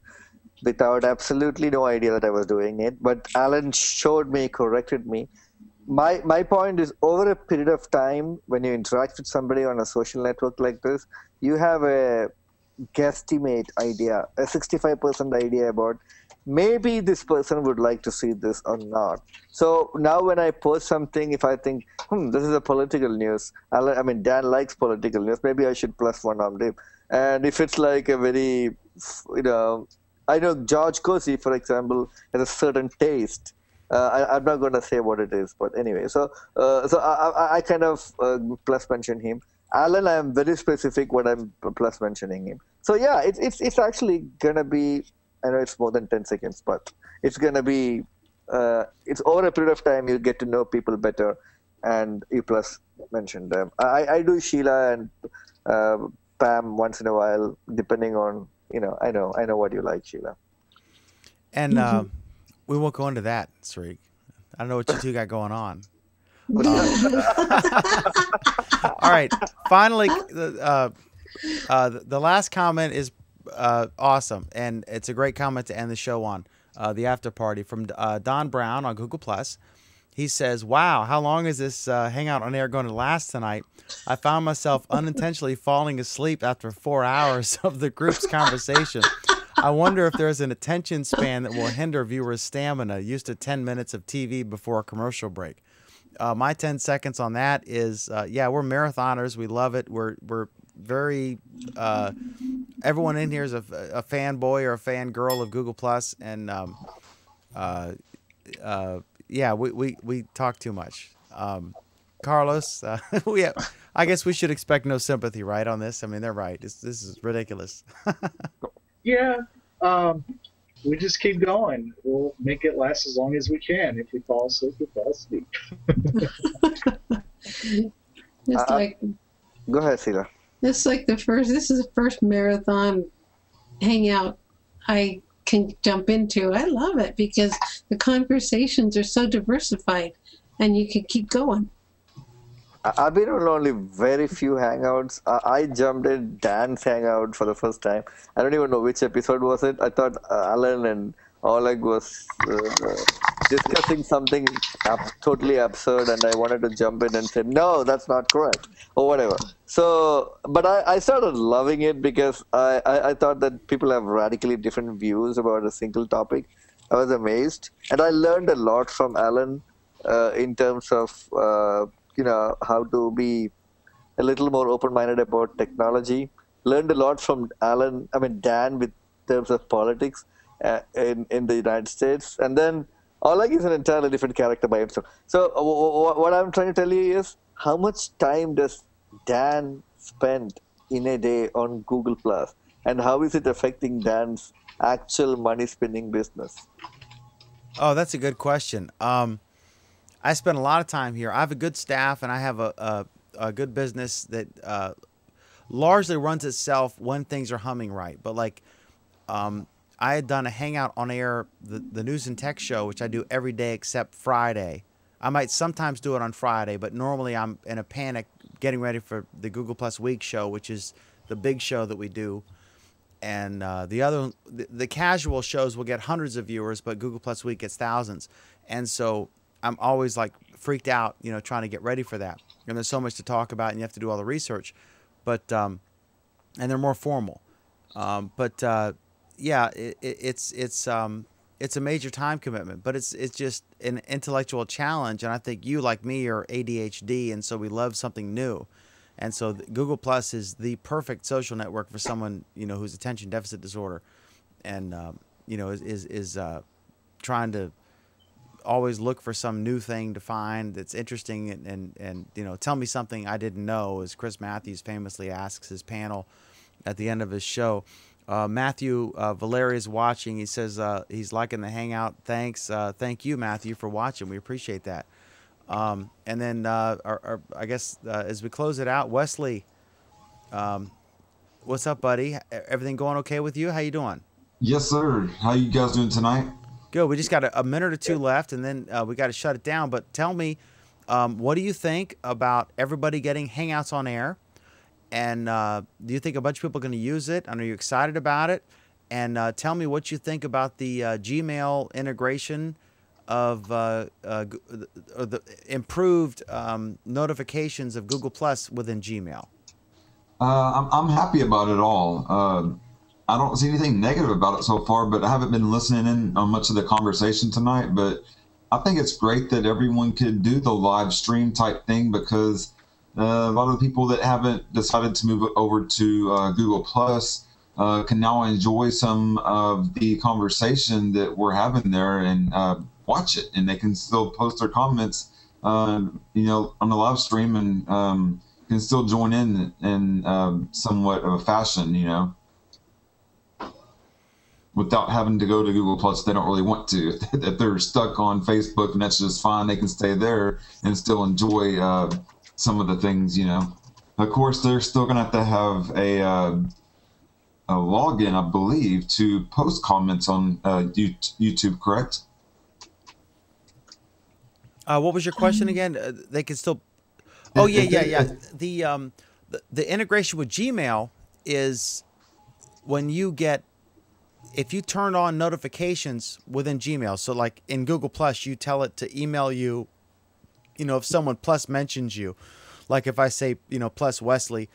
without absolutely no idea that I was doing it. But Alan showed me, corrected me. My point is, over a period of time, when you interact with somebody on a social network like this, you have a guesstimate idea, a 65% idea about maybe this person would like to see this or not. So now when I post something, if I think, this is a political news, Dan likes political news, maybe I should plus one on him. And if it's like a very, I know George Cosi, for example, has a certain taste. I'm not going to say what it is, but anyway. So I kind of plus mention him. Alan, I am very specific what I'm plus mentioning him. So yeah, it's actually gonna be. I know it's more than 10 seconds, but it's gonna be. It's over a period of time you get to know people better, and you plus mention them. I do Sheila and Pam once in a while, depending on I know what you like, Sheila. And we won't go into that, Sarik. I don't know what you two got going on. All right. Finally, the last comment is awesome, and it's a great comment to end the show on. The after party from Don Brown on Google+. He says, "Wow, how long is this Hangout on Air going to last tonight? I found myself unintentionally falling asleep after 4 hours of the group's conversation. I wonder if there's an attention span that will hinder viewers' stamina used to 10 minutes of TV before a commercial break." My 10 seconds on that is, yeah, we're marathoners. We love it. We're very, everyone in here is a fanboy or a fangirl of Google+. And, yeah, we talk too much. Carlos, I guess we should expect no sympathy, right, on this? I mean, they're right. This is ridiculous. Yeah. We just keep going. We'll make it last as long as we can. If we fall asleep, we fall asleep. It's like, go ahead, Sheila. This is the first marathon hangout I can jump into. I love it because the conversations are so diversified and you can keep going. I've been on only very few hangouts. I jumped in Dan's hangout for the first time. I don't even know which episode was it. I thought Alan and Oleg was discussing something totally absurd, and I wanted to jump in and say, no, that's not correct, or whatever. So, but I started loving it because I thought that people have radically different views about a single topic. I was amazed. And I learned a lot from Alan in terms of how to be a little more open-minded about technology. Learned a lot from Dan with terms of politics in the United States. And then Oleg is an entirely different character by himself. So what I'm trying to tell you is, how much time does Dan spend in a day on Google+? And how is it affecting Dan's actual money-spending business? Oh, that's a good question. I spend a lot of time here. I have a good staff, and I have a good business that largely runs itself when things are humming right. But like, I had done a Hangout on Air, the news and tech show, which I do every day except Friday. I might sometimes do it on Friday, but normally I'm in a panic getting ready for the Google Plus Week show, which is the big show that we do. And the casual shows will get hundreds of viewers, but Google Plus Week gets thousands. And so I'm always like freaked out, trying to get ready for that. And there's so much to talk about, and you have to do all the research. But and they're more formal. Yeah, it's a major time commitment, but it's just an intellectual challenge. And I think you, like me, are ADHD, and so we love something new. And so Google Plus is the perfect social network for someone who's attention deficit disorder, and is trying to always look for some new thing to find that's interesting and tell me something I didn't know, as Chris Matthews famously asks his panel at the end of his show. Matthew Valeri is watching. He says he's liking the Hangout. Thanks. Thank you, Matthew, for watching. We appreciate that. And then I guess as we close it out, Wesley, what's up, buddy? Everything going okay with you? How you doing? Yes, sir. How you guys doing tonight? Good. We just got a minute or two left, and then we got to shut it down. But tell me, what do you think about everybody getting Hangouts on Air? And do you think a bunch of people are going to use it? And are you excited about it? And tell me what you think about the Gmail integration of the improved notifications of Google Plus within Gmail. I'm happy about it all. I don't see anything negative about it so far, but I haven't been listening in on much of the conversation tonight. But I think it's great that everyone could do the live stream type thing, because A lot of the people that haven't decided to move over to Google Plus can now enjoy some of the conversation that we're having there and watch it, and they can still post their comments, on the live stream, and can still join in somewhat of a fashion, without having to go to Google Plus. They don't really want to. If they're stuck on Facebook, and that's just fine, they can stay there and still enjoy some of the things. Of course, they're still gonna have to have a login, I believe, to post comments on YouTube, correct? What was your question again? They can still. Oh yeah. The integration with Gmail is when you get, if you turn on notifications within Gmail. So like in Google Plus, you tell it to email you. If someone plus mentions you, like if I say plus Wesley,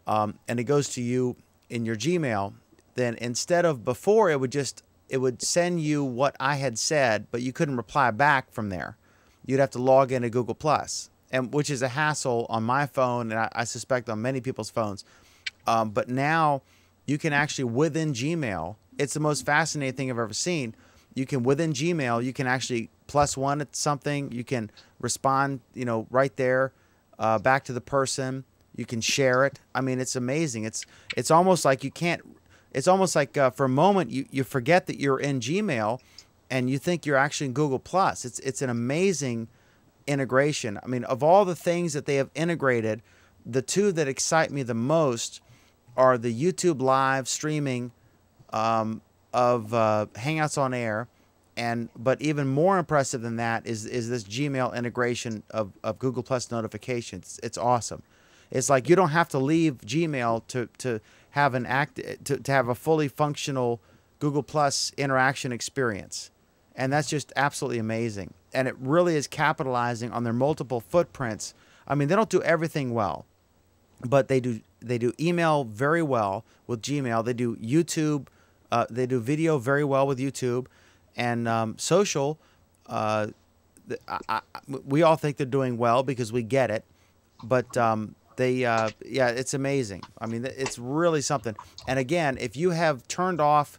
and it goes to you in your Gmail, then instead of before it would send you what I had said, but you couldn't reply back from there. You'd have to log into Google Plus, and which is a hassle on my phone, and I suspect on many people's phones. But now you can actually, within Gmail, it's the most fascinating thing I've ever seen. You can, within Gmail, you can actually +1 at something. You can respond, right there, back to the person. You can share it. I mean, it's amazing. It's almost like you can't. It's almost like for a moment you forget that you're in Gmail, and you think you're actually in Google Plus. It's an amazing integration. I mean, of all the things that they have integrated, the two that excite me the most are the YouTube live streaming of Hangouts on Air, but even more impressive than that is this Gmail integration of Google Plus notifications. It's awesome. It's like you don't have to leave Gmail to have to have a fully functional Google Plus interaction experience. And that's just absolutely amazing. And it really is capitalizing on their multiple footprints. I mean, they don't do everything well, but they do email very well with Gmail. They do YouTube, they do video very well with YouTube, and social. We all think they're doing well because we get it, but it's amazing. I mean, it's really something. And again, if you have turned off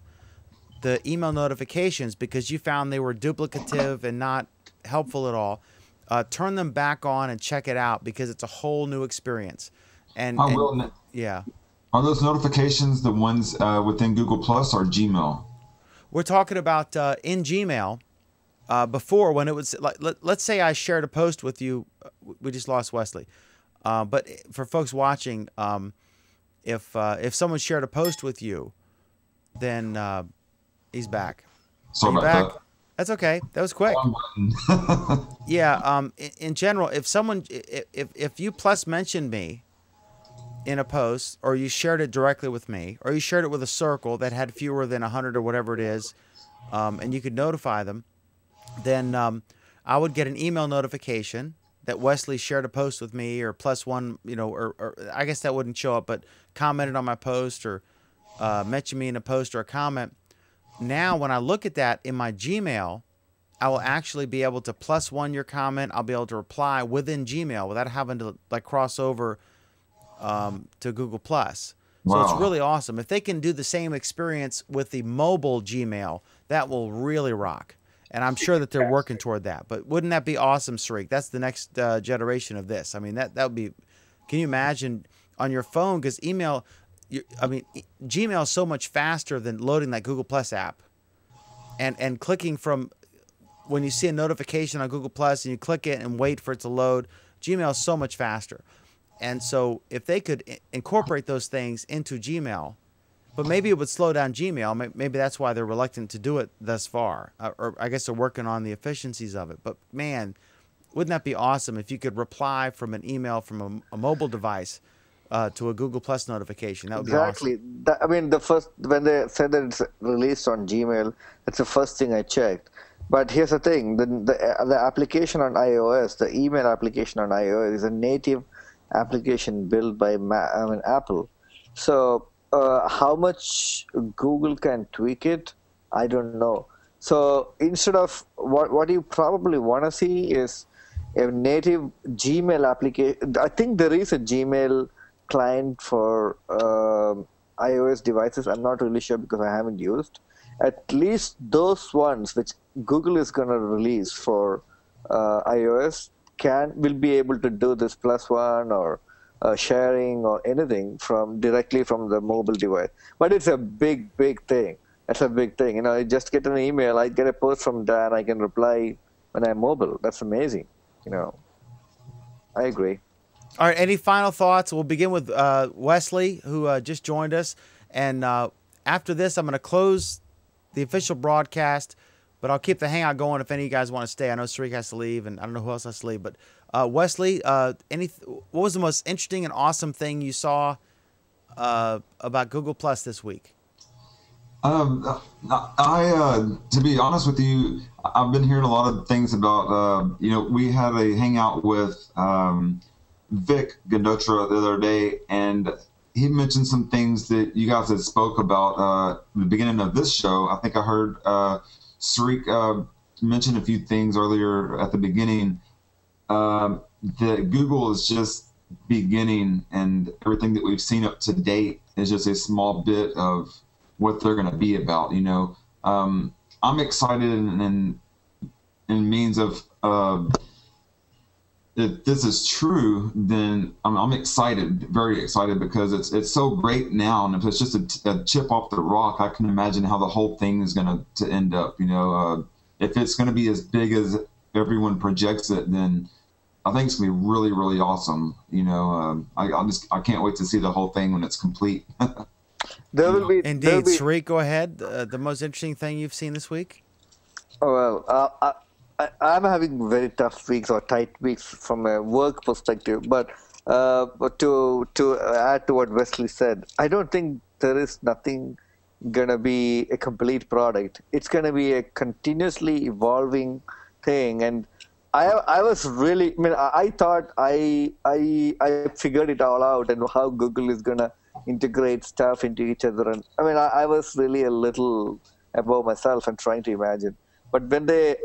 the email notifications because you found they were duplicative and not helpful at all, turn them back on and check it out, because it's a whole new experience. Yeah. Are those notifications the ones within Google Plus or Gmail? We're talking about in Gmail. Before, when it was like, let's say I shared a post with you. We just lost Wesley. But for folks watching, if someone shared a post with you, then he's back. Sorry about that. That's okay. That was quick. Yeah. In general, if you plus mentioned me in a post, or you shared it directly with me, or you shared it with a circle that had fewer than 100 or whatever it is, and you could notify them, then I would get an email notification that Wesley shared a post with me, or +1, or I guess that wouldn't show up, but commented on my post, or mentioned me in a post or a comment. Now, when I look at that in my Gmail, I will actually be able to +1 your comment. I'll be able to reply within Gmail without having to cross over to Google Plus. So It's really awesome. If they can do the same experience with the mobile Gmail, that will really rock. And I'm sure that they're working toward that. But wouldn't that be awesome, Sarik? That's the next generation of this. I mean, that would be. Can you imagine on your phone? Because email. Gmail is so much faster than loading that Google Plus app, and clicking from when you see a notification on Google Plus and you click it and wait for it to load. Gmail is so much faster, and so if they could incorporate those things into Gmail, but maybe it would slow down Gmail. Maybe that's why they're reluctant to do it thus far, or I guess they're working on the efficiencies of it. But man, wouldn't that be awesome if you could reply from an email from a mobile device to a Google Plus notification? That would be awesome. I mean, when they said that it's released on Gmail, that's the first thing I checked. But here's the thing: the application on iOS, the email application on iOS, is a native application built by Apple. So how much Google can tweak it, I don't know. So instead of what you probably want to see is a native Gmail application. I think there is a Gmail client for iOS devices. I'm not really sure because I haven't used. At least those ones which Google is going to release for iOS will be able to do this +1 or sharing or anything directly from the mobile device. But it's a big thing. That's a big thing. You know, I just get an email, I get a post from Dan, I can reply when I'm mobile. That's amazing. You know, I agree. All right, any final thoughts? We'll begin with Wesley, who just joined us. And after this, I'm going to close the official broadcast, but I'll keep the Hangout going if any of you guys want to stay. I know Sariq has to leave, and I don't know who else has to leave. But Wesley, what was the most interesting and awesome thing you saw about Google Plus this week? To be honest with you, I've been hearing a lot of things about, we had a hangout with Vic Gandotra the other day, and he mentioned some things that you guys had spoke about the beginning of this show. I think I heard Sariq mention a few things earlier at the beginning, that Google is just beginning, and everything that we've seen up to date is just a small bit of what they're going to be about. I'm excited in means of if this is true, then I'm excited, very excited, because it's so great now, and if it's just a chip off the rock, I can imagine how the whole thing is going to end up. If it's going to be as big as everyone projects it, then I think it's going to be really, really awesome. I can't wait to see the whole thing when it's complete. Indeed. Sariq, go ahead. The most interesting thing you've seen this week? Oh, well, I'm having very tough weeks or tight weeks from a work perspective. But to add to what Wesley said, I don't think there is nothing going to be a complete product. It's going to be a continuously evolving thing. And I was really, I thought I figured it all out and how Google is going to integrate stuff into each other. And I was really a little above myself and trying to imagine. But when they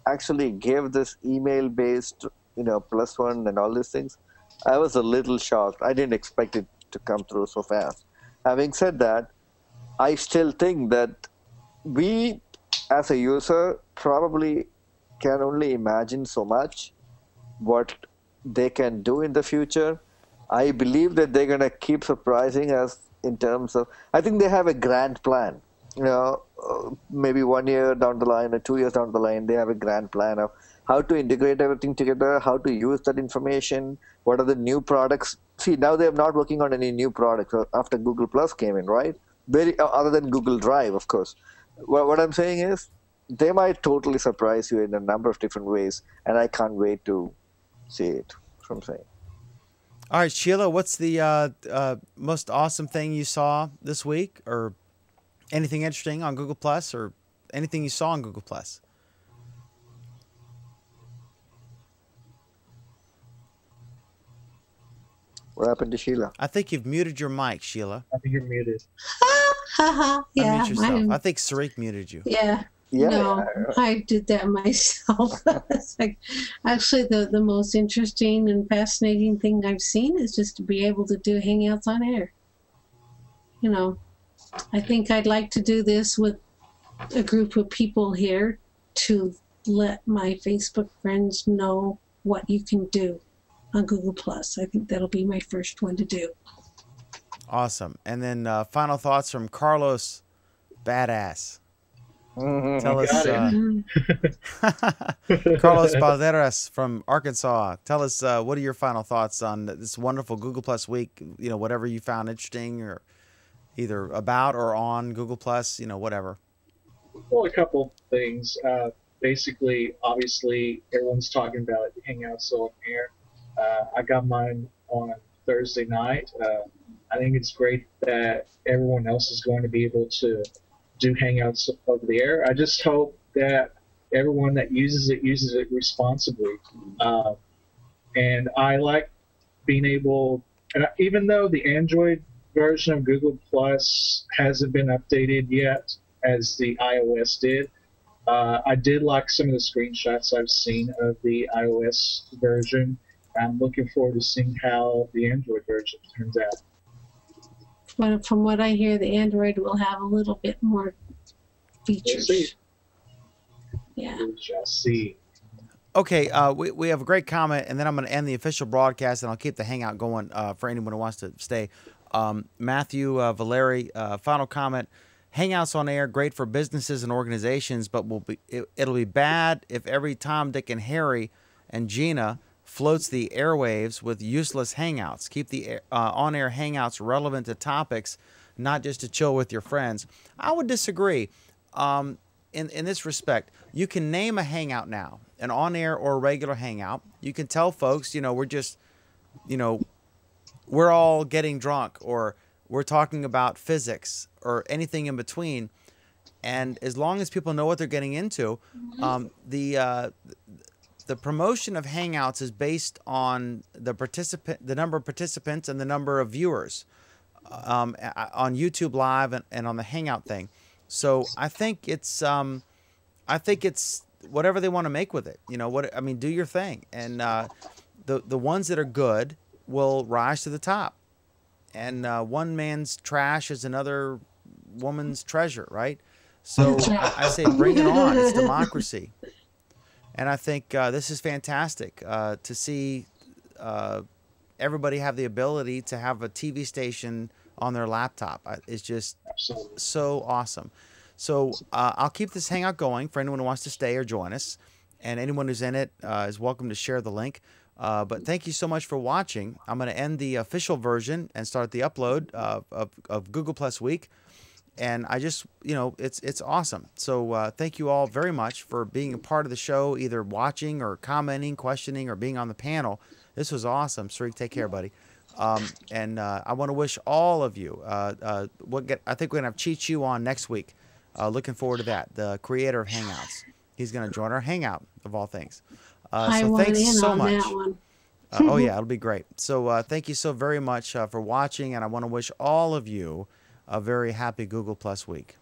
actually gave this email-based, +1 and all these things, I was a little shocked. I didn't expect it to come through so fast. Having said that, I still think that we, as a user, probably can only imagine so much what they can do in the future. I believe that they're going to keep surprising us in terms of, I think they have a grand plan. Maybe 1 year down the line or 2 years down the line, they have a grand plan of how to integrate everything together, how to use that information, what are the new products. See, now they're not working on any new products after Google Plus came in, right? Other than Google Drive, of course. What I'm saying is, they might totally surprise you in a number of different ways, and I can't wait to see it. That's what I'm saying. All right, Sheila, what's the most awesome thing you saw this week, or anything interesting on Google Plus, or anything you saw on Google Plus? What happened to Sheila? I think you've muted your mic, Sheila. I think you're muted. Yeah, unmute yourself. I think Sariq muted you. Yeah. Yeah. No, I did that myself. It's like, actually, the most interesting and fascinating thing I've seen is just to be able to do Hangouts on air. I think I'd like to do this with a group of people here to let my Facebook friends know what you can do on Google Plus. I think that'll be my first one to do. Awesome. And then final thoughts from Carlos Badass. Tell us, Carlos Balderas from Arkansas. Tell us, what are your final thoughts on this wonderful Google Plus week? Whatever you found interesting, or either about or on Google Plus, whatever. Well, a couple things. Basically, obviously, everyone's talking about Hangouts on air. I got mine on Thursday night. I think it's great that everyone else is going to be able to do Hangouts over the air. I just hope that everyone that uses it responsibly. And I like being able, and even though the Android version of Google Plus hasn't been updated yet, as the iOS did, I did like some of the screenshots I've seen of the iOS version. I'm looking forward to seeing how the Android version turns out. But from what I hear, the Android will have a little bit more features. We'll see. Yeah. We shall see. Okay, we have a great comment, and then I'm going to end the official broadcast, and I'll keep the Hangout going for anyone who wants to stay. Matthew Valeri, final comment. Hangouts on air, great for businesses and organizations, but it'll be bad if every Tom, Dick, and Harry and Gina floats the airwaves with useless Hangouts. Keep the on-air Hangouts relevant to topics, not just to chill with your friends. I would disagree. In this respect, you can name a Hangout now, an on-air or a regular Hangout. You can tell folks, we're just, we're all getting drunk, or we're talking about physics, or anything in between. And as long as people know what they're getting into, the promotion of Hangouts is based on the number of participants and the number of viewers on YouTube Live and on the Hangout thing. So I think it's whatever they want to make with it. Do your thing, and the ones that are good will rise to the top. And one man's trash is another woman's treasure, right? So I say bring it on. It's democracy. And I think this is fantastic to see everybody have the ability to have a TV station on their laptop. It's just so awesome. So I'll keep this Hangout going for anyone who wants to stay or join us. And anyone who's in it is welcome to share the link. But thank you so much for watching. I'm going to end the official version and start the upload of Google Plus Week. And I just, it's awesome. So thank you all very much for being a part of the show, either watching or commenting, questioning, or being on the panel. This was awesome. Srik, take care, buddy. And I want to wish all of you, I think we're going to have Cheat You on next week. Looking forward to that. The creator of Hangouts. He's going to join our Hangout, of all things. So thanks so much. Oh yeah, it'll be great. So thank you so very much for watching, and I want to wish all of you a very happy Google Plus week.